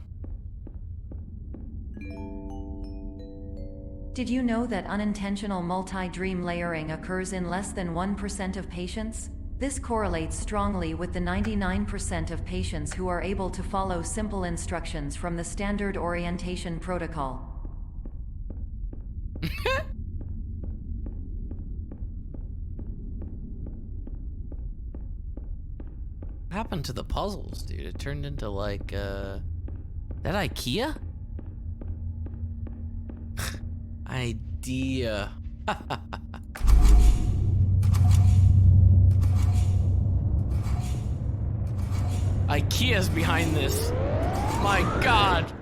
Did you know that unintentional multi-dream layering occurs in less than 1% of patients? This correlates strongly with the 99% of patients who are able to follow simple instructions from the standard orientation protocol. What happened to the puzzles, dude? It turned into like, that IKEA? Idea. IKEA's behind this. My God.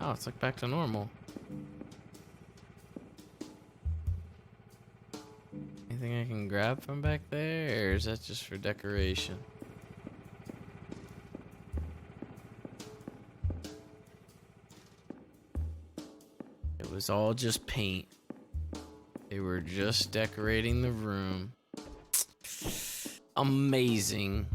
Oh, it's like back to normal. anything I can grab from back there, or is that just for decoration? It was all just paint. They were just decorating the room. Amazing.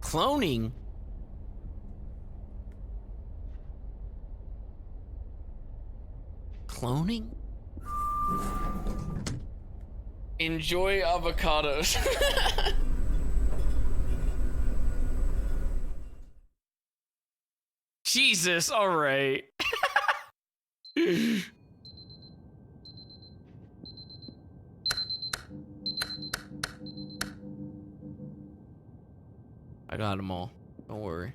Cloning? Cloning? Enjoy avocados. Jesus, all right. I got them all. Don't worry.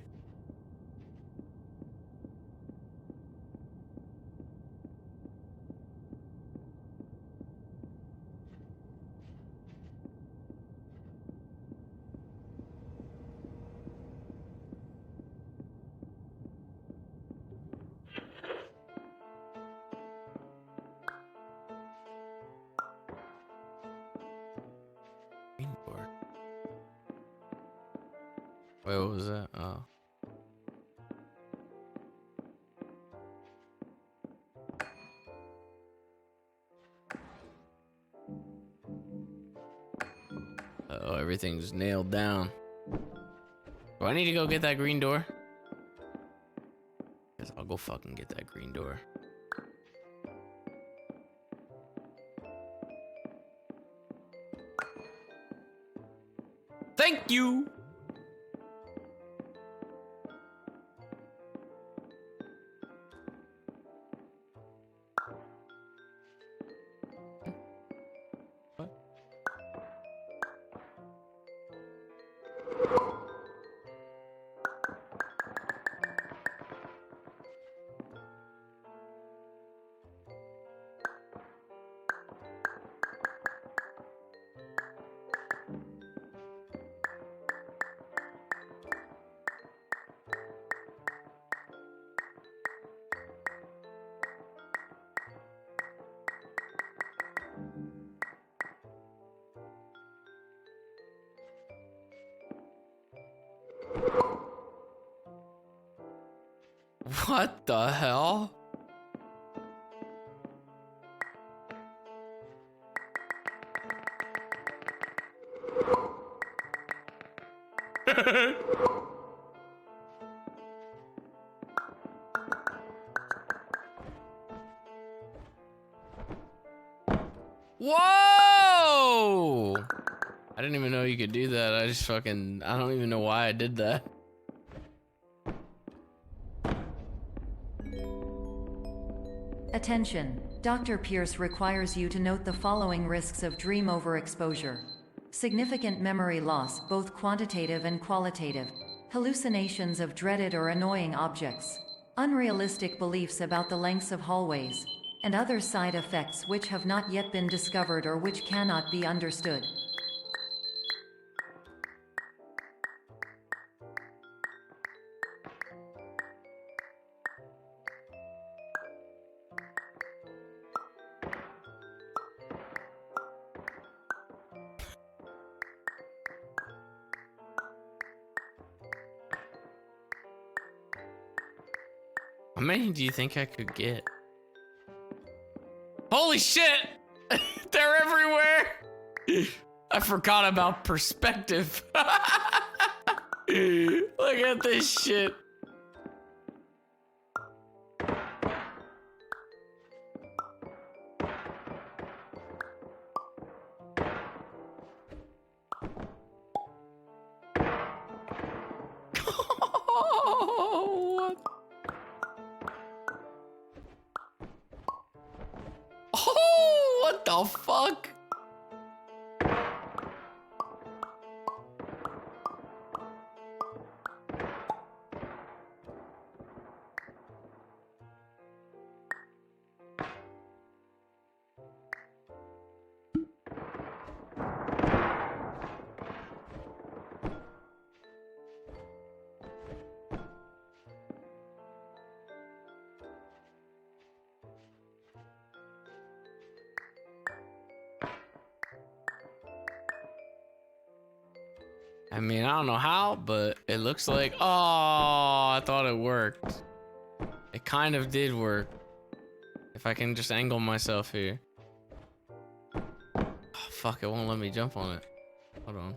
Green door. Wait, what was that? Oh. Uh-oh, everything's nailed down. Do I need to go get that green door? Guess I'll go fucking get that green door. Thank you! What? What the hell? Whoa! I didn't even know you could do that. I don't even know why I did that. Attention, Dr. Pierce requires you to note the following risks of dream overexposure. Significant memory loss, both quantitative and qualitative. Hallucinations of dreaded or annoying objects. Unrealistic beliefs about the lengths of hallways. And other side effects which have not yet been discovered or which cannot be understood. How many do you think I could get? Holy shit! They're everywhere! I forgot about perspective. Look at this shit. What? Oh, what the fuck? I mean, I don't know how, but it looks like... Oh, I thought it worked. It kind of did work. If I can just angle myself here. Oh, fuck, it won't let me jump on it. Hold on.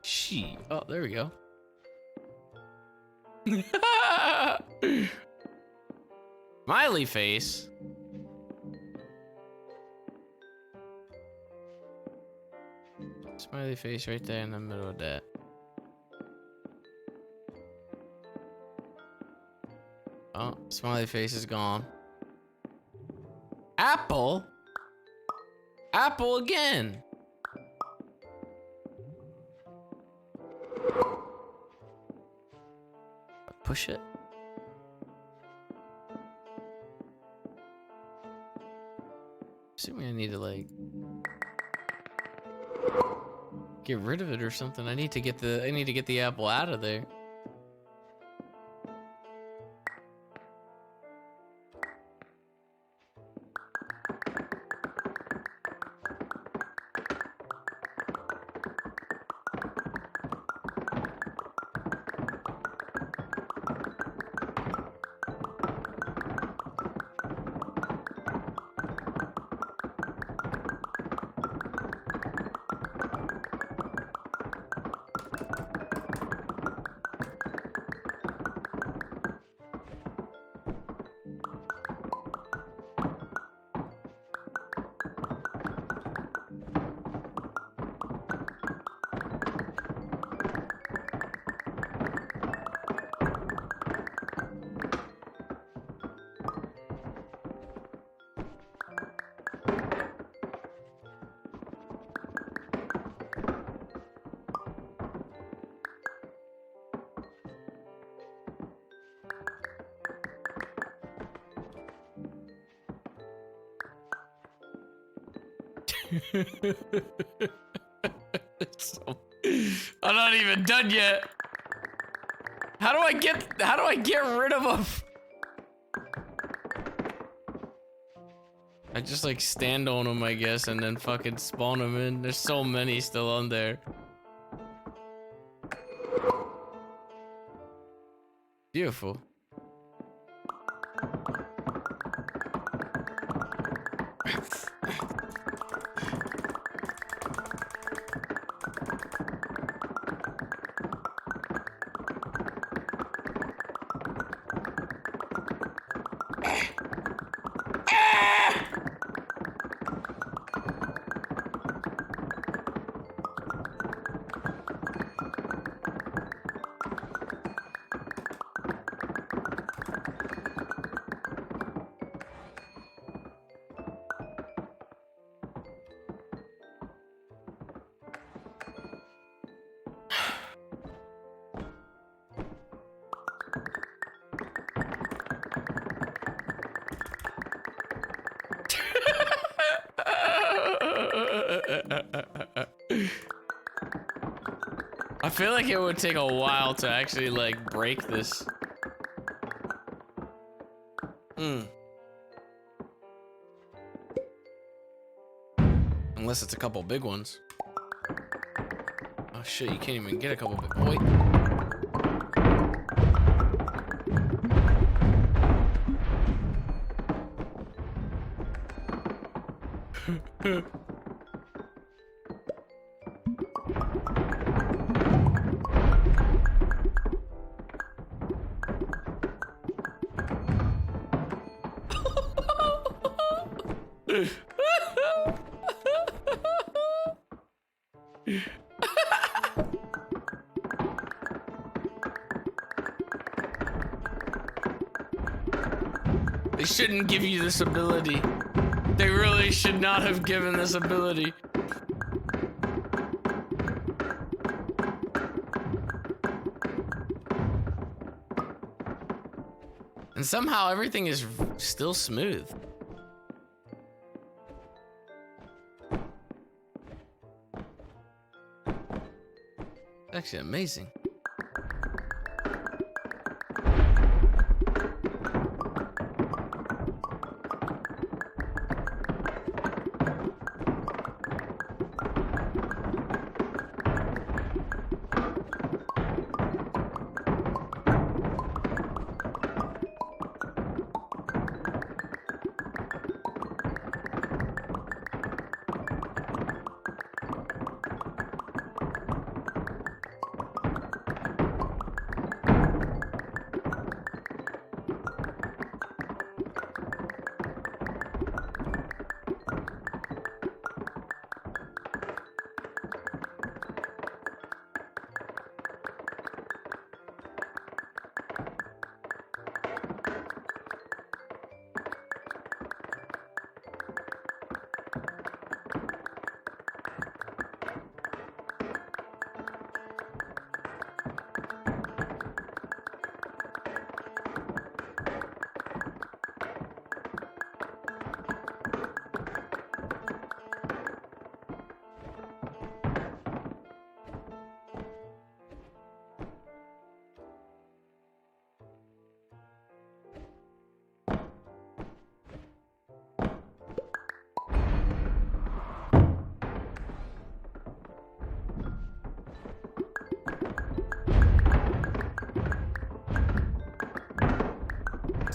She. Oh, there we go. Smiley face. Smiley face right there in the middle of that. Oh, smiley face is gone. Apple? Apple again. Push it. Assuming I need to like get rid of it or something. I need to get the apple out of there. I'm not even done yet. How do I get rid of them? I just like stand on them, I guess, and then fucking spawn them in. There's so many still on there. Beautiful. I feel like it would take a while to actually like break this. Unless it's a couple big ones. Oh shit, you can't even get a couple big. Wait. They shouldn't give you this ability. They really should not have given this ability. And somehow everything is still smooth. Actually amazing.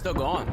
Still going.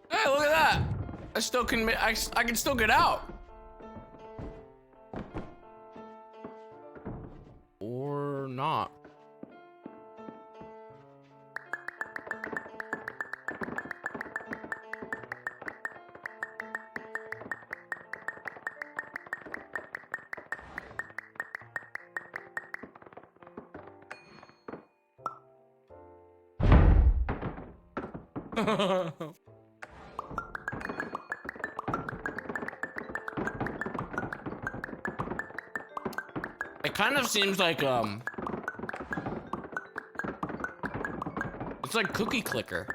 Hey, look at that! I still can. I can still get out. Or not. It kind of seems like it's like cookie clicker.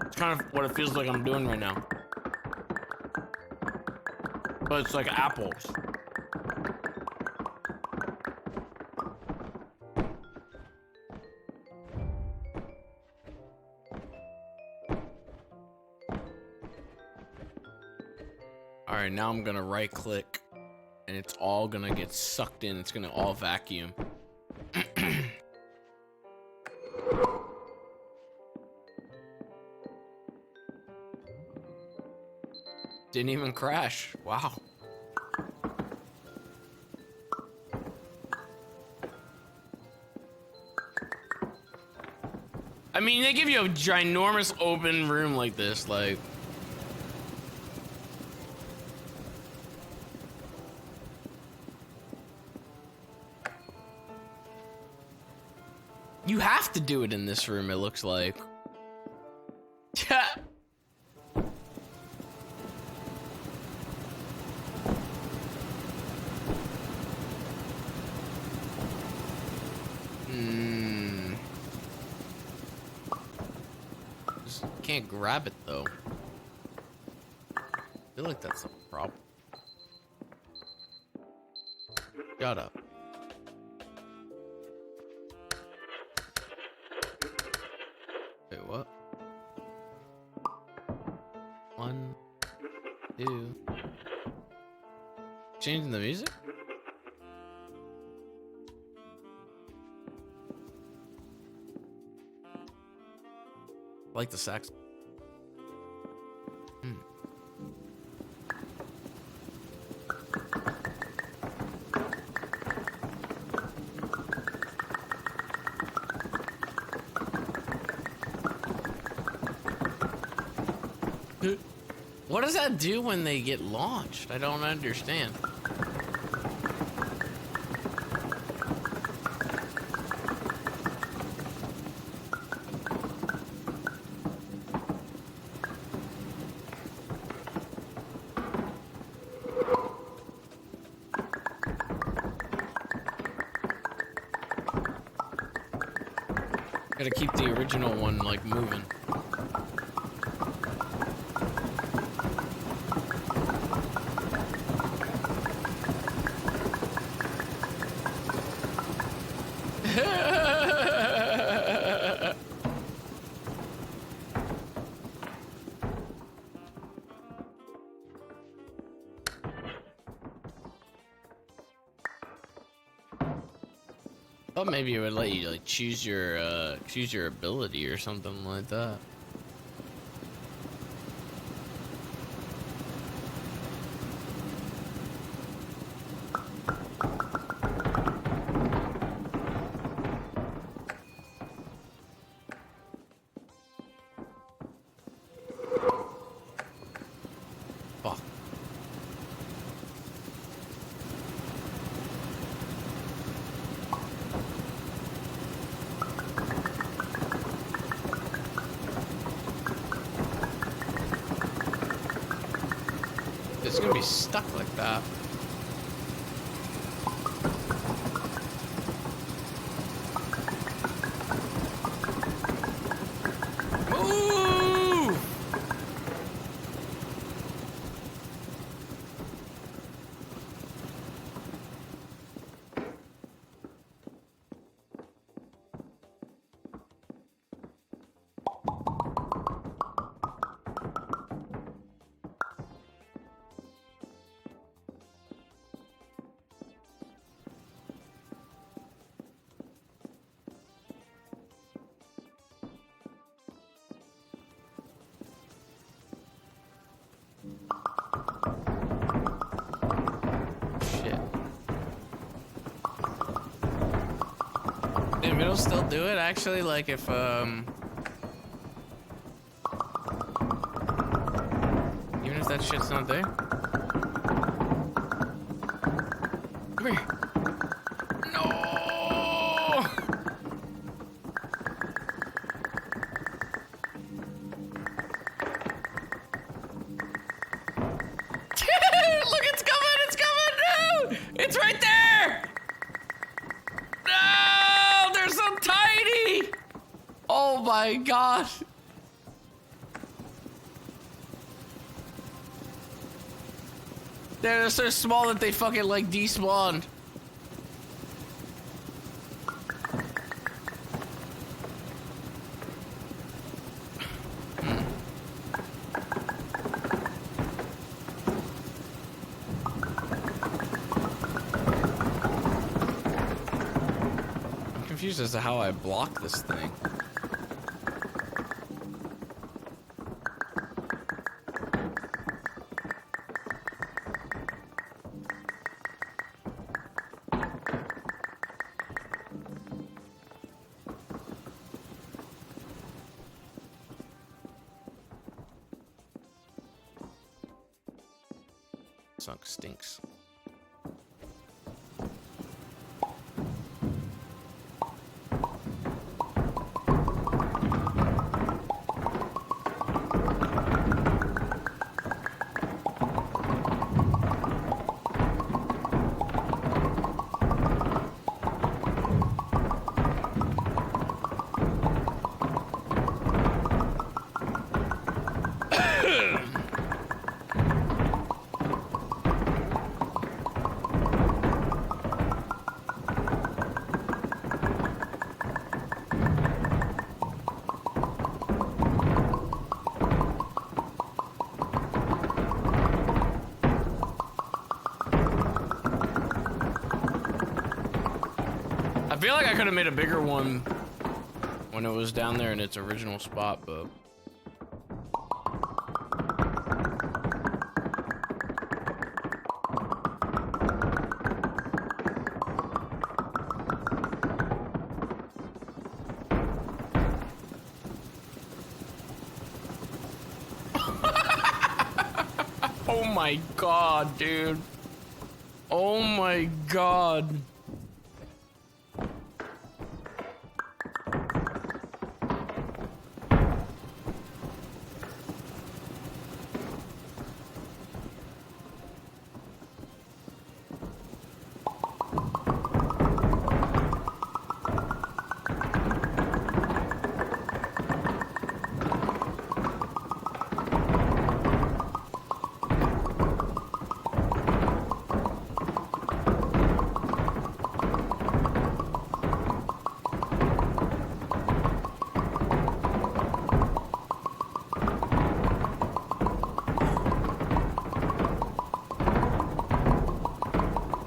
It's kind of what it feels like I'm doing right now. But it's like apples. All right, now I'm gonna right click and it's all gonna get sucked in. It's gonna all vacuum. Didn't even crash. Wow. I mean, they give you a ginormous open room like this, like. You have to do it in this room, it looks like. Just can't grab it though. I feel like that's a problem. Shut up. Wait, what? 1, 2. Changing the music? I like the sax. What does that do when they get launched? I don't understand. Gotta keep the original one like moving. Thought maybe it would let you like choose your ability or something like that. it's gonna be stuck like that. Move! Shit. Damn, it'll still do it actually, like if even if that shit's not there. Come here. No! Look, it's coming! It's coming! No! It's right there! No! They're so tiny! Oh my god! They're so small that they fucking like despawned. I'm confused as to how I block this thing. Sunk stinks. I feel like I could have made a bigger one when it was down there in its original spot, but... Oh my god, dude. Oh my god.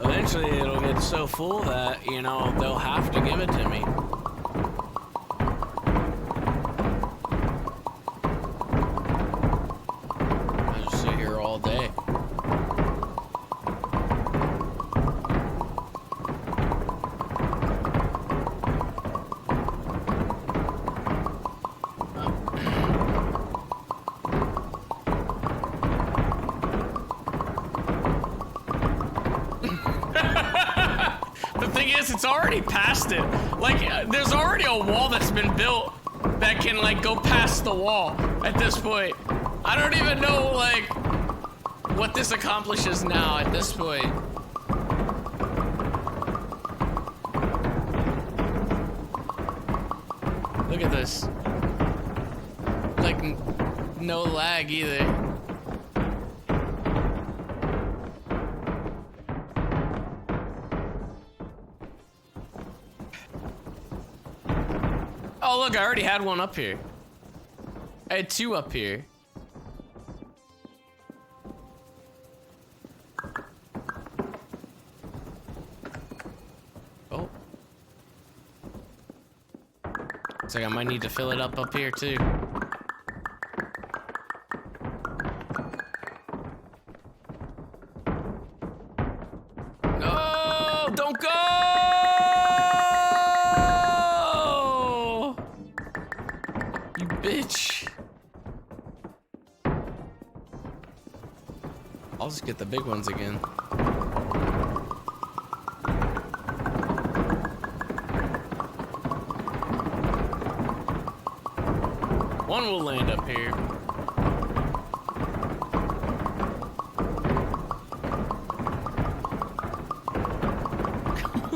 Eventually it'll get so full that, you know, they'll have to give it to me. I'll just sit here all day. It's already past it. Like, there's already a wall that's been built that can, like, go past the wall at this point. I don't even know, like, what this accomplishes now at this point. Look at this. Like, no lag either. Oh, look, I already had one up here. I had two up here. Oh. Looks like I might need to fill it up here too. No, don't go! You bitch. I'll just get the big ones again. One will land up here.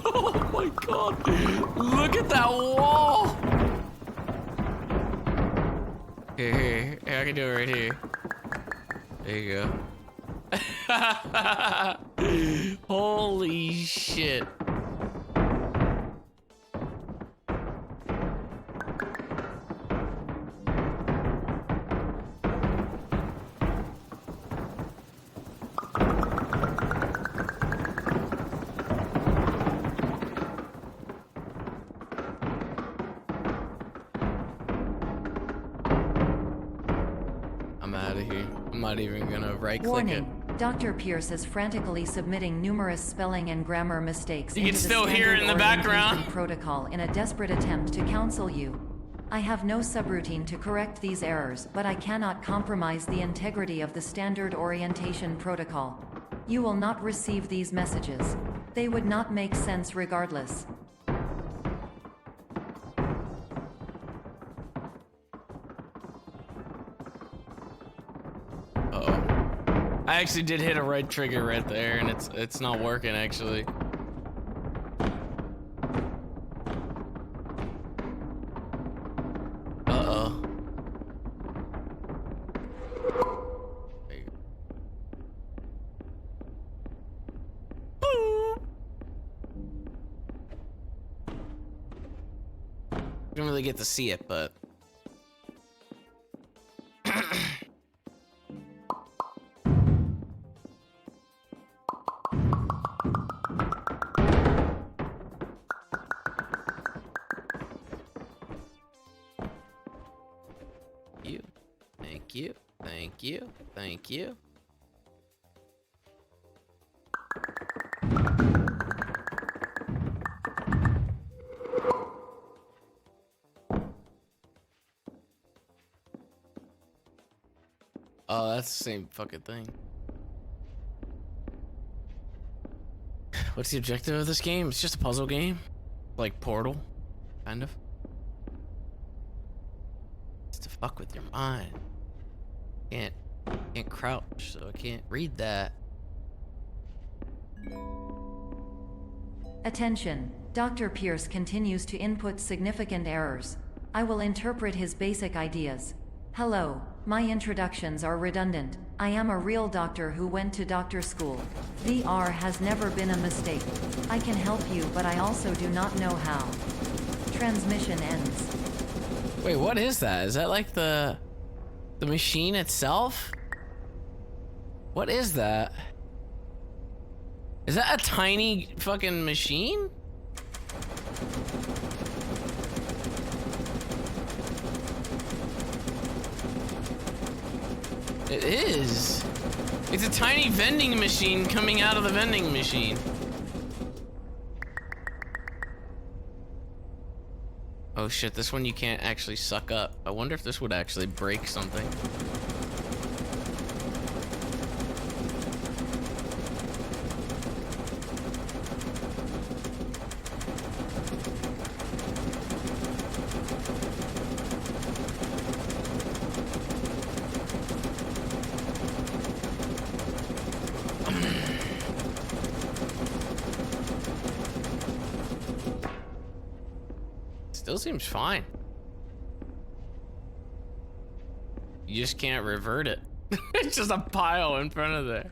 Oh my god. Look at that wall. Here, I can do it right here. There you go. Holy shit. I'm out of here. I'm not even gonna right-click it. Warning. Dr. Pierce is frantically submitting numerous spelling and grammar mistakes You can into the still hear it in the standard background. orientation protocol in a desperate attempt to counsel you. I have no subroutine to correct these errors, but I cannot compromise the integrity of the standard orientation protocol. You will not receive these messages. They would not make sense regardless. Uh-oh. I actually did hit a right trigger right there, and it's not working actually. Uh-oh. There you go. Boop. Didn't really get to see it, but Thank you, thank you, thank you. Oh, that's the same fucking thing. What's the objective of this game? It's just a puzzle game. Like Portal, kind of. It's to fuck with your mind. Can't crouch, so I can't read that. Attention. Dr. Pierce continues to input significant errors. I will interpret his basic ideas. Hello, my introductions are redundant. I am a real doctor who went to doctor school. VR has never been a mistake. I can help you, but I also do not know how. Transmission ends. Wait, what is that? Is that like the machine itself? What is that? Is that a tiny fucking machine? It is. It's a tiny vending machine coming out of the vending machine. Oh shit, this one you can't actually suck up. I wonder if this would actually break something. Still seems fine. You just can't revert it. It's just a pile in front of there.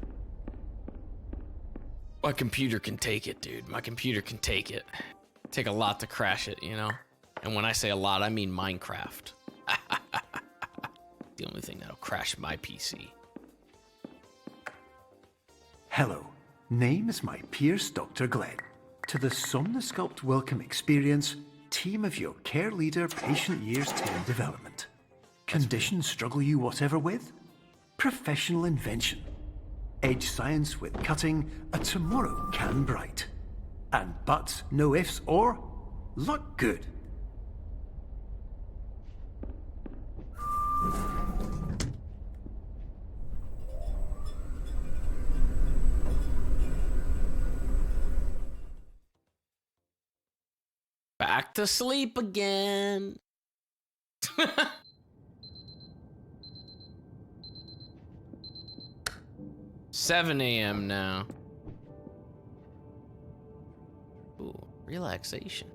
My computer can take it, dude. My computer can take it. Take a lot to crash it, you know? And when I say a lot, I mean Minecraft. The only thing that'll crash my PC. Hello, name is my peers Dr. Glenn. To the Somnosculpt Welcome Experience, team of your care leader patient years 10 development. Conditions struggle you whatever with? Professional invention. Edge science with cutting, a tomorrow can bright. And buts, no ifs, or luck good. Back to sleep again. 7 a.m. now. Ooh, relaxation.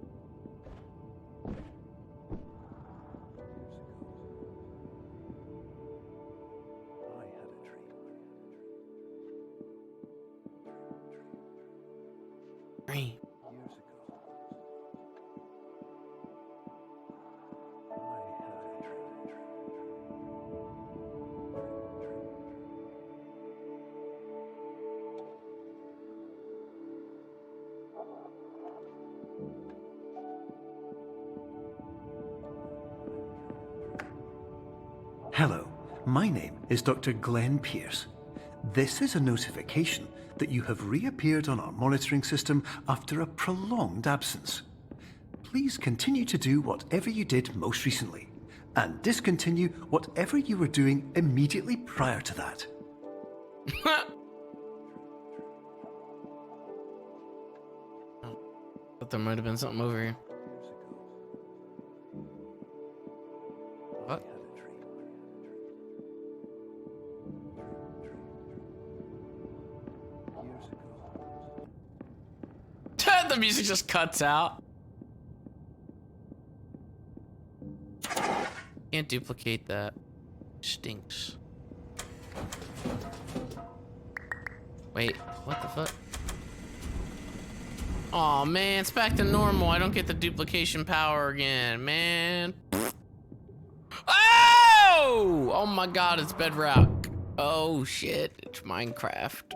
Dream. Hello, my name is Dr. Glenn Pierce. This is a notification that you have reappeared on our monitoring system after a prolonged absence. Please continue to do whatever you did most recently, and discontinue whatever you were doing immediately prior to that. Thought there might have been something over here. What? The music just cuts out. Can't duplicate that. Stinks. Wait, what the fuck? Aw, man, it's back to normal. I don't get the duplication power again, man. Oh! Oh my god, it's Bedrock. Oh shit, it's Minecraft.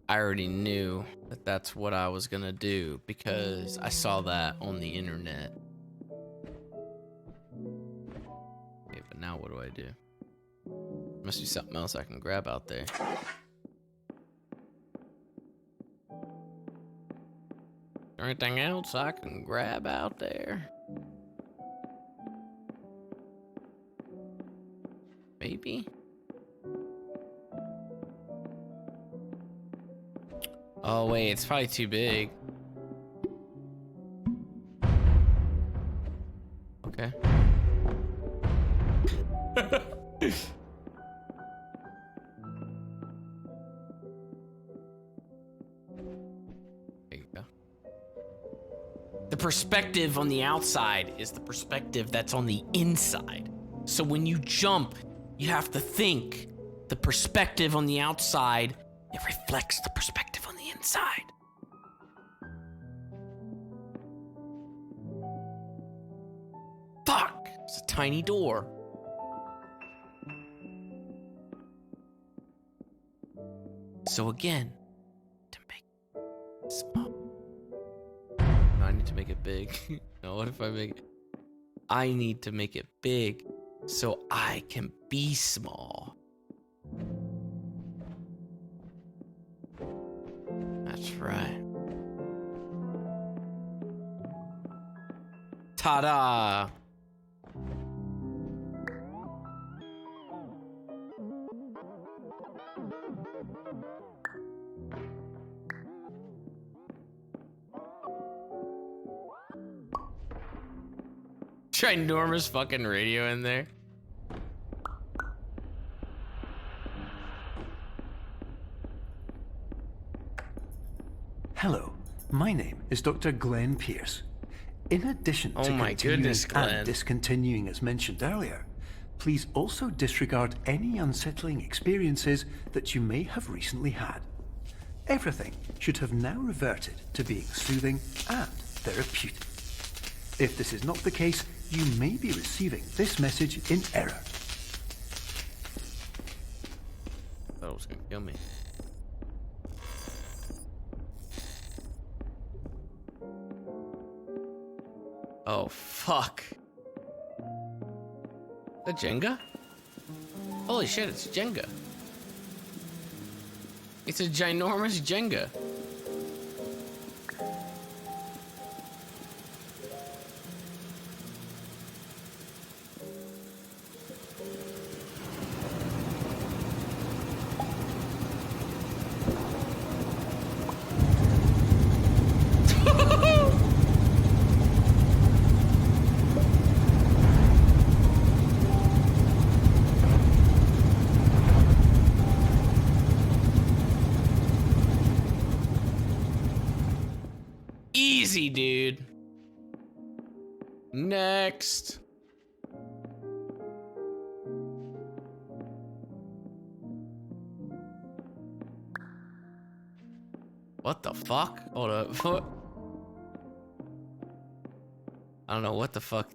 I already knew that that's what I was gonna do because I saw that on the internet. Okay, but now what do I do? Must be something else I can grab out there. Anything else I can grab out there? Maybe? Oh wait, it's probably too big. Okay. There you go. The perspective on the outside is the perspective that's on the inside. So when you jump, you have to think the perspective on the outside, it reflects the perspective on the inside. Fuck! It's a tiny door. So again, to make it small. No, I need to make it big. No, what if I make it? I need to make it big so I can be small. That's right. Ta-da! Ginormous fucking radio in there. is Dr. Glenn Pierce. In addition Oh to my continuing goodness, Glenn. and discontinuing as mentioned earlier, please also disregard any unsettling experiences that you may have recently had. Everything should have now reverted to being soothing and therapeutic. If this is not the case, you may be receiving this message in error. Thought it was gonna kill me. Oh fuck. The Jenga? Holy shit, it's Jenga. It's a ginormous Jenga. Easy, dude. Next. What the fuck? Hold up. What? I don't know what the fuck.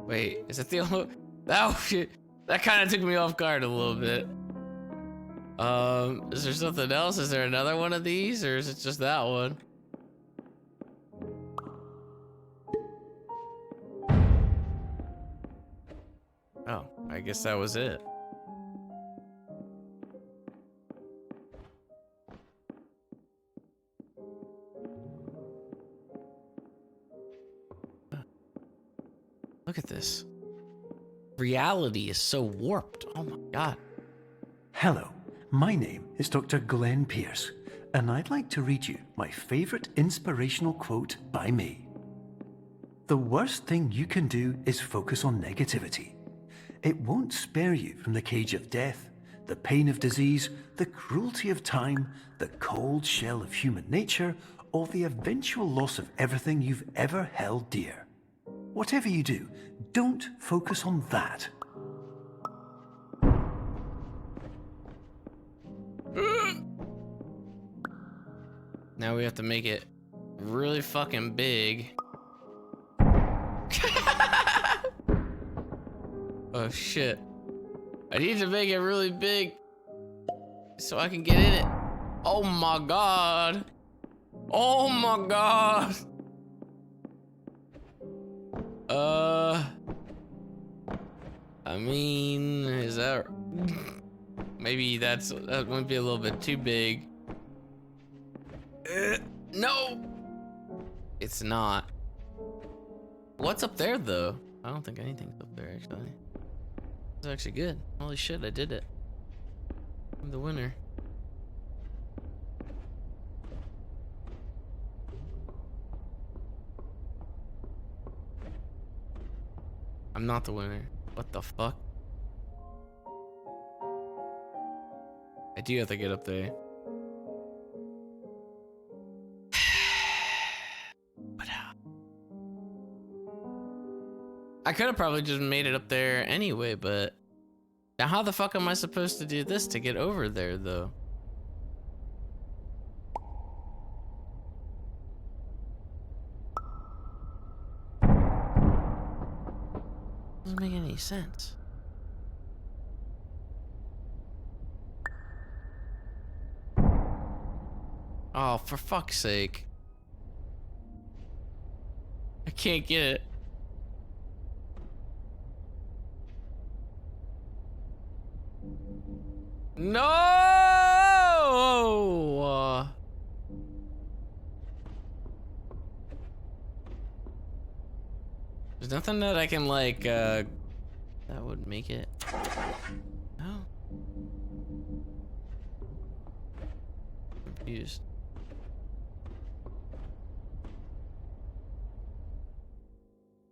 Wait, is it the only? Oh shit! That kind of took me off guard a little bit. Is there something else? Is there another one of these, or is it just that one? Oh, I guess that was it. Look at this. Reality is so warped. Oh my god. Hello, my name is Dr. Glenn Pierce, and I'd like to read you my favorite inspirational quote by me. The worst thing you can do is focus on negativity. It won't spare you from the cage of death, the pain of disease, the cruelty of time, the cold shell of human nature, or the eventual loss of everything you've ever held dear. Whatever you do, don't focus on that. Now we have to make it really fucking big. Oh shit. I need to make it really big so I can get in it. Oh my god. Oh my god. I mean, is that maybe that might be a little bit too big. No, it's not. What's up there though? I don't think anything's up there actually. It's actually good. Holy shit, I did it. I'm the winner. I'm not the winner. What the fuck? I do have to get up there. I could have probably just made it up there anyway, but now how the fuck am I supposed to do this to get over there though? Doesn't make any sense. Oh, for fuck's sake. I can't get it. No! There's nothing that I can like, that would make it. No. Confused.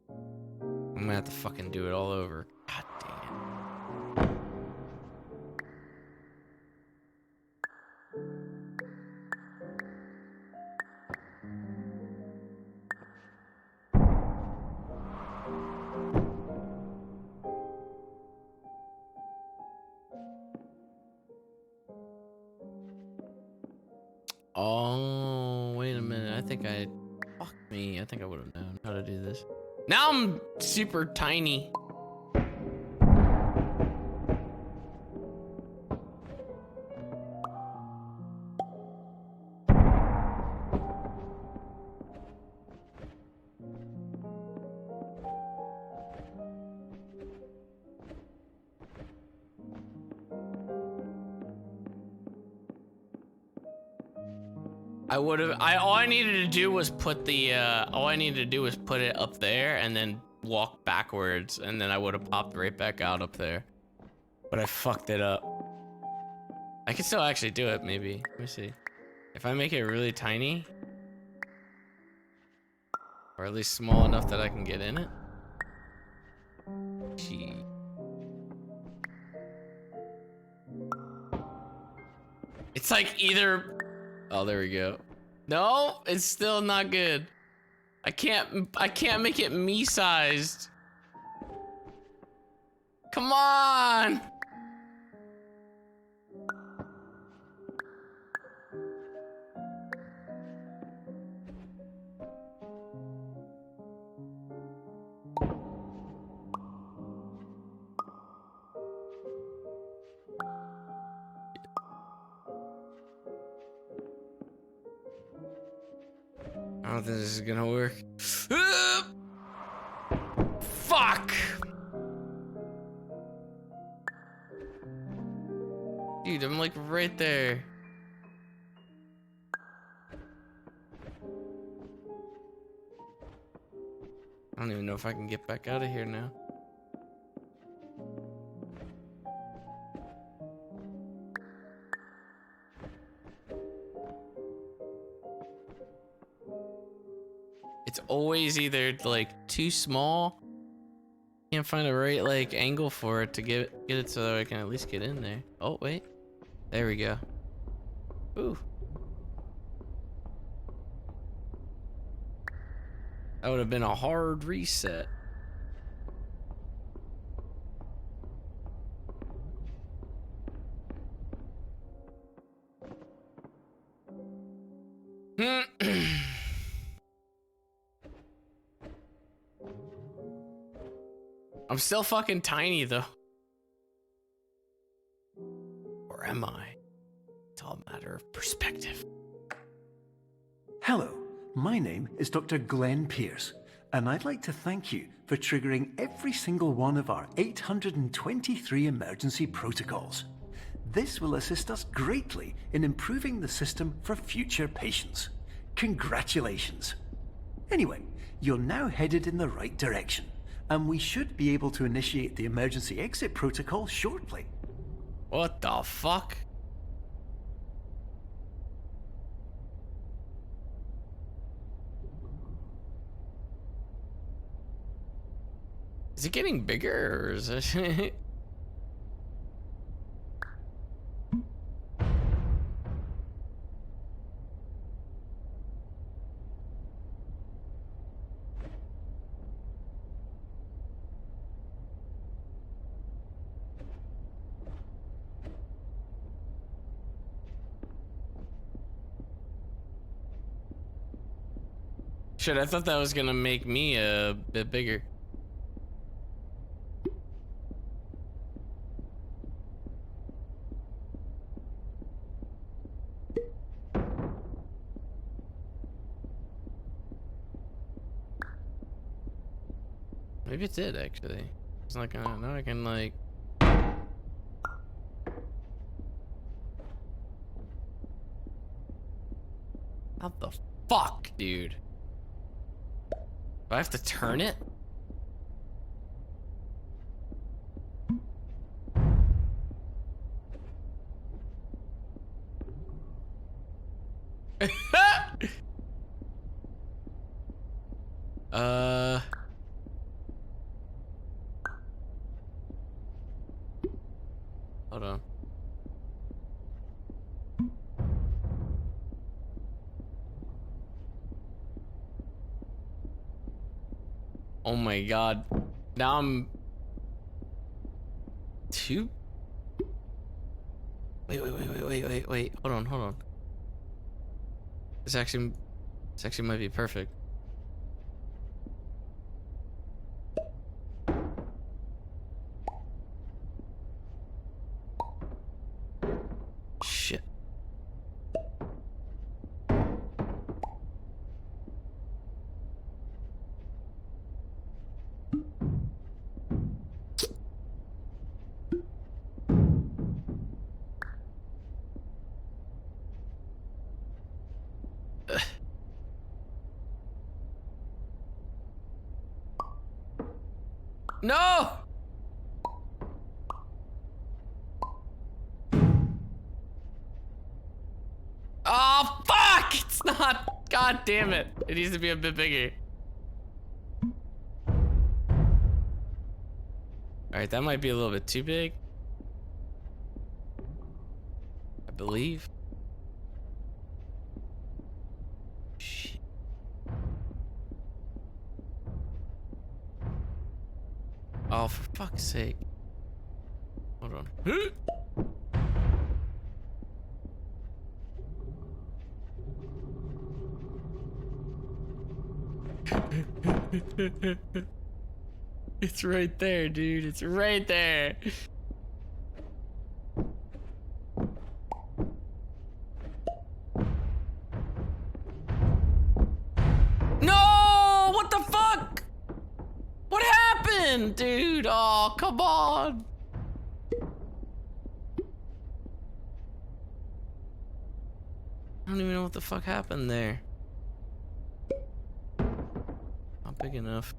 I'm gonna have to fucking do it all over. God damn it. Oh, wait a minute. I think I... Fuck me. I think I would have known how to do this. Now I'm super tiny. All I needed to do was put the, all I needed to do was put it up there and then walk backwards, and then I would have popped right back out up there. But I fucked it up. I can still actually do it, maybe. Let me see. If I make it really tiny, or at least small enough that I can get in it. Gee. It's like either... Oh, there we go. No, it's still not good. I can't make it me-sized. Come on! I don't think this is gonna work. Fuck! Dude, I'm like right there. I don't even know if I can get back out of here now. It's always either like too small. Can't find a right like angle for it to get it so that I can at least get in there. Oh wait, there we go. Ooh, that would have been a hard reset. I'm still fucking tiny though. Or am I? It's all a matter of perspective. Hello, my name is Dr. Glenn Pierce, and I'd like to thank you for triggering every single one of our 823 emergency protocols. This will assist us greatly in improving the system for future patients. Congratulations. Anyway, you're now headed in the right direction, and we should be able to initiate the emergency exit protocol shortly. What the fuck? Is it getting bigger or is it? Shit, I thought that was gonna make me a bit bigger. Maybe it did actually. It's not gonna. Now I can like. How the fuck, dude? Do I have to turn it? Hold on. Oh my god. Now I'm two. Wait. Hold on. This actually might be perfect. Shit. No! Oh, fuck! It's not. God damn it. It needs to be a bit bigger. Alright, that might be a little bit too big. I believe. Shit. Oh, for fuck's sake. Hold on. It's right there, dude. It's right there. No! What the fuck? What happened, dude? Oh, come on. I don't even know what the fuck happened there. Not big enough.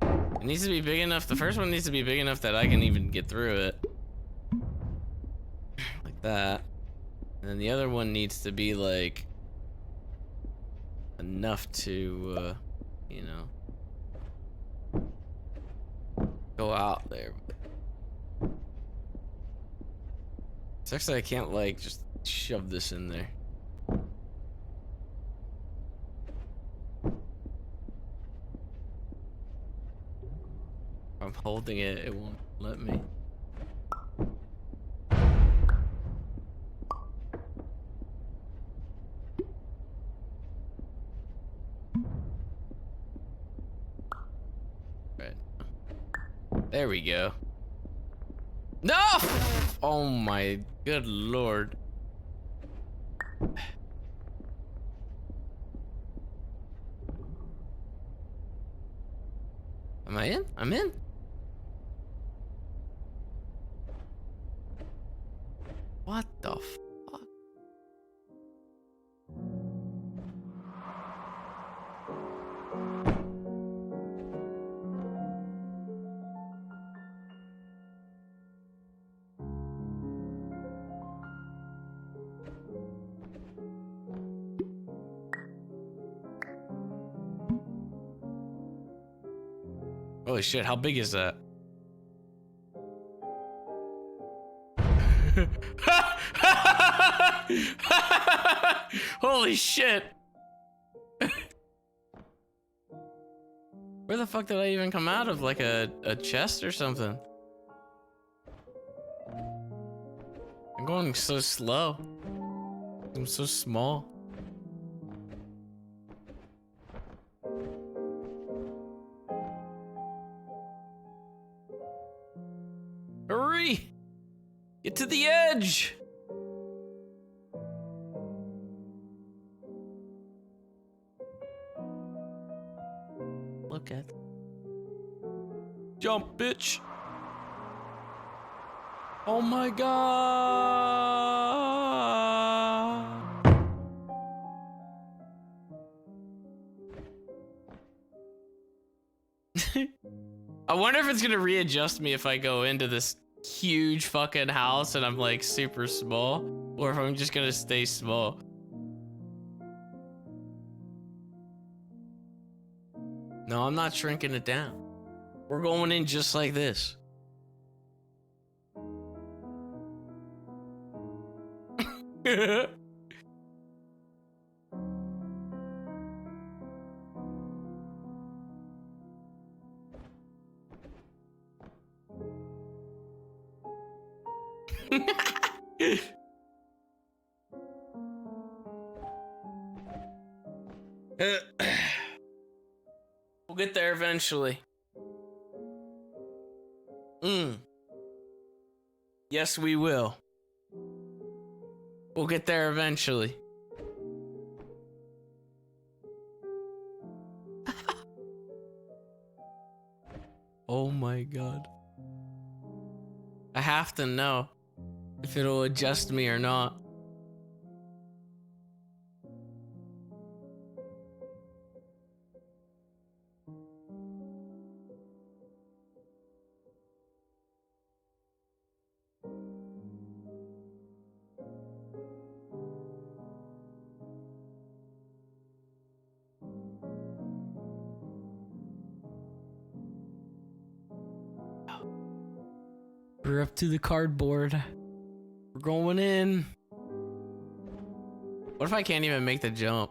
It needs to be big enough. The first one needs to be big enough that I can even get through it. Like that. And then the other one needs to be like enough to, you know, go out there. It's actually, I can't like just shove this in there. I'm holding it, it won't let me. Right. There we go. No! Oh my good lord. Am I in? I'm in. What the fuck? Holy shit, how big is that? Holy shit. Where the fuck did I even come out of? Like a chest or something? I'm going so slow. I'm so small. Hurry! Get to the edge! Look at. Jump, bitch! Oh my god! I wonder if it's gonna readjust me if I go into this huge fucking house and I'm like super small, or if I'm just gonna stay small. No, I'm not shrinking it down. We're going in just like this. We'll get there eventually. Yes, we will. We'll get there eventually. Oh my god. I have to know if it'll adjust me or not. We're up to the cardboard. We're going in. What if I can't even make the jump?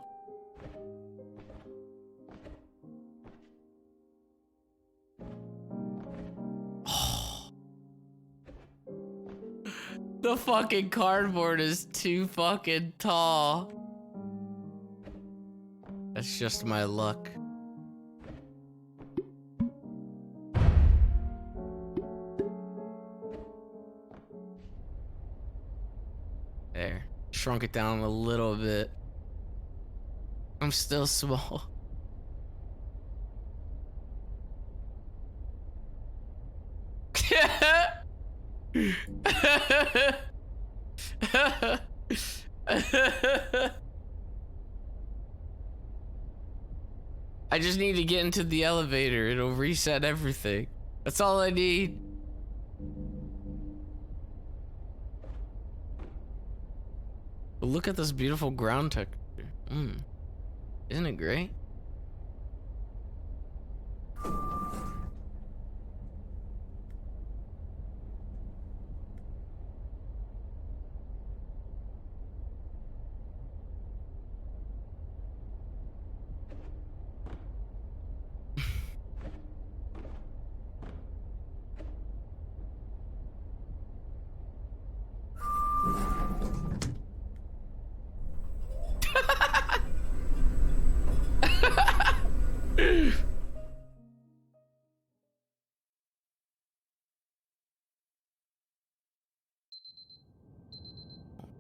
The fucking cardboard is too fucking tall. That's just my luck. There. Shrunk it down a little bit. I'm still small. I just need to get into the elevator. It'll reset everything. That's all I need. But look at this beautiful ground texture. Isn't it great?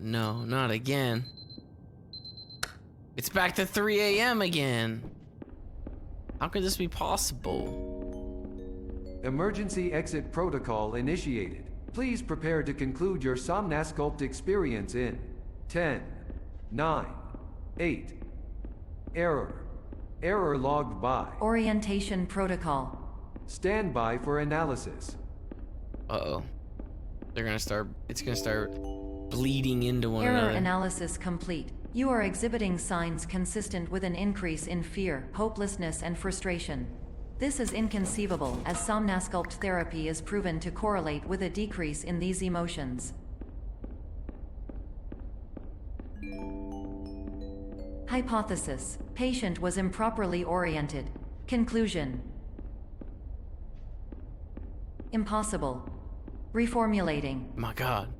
No, not again. It's back to 3 a.m. again. How could this be possible? Emergency exit protocol initiated. Please prepare to conclude your Somnasculpt experience in 10, 9, 8. Error. Error logged by. Orientation protocol. Stand by for analysis. Uh-oh. They're gonna start, it's gonna start bleeding into one Error another. analysis complete. You are exhibiting signs consistent with an increase in fear, hopelessness, and frustration. This is inconceivable, as Somnasculpt therapy is proven to correlate with a decrease in these emotions. Hypothesis: patient was improperly oriented. Conclusion: impossible. Reformulating. My god.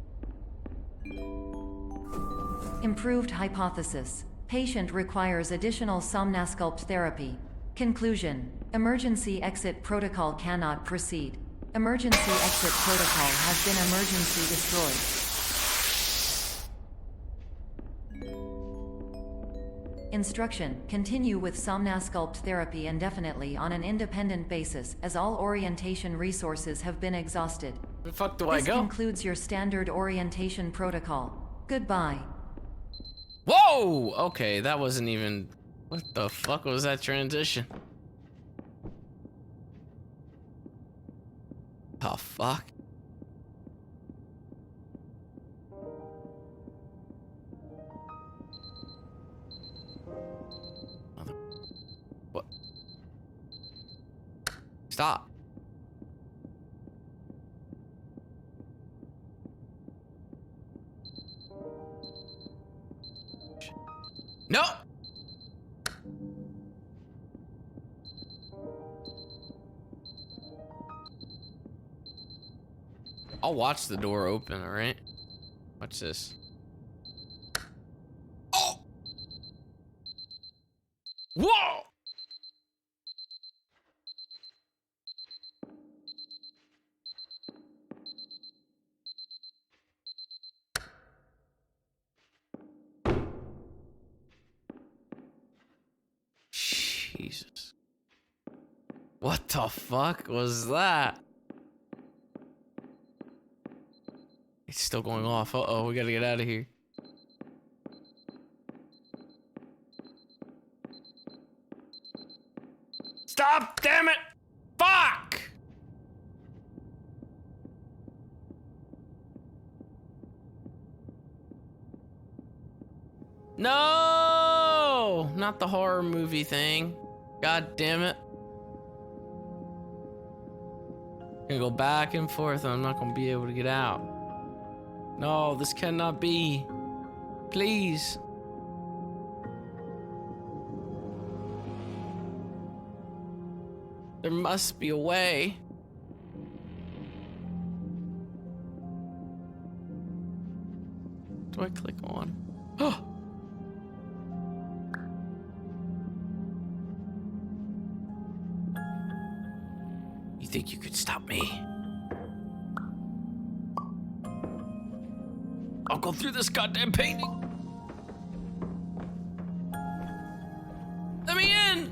Improved hypothesis: patient requires additional Somnasculpt therapy. Conclusion: emergency exit protocol cannot proceed. Emergency exit protocol has been emergency destroyed. Instruction: continue with Somnasculpt therapy indefinitely on an independent basis, as all orientation resources have been exhausted. Where the fuck do I This go? concludes your standard orientation protocol. Goodbye. Whoa! Okay, that wasn't even... What the fuck was that transition? Oh, fuck. What? Stop. No! I'll watch the door open, alright? Watch this. Oh! Whoa! What the fuck was that? It's still going off. Uh-oh, we gotta get out of here. Stop! Damn it! Fuck! No! Not the horror movie thing. God damn it. Gonna go back and forth and I'm not gonna be able to get out. No, this cannot be. Please. There must be a way. What do I click on? Oh! You think you could stop me? I'll go through this goddamn painting. Let me in!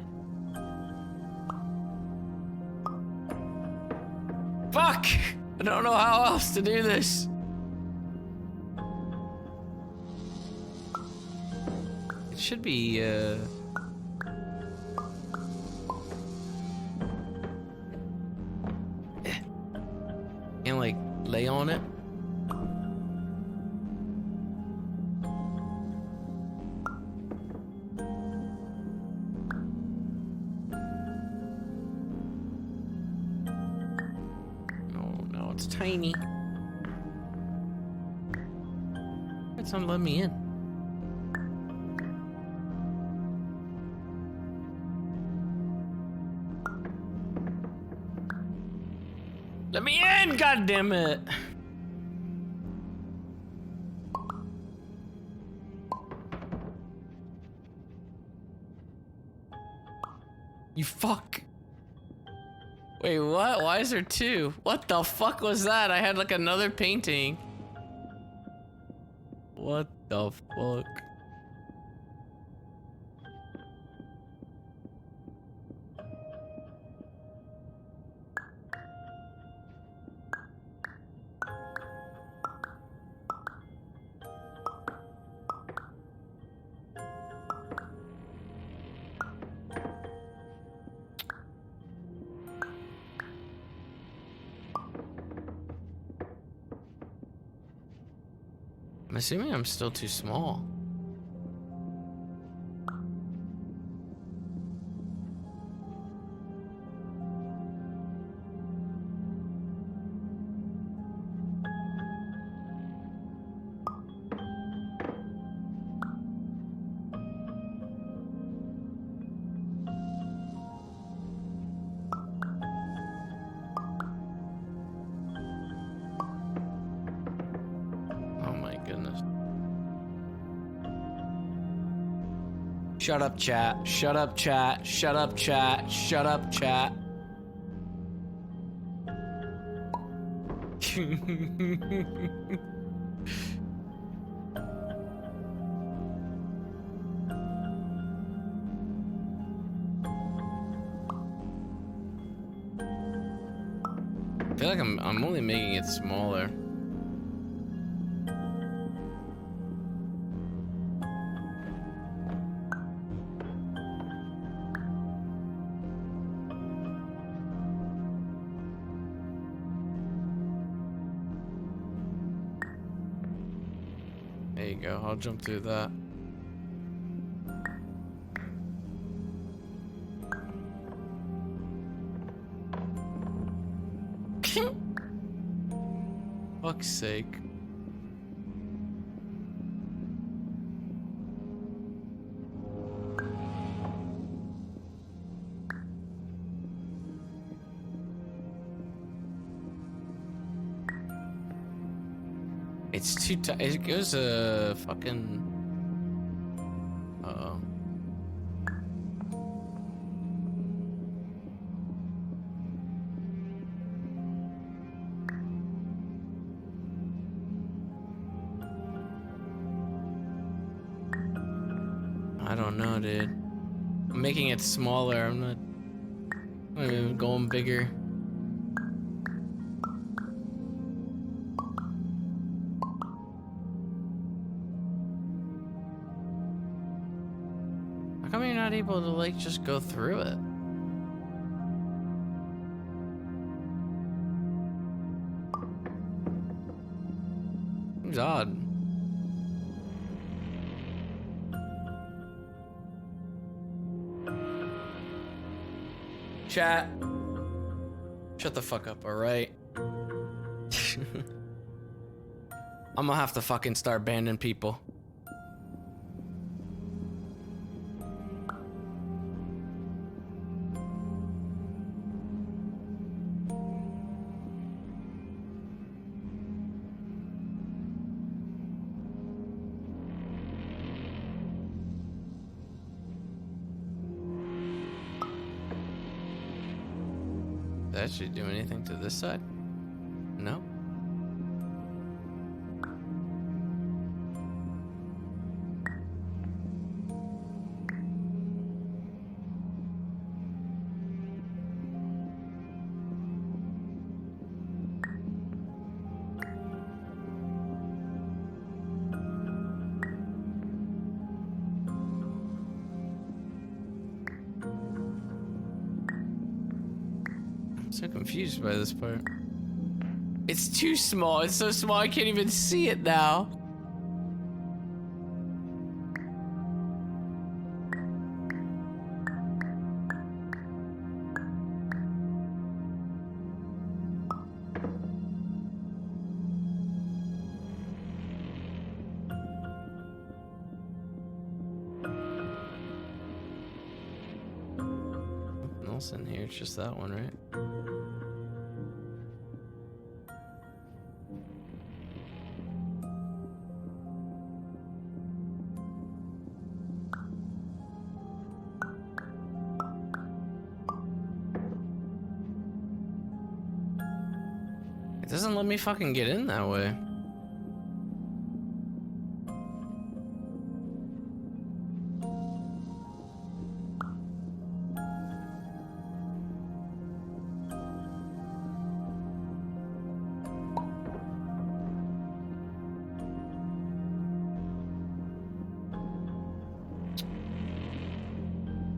Fuck! I don't know how else to do this. It should be, and like lay on it. No, it's tiny. It's not letting me in. Let me in, goddammit! You fuck. Wait, what? Why is there two? What the fuck was that? I had like another painting. What the fuck? I'm assuming I'm still too small. Shut up, chat. Shut up, chat. Shut up, chat. Shut up, chat. I feel like I'm only making it smaller. There you go, I'll jump through that. Fuck's sake. It's too tight. It goes fucking. Uh-oh. I don't know, dude. I'm making it smaller. I'm not. I'm going bigger. How come you're not able to like just go through it? Seems odd. Chat. Shut the fuck up, alright? I'm gonna have to fucking start banning people. Did that actually do anything to this side? No? I'm so confused by this part. It's too small. It's so small I can't even see it now. Nothing else in here. It's just that one, right? It doesn't let me fucking get in that way.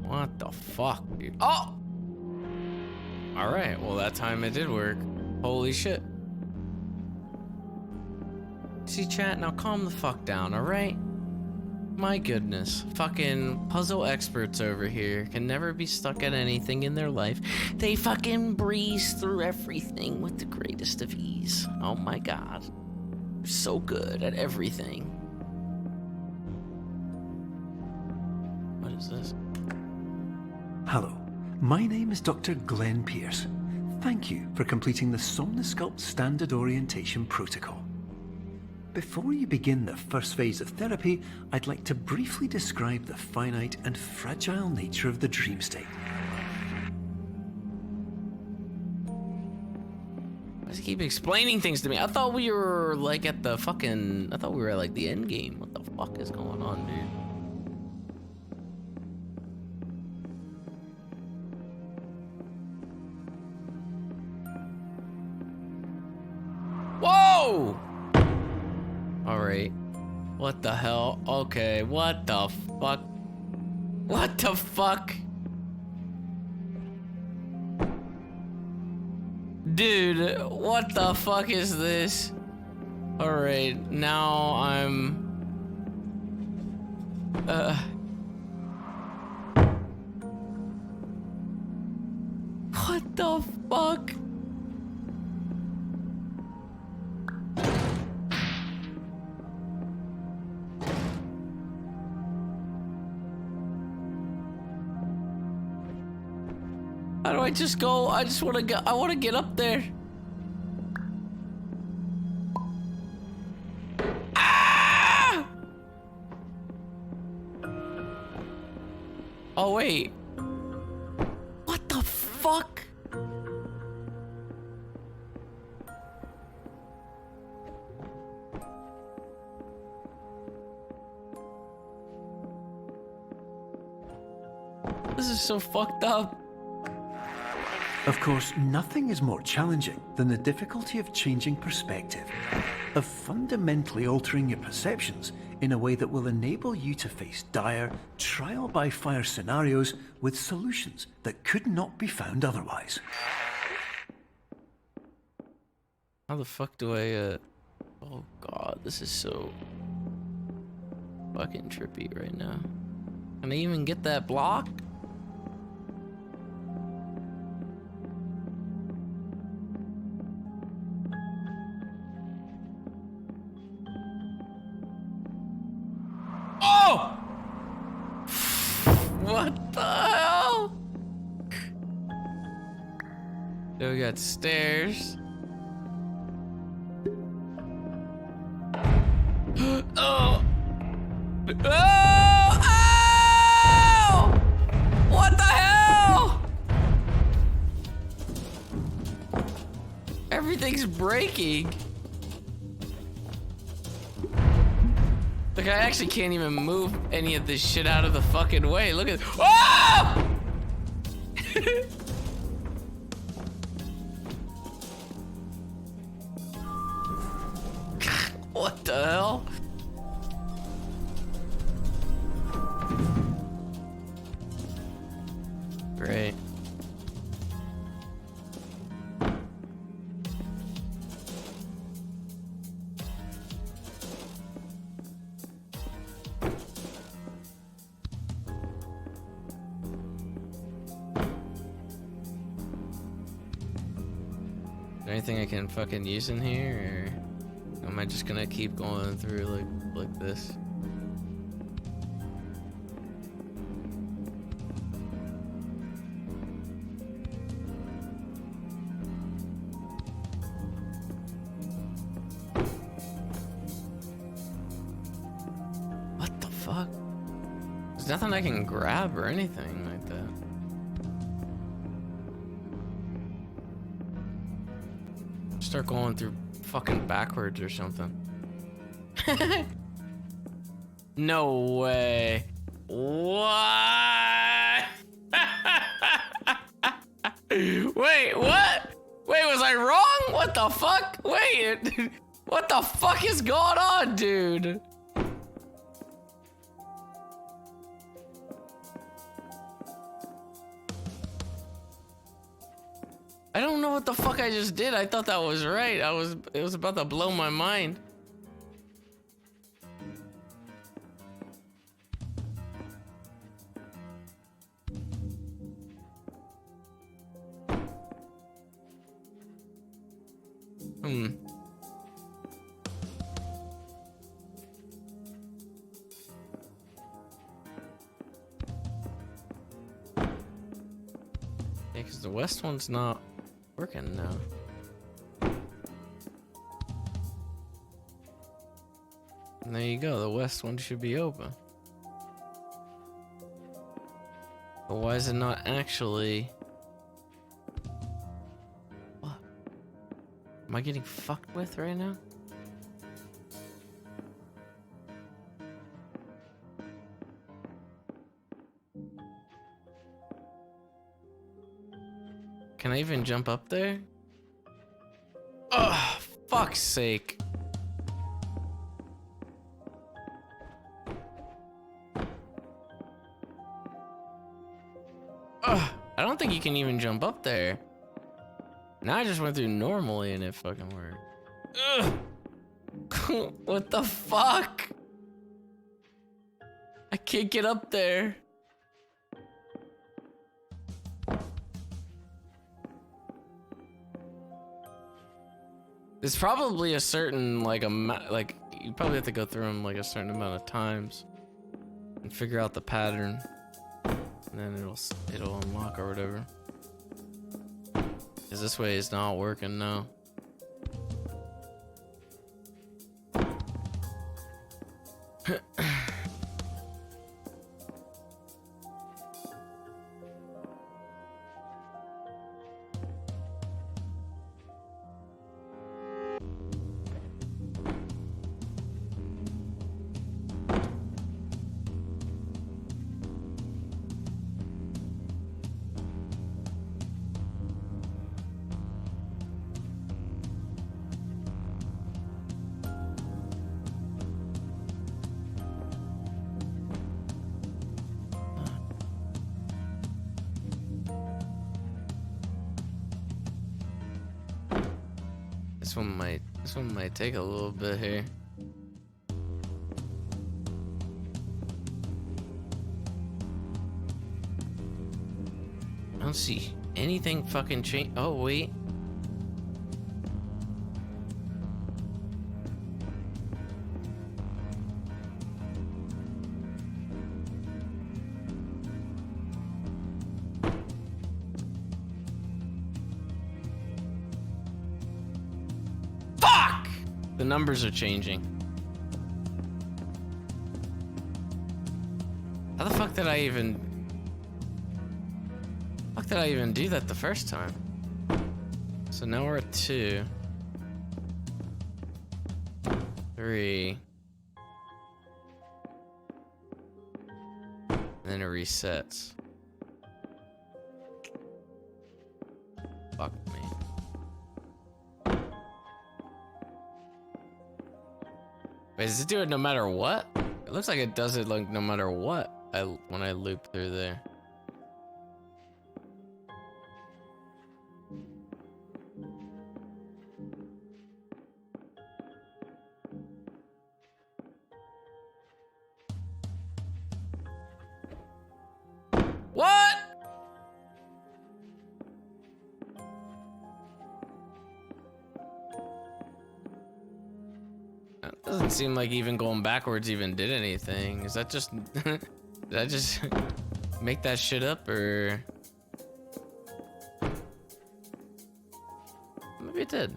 What the fuck, dude? Oh! Alright, well that time it did work. Holy shit. See, chat, now calm the fuck down, alright? My goodness. Fucking puzzle experts over here can never be stuck at anything in their life. They fucking breeze through everything with the greatest of ease. Oh my god. They're so good at everything. What is this? Hello, my name is Dr. Glenn Pierce. Thank you for completing the Somnosculpt Standard Orientation Protocol. Before you begin the first phase of therapy, I'd like to briefly describe the finite and fragile nature of the dream state. Why does he keep explaining things to me? I thought we were like at the fucking... I thought we were at like the end game. What the fuck is going on, dude? Whoa! Alright. What the hell? Okay, what the fuck? What the fuck? Dude, what the fuck is this? Alright, now I'm... What the fuck? How do I just go? I just want to go. I want to get up there. Ah! Oh, wait. What the fuck? This is so fucked up. Of course, nothing is more challenging than the difficulty of changing perspective, of fundamentally altering your perceptions in a way that will enable you to face dire, trial-by-fire scenarios with solutions that could not be found otherwise. How the fuck do I, oh god, this is so fucking trippy right now. Can I even get that block? Oh! What the hell? So we got stairs. Oh! Oh! Oh! What the hell? Everything's breaking. Like, I actually can't even move any of this shit out of the fucking way. Look at. Oh! What the hell? Great. Anything I can fucking use in here, or am I just gonna keep going through like this? What the fuck? There's nothing I can grab or anything like that. Start going through fucking backwards or something. No way. What? Wait, what? Wait, was I wrong? What the fuck? Wait, what the fuck is going on, dude? I don't know what the fuck I just did. I thought that was right. It was about to blow my mind. Yeah, because the west one's not working now. And there you go, the west one should be open. But why is it not actually? What? Am I getting fucked with right now? Can I even jump up there? Oh, fuck's sake. Ugh, I don't think you can even jump up there. Now I just went through normally and it fucking worked. Ugh. What the fuck? I can't get up there. There's probably a certain like you probably have to go through them like a certain amount of times and figure out the pattern, and then it'll unlock or whatever. Cause this way is not working now. This one might take a little bit here. I don't see anything fucking change. Oh wait. Fuck! The numbers are changing. How the fuck did I even do that the first time? So now we're at 2, 3, and then it resets. Fuck me. Wait, does it do it no matter what? It looks like it does it like no matter what when I loop through there. What? That doesn't seem like even going backwards even did anything. Is that just did I just make that shit up, or maybe it did.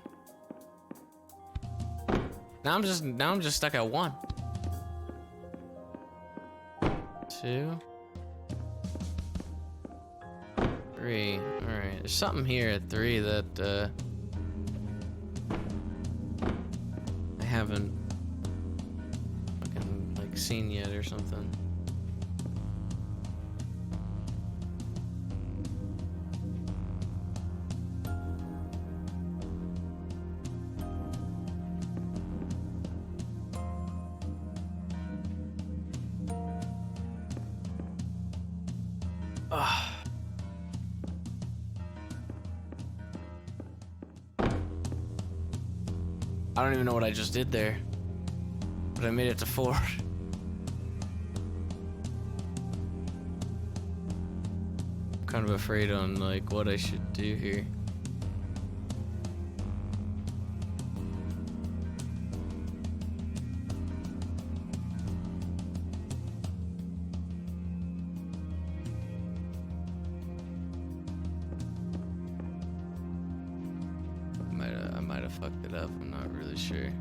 Now I'm just stuck at 1, 2, 3. All right, there's something here at 3 that I haven't fucking like seen yet or something. I don't even know what I just did there, but I made it to 4. I'm kind of afraid on like what I should do here. I might have fucked it up. I'm not really sure.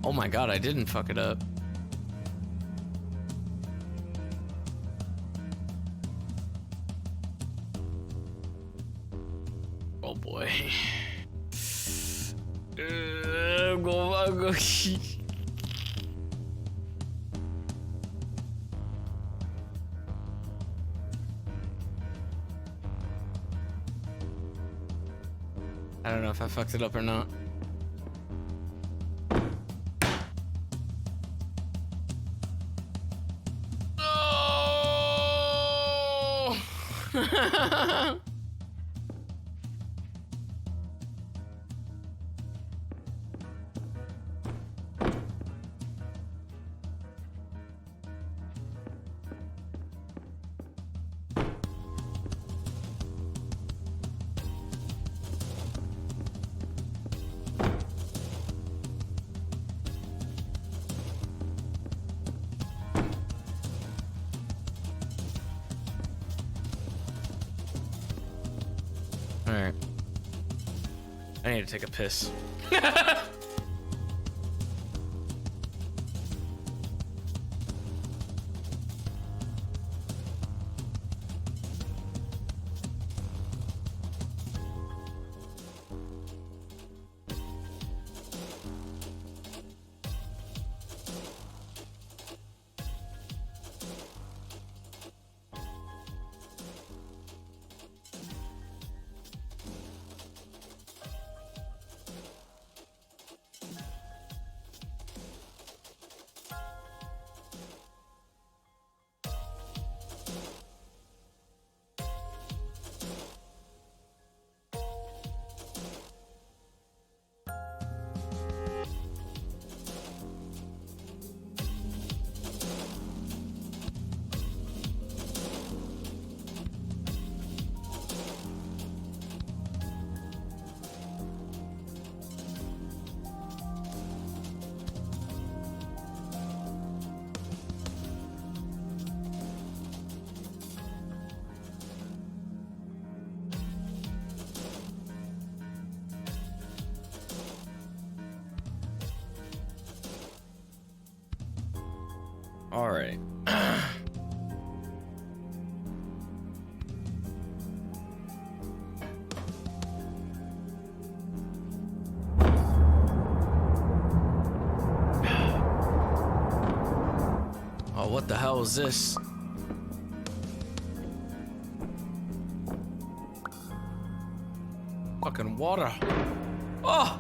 Oh my god, I didn't fuck it up. Oh boy. Go. I don't know if I fucked it up or not. Oh! Alright. I need to take a piss. All right. Oh, what the hell is this? Fucking water. Oh!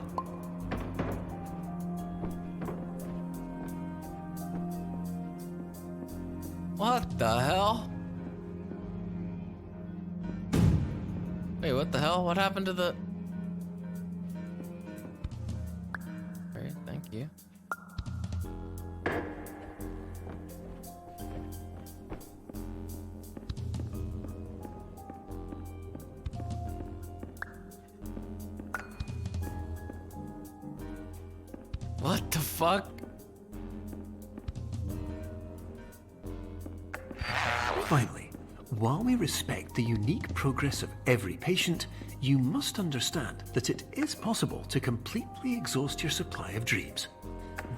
What the hell? Wait, what the hell? What happened to the... Alright, thank you. What the fuck? Finally, while we respect the unique progress of every patient, you must understand that it is possible to completely exhaust your supply of dreams,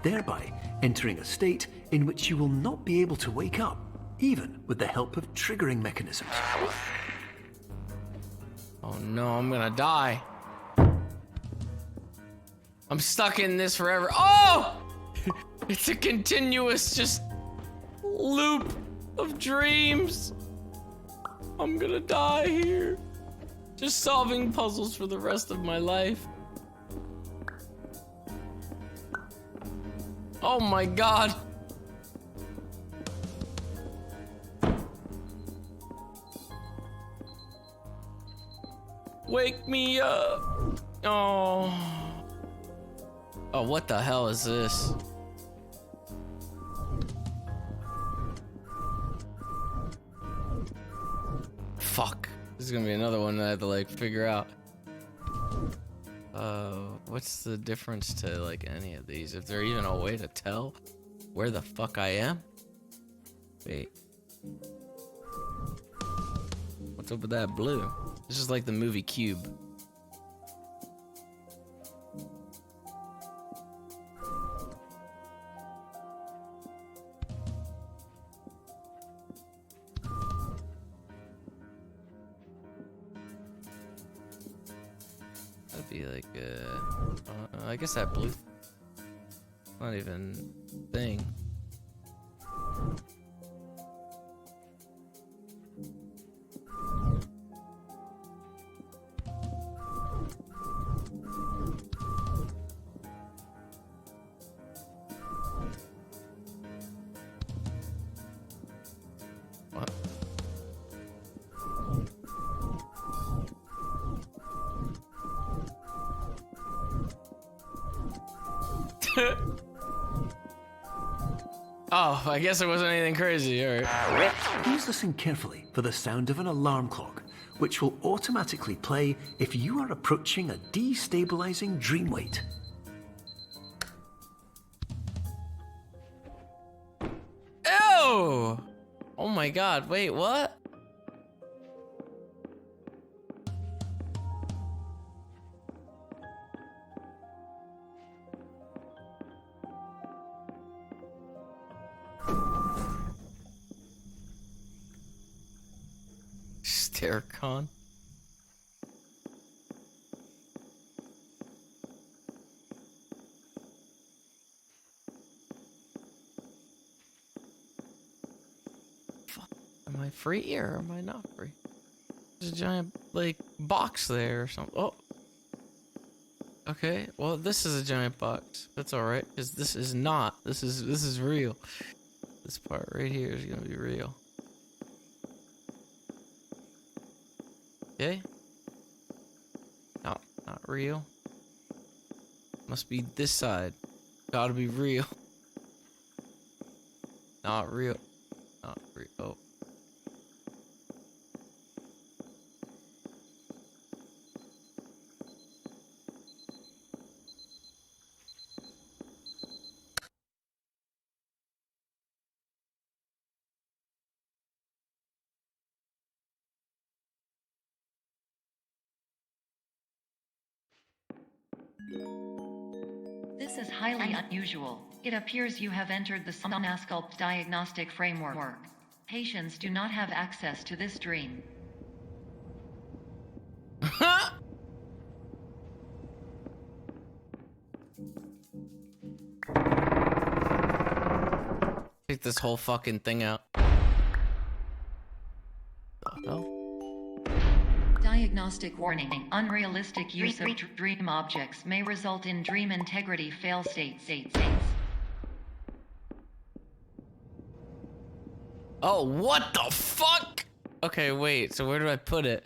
thereby entering a state in which you will not be able to wake up, even with the help of triggering mechanisms. Oh no, I'm gonna die. I'm stuck in this forever. Oh! It's a continuous just loop of dreams. I'm gonna die here. Just solving puzzles for the rest of my life. Oh my god. Wake me up. Oh. Oh, what the hell is this? Fuck. This is gonna be another one that I have to like figure out. What's the difference to like any of these? If there even a way to tell where the fuck I am? Wait. What's up with that blue? This is like the movie Cube. That'd be like, I guess that blue, not even thing. What? Oh, I guess it wasn't anything crazy. All right. Please listen carefully for the sound of an alarm clock, which will automatically play if you are approaching a destabilizing dream weight. Ew! Oh my god, wait, what? Starecon? Fuck, am I free or am I not free? There's a giant, like, box there or something. Oh. Okay, well, this is a giant box. That's alright, because this is not. This is real. This part right here is gonna be real. Okay. No, not real. Must be this side. Gotta be real. Not real. Not real. Oh. This is highly unusual. It appears you have entered the Somnasculpt diagnostic framework. Patients do not have access to this dream. Take this whole fucking thing out. The hell? Diagnostic warning. Unrealistic use of dream objects may result in dream integrity fail states. Oh, what the fuck? Okay, wait, so where do I put it?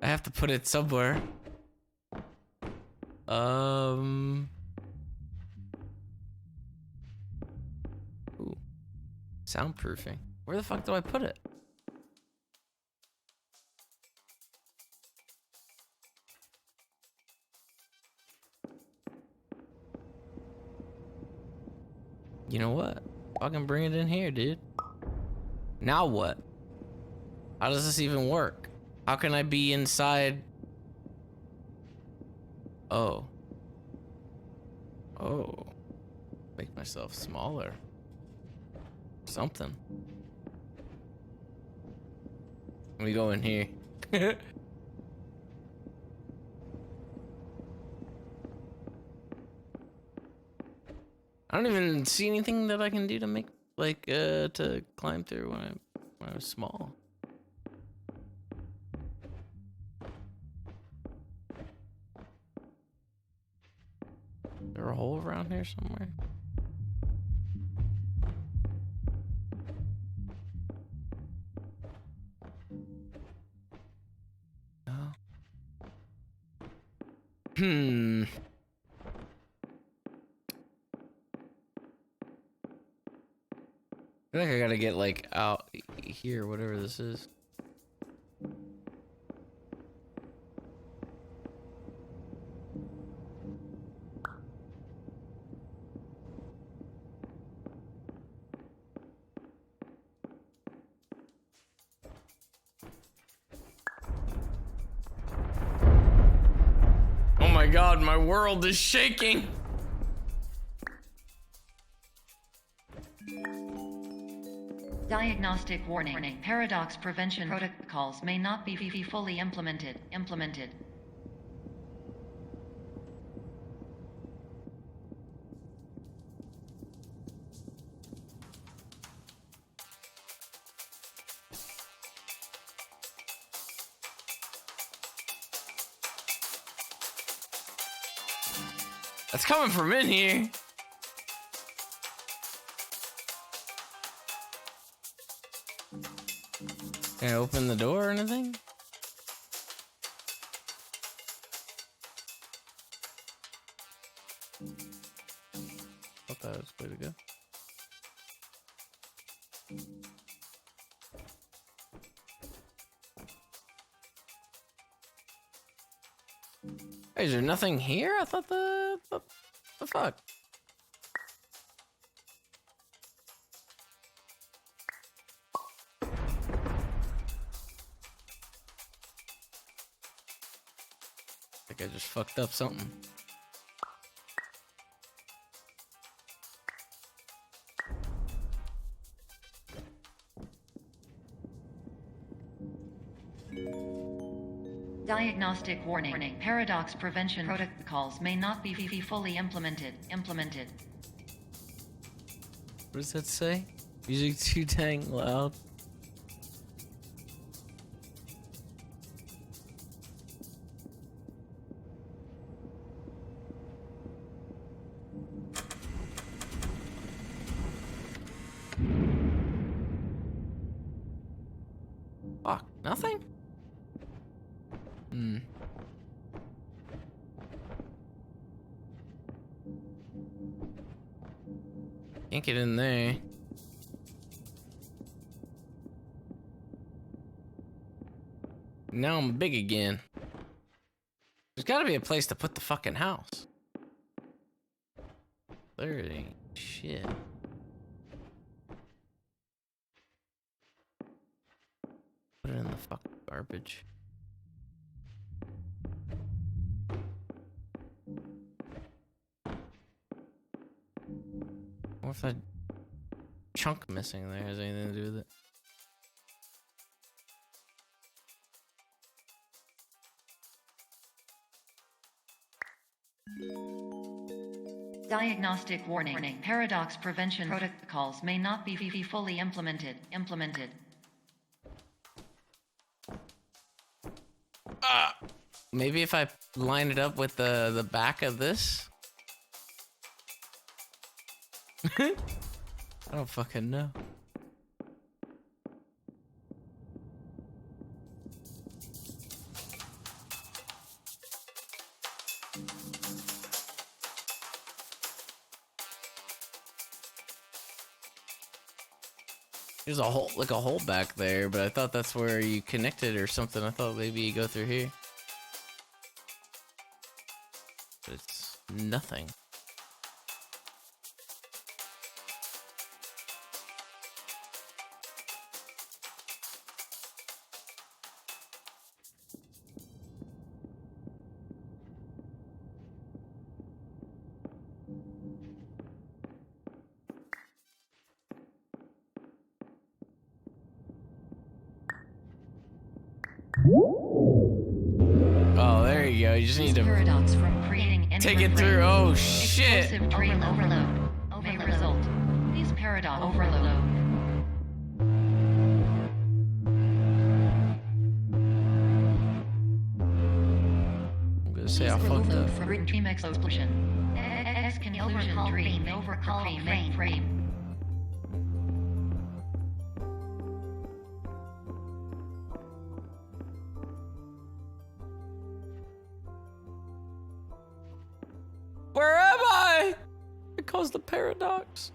I have to put it somewhere. Ooh. Soundproofing. Where the fuck do I put it? You know what? Fucking bring it in here, dude. Now what? How does this even work? How can I be inside? Oh. Oh. Make myself smaller. Something. Let me go in here. I don't even see anything that I can do to make, like, to climb through when I was small. Is there a hole around here somewhere? No. I feel like I gotta get, like, out here, whatever this is. Oh my god, my world is shaking! Diagnostic warning. Paradox prevention protocols may not be fully implemented. That's coming from in here. Can I open the door or anything? Thought that was the way to go. Hey, is there nothing here? I thought the fuck. I think I just fucked up something. Diagnostic warning. Paradox prevention protocols may not be fully implemented. What does that say? Music too dang loud. Fuck, nothing? Can't get in there. Now I'm big again. There's gotta be a place to put the fucking house. There ain't shit. Put it in the fucking garbage. if that chunk missing there has anything to do with it. Diagnostic warning. Paradox prevention protocols may not be fully implemented. Maybe if I line it up with the back of this? I don't fucking know. There's a hole, like a hole back there, but I thought that's where you connected or something. I thought maybe you go through here. But it's nothing. Oh, there you go. You just need to Paradox from creating any take it through. Oh shit! explosive dream overload may result. These paradox overload. I'm gonna say I fucked up. From dream explosion. Exclusion dream overcall mainframe. Where am I? It caused the paradox.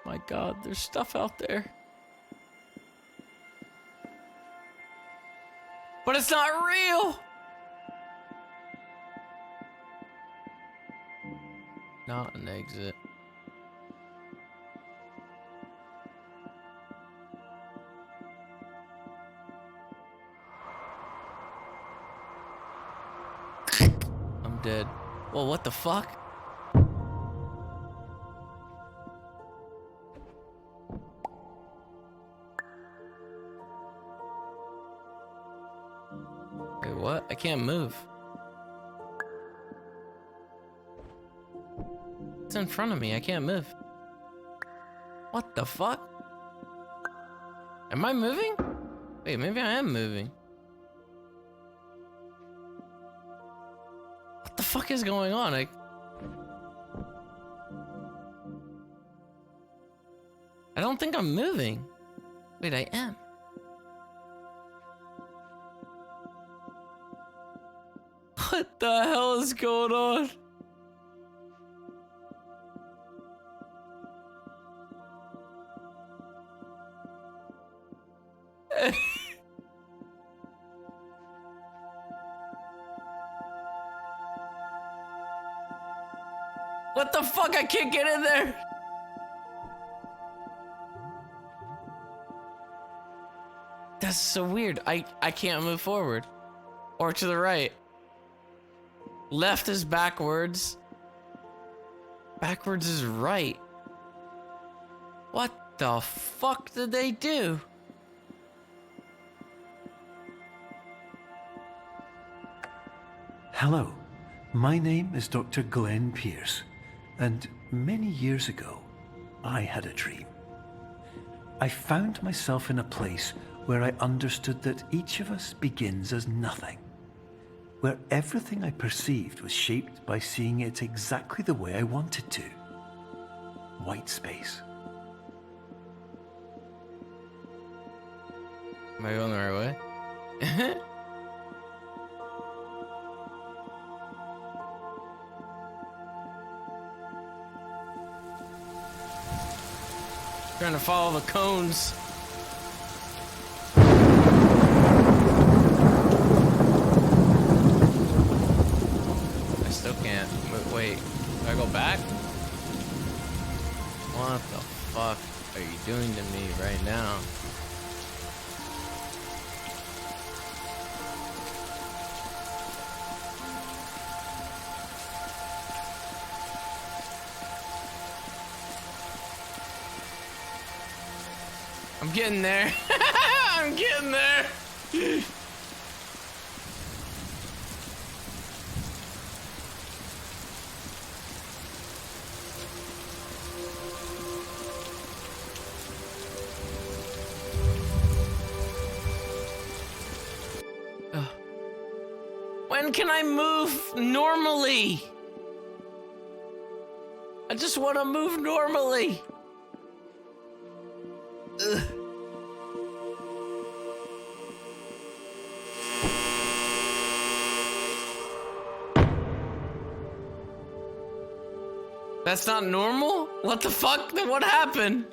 My God, there's stuff out there. But it's not real. Not an exit. I'm dead. Well, what the fuck? Wait, what? I can't move. It's in front of me. I can't move. What the fuck? Am I moving? Wait, maybe I am moving. What the fuck is going on? I don't think I'm moving. Wait, I am. What the hell is going on? What the fuck? I can't get in there. That's so weird. I can't move forward or to the right. Left is backwards. Backwards is right. What the fuck did they do? Hello, my name is Dr. Glenn Pierce, and many years ago, I had a dream. I found myself in a place where I understood that each of us begins as nothing, where everything I perceived was shaped by seeing it exactly the way I wanted to. White space. Am I going the right way? Trying to follow the cones. I still can't. Wait, do I go back? I'm getting there. I'm getting there. When can I move normally? I just want to move normally. Ugh. That's not normal? What the fuck? Then what happened?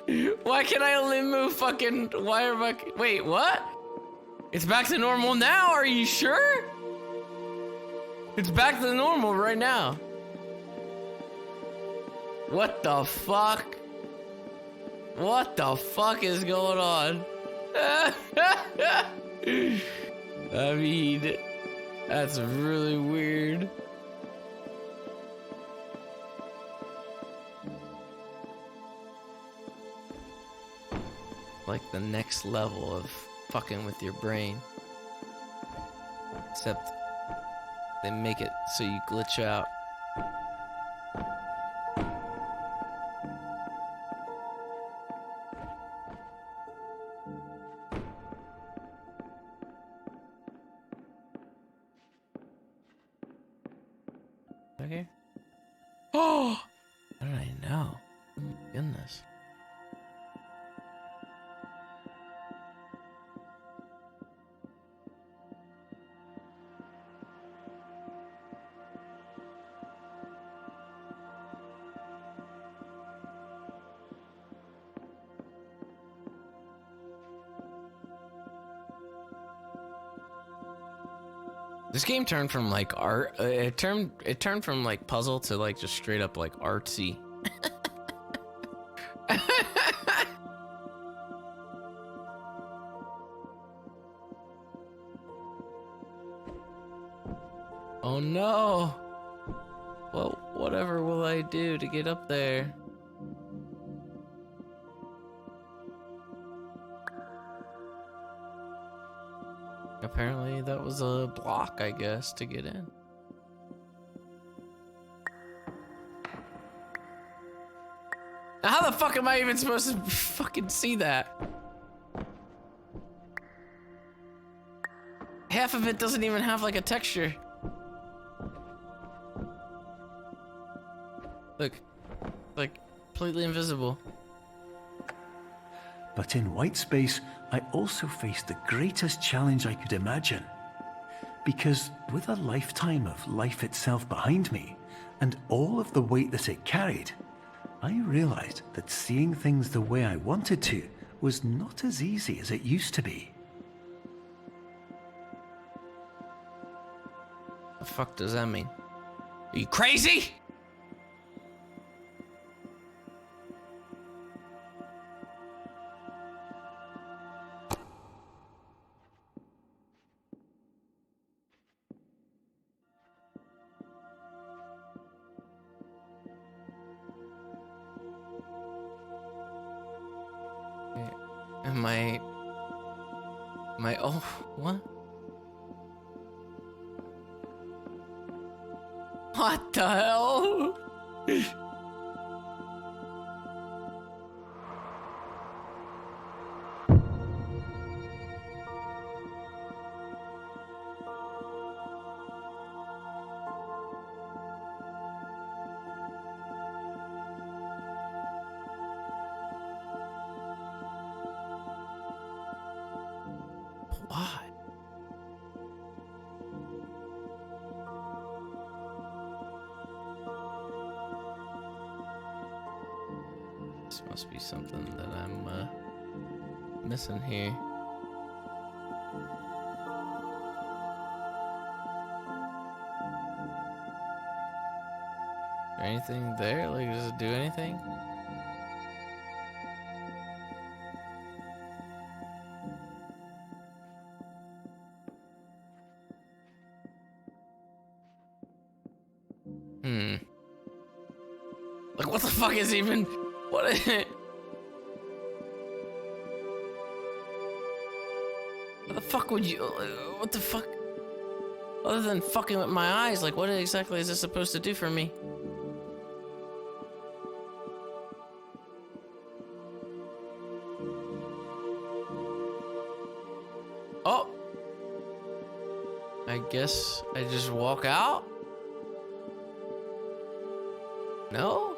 Why can I only move fucking... Why am I... Wait, what? It's back to normal now? Are you sure? It's back to normal right now. What the fuck? What the fuck is going on? I mean, that's really weird. Like the next level of fucking with your brain. Except they make it so you glitch out. Okay. Oh! How did I know? Oh my goodness. This game turned from like art. It turned from like puzzle to like just straight up like artsy. Oh no! Well, whatever will I do to get up there? Apparently that was a block, I guess, to get in. Now how the fuck am I even supposed to fucking see that? Half of it doesn't even have like a texture. Look, like completely invisible. But in white space, I also faced the greatest challenge I could imagine. Because with a lifetime of life itself behind me, and all of the weight that it carried, I realized that seeing things the way I wanted to was not as easy as it used to be. The fuck does that mean? Are you crazy? Oh, what? What the hell? Why? This must be something that I'm missing here. Anything there? Like, does it do anything? Like, what the fuck is even... What is it? fuck would you? What the fuck? Other than fucking with my eyes, like, what exactly is this supposed to do for me? Oh! I guess I just walk out? No?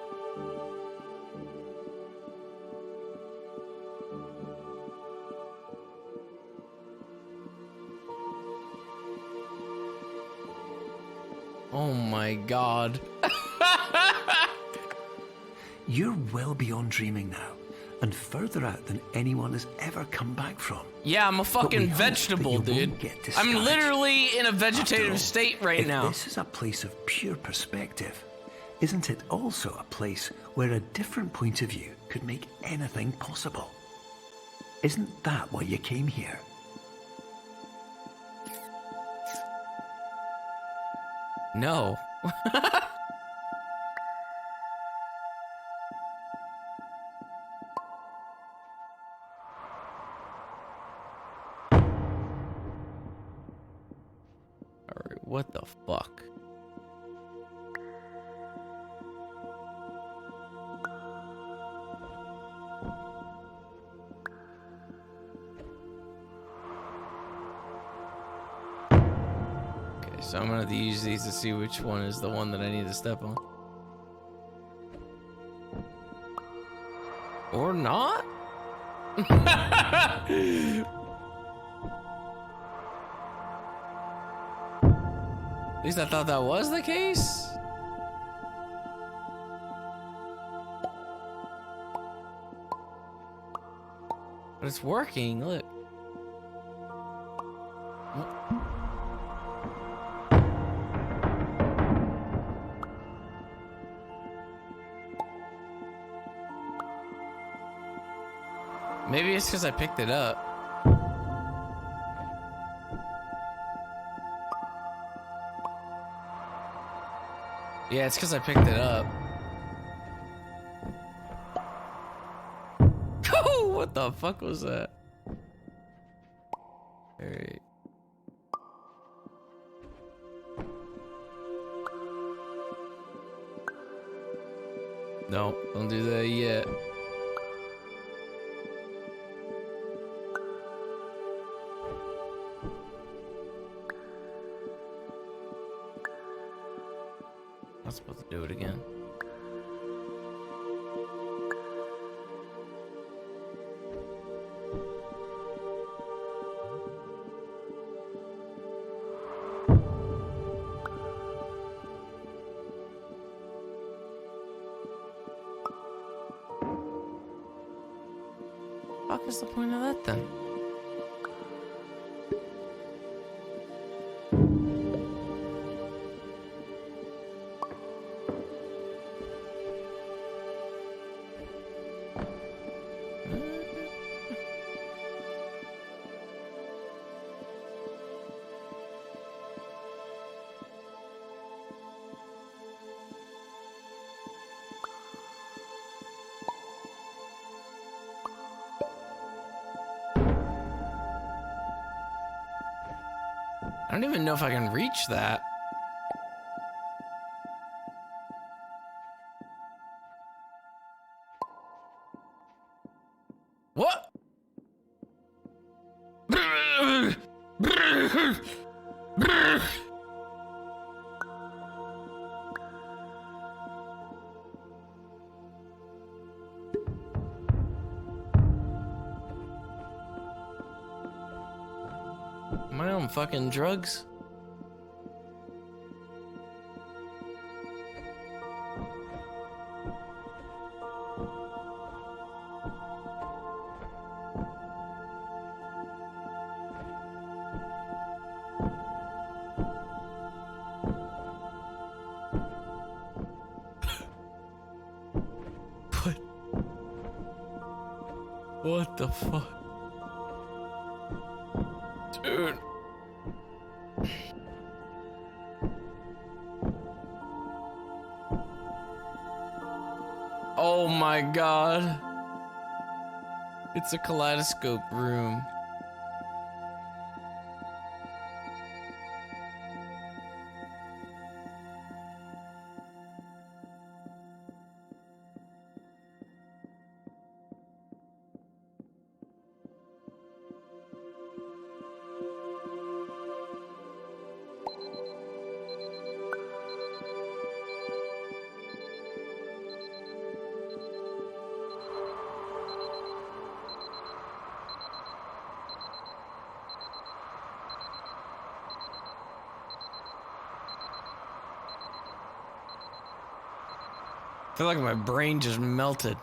Oh my god. You're well beyond dreaming now, and further out than anyone has ever come back from. Yeah, I'm a we fucking hope vegetable, that you dude. won't get I'm discouraged. literally in a After vegetative all, state right if now. This is a place of pure perspective. Isn't it also a place where a different point of view could make anything possible? Isn't that why you came here? No. Alright, what the fuck? Okay, so I'm gonna have to use these to see which one is the one that I need to step on. Or not? At least I thought that was the case. But it's working, look. Maybe it's because I picked it up. Yeah, it's because I picked it up. What the fuck was that? Alright. No, don't do that yet. I'm supposed to do it again. What is the point of that then? I don't even know if I can reach that. What? Am I on fucking drugs? What? What the fuck? Dude. Oh my god. It's a kaleidoscope room. I feel like my brain just melted.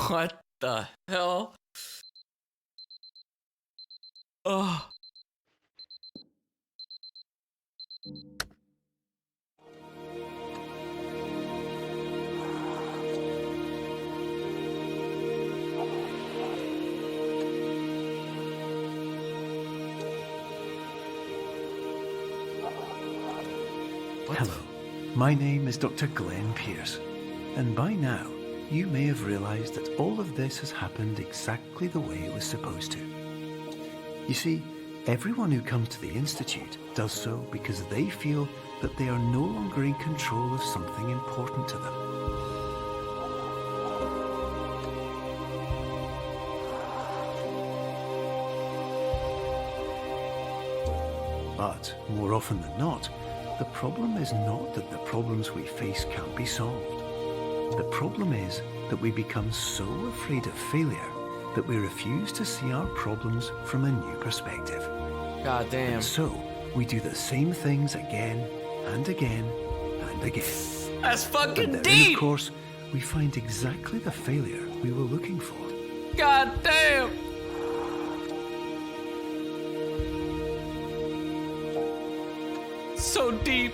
What the hell? Oh. Hello, my name is Dr. Glenn Pierce, and by now you may have realized that all of this has happened exactly the way it was supposed to. You see, everyone who comes to the Institute does so because they feel that they are no longer in control of something important to them. But more often than not, the problem is not that the problems we face can't be solved. The problem is that we become so afraid of failure that we refuse to see our problems from a new perspective. God damn. And so, we do the same things again and again and again. That's fucking But then, deep! of course, we find exactly the failure we were looking for. God damn! So deep.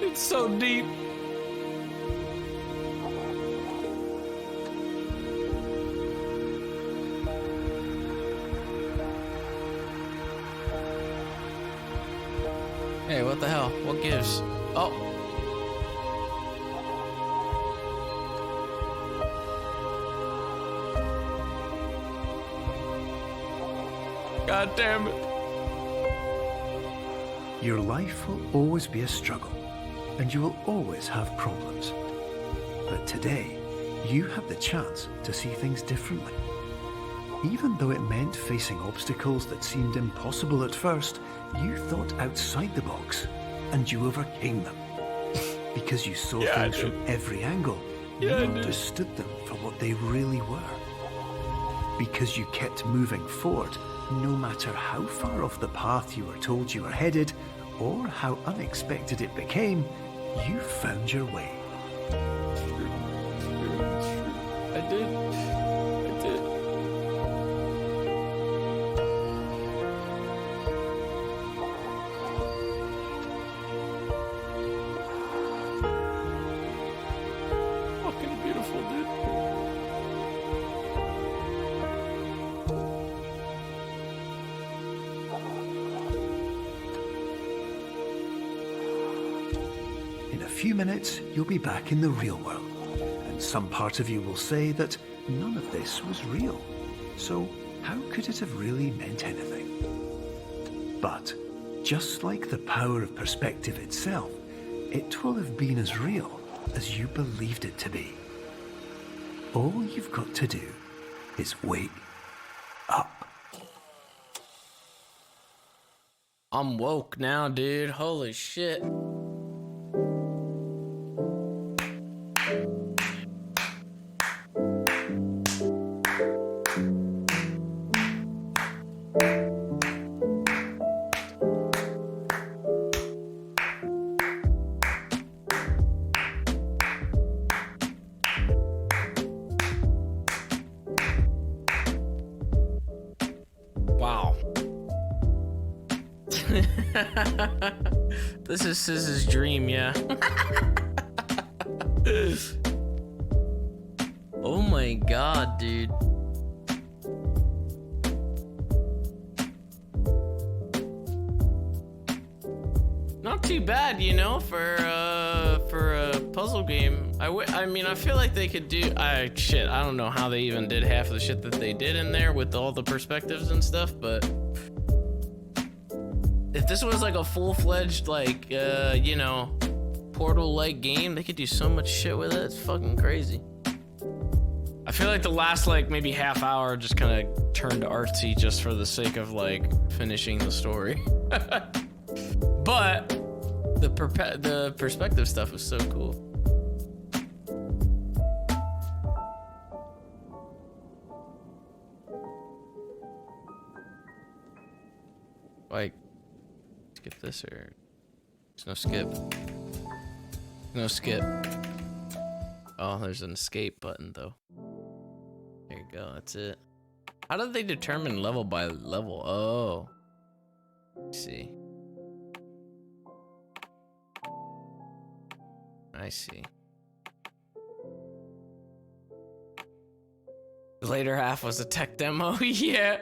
It's so deep. Hey, what the hell? What gives? Oh. God damn it. Your life will always be a struggle, and you will always have problems. But today, you have the chance to see things differently. Even though it meant facing obstacles that seemed impossible at first, you thought outside the box, and you overcame them. Because you saw things from every angle, you understood them for what they really were. Because you kept moving forward, no matter how far off the path you were told you were headed, or how unexpected it became, you found your way. I did. I did. Fucking beautiful, dude. In a few minutes, you'll be back in the real world. And some part of you will say that none of this was real. So how could it have really meant anything? But just like the power of perspective itself, it will have been as real as you believed it to be. All you've got to do is wake up. I'm woke now, dude. Holy shit. Wow. This is Siz's dream, yeah. Oh my god, dude. Not too bad, you know, for a puzzle game. I mean, I feel like they could do. I don't know how they even did half of the shit that they did in there with all the perspectives and stuff, but if this was like a full-fledged, like, you know, Portal-like game, they could do so much shit with it. It's fucking crazy. I feel like the last, like, maybe half hour just kind of turned artsy just for the sake of, like, finishing the story. But the perspective stuff was so cool. Like, skip this or there's no skip. No skip. Oh, there's an escape button though. There you go, that's it. How do they determine level by level? Oh. Let's see. I see. The later half was a tech demo. Yeah,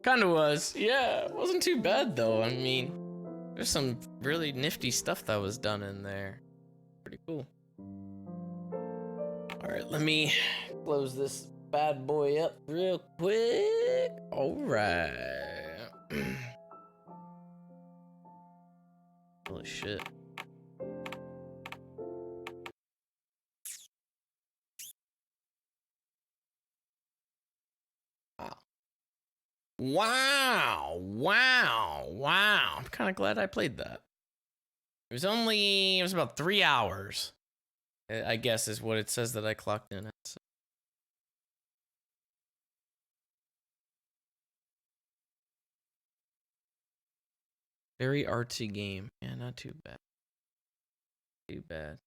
kind of was. Yeah, it wasn't too bad though. I mean, there's some really nifty stuff that was done in there. Pretty cool. All right, let me close this bad boy up real quick. All right. Holy shit. Wow. Wow. I'm kind of glad I played that. It was about 3 hours, I guess is what it says that I clocked in at. So. Very artsy game. Yeah, not too bad. Too bad.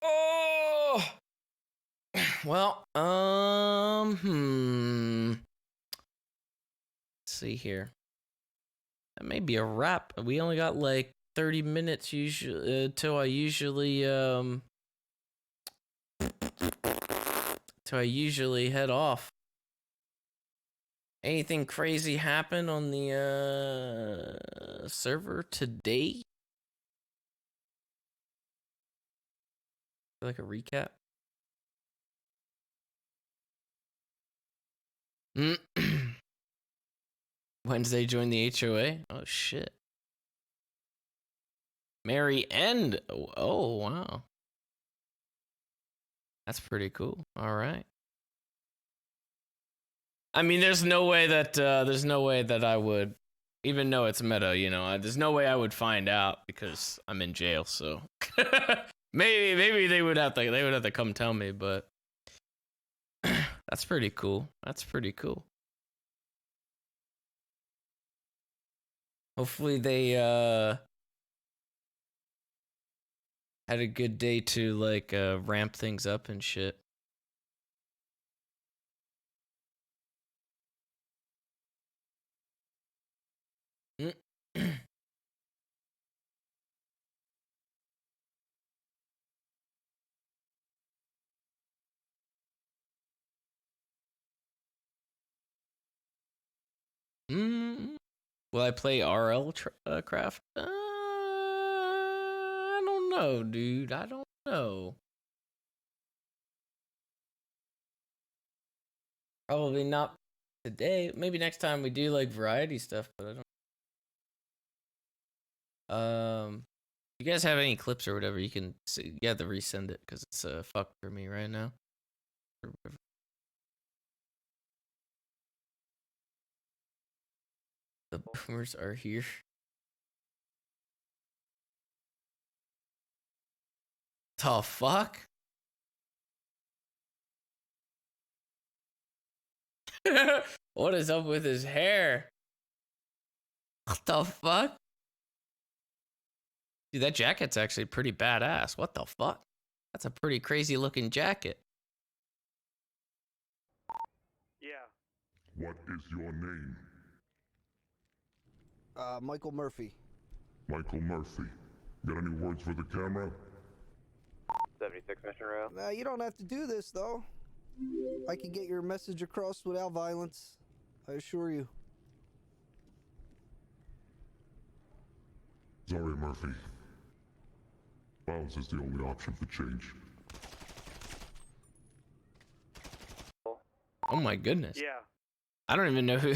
Oh! Well, let's see here. That may be a wrap. We only got like 30 minutes usually till I usually head off. Anything crazy happen on the server today? Like a recap? Wednesday joined the HOA? Oh shit. Mary End. Oh wow. That's pretty cool. All right. I mean, there's no way that I would even know it's meta, you know. There's no way I would find out because I'm in jail, so maybe they would have to come tell me, but that's pretty cool. That's pretty cool. Hopefully they had a good day to like ramp things up and shit. Will I play RL craft? I don't know, dude. I don't know. Probably not today. Maybe next time we do like variety stuff, but I don't. You guys have any clips or whatever? You can see, you have to resend it because it's fuck for me right now. The boomers are here. The fuck? What is up with his hair? What the fuck? Dude, that jacket's actually pretty badass. What the fuck? That's a pretty crazy looking jacket. Yeah. What is your name? Michael Murphy. Michael Murphy. Got any words for the camera? 76 Mission Rail. You don't have to do this, though. I can get your message across without violence. I assure you. Sorry, Murphy. Violence is the only option for change. Oh my goodness. Yeah. I don't even know who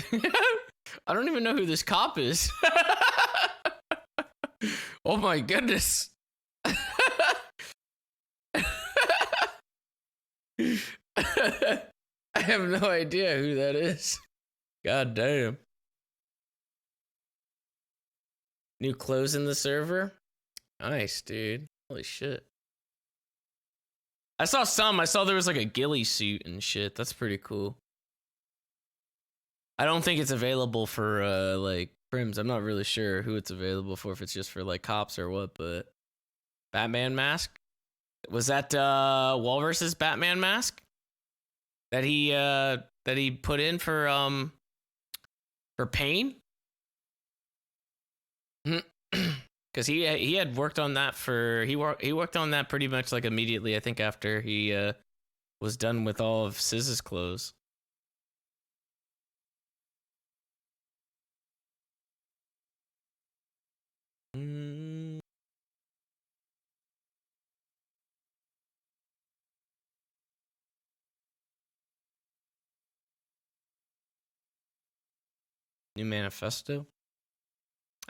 I don't even know who this cop is. Oh my goodness. I have no idea who that is. God damn. New clothes in the server. Nice, dude. Holy shit. I saw some. I saw there was like a ghillie suit and shit. That's pretty cool. I don't think it's available for like prims. I'm not really sure who it's available for, if it's just for like cops or what, but Batman mask? Was that Walrus's Batman mask? That he put in for Pain? Cuz he had worked on that he worked on that pretty much like immediately, I think, after he was done with all of SZA's clothes. New manifesto.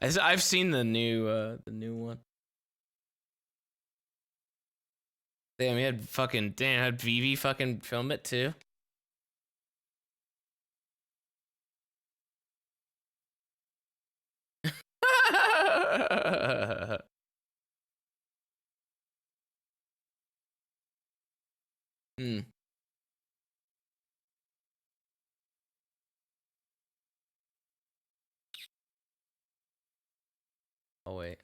I've seen the new one. Damn, he had fucking had Vivi fucking film it too. Hmm. Oh wait.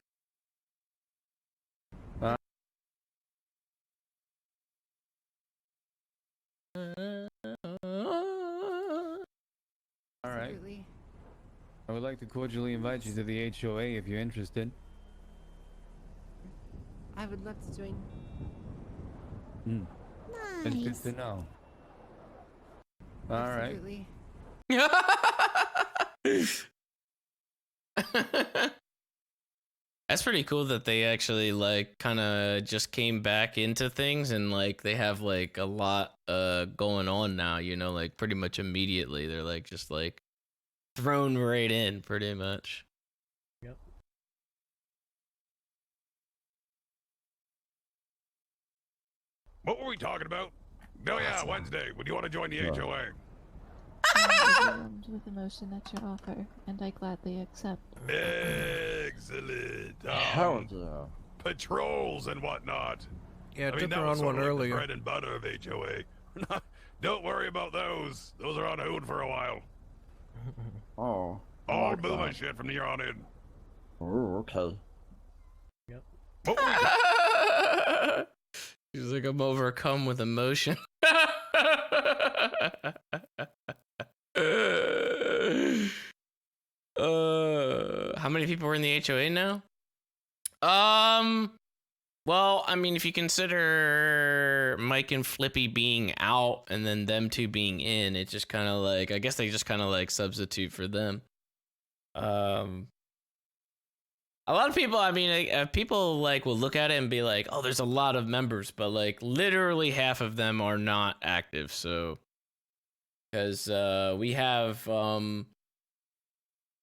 All right. I would like to cordially invite you to the HOA if you're interested. I would love to join. That's good to know. All right. Absolutely. That's pretty cool that they actually like kind of just came back into things, and like they have like a lot going on now, you know, like pretty much immediately they're like just like thrown right in pretty much. Yep. What were we talking about? Oh yeah, Wednesday. Would you want to join the HOA? Overwhelmed with emotion at your offer, and I gladly accept. Excellent. Hell yeah. Patrols and whatnot. Yeah, I mean, took that her was on sort one of like the earlier. bread and butter of HOA. Don't worry about those. Those are on hold for a while. Oh. All like Boomer that. shit from here on in. Oh, okay. What were we He's like, I'm overcome with emotion. How many people are in the HOA now? Well, I mean, if you consider Mike and Flippy being out and then them two being in, it just kind of like, I guess they just kind of like substitute for them. A lot of people, I mean, people like will look at it and be like, oh, there's a lot of members, but like literally half of them are not active. So, because we have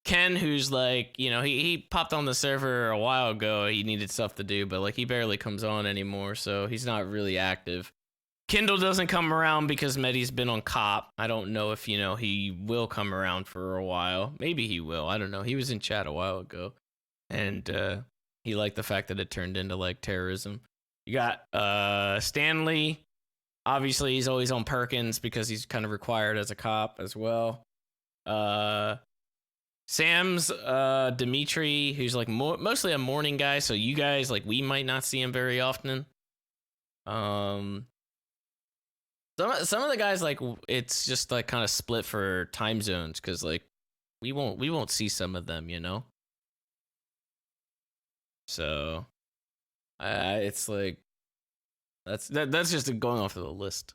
Ken, who's like, you know, he popped on the server a while ago. He needed stuff to do, but like he barely comes on anymore, so he's not really active. Kindle doesn't come around because Medi's been on COP. I don't know if, you know, he will come around for a while. Maybe he will. I don't know. He was in chat a while ago, and he liked the fact that it turned into like terrorism. You got Stanley. Obviously, he's always on Perkins because he's kind of required as a cop as well. Sam's Dimitri, who's like mostly a morning guy, so you guys, like, we might not see him very often. Some of the guys, like, it's just like kind of split for time zones, because like we won't see some of them, you know. So it's like that's just going off of the list.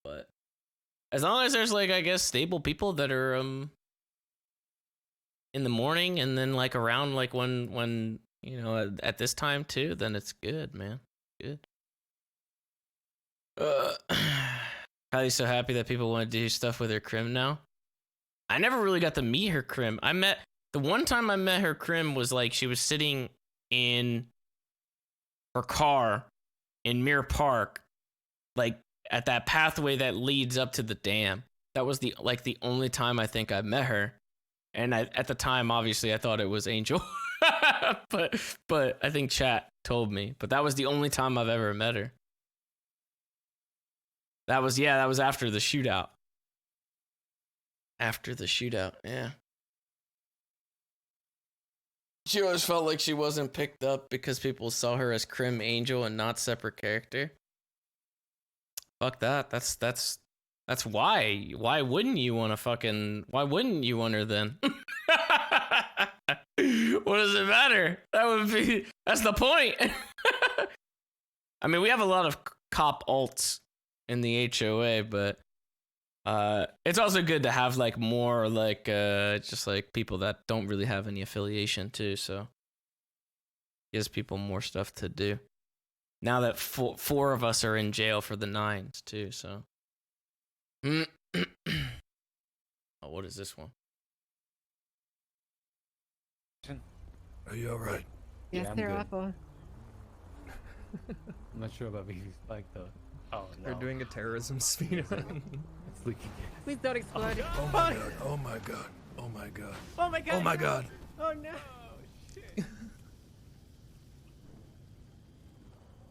But as long as there's like, I guess, stable people that are in the morning and then like around like when you know at this time too, then it's good, man. Good. Kylie's so happy that people want to do stuff with her crim now. I never really got to meet her crim. The one time I met her crim was like she was sitting in her car in Mirror Park, like at that pathway that leads up to the dam. that was the only time I think I met her. And at the time, obviously, I thought it was Angel. but I think chat told me. But that was the only time I've ever met her. That was after the shootout. After the shootout, yeah. She always felt like she wasn't picked up because people saw her as Crim Angel and not separate character. Fuck that. That's why. Why wouldn't you want her then? What does it matter? That's the point. I mean, we have a lot of cop alts in the HOA, but it's also good to have like more like just like people that don't really have any affiliation too, so gives people more stuff to do. Now that four of us are in jail for the 9s too, so. Oh, what is this one? Are you alright? Yes, I'm they're good. awful. I'm not sure about being like the. Oh no. They're doing a terrorism speed run. It's leaking. Please don't explode. Oh my god, oh my god, oh my god. Oh my god. Oh my god. Oh no.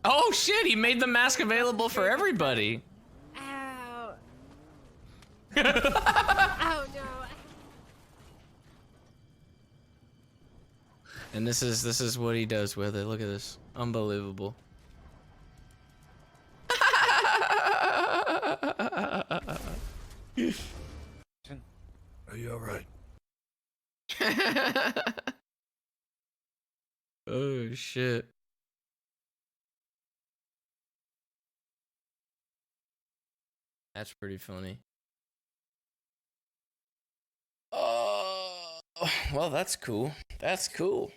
Oh shit, he made the mask available for everybody. Ow. Oh no. And this is what he does with it. Look at this. Unbelievable. Are you alright? Oh shit. That's pretty funny. Oh, well, that's cool. That's cool.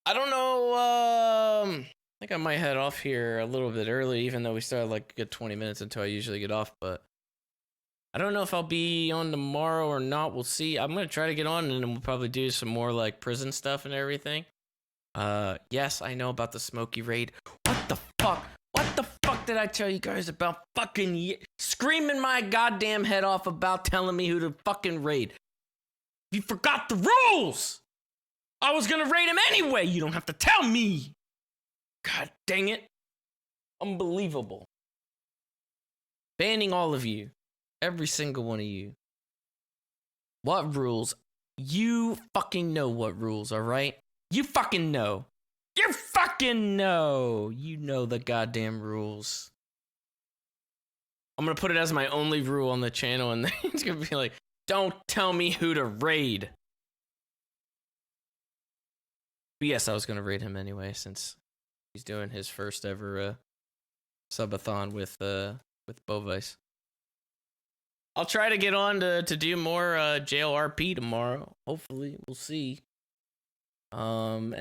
I don't know. I think I might head off here a little bit early, even though we started like a good 20 minutes until I usually get off. But I don't know if I'll be on tomorrow or not. We'll see. I'm gonna try to get on, and then we'll probably do some more like prison stuff and everything. Yes, I know about the Smoky raid. What the fuck? What the fuck did I tell you guys about fucking screaming my goddamn head off about telling me who to fucking raid? You forgot the rules! I was gonna raid him anyway! You don't have to tell me! God dang it. Unbelievable. Banning all of you. Every single one of you. What rules? You fucking know what rules, alright? You fucking know. You fucking know. You know the goddamn rules. I'm gonna put it as my only rule on the channel, and then it's gonna be like, don't tell me who to raid. But yes, I was gonna raid him anyway, since he's doing his first ever subathon with Bovice. I'll try to get on to do more jail RP tomorrow. Hopefully, we'll see. We'll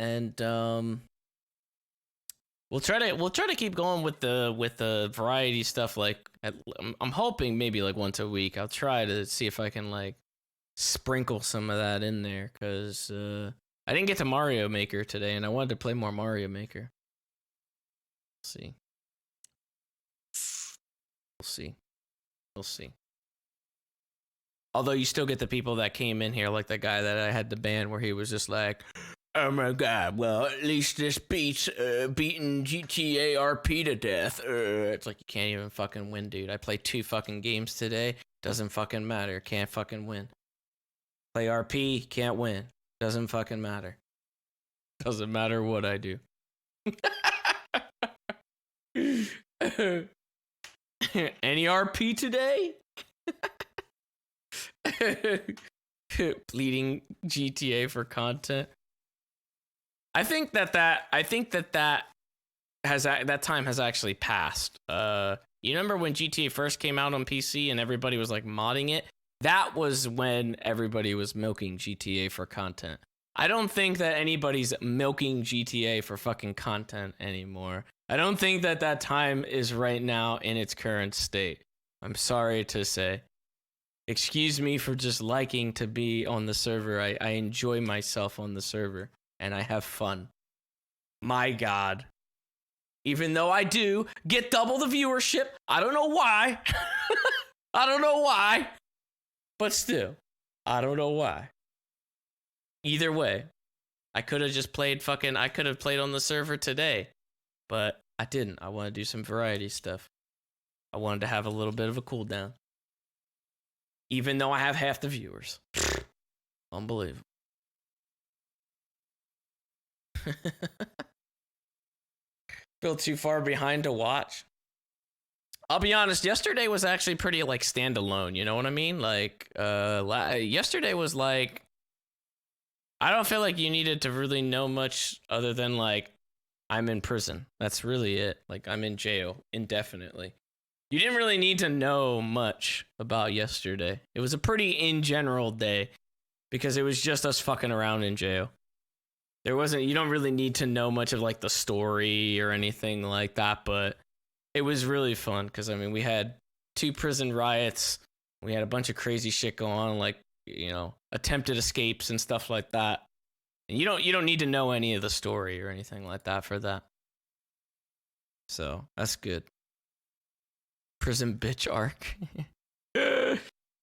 try to keep going with the variety stuff. Like I'm hoping maybe like once a week. I'll try to see if I can like sprinkle some of that in there, because I didn't get to Mario Maker today, and I wanted to play more Mario Maker. We'll see. We'll see. Although you still get the people that came in here, like the guy that I had to ban, where he was just like, oh my god, well, at least this beats beating GTA RP to death. It's like, you can't even fucking win, dude. I played 2 fucking games today. Doesn't fucking matter. Can't fucking win. Play RP, can't win. Doesn't fucking matter. Doesn't matter what I do. Any RP today? Bleeding GTA for content. I think that time has actually passed. You remember when GTA first came out on PC and everybody was like modding it? That was when everybody was milking GTA for content. I don't think that anybody's milking GTA for fucking content anymore. I don't think that time is right now in its current state. I'm sorry to say. Excuse me for just liking to be on the server. I enjoy myself on the server, and I have fun. My God. Even though I do get double the viewership, I don't know why. I don't know why, but still, I don't know why. Either way, I could have just played I could have played on the server today, but I didn't. I want to do some variety stuff. I wanted to have a little bit of a cooldown. Even though I have half the viewers. Unbelievable. Feel too far behind to watch. I'll be honest, yesterday was actually pretty like standalone, you know what I mean? Like yesterday was like, I don't feel like you needed to really know much other than like I'm in prison. That's really it. Like I'm in jail indefinitely. You didn't really need to know much about yesterday. It was a pretty in general day because it was just us fucking around in jail. You don't really need to know much of like the story or anything like that, but it was really fun because I mean we had 2 prison riots, we had a bunch of crazy shit going on, like, you know, attempted escapes and stuff like that. And you don't need to know any of the story or anything like that for that. So that's good. Prison bitch arc.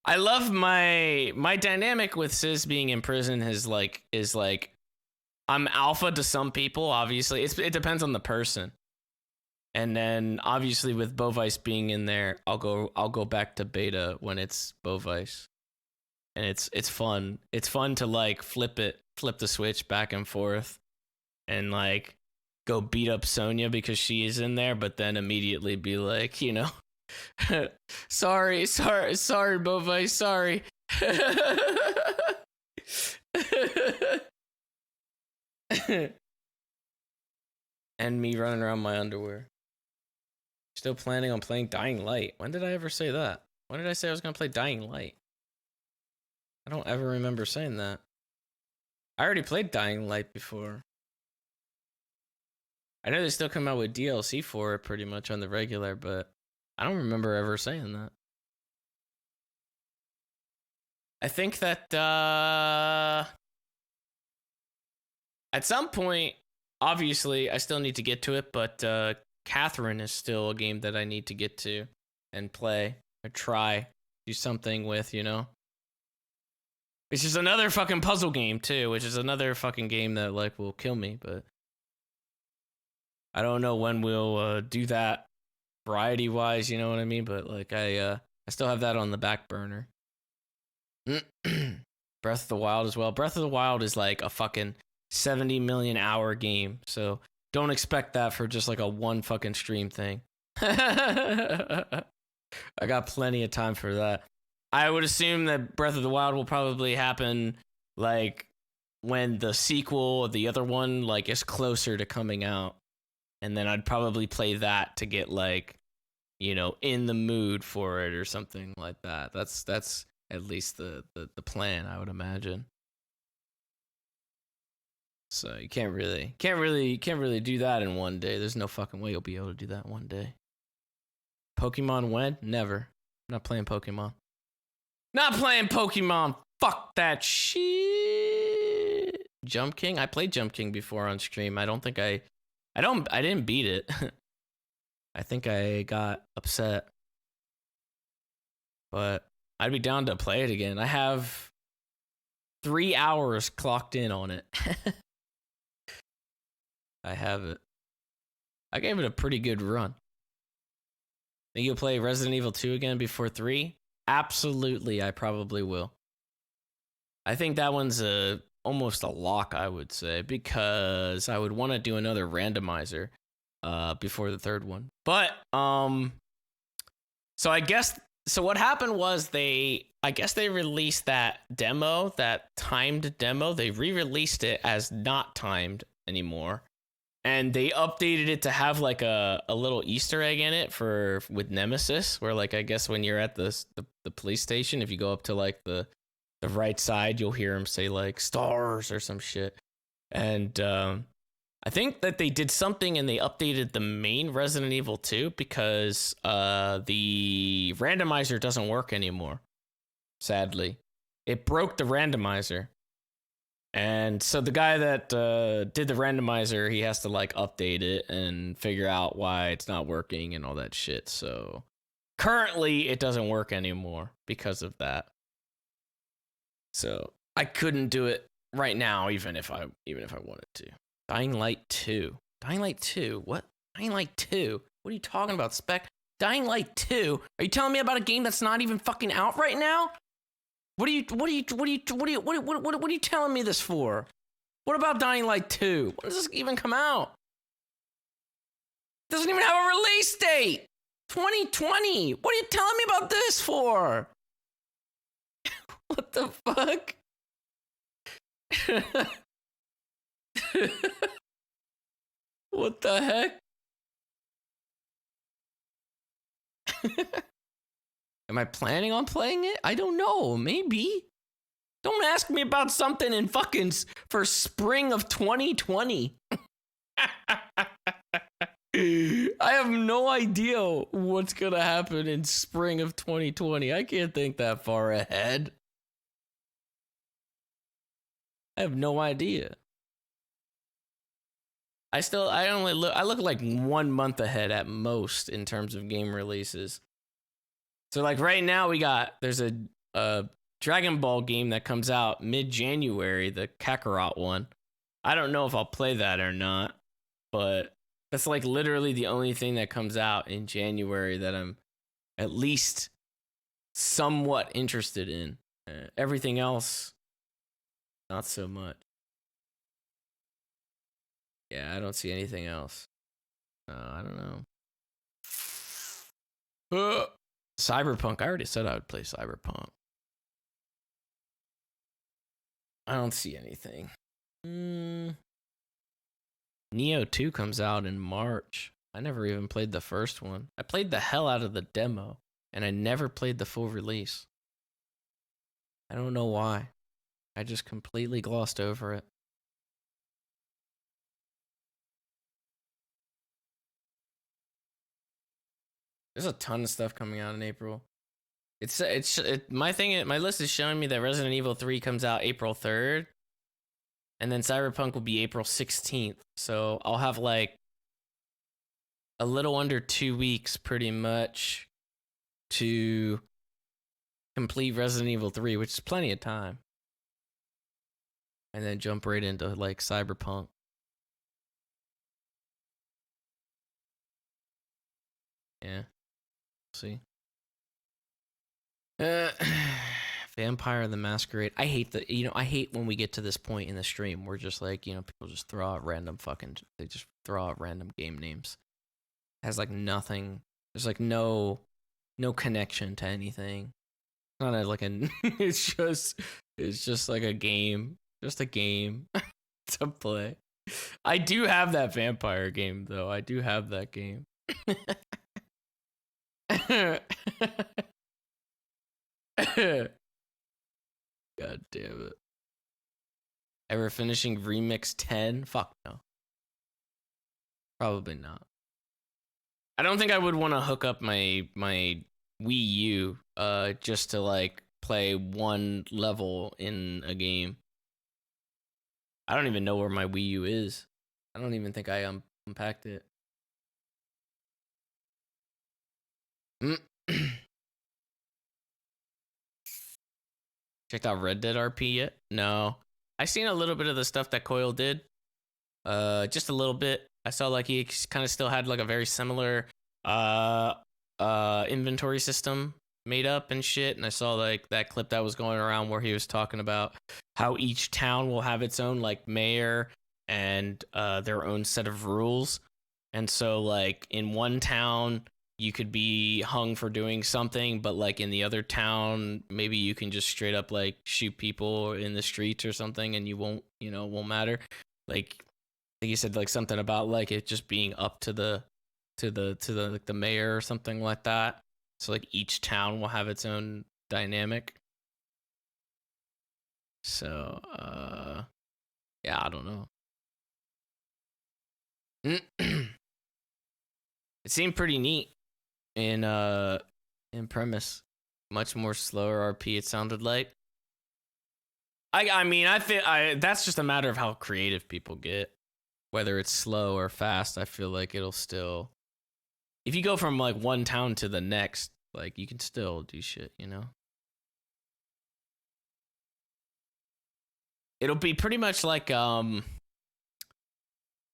I love my dynamic with Sis being in prison is like I'm alpha to some people, obviously. It depends on the person. And then obviously with Bovice being in there, I'll go back to beta when it's Bovice. And it's fun. It's fun to like flip the switch back and forth and like go beat up Sonya because she is in there, but then immediately be like, you know, sorry, Bovice, sorry. And me running around my underwear. Still planning on playing Dying Light. When did I ever say that? When did I say I was going to play Dying Light? I don't ever remember saying that. I already played Dying Light before. I know they still come out with DLC for it pretty much on the regular, but I don't remember ever saying that. I think that at some point, obviously, I still need to get to it, but Catherine is still a game that I need to get to and play or try, do something with, you know? It's just another fucking puzzle game, too, which is another fucking game that, like, will kill me, but I don't know when we'll do that variety-wise, you know what I mean? But, like, I still have that on the back burner. Breath of the Wild as well. Breath of the Wild is, like, a fucking 70 million hour game, so don't expect that for just, like, a one fucking stream thing. I got plenty of time for that. I would assume that Breath of the Wild will probably happen like when the sequel of the other one like is closer to coming out, and then I'd probably play that to get like, you know, in the mood for it or something like that. That's at least the plan, I would imagine. So you can't really do that in one day. There's no fucking way you'll be able to do that one day. Pokemon when? Never. I'm not playing Pokemon. Not playing Pokemon. Fuck that shit. Jump King? I played Jump King before on stream. I didn't beat it. I think I got upset. But I'd be down to play it again. I have 3 hours clocked in on it. I have it. I gave it a pretty good run. Think you'll play Resident Evil 2 again before 3? Absolutely, I probably will. I think that one's almost a lock, I would say, because I would want to do another randomizer before the third one. But so what happened was I guess they released that demo, that timed demo. They re-released it as not timed anymore. And they updated it to have like a little Easter egg in it with Nemesis, where like I guess when you're at the police station, if you go up to like the right side, you'll hear him say like stars or some shit. And I think that they did something and they updated the main Resident Evil 2 because the randomizer doesn't work anymore. Sadly, it broke the randomizer. And so the guy that did the randomizer, he has to like update it and figure out why it's not working and all that shit. So currently it doesn't work anymore because of that. So I couldn't do it right now, even if I wanted to. Dying Light 2. Dying Light 2? What? Dying Light 2? What are you talking about, Spec? Dying Light 2? Are you telling me about a game that's not even fucking out right now? What are you telling me this for? What about Dying Light 2? When does this even come out? It doesn't even have a release date. 2020. What are you telling me about this for? What the fuck? What the heck? Am I planning on playing it? I don't know. Maybe. Don't ask me about something in fucking for spring of 2020. I have no idea what's gonna happen in spring of 2020. I can't think that far ahead. I have no idea. I look like 1 month ahead at most in terms of game releases. So like right now there's a Dragon Ball game that comes out mid-January, the Kakarot one. I don't know if I'll play that or not, but that's like literally the only thing that comes out in January that I'm at least somewhat interested in. Everything else, not so much. Yeah, I don't see anything else. I don't know. Cyberpunk. I already said I would play Cyberpunk. I don't see anything. Neo 2 comes out in March. I never even played the first one. I played the hell out of the demo, and I never played the full release. I don't know why. I just completely glossed over it. There's a ton of stuff coming out in April. My list is showing me that Resident Evil 3 comes out April 3rd, and then Cyberpunk will be April 16th. So I'll have like a little under 2 weeks pretty much to complete Resident Evil 3, which is plenty of time. And then jump right into like Cyberpunk. Yeah. See. Vampire the Masquerade. I hate when we get to this point in the stream where just like, people just throw out they just throw out random game names. It has like nothing. There's like no connection to anything. It's not like it's just like a game. Just a game to play. I do have that vampire game though. I do have that game. God damn it. Ever finishing Remix 10? Fuck no. Probably not. I don't think I would want to hook up my Wii U just to like play one level in a game. I don't even know where my Wii U is. I don't even think I unpacked it. Checked out Red Dead RP yet? No. I seen a little bit of the stuff that Coil did. Just a little bit. I saw like he kind of still had like a very similar inventory system made up and shit. And I saw like that clip that was going around where he was talking about how each town will have its own like mayor and their own set of rules. And so like in one town you could be hung for doing something, but like in the other town, maybe you can just straight up like shoot people in the streets or something and you won't, won't matter. Like I think you said like something about like it just being up to the like the mayor or something like that. So like each town will have its own dynamic. So yeah, I don't know. It seemed pretty neat in premise. Much more slower RP it sounded like. I mean I feel that's just a matter of how creative people get. Whether it's slow or fast, I feel like it'll still, if you go from like one town to the next, like you can still do shit, you know? It'll be pretty much like kind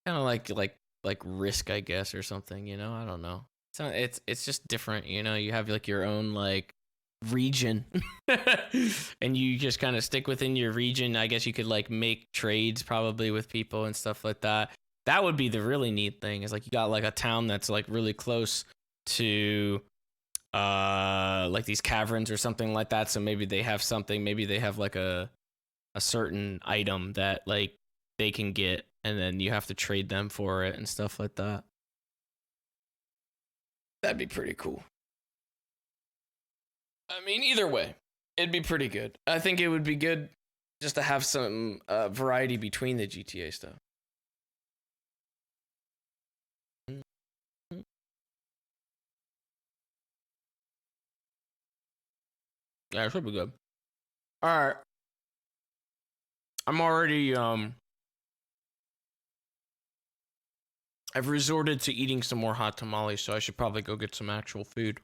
of like Risk, I guess, or something, you know? I don't know. It's just different, you know? You have like your own like region and you just kind of stick within your region. I guess you could like make trades probably with people and stuff like that. That would be the really neat thing, is like you got like a town that's like really close to like these caverns or something like that, so maybe they have something, maybe they have like a certain item that like they can get, and then you have to trade them for it and stuff like that. That'd be pretty cool. I mean, either way, it'd be pretty good. I think it would be good just to have some variety between the GTA stuff. Yeah, it should be good. All right. I'm already I've resorted to eating some more hot tamales, so I should probably go get some actual food.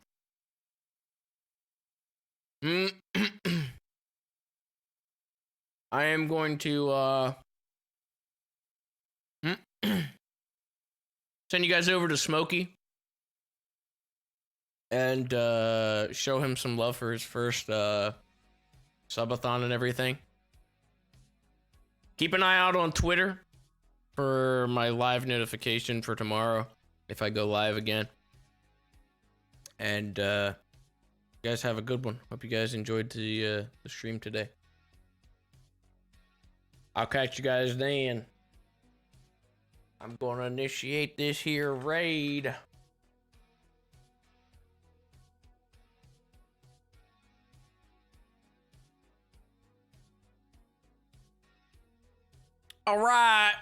I am going to send you guys over to Smokey and show him some love for his first subathon and everything. Keep an eye out on Twitter for my live notification for tomorrow if I go live again. And you guys have a good one. Hope you guys enjoyed the stream today. I'll catch you guys then. I'm gonna initiate this here raid. All right.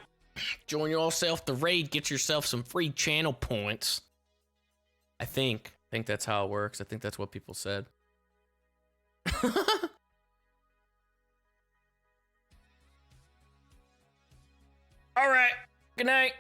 Join yourself the raid. Get yourself some free channel points. I think that's how it works. I think that's what people said. All right. Good night.